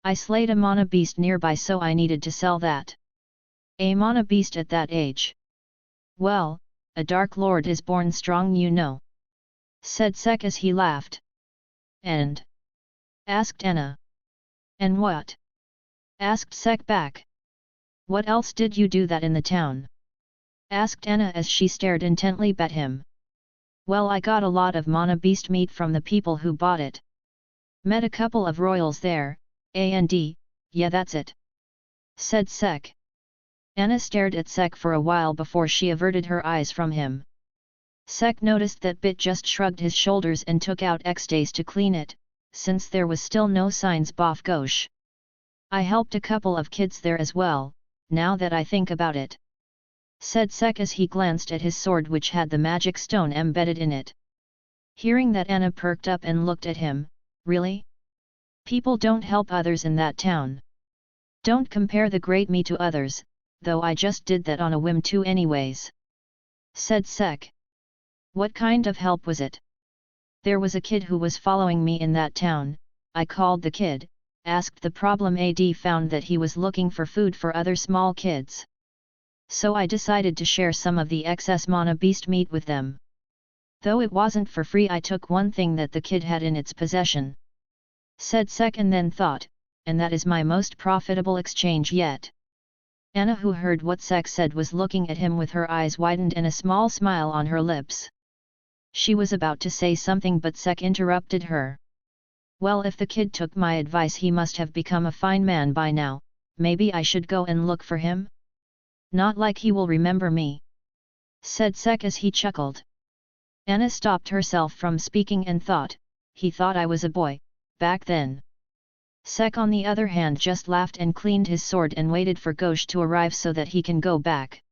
I slayed a mana beast nearby, so I needed to sell that. A mana beast at that age? Well, a Dark Lord is born strong, you know, said Sek as he laughed. And? Asked Anna. And what? Asked Sek back. What else did you do that in the town? Asked Anna as she stared intently at him. Well, I got a lot of mana beast meat from the people who bought it. Met a couple of royals there, and yeah, that's it, said Sek. Anna stared at Sek for a while before she averted her eyes from him. Sek noticed that Bit just shrugged his shoulders and took out X-Dace to clean it, since there was still no signs of Ghosh. I helped a couple of kids there as well, now that I think about it, said Sek as he glanced at his sword which had the magic stone embedded in it. Hearing that, Anna perked up and looked at him. Really? People don't help others in that town. Don't compare the great me to others, though I just did that on a whim too anyways, said Sek. What kind of help was it? There was a kid who was following me in that town. I called the kid, asked the problem, and found that he was looking for food for other small kids. So I decided to share some of the excess mana beast meat with them. Though it wasn't for free, I took one thing that the kid had in its possession. Said Sek, and then thought, and that is my most profitable exchange yet. Anna, who heard what Sek said, was looking at him with her eyes widened and a small smile on her lips. She was about to say something, but Sek interrupted her. Well, if the kid took my advice, he must have become a fine man by now. Maybe I should go and look for him? Not like he will remember me, said Sek as he chuckled. Anna stopped herself from speaking and thought, he thought I was a boy, back then. Sek, on the other hand, just laughed and cleaned his sword and waited for Ghosh to arrive so that he can go back.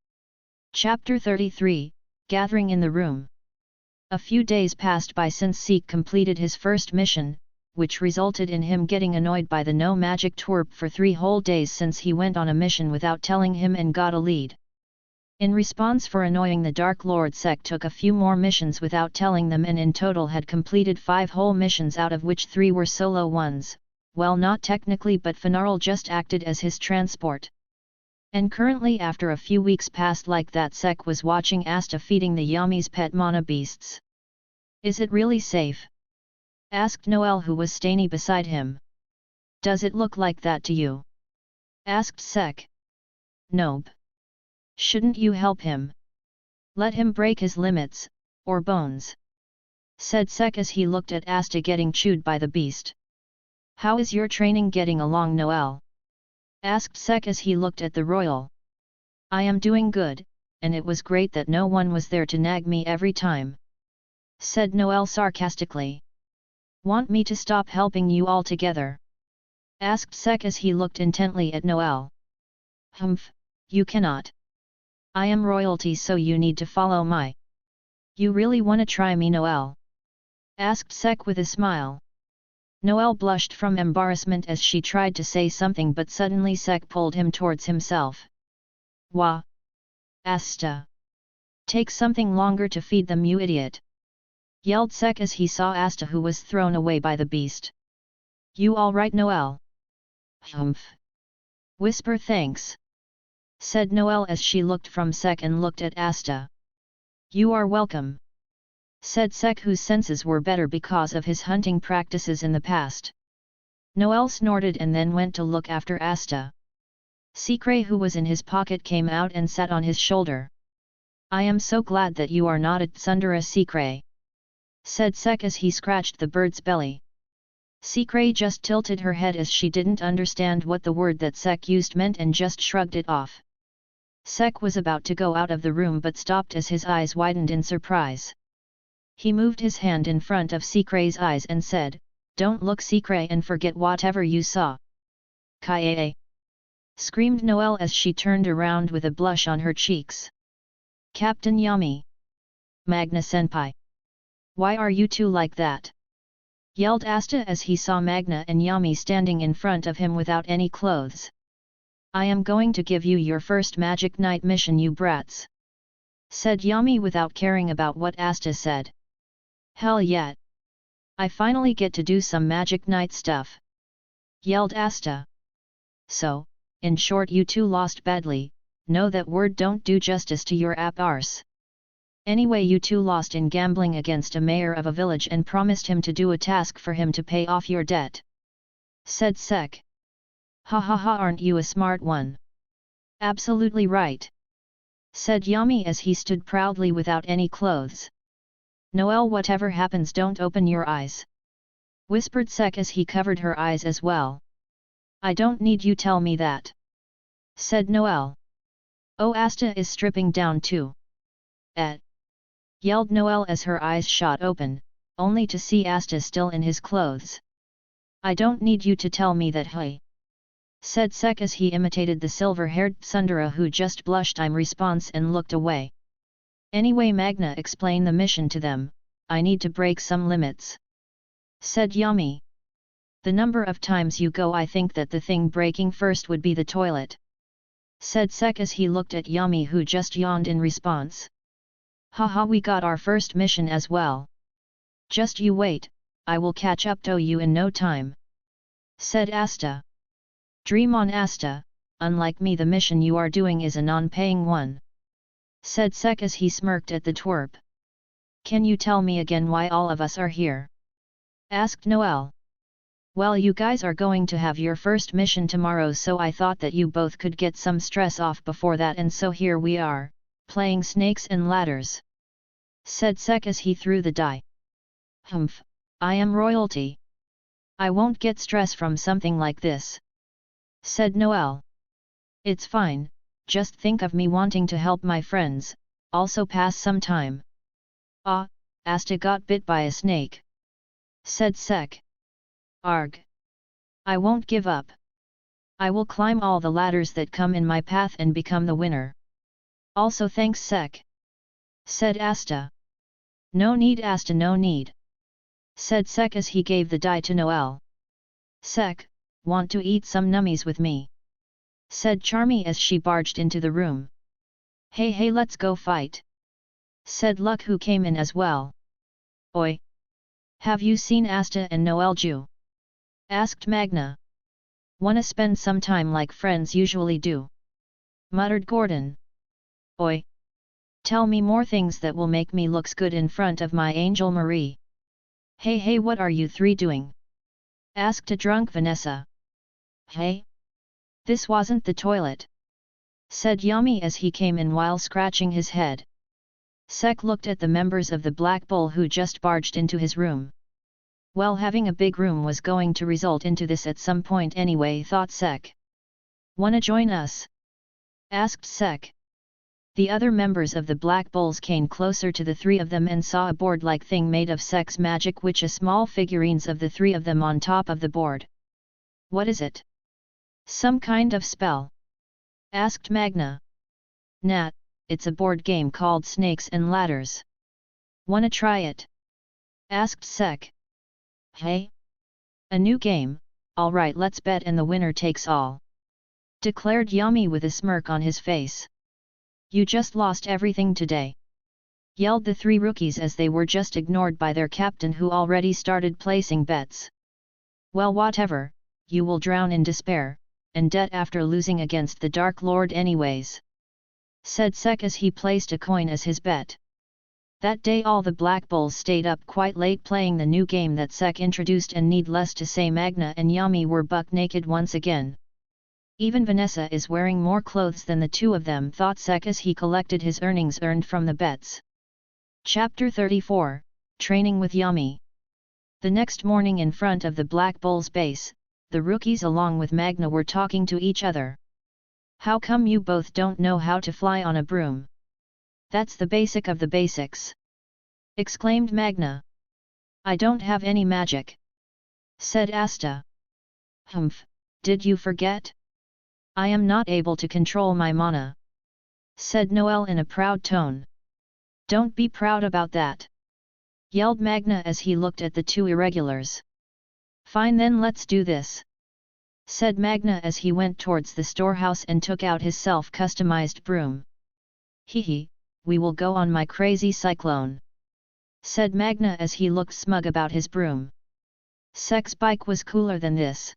Chapter 33, Gathering in the Room. A few days passed by since Sek completed his first mission, which resulted in him getting annoyed by the no magic twerp for 3 whole days since he went on a mission without telling him and got a lead. In response for annoying the Dark Lord, Sek took a few more missions without telling them, and in total had completed 5 whole missions, out of which 3 were solo ones. Well, not technically, but Finarl just acted as his transport. And currently, after a few weeks passed like that, Sek was watching Asta feeding the Yami's pet mana beasts. Is it really safe? Asked Noel, who was standing beside him. Does it look like that to you? Asked Sek. Nope. Shouldn't you help him? Let him break his limits, or bones, said Sek as he looked at Asta getting chewed by the beast. How is your training getting along, Noel? Asked Sek as he looked at the royal. I am doing good, and it was great that no one was there to nag me every time, said Noel sarcastically. Want me to stop helping you altogether? Asked Sek as he looked intently at Noel. Humph, you cannot. I am royalty, so you need to follow my. You really wanna try me, Noel? Asked Sek with a smile. Noel blushed from embarrassment as she tried to say something, but suddenly Sek pulled him towards himself. Wah! Asta! Take something longer to feed them, you idiot! Yelled Sek as he saw Asta, who was thrown away by the beast. You alright, Noel? Humph! Whisper thanks, said Noel as she looked from Sek and looked at Asta. You are welcome, said Sek, whose senses were better because of his hunting practices in the past. Noel snorted and then went to look after Asta. Sikray, who was in his pocket, came out and sat on his shoulder. I am so glad that you are not a Tsundere, Sikray, said Sek as he scratched the bird's belly. Sikray just tilted her head as she didn't understand what the word that Sek used meant and just shrugged it off. Sek was about to go out of the room but stopped as his eyes widened in surprise. He moved his hand in front of Sikray's eyes and said, Don't look, Sikray, and forget whatever you saw. Kaie! Screamed Noel as she turned around with a blush on her cheeks. Captain Yami! Magna Senpai! Why are you two like that? Yelled Asta as he saw Magna and Yami standing in front of him without any clothes. I am going to give you your first Magic Night mission, you brats, said Yami without caring about what Asta said. Hell yeah! I finally get to do some Magic Night stuff, yelled Asta. So, in short, you two lost badly. No, that word don't do justice to your app arse. Anyway, you two lost in gambling against a mayor of a village and promised him to do a task for him to pay off your debt, said Sek. Ha ha ha, aren't you a smart one? Absolutely right, said Yami as he stood proudly without any clothes. Noel, whatever happens, don't open your eyes, whispered Sek as he covered her eyes as well. I don't need you tell me that, said Noel. Oh, Asta is stripping down too. Yelled Noel as her eyes shot open, only to see Asta still in his clothes. I don't need you to tell me that, hey, said Sek as he imitated the silver-haired Tsundere, who just blushed in response and looked away. Anyway, Magna, explain the mission to them. I need to break some limits, said Yami. The number of times you go, I think that the thing breaking first would be the toilet, said Sek as he looked at Yami, who just yawned in response. Haha, we got our first mission as well. Just you wait, I will catch up to you in no time, said Asta. Dream on, Asta, unlike me the mission you are doing is a non-paying one. Said Sek as he smirked at the twerp. Can you tell me again why all of us are here? Asked Noel. Well, you guys are going to have your first mission tomorrow, so I thought that you both could get some stress off before that, and so here we are, playing snakes and ladders. Said Sek as he threw the die. Humph, I am royalty. I won't get stress from something like this. Said Noel. It's fine, just think of me wanting to help my friends, also pass some time. Ah, Asta got bit by a snake. Said Sek. Arg. I won't give up. I will climb all the ladders that come in my path and become the winner. Also thanks Sek. Said Asta. No need Asta, no need. Said Sek as he gave the die to Noel. Sek, want to eat some nummies with me? Said Charmy as she barged into the room. Hey let's go fight. Said Luck, who came in as well. Oi! Have you seen Asta and Noel Ju? Asked Magna. Wanna spend some time like friends usually do? Muttered Gordon. Oi! Tell me more things that will make me looks good in front of my Angel Marie. Hey what are you three doing? Asked a drunk Vanessa. Hey? This wasn't the toilet. Said Yami as he came in while scratching his head. Sek looked at the members of the Black Bull who just barged into his room. Well, having a big room was going to result into this at some point anyway, thought Sek. Wanna join us? Asked Sek. The other members of the Black Bulls came closer to the three of them and saw a board-like thing made of Sek's magic, which a small figurines of the three of them on top of the board. What is it? Some kind of spell? Asked Magna. Nah, it's a board game called Snakes and Ladders. Wanna try it? Asked Sek. Hey? A new game, alright, let's bet and the winner takes all. Declared Yami with a smirk on his face. You just lost everything today. Yelled the three rookies as they were just ignored by their captain, who already started placing bets. Well, whatever, you will drown in despair and debt after losing against the Dark Lord anyways. Said Sek as he placed a coin as his bet. That day all the Black Bulls stayed up quite late playing the new game that Sek introduced, and needless to say Magna and Yami were buck naked once again. Even Vanessa is wearing more clothes than the two of them, thought Sek as he collected his earnings earned from the bets. Chapter 34, Training with Yami. The next morning in front of the Black Bulls base, the rookies along with Magna were talking to each other. How come you both don't know how to fly on a broom? That's the basic of the basics. Exclaimed Magna. I don't have any magic. Said Asta. Humph, did you forget? I am not able to control my mana. Said Noel in a proud tone. Don't be proud about that. Yelled Magna as he looked at the two irregulars. Fine then, let's do this. Said Magna as he went towards the storehouse and took out his self-customized broom. Hee, we will go on my crazy cyclone. Said Magna as he looked smug about his broom. Sek's bike was cooler than this.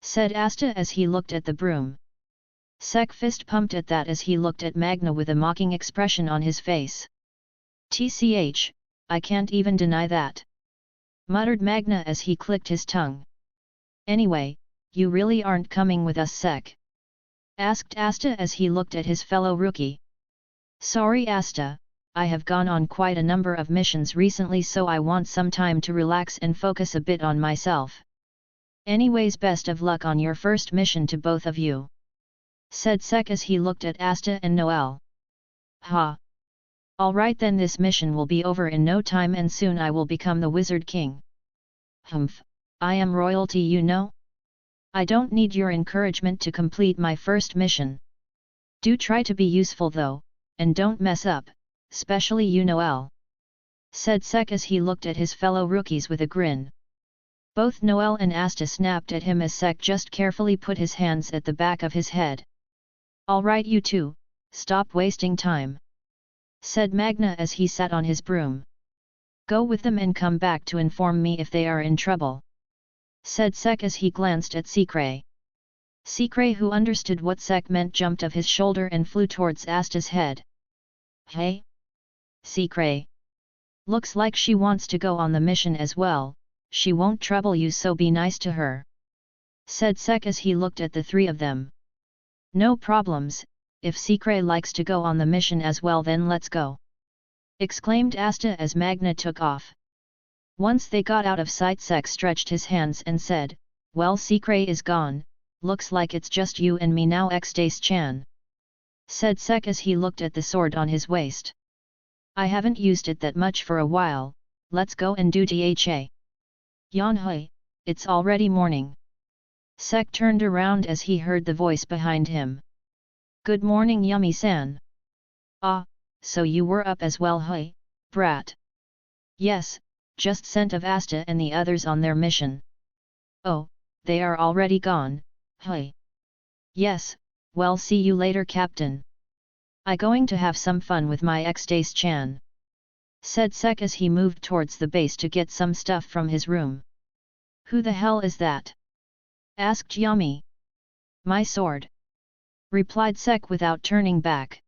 Said Asta as he looked at the broom. Sek fist pumped at that as he looked at Magna with a mocking expression on his face. TCH, I can't even deny that. Muttered Magna as he clicked his tongue. Anyway, you really aren't coming with us, Sek? Asked Asta as he looked at his fellow rookie. Sorry Asta, I have gone on quite a number of missions recently, so I want some time to relax and focus a bit on myself. Anyways, best of luck on your first mission to both of you. Said Sek as he looked at Asta and Noel. Ha! Alright then, this mission will be over in no time and soon I will become the Wizard King. Humph, I am royalty, you know? I don't need your encouragement to complete my first mission. Do try to be useful though, and don't mess up, especially you Noel. Said Sek as he looked at his fellow rookies with a grin. Both Noel and Asta snapped at him as Sek just carefully put his hands at the back of his head. Alright you two, stop wasting time. Said Magna as he sat on his broom. Go with them and come back to inform me if they are in trouble. Said Sek as he glanced at Secret. Secret, who understood what Sek meant, jumped off his shoulder and flew towards Asta's head. Hey? Secret. Looks like she wants to go on the mission as well, she won't trouble you, so be nice to her, said Sek as he looked at the three of them. No problems, if Secret likes to go on the mission as well, then let's go, exclaimed Asta as Magna took off. Once they got out of sight, Sek stretched his hands and said, well, Secret is gone, looks like it's just you and me now, Xdace-chan, said Sek as he looked at the sword on his waist. I haven't used it that much for a while, let's go and do dha. Yanhui, it's already morning. Sek turned around as he heard the voice behind him. Good morning, Yumi-san. Ah, so you were up as well, hui, brat. Yes, just sent of Asta and the others on their mission. Oh, they are already gone, hui. Yes, well, see you later, Captain. I going to have some fun with my Xdace-chan, said Sek as he moved towards the base to get some stuff from his room. Who the hell is that? Asked Yami. My sword, replied Sek without turning back.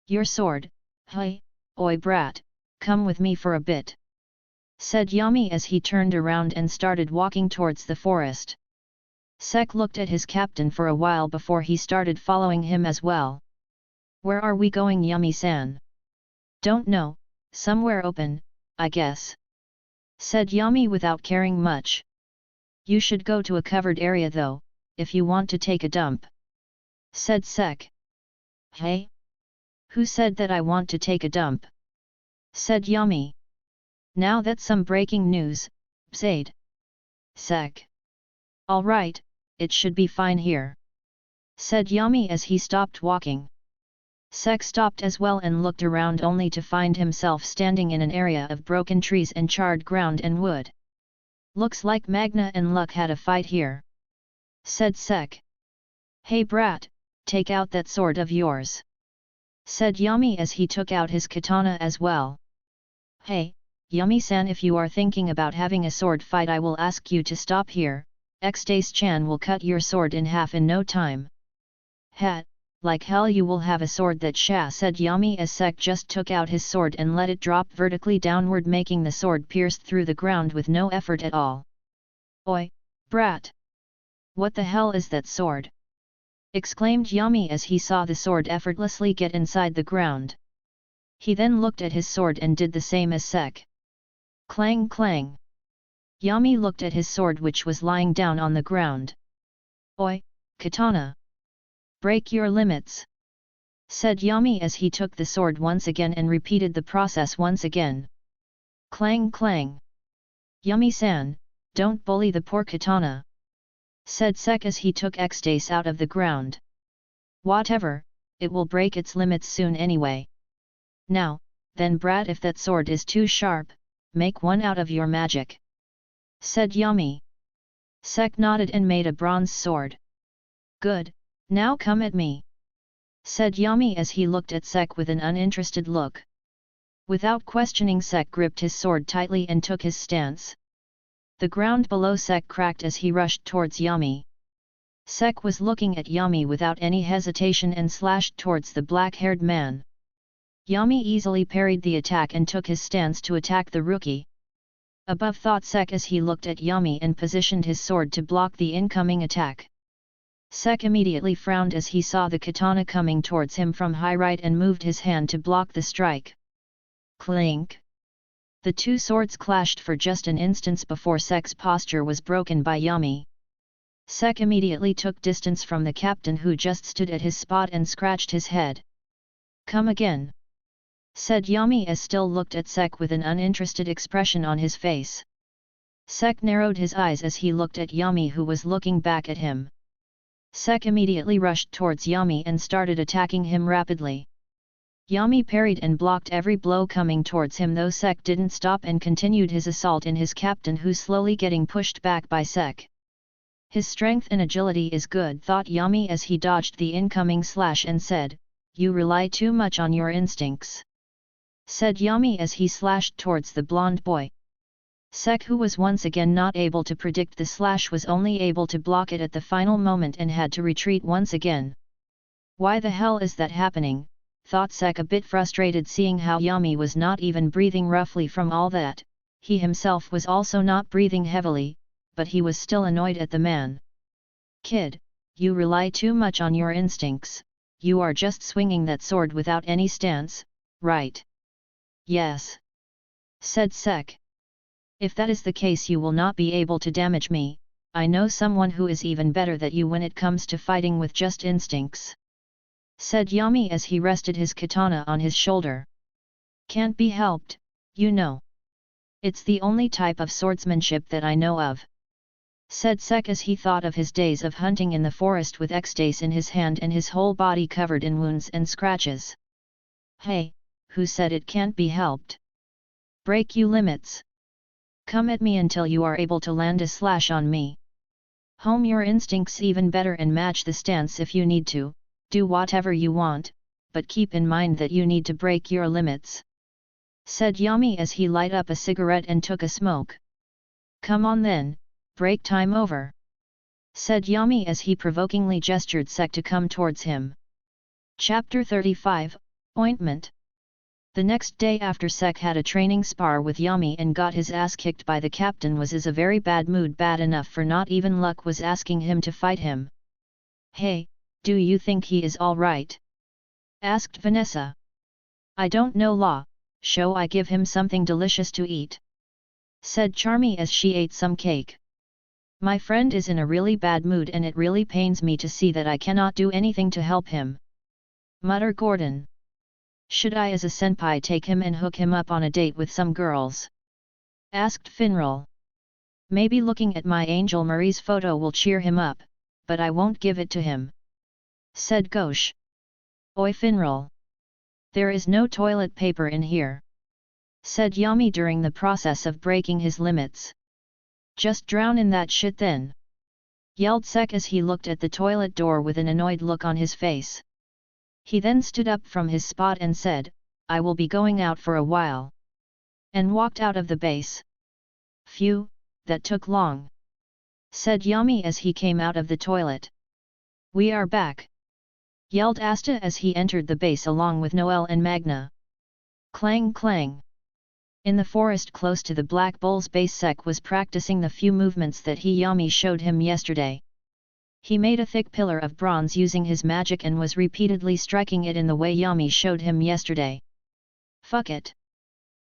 Your sword, hui, oi brat, come with me for a bit, said Yami as he turned around and started walking towards the forest. Sek looked at his captain for a while before he started following him as well. Where are we going, Yami-san? Don't know, somewhere open, I guess, said Yami without caring much. You should go to a covered area though, if you want to take a dump, said Sek. Hey? Who said that I want to take a dump? Said Yami. Now that's some breaking news, said Sek. Alright, it should be fine here, said Yami as he stopped walking. Sek stopped as well and looked around only to find himself standing in an area of broken trees and charred ground and wood. Looks like Magna and Luck had a fight here, said Sek. Hey brat, take out that sword of yours, said Yami as he took out his katana as well. Hey, Yami-san, if you are thinking about having a sword fight, I will ask you to stop here, Xdace-chan will cut your sword in half in no time. Hat, like hell you will have a sword that sha, said Yami as Sek just took out his sword and let it drop vertically downward, making the sword pierce through the ground with no effort at all. Oi, brat! What the hell is that sword? Exclaimed Yami as he saw the sword effortlessly get inside the ground. He then looked at his sword and did the same as Sek. Clang clang! Yami looked at his sword which was lying down on the ground. Oi, katana! Break your limits, said Yami as he took the sword once again and repeated the process once again. Clang clang! Yumi-san, don't bully the poor katana, said Sek as he took Xdace out of the ground. Whatever, it will break its limits soon anyway. Now, then brat, if that sword is too sharp, make one out of your magic, said Yami. Sek nodded and made a bronze sword. Good. Now come at me, said Yami as he looked at Sek with an uninterested look. Without questioning, Sek gripped his sword tightly and took his stance. The ground below Sek cracked as he rushed towards Yami. Sek was looking at Yami without any hesitation and slashed towards the black-haired man. Yami easily parried the attack and took his stance to attack the rookie. Above, thought Sek as he looked at Yami and positioned his sword to block the incoming attack. Sek immediately frowned as he saw the katana coming towards him from high right and moved his hand to block the strike. Clink! The two swords clashed for just an instant before Sek's posture was broken by Yami. Sek immediately took distance from the captain who just stood at his spot and scratched his head. Come again, said Yami as still looked at Sek with an uninterested expression on his face. Sek narrowed his eyes as he looked at Yami who was looking back at him. Sek immediately rushed towards Yami and started attacking him rapidly. Yami parried and blocked every blow coming towards him, though Sek didn't stop and continued his assault in his captain, who slowly getting pushed back by Sek. His strength and agility is good, thought Yami as he dodged the incoming slash and said, you rely too much on your instincts, said Yami as he slashed towards the blonde boy. Sek, who was once again not able to predict the slash, was only able to block it at the final moment and had to retreat once again. Why the hell is that happening, thought Sek, a bit frustrated seeing how Yami was not even breathing roughly from all that. He himself was also not breathing heavily, but he was still annoyed at the man. Kid, you rely too much on your instincts, you are just swinging that sword without any stance, right? Yes, said Sek. If that is the case, you will not be able to damage me. I know someone who is even better than you when it comes to fighting with just instincts, said Yami as he rested his katana on his shoulder. Can't be helped, you know. It's the only type of swordsmanship that I know of, said Sek as he thought of his days of hunting in the forest with X-Dace in his hand and his whole body covered in wounds and scratches. Hey, who said it can't be helped? Break you limits. Come at me until you are able to land a slash on me. Hone your instincts even better and match the stance if you need to, do whatever you want, but keep in mind that you need to break your limits, said Yami as he lighted up a cigarette and took a smoke. Come on then, break time over, said Yami as he provokingly gestured Sek to come towards him. Chapter 35, Ointment. The next day after Sek had a training spar with Yami and got his ass kicked by the captain, was in a very bad mood, bad enough for not even Luck was asking him to fight him. Hey, do you think he is alright? Asked Vanessa. I don't know Law, shall I give him something delicious to eat? Said Charmy as she ate some cake. My friend is in a really bad mood and it really pains me to see that I cannot do anything to help him, muttered Gordon. Should I as a senpai take him and hook him up on a date with some girls? Asked Finral. Maybe looking at my Angel Marie's photo will cheer him up, but I won't give it to him, said Ghosh. Oi Finral. There is no toilet paper in here, said Yami during the process of breaking his limits. Just drown in that shit then, yelled Sek as he looked at the toilet door with an annoyed look on his face. He then stood up from his spot and said, I will be going out for a while, and walked out of the base. Phew, that took long, said Yami as he came out of the toilet. We are back, yelled Asta as he entered the base along with Noel and Magna. Clang clang. In the forest close to the Black Bull's base, Sek was practicing the few movements that Yami showed him yesterday. He made a thick pillar of bronze using his magic and was repeatedly striking it in the way Yami showed him yesterday. Fuck it.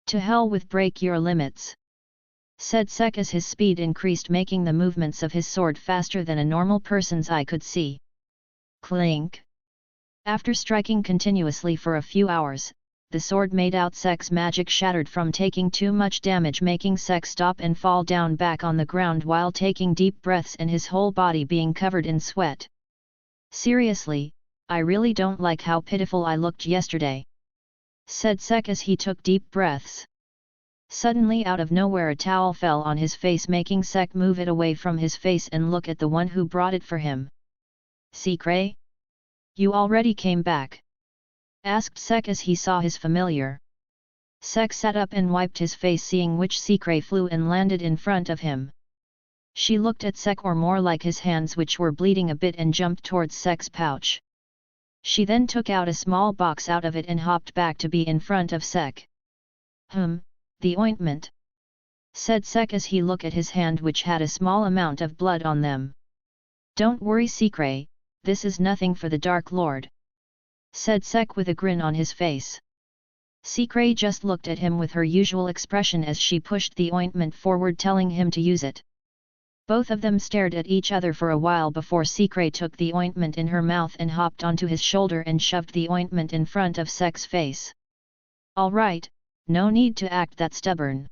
To hell with break your limits, said Sek as his speed increased, making the movements of his sword faster than a normal person's eye could see. Clink. After striking continuously for a few hours, the sword made out Sek's magic shattered from taking too much damage, making Sek stop and fall down back on the ground while taking deep breaths and his whole body being covered in sweat. Seriously, I really don't like how pitiful I looked yesterday, said Sek as he took deep breaths. Suddenly out of nowhere a towel fell on his face, making Sek move it away from his face and look at the one who brought it for him. Secret? You already came back? Asked Sek as he saw his familiar. Sek sat up and wiped his face, seeing which Secret flew and landed in front of him. She looked at Sek, or more like his hands, which were bleeding a bit, and jumped towards Sek's pouch. She then took out a small box out of it and hopped back to be in front of Sek. The ointment, said Sek as he looked at his hand, which had a small amount of blood on them. Don't worry Secret, this is nothing for the Dark Lord, said Sek with a grin on his face. Secret just looked at him with her usual expression as she pushed the ointment forward, telling him to use it. Both of them stared at each other for a while before Secret took the ointment in her mouth and hopped onto his shoulder and shoved the ointment in front of Sek's face. All right, no need to act that stubborn,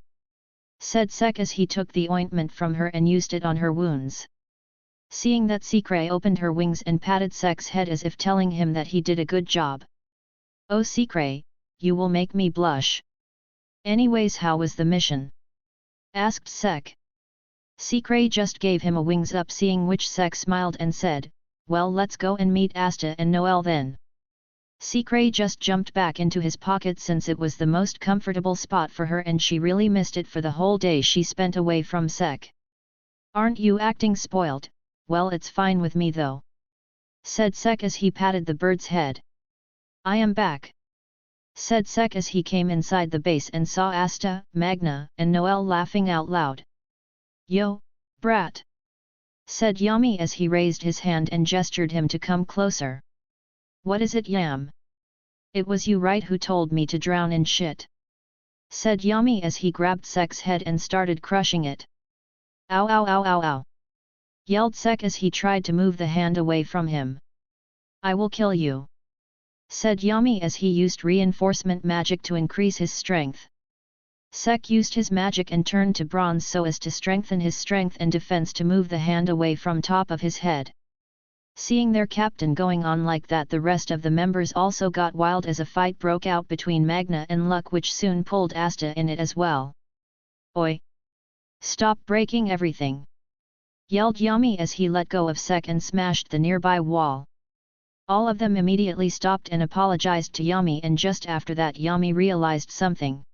said Sek as he took the ointment from her and used it on her wounds. Seeing that, Secret opened her wings and patted Sek's head as if telling him that he did a good job. Oh Secret, you will make me blush. Anyways, how was the mission? Asked Sek. Secret just gave him a wings up, seeing which Sek smiled and said, well, let's go and meet Asta and Noel then. Secret just jumped back into his pocket since it was the most comfortable spot for her and she really missed it for the whole day she spent away from Sek. "Aren't you acting spoilt? Well, it's fine with me though," said Sek as he patted the bird's head. "I am back," said Sek as he came inside the base and saw Asta, Magna, and Noel laughing out loud. "Yo, brat!" said Yami as he raised his hand and gestured him to come closer. "What is it, Yam? It was you right who told me to drown in shit," said Yami as he grabbed Sek's head and started crushing it. "Ow ow ow ow ow!" yelled Sek as he tried to move the hand away from him. "I will kill you," said Yami as he used reinforcement magic to increase his strength. Sek used his magic and turned to bronze so as to strengthen his strength and defense to move the hand away from top of his head. Seeing their captain going on like that, the rest of the members also got wild as a fight broke out between Magna and Luck, which soon pulled Asta in it as well. "Oi! Stop breaking everything!" yelled Yami as he let go of Sek and smashed the nearby wall. All of them immediately stopped and apologized to Yami, and just after that Yami realized something.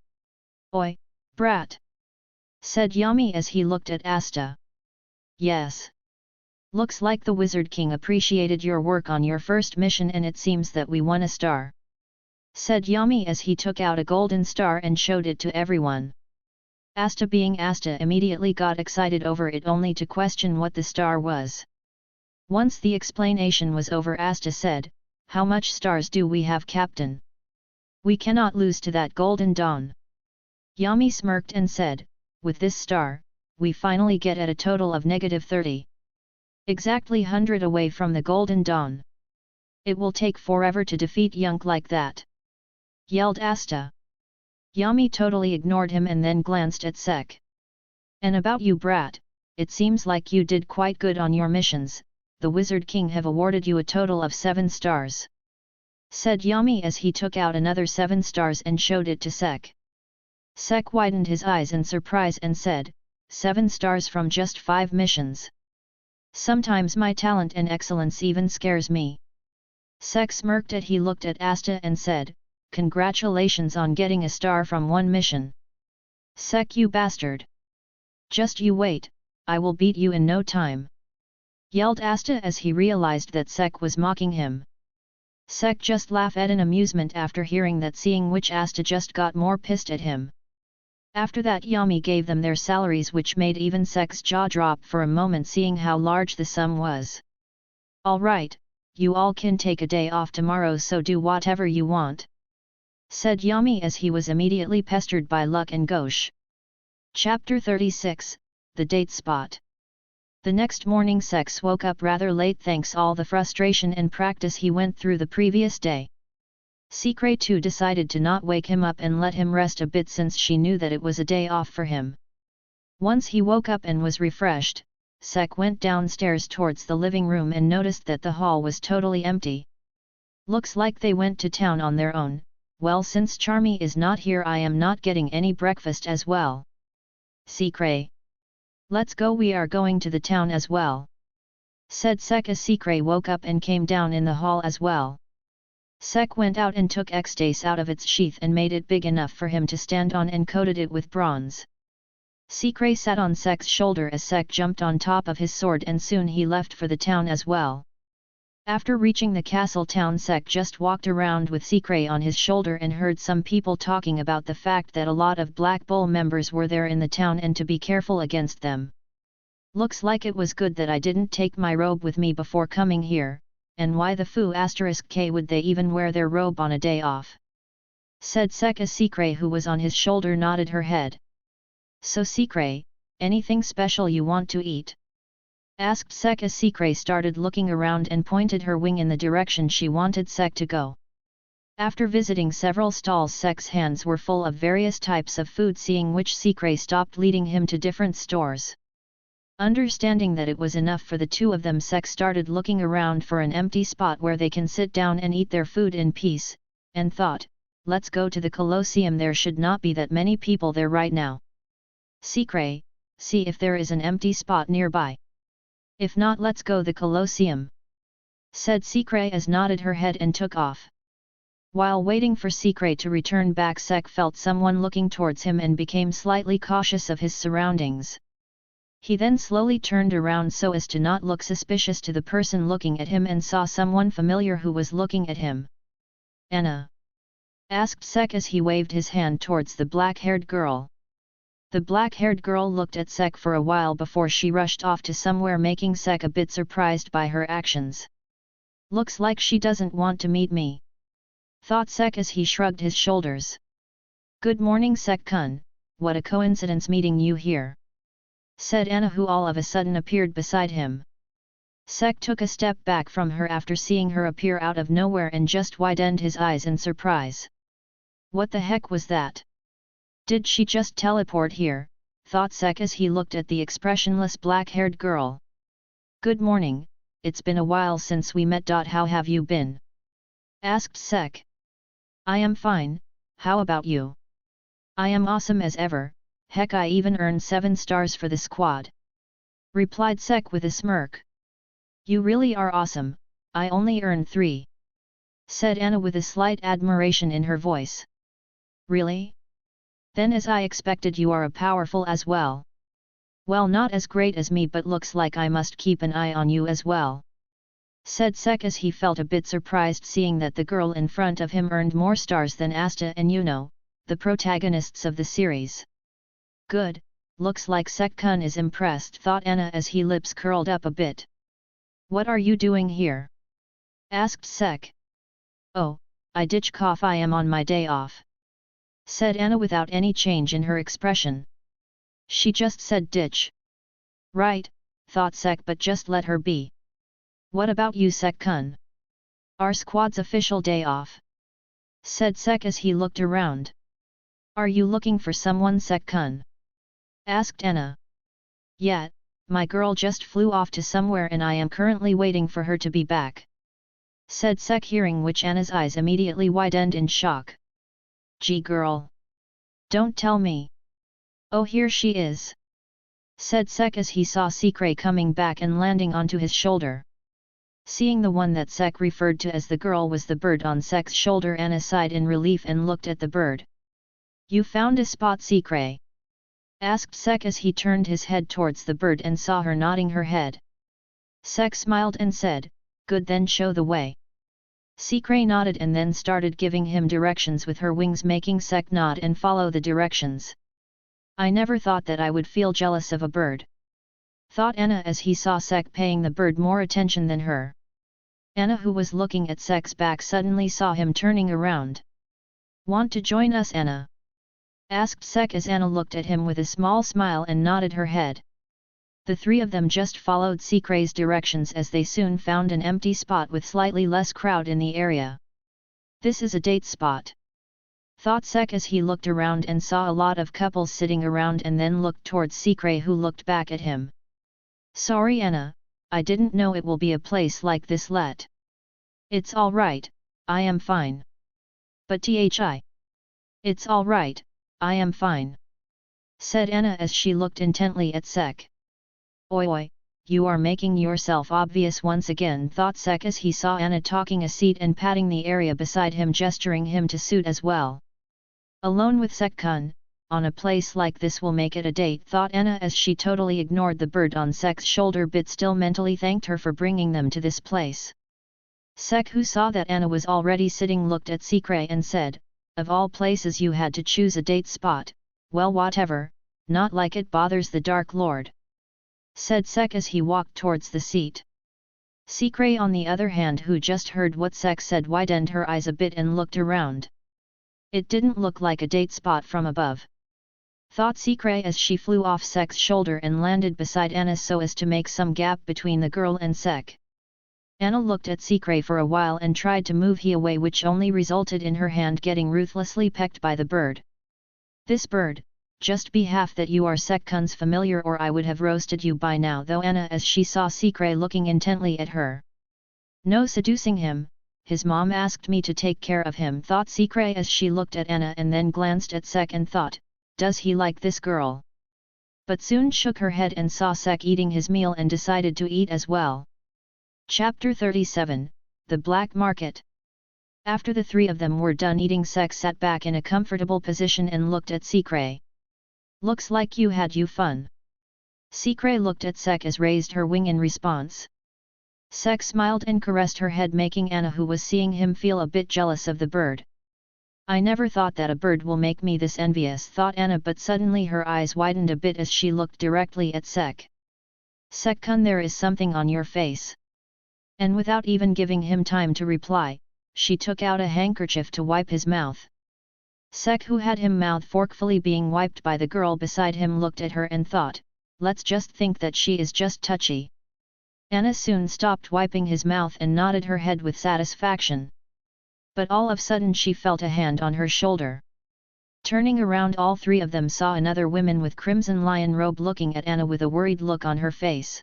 "Oi, brat!" said Yami as he looked at Asta. "Yes. Looks like the Wizard King appreciated your work on your first mission and it seems that we won a star," said Yami as he took out a golden star and showed it to everyone. Asta, being Asta, immediately got excited over it only to question what the star was. Once the explanation was over, Asta said, "How much stars do we have, Captain? We cannot lose to that Golden Dawn." Yami smirked and said, "With this star, we finally get at a total of -30. Exactly 100 away from the Golden Dawn. It will take forever to defeat Yunk like that," yelled Asta. Yami totally ignored him and then glanced at Sek. "And about you, brat, it seems like you did quite good on your missions. The Wizard King have awarded you a total of 7 stars," said Yami as he took out another 7 stars and showed it to Sek. Sek widened his eyes in surprise and said, 7 stars from just 5 missions. Sometimes my talent and excellence even scares me." Sek smirked as he looked at Asta and said, "Congratulations on getting a star from 1 mission. Sek, you bastard! Just you wait, I will beat you in no time," yelled Asta as he realized that Sek was mocking him. Sek just laughed in amusement after hearing that, seeing which Asta just got more pissed at him. After that Yami gave them their salaries, which made even Sek's jaw drop for a moment seeing how large the sum was. "Alright, you all can take a day off tomorrow, so do whatever you want," said Yami as he was immediately pestered by Luck and Ghosh. Chapter 36, The Date Spot. The next morning Sex woke up rather late thanks all the frustration and practice he went through the previous day. Secret too decided to not wake him up and let him rest a bit since she knew that it was a day off for him. Once he woke up and was refreshed, Sek went downstairs towards the living room and noticed that the hall was totally empty. "Looks like they went to town on their own. Well, since Charmy is not here, I am not getting any breakfast as well. Secret, let's go, we are going to the town as well," said Sek as Secret woke up and came down in the hall as well. Sek went out and took X-Dace out of its sheath and made it big enough for him to stand on and coated it with bronze. Secret sat on Sek's shoulder as Sek jumped on top of his sword, and soon he left for the town as well. After reaching the castle town, Sek just walked around with Secret on his shoulder and heard some people talking about the fact that a lot of Black Bull members were there in the town and to be careful against them. "Looks like it was good that I didn't take my robe with me before coming here. And why the foo *k would they even wear their robe on a day off?" said Sek as Secret, who was on his shoulder, nodded her head. "So Secret, anything special you want to eat?" asked Sek as Secret started looking around and pointed her wing in the direction she wanted Sek to go. After visiting several stalls, Sek's hands were full of various types of food, seeing which Secret stopped leading him to different stores. Understanding that it was enough for the two of them, Sek started looking around for an empty spot where they can sit down and eat their food in peace, and thought, "Let's go to the Colosseum, there should not be that many people there right now. Secret, see if there is an empty spot nearby. If not, let's go the Colosseum," said Secret as nodded her head and took off. While waiting for Secret to return back, Sek felt someone looking towards him and became slightly cautious of his surroundings. He then slowly turned around so as to not look suspicious to the person looking at him and saw someone familiar who was looking at him. "Anna?" asked Sek as he waved his hand towards the black-haired girl. The black-haired girl looked at Sek for a while before she rushed off to somewhere, making Sek a bit surprised by her actions. "Looks like she doesn't want to meet me," thought Sek as he shrugged his shoulders. "Good morning, Sek-kun, what a coincidence meeting you here," said Anna, who all of a sudden appeared beside him. Sek took a step back from her after seeing her appear out of nowhere and just widened his eyes in surprise. What the heck was that? Did she just teleport here, thought Sek as he looked at the expressionless black-haired girl. "Good morning, it's been a while since we met. How have you been?" asked Sek. "I am fine, how about you?" "I am awesome as ever, heck, I even earned 7 stars for the squad," replied Sek with a smirk. "You really are awesome, I only earned 3. said Anna with a slight admiration in her voice. "Really? Then as I expected, you are a powerful as well." "Well, not as great as me, but looks like I must keep an eye on you as well," said Sek as he felt a bit surprised seeing that the girl in front of him earned more stars than Asta and Yuno, the protagonists of the series. "Good, looks like Sek-kun is impressed," thought Anna as he lips curled up a bit. "What are you doing here?" asked Sek. "Oh, I ditch cough, I am on my day off," said Anna without any change in her expression. She just said ditch. "Right," thought Sek, but just let her be. "What about you, Sek-kun?" "Our squad's official day off," said Sek as he looked around. "Are you looking for someone, Sek-kun?" asked Anna. "Yeah, my girl just flew off to somewhere and I am currently waiting for her to be back," said Sek, hearing which Anna's eyes immediately widened in shock. "Gee girl! Don't tell me! Oh, here she is!" said Sek as he saw Secret coming back and landing onto his shoulder. Seeing the one that Sek referred to as the girl was the bird on Sek's shoulder, Anna sighed in relief and looked at the bird. "You found a spot, Secret?" asked Sek as he turned his head towards the bird and saw her nodding her head. Sek smiled and said, "Good, then show the way." Secret nodded and then started giving him directions with her wings, making Sek nod and follow the directions. "I never thought that I would feel jealous of a bird," thought Anna as he saw Sek paying the bird more attention than her. Anna, who was looking at Sek's back, suddenly saw him turning around. "Want to join us, Anna?" asked Sek as Anna looked at him with a small smile and nodded her head. The 3 of them just followed Secret's directions as they soon found an empty spot with slightly less crowd in the area. "This is a date spot," thought Sek as he looked around and saw a lot of couples sitting around and then looked towards Secret, who looked back at him. "Sorry Anna, I didn't know it will be a place like this. It's all right, I am fine." "But it's all right, I am fine," said Anna as she looked intently at Sek. Oi, you are making yourself obvious once again," thought Sek as he saw Anna taking a seat and patting the area beside him, gesturing him to suit as well. "Alone with Sek-kun, on a place like this will make it a date," thought Anna as she totally ignored the bird on Sek's shoulder but still mentally thanked her for bringing them to this place. Sek, who saw that Anna was already sitting, looked at Secret and said, "Of all places you had to choose a date spot, well whatever, not like it bothers the Dark Lord," said Sek as he walked towards the seat. Secret, on the other hand, who just heard what Sek said, widened her eyes a bit and looked around. It didn't look like a date spot from above, thought Secret as she flew off Sek's shoulder and landed beside Anna so as to make some gap between the girl and Sek. Anna looked at Secret for a while and tried to move he away, which only resulted in her hand getting ruthlessly pecked by the bird. "This bird, just be half that you are Sek-kun's familiar or I would have roasted you by now," though Anna as she saw Secret looking intently at her. "No seducing him, his mom asked me to take care of him," thought Secret as she looked at Anna and then glanced at Sek and thought, "Does he like this girl?" But soon shook her head and saw Sek eating his meal and decided to eat as well. Chapter 37, The Black Market. After the three of them were done eating, Sek sat back in a comfortable position and looked at Secret. Looks like you had fun. Secret looked at Sek as raised her wing in response. Sek smiled and caressed her head, making Anna, who was seeing him, feel a bit jealous of the bird. I never thought that a bird will make me this envious, thought Anna, but suddenly her eyes widened a bit as she looked directly at Sek. Sek-kun, there is something on your face. And without even giving him time to reply, she took out a handkerchief to wipe his mouth. Sek, who had him mouth forkfully being wiped by the girl beside him, looked at her and thought, let's just think that she is just touchy. Anna soon stopped wiping his mouth and nodded her head with satisfaction. But all of a sudden she felt a hand on her shoulder. Turning around, all three of them saw another woman with crimson lion robe looking at Anna with a worried look on her face.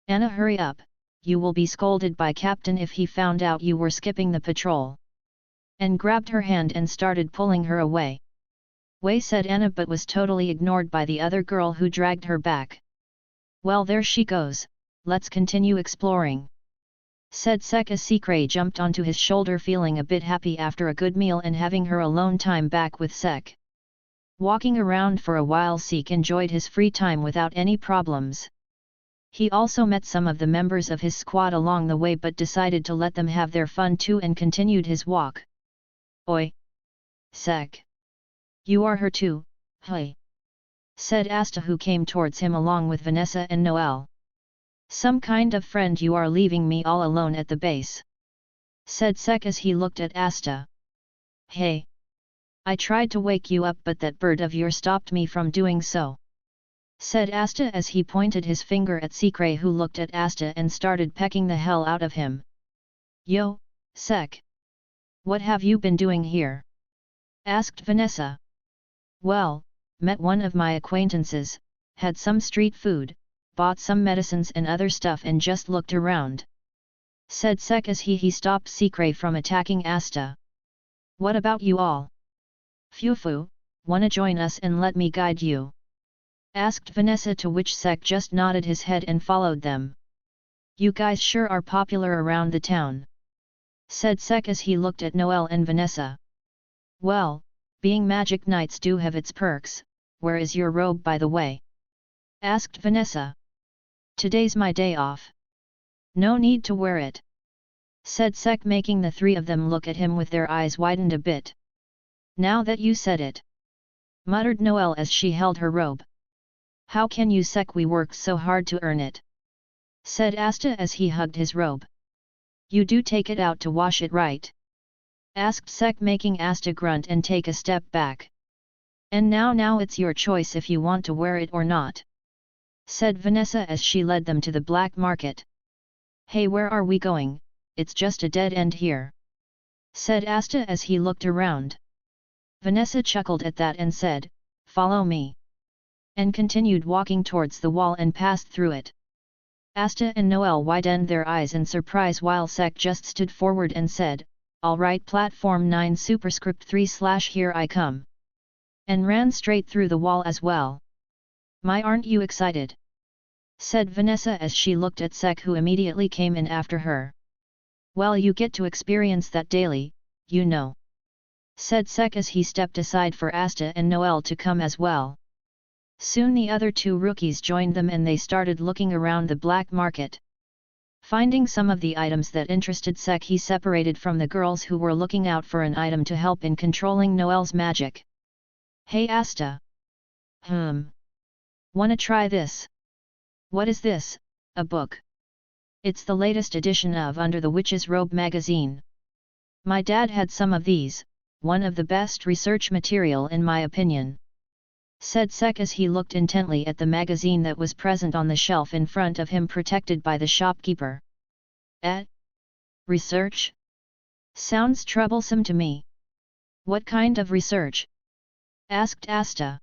Anna, hurry up, you will be scolded by Captain if he found out you were skipping the patrol. And grabbed her hand and started pulling her away. Wei, said Anna, but was totally ignored by the other girl, who dragged her back. Well, there she goes, let's continue exploring, said Sek as Secret jumped onto his shoulder, feeling a bit happy after a good meal and having her alone time back with Sek. Walking around for a while, Sek enjoyed his free time without any problems. He also met some of the members of his squad along the way, but decided to let them have their fun too and continued his walk. Oi! Sek! You are her too, hey! Said Asta, who came towards him along with Vanessa and Noel. Some kind of friend you are, leaving me all alone at the base, said Sek as he looked at Asta. Hey! I tried to wake you up, but that bird of yours stopped me from doing so, said Asta as he pointed his finger at Secret, who looked at Asta and started pecking the hell out of him. Yo, Sek! What have you been doing here? Asked Vanessa. Well, met one of my acquaintances, had some street food, bought some medicines and other stuff and just looked around, said Sek as he stopped Secret from attacking Asta. What about you all? Fufu, wanna join us and let me guide you? Asked Vanessa, to which Sek just nodded his head and followed them. You guys sure are popular around the town, said Sek as he looked at Noel and Vanessa. Well, being magic knights do have its perks. Where is your robe, by the way? Asked Vanessa. Today's my day off. No need to wear it, said Sek, making the three of them look at him with their eyes widened a bit. Now that you said it, muttered Noel as she held her robe. How can you, Sek? We worked so hard to earn it, said Asta as he hugged his robe. You do take it out to wash it, right? Asked Sek, making Asta grunt and take a step back. And now it's your choice if you want to wear it or not, said Vanessa as she led them to the black market. Hey, where are we going? It's just a dead end here, said Asta as he looked around. Vanessa chuckled at that and said, follow me, and continued walking towards the wall and passed through it. Asta and Noel widened their eyes in surprise, while Sek just stood forward and said, alright, platform 9 superscript 3/here I come, and ran straight through the wall as well. My, aren't you excited? Said Vanessa as she looked at Sek, who immediately came in after her. Well, you get to experience that daily, you know, said Sek as he stepped aside for Asta and Noel to come as well. Soon the other two rookies joined them and they started looking around the black market. Finding some of the items that interested Sek, he separated from the girls who were looking out for an item to help in controlling Noel's magic. Hey Asta! Wanna try this? What is this? A book? It's the latest edition of Under the Witch's Robe magazine. My dad had some of these, one of the best research material in my opinion, said Sek as he looked intently at the magazine that was present on the shelf in front of him, protected by the shopkeeper. Research? Sounds troublesome to me. What kind of research? Asked Asta.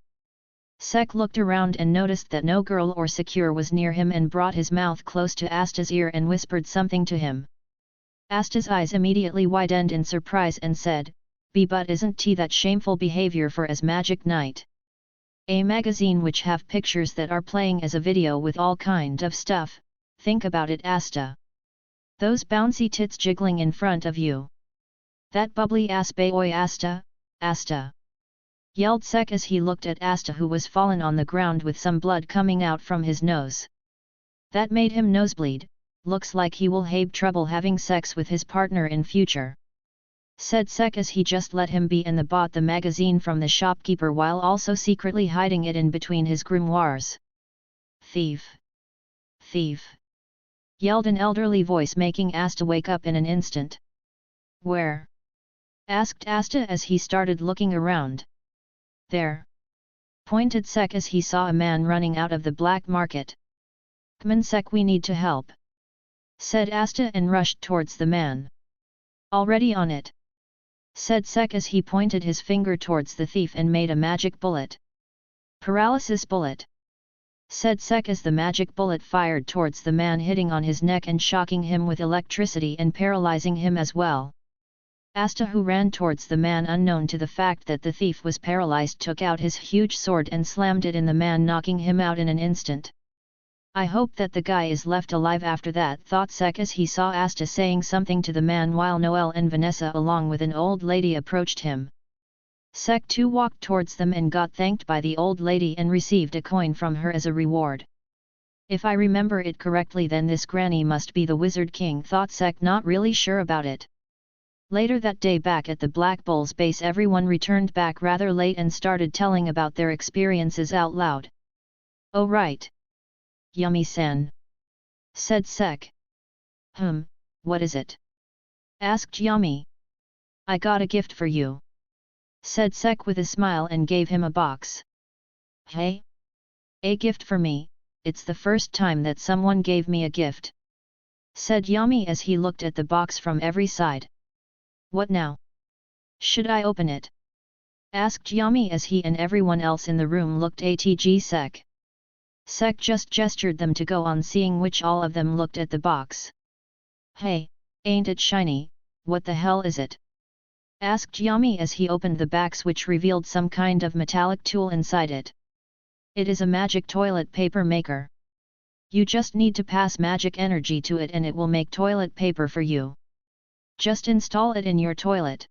Sek looked around and noticed that no girl or secure was near him and brought his mouth close to Asta's ear and whispered something to him. Asta's eyes immediately widened in surprise and said, but isn't that shameful behavior for as magic knight? A magazine which have pictures that are playing as a video with all kind of stuff, think about it, Asta. Those bouncy tits jiggling in front of you. That bubbly ass boy Asta, Asta! Yelled Sek as he looked at Asta, who was fallen on the ground with some blood coming out from his nose. That made him nosebleed. Looks like he will have trouble having sex with his partner in future. Said Sek as he just let him be and bought the magazine from the shopkeeper while also secretly hiding it in between his grimoires. Thief! Thief! Yelled an elderly voice, making Asta wake up in an instant. Where? Asked Asta as he started looking around. There! Pointed Sek as he saw a man running out of the black market. Come on Sek, we need to help, said Asta and rushed towards the man. Already on it, said Sek as he pointed his finger towards the thief and made a magic bullet. Paralysis bullet, said Sek as the magic bullet fired towards the man, hitting on his neck and shocking him with electricity and paralyzing him as well. Asta, who ran towards the man unknown to the fact that the thief was paralyzed, took out his huge sword and slammed it in the man, knocking him out in an instant. I hope that the guy is left alive after that, thought Sek as he saw Asta saying something to the man while Noel and Vanessa along with an old lady approached him. Sek too walked towards them and got thanked by the old lady and received a coin from her as a reward. If I remember it correctly, then this granny must be the Wizard King, thought Sek, not really sure about it. Later that day, back at the Black Bull's base, everyone returned back rather late and started telling about their experiences out loud. Oh right. Yami-san, said Sek. What is it? Asked Yami. I got a gift for you, said Sek with a smile and gave him a box. Hey? A gift for me? It's the first time that someone gave me a gift, said Yami as he looked at the box from every side. What now? Should I open it? Asked Yami as he and everyone else in the room looked at Sek. Sek just gestured them to go on, seeing which all of them looked at the box. Hey, ain't it shiny? What the hell is it? Asked Yami as he opened the box, which revealed some kind of metallic tool inside it. It is a magic toilet paper maker. You just need to pass magic energy to it and it will make toilet paper for you. Just install it in your toilet,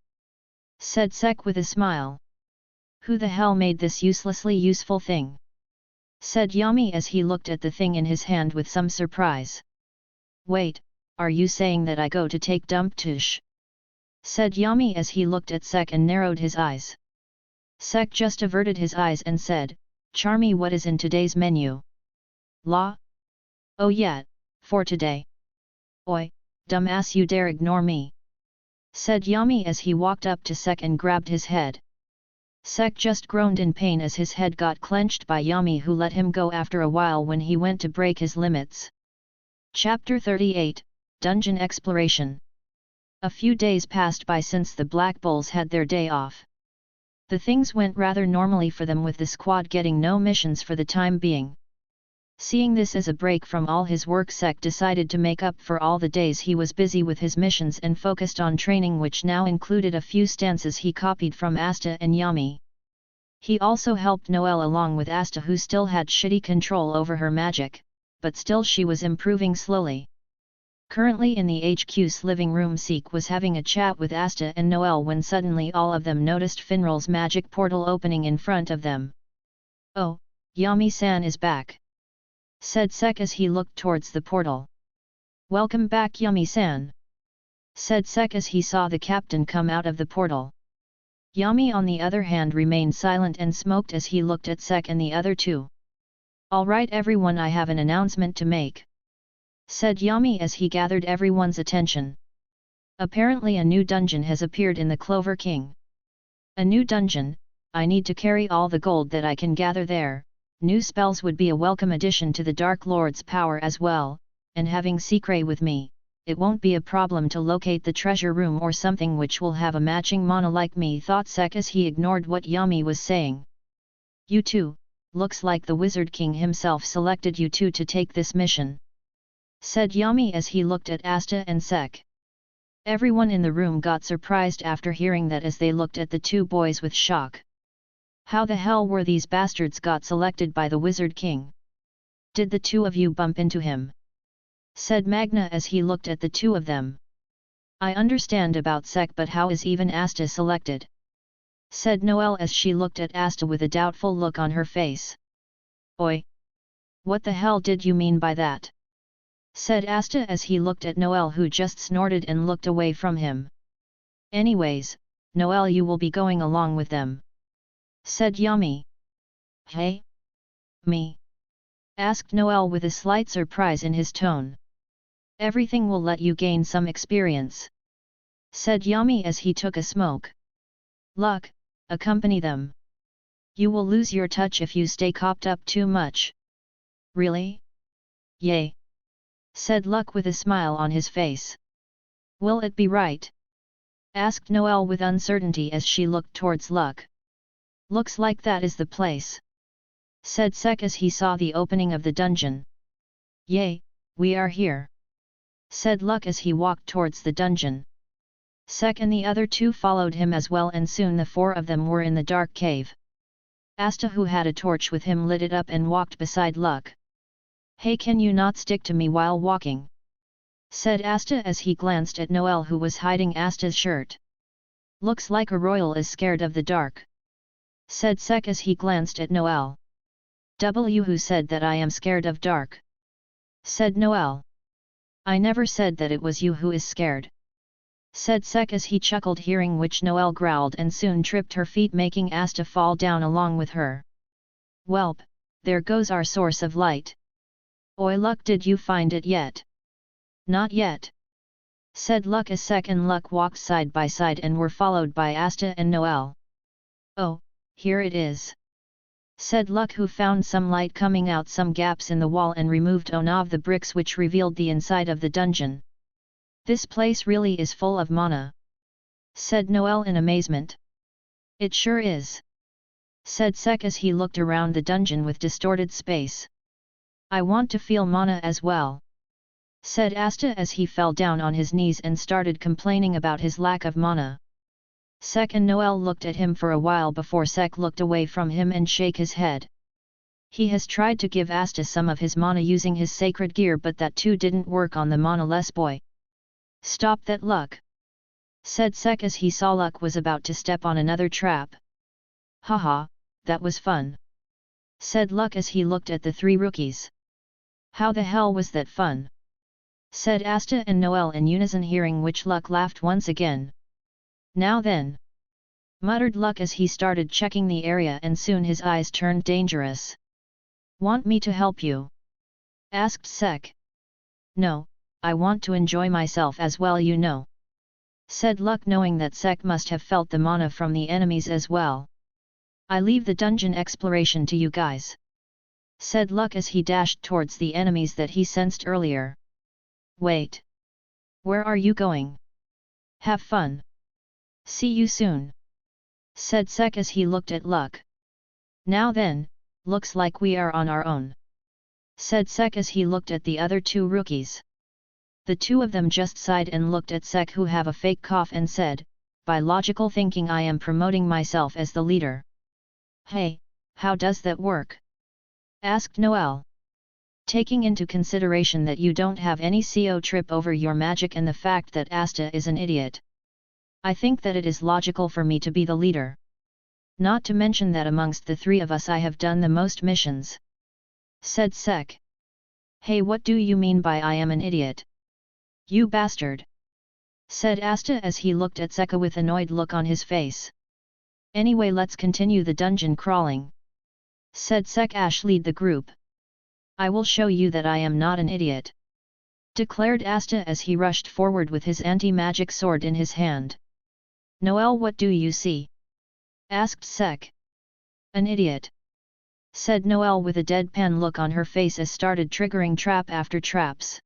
said Sek with a smile. Who the hell made this uselessly useful thing? Said Yami as he looked at the thing in his hand with some surprise. Wait, are you saying that I go to take dump tush? Said Yami as he looked at Sek and narrowed his eyes. Sek just averted his eyes and said, Charmy, what is in today's menu? La? Oh yeah, for today. Oi, dumbass, you dare ignore me? Said Yami as he walked up to Sek and grabbed his head. Sek just groaned in pain as his head got clenched by Yami, who let him go after a while when he went to break his limits. Chapter 38, Dungeon Exploration. A few days passed by since the Black Bulls had their day off. The things went rather normally for them, with the squad getting no missions for the time being. Seeing this as a break from all his work, Sek decided to make up for all the days he was busy with his missions and focused on training, which now included a few stances he copied from Asta and Yami. He also helped Noel along with Asta, who still had shitty control over her magic, but still she was improving slowly. Currently in the HQ's living room, Sek was having a chat with Asta and Noel when suddenly all of them noticed Finral's magic portal opening in front of them. Oh, Yami-san is back, said Sek as he looked towards the portal. Welcome back, Yami-san, said Sek as he saw the captain come out of the portal. Yami on the other hand remained silent and smoked as he looked at Sek and the other two. Alright everyone, I have an announcement to make, said Yami as he gathered everyone's attention. Apparently a new dungeon has appeared in the Clover King. A new dungeon? I need to carry all the gold that I can gather there. New spells would be a welcome addition to the Dark Lord's power as well, and having Secret with me, it won't be a problem to locate the treasure room or something which will have a matching mana like me, thought Sek as he ignored what Yami was saying. You two, looks like the Wizard King himself selected you two to take this mission, said Yami as he looked at Asta and Sek. Everyone in the room got surprised after hearing that as they looked at the two boys with shock. How the hell were these bastards got selected by the Wizard King? Did the two of you bump into him? Said Magna as he looked at the two of them. I understand about Sek, but how is even Asta selected? Said Noel as she looked at Asta with a doubtful look on her face. Oi! What the hell did you mean by that? Said Asta as he looked at Noel, who just snorted and looked away from him. Anyways, Noel, you will be going along with them. Said Yami. Hey? Me? Asked Noel with a slight surprise in his tone. Everything will let you gain some experience. Said Yami as he took a smoke. Luck, accompany them. You will lose your touch if you stay cooped up too much. Really? Yay! Said Luck with a smile on his face. Will it be right? Asked Noel with uncertainty as she looked towards Luck. Looks like that is the place. Said Sek as he saw the opening of the dungeon. Yay, we are here. Said Luck as he walked towards the dungeon. Sek and the other two followed him as well, and soon the four of them were in the dark cave. Asta, who had a torch with him, lit it up and walked beside Luck. Hey, can you not stick to me while walking? Said Asta as he glanced at Noel, who was hiding Asta's shirt. Looks like a royal is scared of the dark. Said Sek as he glanced at Noel. Who said that I am scared of dark? Said Noel. I never said that it was you who is scared. Said Sek as he chuckled, hearing which Noel growled and soon tripped her feet, making Asta fall down along with her. Welp, there goes our source of light. Oi Luck, did you find it yet? Not yet. Said Luck as Sek and Luck walked side by side and were followed by Asta and Noel. Oh, here it is. Said Luck, who found some light coming out some gaps in the wall and removed one of the bricks which revealed the inside of the dungeon. This place really is full of mana. Said Noel in amazement. It sure is. Said Sek as he looked around the dungeon with distorted space. I want to feel mana as well. Said Asta as he fell down on his knees and started complaining about his lack of mana. Sek and Noel looked at him for a while before Sek looked away from him and shook his head. He has tried to give Asta some of his mana using his sacred gear, but that too didn't work on the mana-less boy. Stop that, Luck! Said Sek as he saw Luck was about to step on another trap. Haha, that was fun. Said Luck as he looked at the three rookies. How the hell was that fun? Said Asta and Noel in unison, hearing which Luck laughed once again. Now then! Muttered Luck as he started checking the area, and soon his eyes turned dangerous. Want me to help you? Asked Sek. No, I want to enjoy myself as well, you know. Said Luck, knowing that Sek must have felt the mana from the enemies as well. I leave the dungeon exploration to you guys. Said Luck as he dashed towards the enemies that he sensed earlier. Wait! Where are you going? Have fun! See you soon! Said Sek as he looked at Luck. Now then, looks like we are on our own. Said Sek as he looked at the other two rookies. The two of them just sighed and looked at Sek, who have a fake cough, and said, by logical thinking I am promoting myself as the leader. Hey, how does that work? Asked Noel. Taking into consideration that you don't have any CO trip over your magic and the fact that Asta is an idiot, I think that it is logical for me to be the leader. Not to mention that amongst the three of us I have done the most missions. Said Sek. Hey, what do you mean by I am an idiot? You bastard! Said Asta as he looked at Seka with annoyed look on his face. Anyway, let's continue the dungeon crawling. Said Sek Ash, lead the group. I will show you that I am not an idiot. Declared Asta as he rushed forward with his anti-magic sword in his hand. Noel, what do you see? Asked Sek. An idiot. Said Noel with a deadpan look on her face as started triggering trap after traps.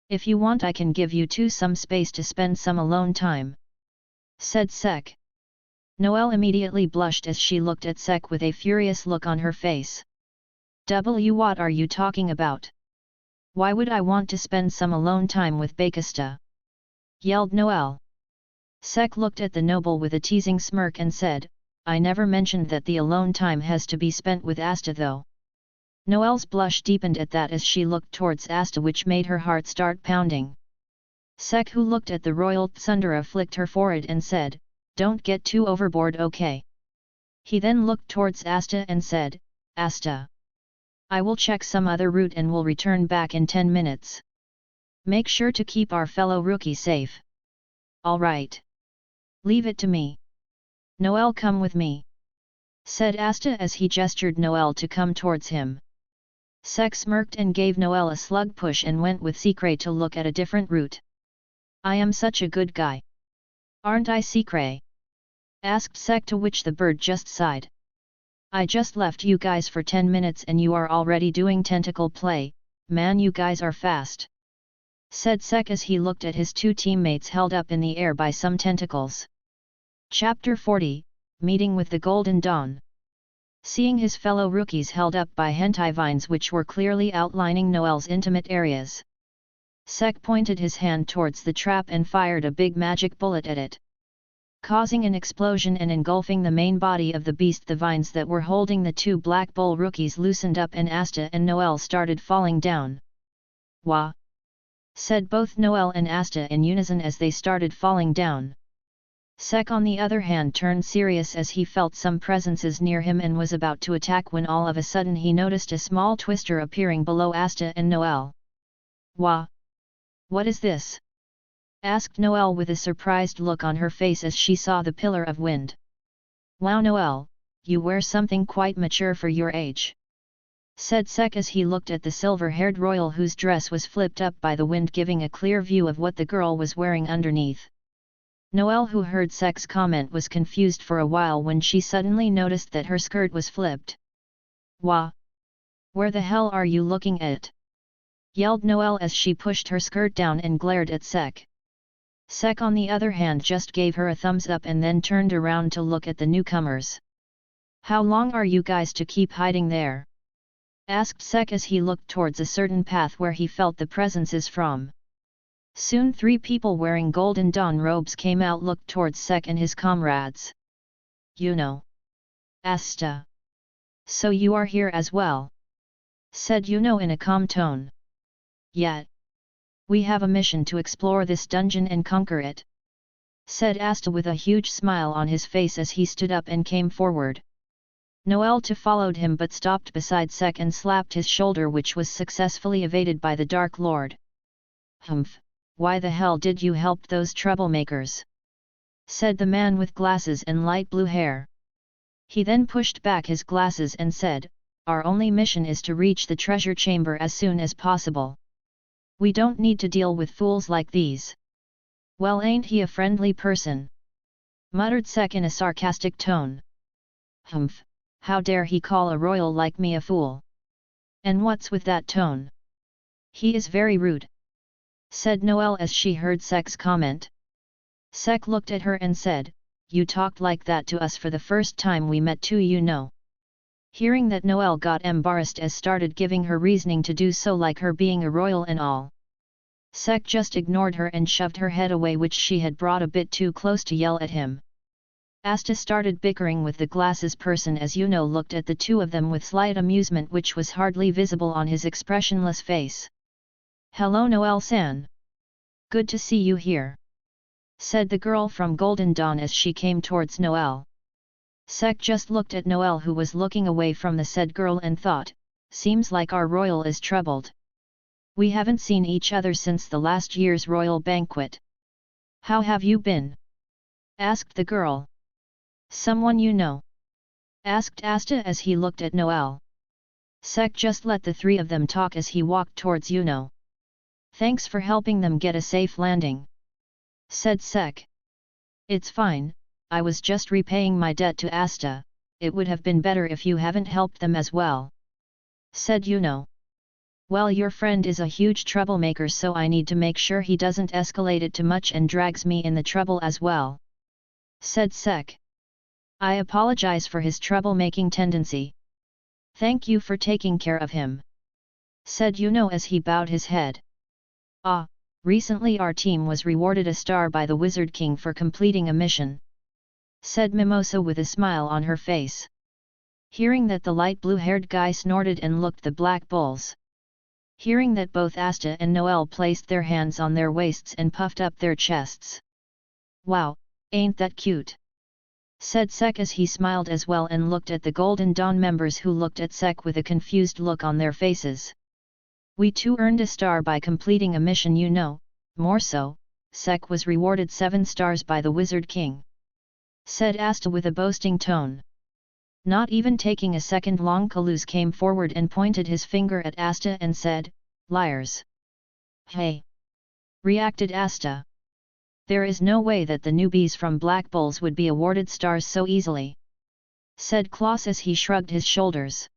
If you want I can give you two some space to spend some alone time. Said Sek. Noel immediately blushed as she looked at Sek with a furious look on her face. What are you talking about? Why would I want to spend some alone time with Bakista? Yelled Noel. Sek looked at the noble with a teasing smirk and said, I never mentioned that the alone time has to be spent with Asta though. Noel's blush deepened at that as she looked towards Asta, which made her heart start pounding. Sek, who looked at the royal tsundere, flicked her forehead and said, "Don't get too overboard, okay?" He then looked towards Asta and said, "Asta, I will check some other route and will return back in 10 minutes. Make sure to keep our fellow rookie safe." "All right. Leave it to me. Noel, come with me," said Asta as he gestured Noel to come towards him. Sek smirked and gave Noel a slug push and went with Secret to look at a different route. "I am such a good guy. Aren't I, Secret?" asked Sek, to which the bird just sighed. "I just left you guys for 10 minutes and you are already doing tentacle play, man, you guys are fast," said Sek as he looked at his two teammates held up in the air by some tentacles. Chapter 40, Meeting with the Golden Dawn. Seeing his fellow rookies held up by hentai vines which were clearly outlining Noel's intimate areas, Sek pointed his hand towards the trap and fired a big magic bullet at it, causing an explosion and engulfing the main body of the beast. The vines that were holding the two Black Bull rookies loosened up and Asta and Noel started falling down. "Wah!" said both Noel and Asta in unison as they started falling down. Sek, on the other hand, turned serious as he felt some presences near him and was about to attack when all of a sudden he noticed a small twister appearing below Asta and Noel. "Wah! What is this?" asked Noel with a surprised look on her face as she saw the pillar of wind. "Wow, Noel, you wear something quite mature for your age," said Sek as he looked at the silver-haired royal whose dress was flipped up by the wind, giving a clear view of what the girl was wearing underneath. Noel, who heard Sek's comment, was confused for a while when she suddenly noticed that her skirt was flipped. "Wah! Where the hell are you looking at?" yelled Noel as she pushed her skirt down and glared at Sek. Sek, on the other hand, just gave her a thumbs up and then turned around to look at the newcomers. "How long are you guys to keep hiding there?" asked Sek as he looked towards a certain path where he felt the presences from. Soon 3 people wearing Golden Dawn robes came out, looked towards Sek and his comrades. "You know, Asta. So you are here as well," said Yuno in a calm tone. "Yet. We have a mission to explore this dungeon and conquer it," said Asta with a huge smile on his face as he stood up and came forward. Noel too followed him but stopped beside Sek and slapped his shoulder, which was successfully evaded by the Dark Lord. "Humph! Why the hell did you help those troublemakers?" said the man with glasses and light blue hair. He then pushed back his glasses and said, "Our only mission is to reach the treasure chamber as soon as possible. We don't need to deal with fools like these." "Well, ain't he a friendly person?" muttered Sek in a sarcastic tone. "Humph, how dare he call a royal like me a fool? And what's with that tone? He is very rude," said Noel as she heard Sek's comment. Sek looked at her and said, "You talked like that to us for the first time we met too, you know." Hearing that, Noel got embarrassed as started giving her reasoning to do so, like her being a royal and all. Sek just ignored her and shoved her head away, which she had brought a bit too close to yell at him. Asta started bickering with the glasses person as Yuno looked at the two of them with slight amusement, which was hardly visible on his expressionless face. "Hello, Noel-san. Good to see you here," said the girl from Golden Dawn as she came towards Noel. Sek just looked at Noel, who was looking away from the said girl, and thought, "Seems like our royal is troubled. We haven't seen each other since the last year's royal banquet. How have you been?" asked the girl. "Someone you know?" asked Asta as he looked at Noel. Sek just let the 3 of them talk as he walked towards Yuno. "Thanks for helping them get a safe landing," said Sek. "It's fine, I was just repaying my debt to Asta. It would have been better if you haven't helped them as well," said Yuno. "Well, your friend is a huge troublemaker, so I need to make sure he doesn't escalate it too much and drags me in the trouble as well," said Sek. "I apologize for his troublemaking tendency. Thank you for taking care of him," said Yuno as he bowed his head. "Ah, recently our team was rewarded a star by the Wizard King for completing a mission," said Mimosa with a smile on her face. Hearing that, the light blue-haired guy snorted and looked the Black Bulls. Hearing that both Asta and Noel placed their hands on their waists and puffed up their chests. "Wow, ain't that cute?" said Sek as he smiled as well and looked at the Golden Dawn members who looked at Sek with a confused look on their faces. "We too earned a star by completing a mission, you know, more so, Sek was rewarded 7 stars by the Wizard King," said Asta with a boasting tone. Not even taking a second long, Kaluz came forward and pointed his finger at Asta and said, "Liars." "Hey!" reacted Asta. "There is no way that the newbies from Black Bulls would be awarded stars so easily," said Klaus as he shrugged his shoulders.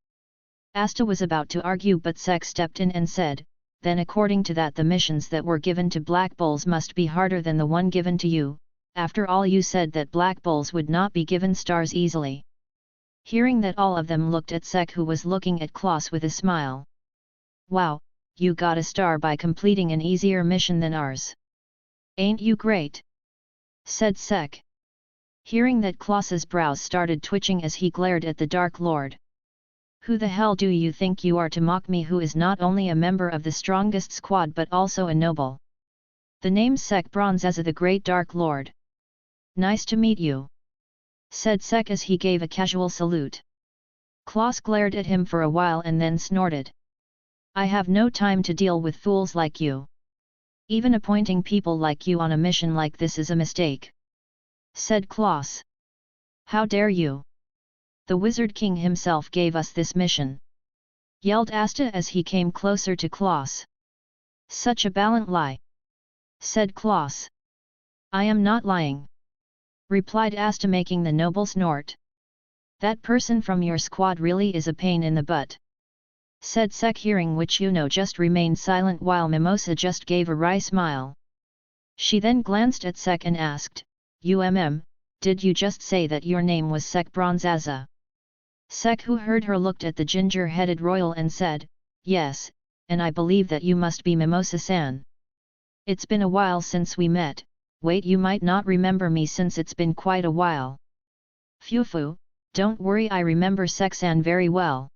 Asta was about to argue, but Sek stepped in and said, "Then according to that the missions that were given to Black Bulls must be harder than the one given to you, after all you said that Black Bulls would not be given stars easily." Hearing that, all of them looked at Sek, who was looking at Klaus with a smile. "Wow, you got a star by completing an easier mission than ours. Ain't you great?" said Sek. Hearing that, Klaus's brows started twitching as he glared at the Dark Lord. "Who the hell do you think you are to mock me, who is not only a member of the strongest squad but also a noble? The name's Sek Bronzaza, the Great Dark Lord. Nice to meet you," said Sek as he gave a casual salute. Klaus glared at him for a while and then snorted. "I have no time to deal with fools like you. Even appointing people like you on a mission like this is a mistake," said Klaus. "How dare you? The Wizard King himself gave us this mission," yelled Asta as he came closer to Klaus. "Such a blatant lie," said Klaus. "I am not lying," replied Asta, making the noble snort. "That person from your squad really is a pain in the butt," said Sek, hearing which Yuno just remained silent while Mimosa just gave a wry smile. She then glanced at Sek and asked, did you just say that your name was Sek Bronzaza?" Sek, who heard her, looked at the ginger-headed royal and said, "Yes, and I believe that you must be Mimosa-san. It's been a while since we met. Wait, you might not remember me since it's been quite a while." "Phew, don't worry, I remember Sek-san very well.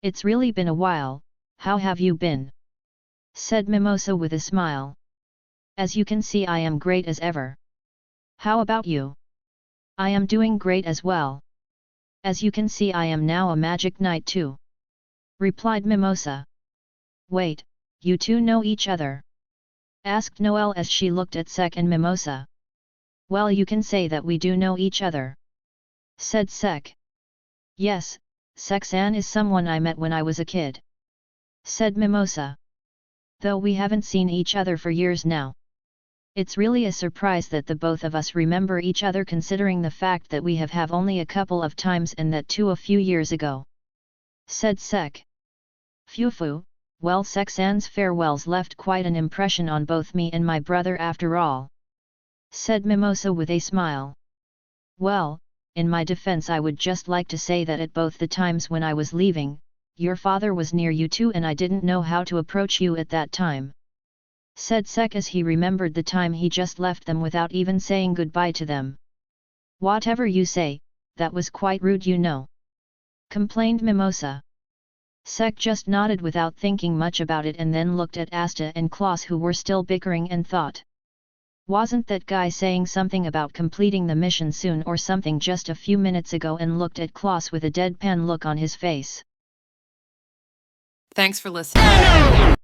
It's really been a while. How have you been?" said Mimosa with a smile. "As you can see, I am great as ever. How about you?" "I am doing great as well. As you can see, I am now a magic knight too," replied Mimosa. "Wait, you two know each other?" asked Noel as she looked at Sek and Mimosa. "Well, you can say that we do know each other," said Sek. "Yes, Sek-san is someone I met when I was a kid," said Mimosa. "Though we haven't seen each other for years now. It's really a surprise that the both of us remember each other, considering the fact that we have only a couple of times, and that too a few years ago," said Sek. "Phew, well, Sek-san's farewells left quite an impression on both me and my brother after all," said Mimosa with a smile. "Well, in my defense, I would just like to say that at both the times when I was leaving, your father was near you too, and I didn't know how to approach you at that time," said Sek as he remembered the time he just left them without even saying goodbye to them. "Whatever you say, that was quite rude, you know," complained Mimosa. Sek just nodded without thinking much about it and then looked at Asta and Klaus, who were still bickering, and thought, "Wasn't that guy saying something about completing the mission soon or something just a few minutes ago?" and looked at Klaus with a deadpan look on his face. Thanks for listening.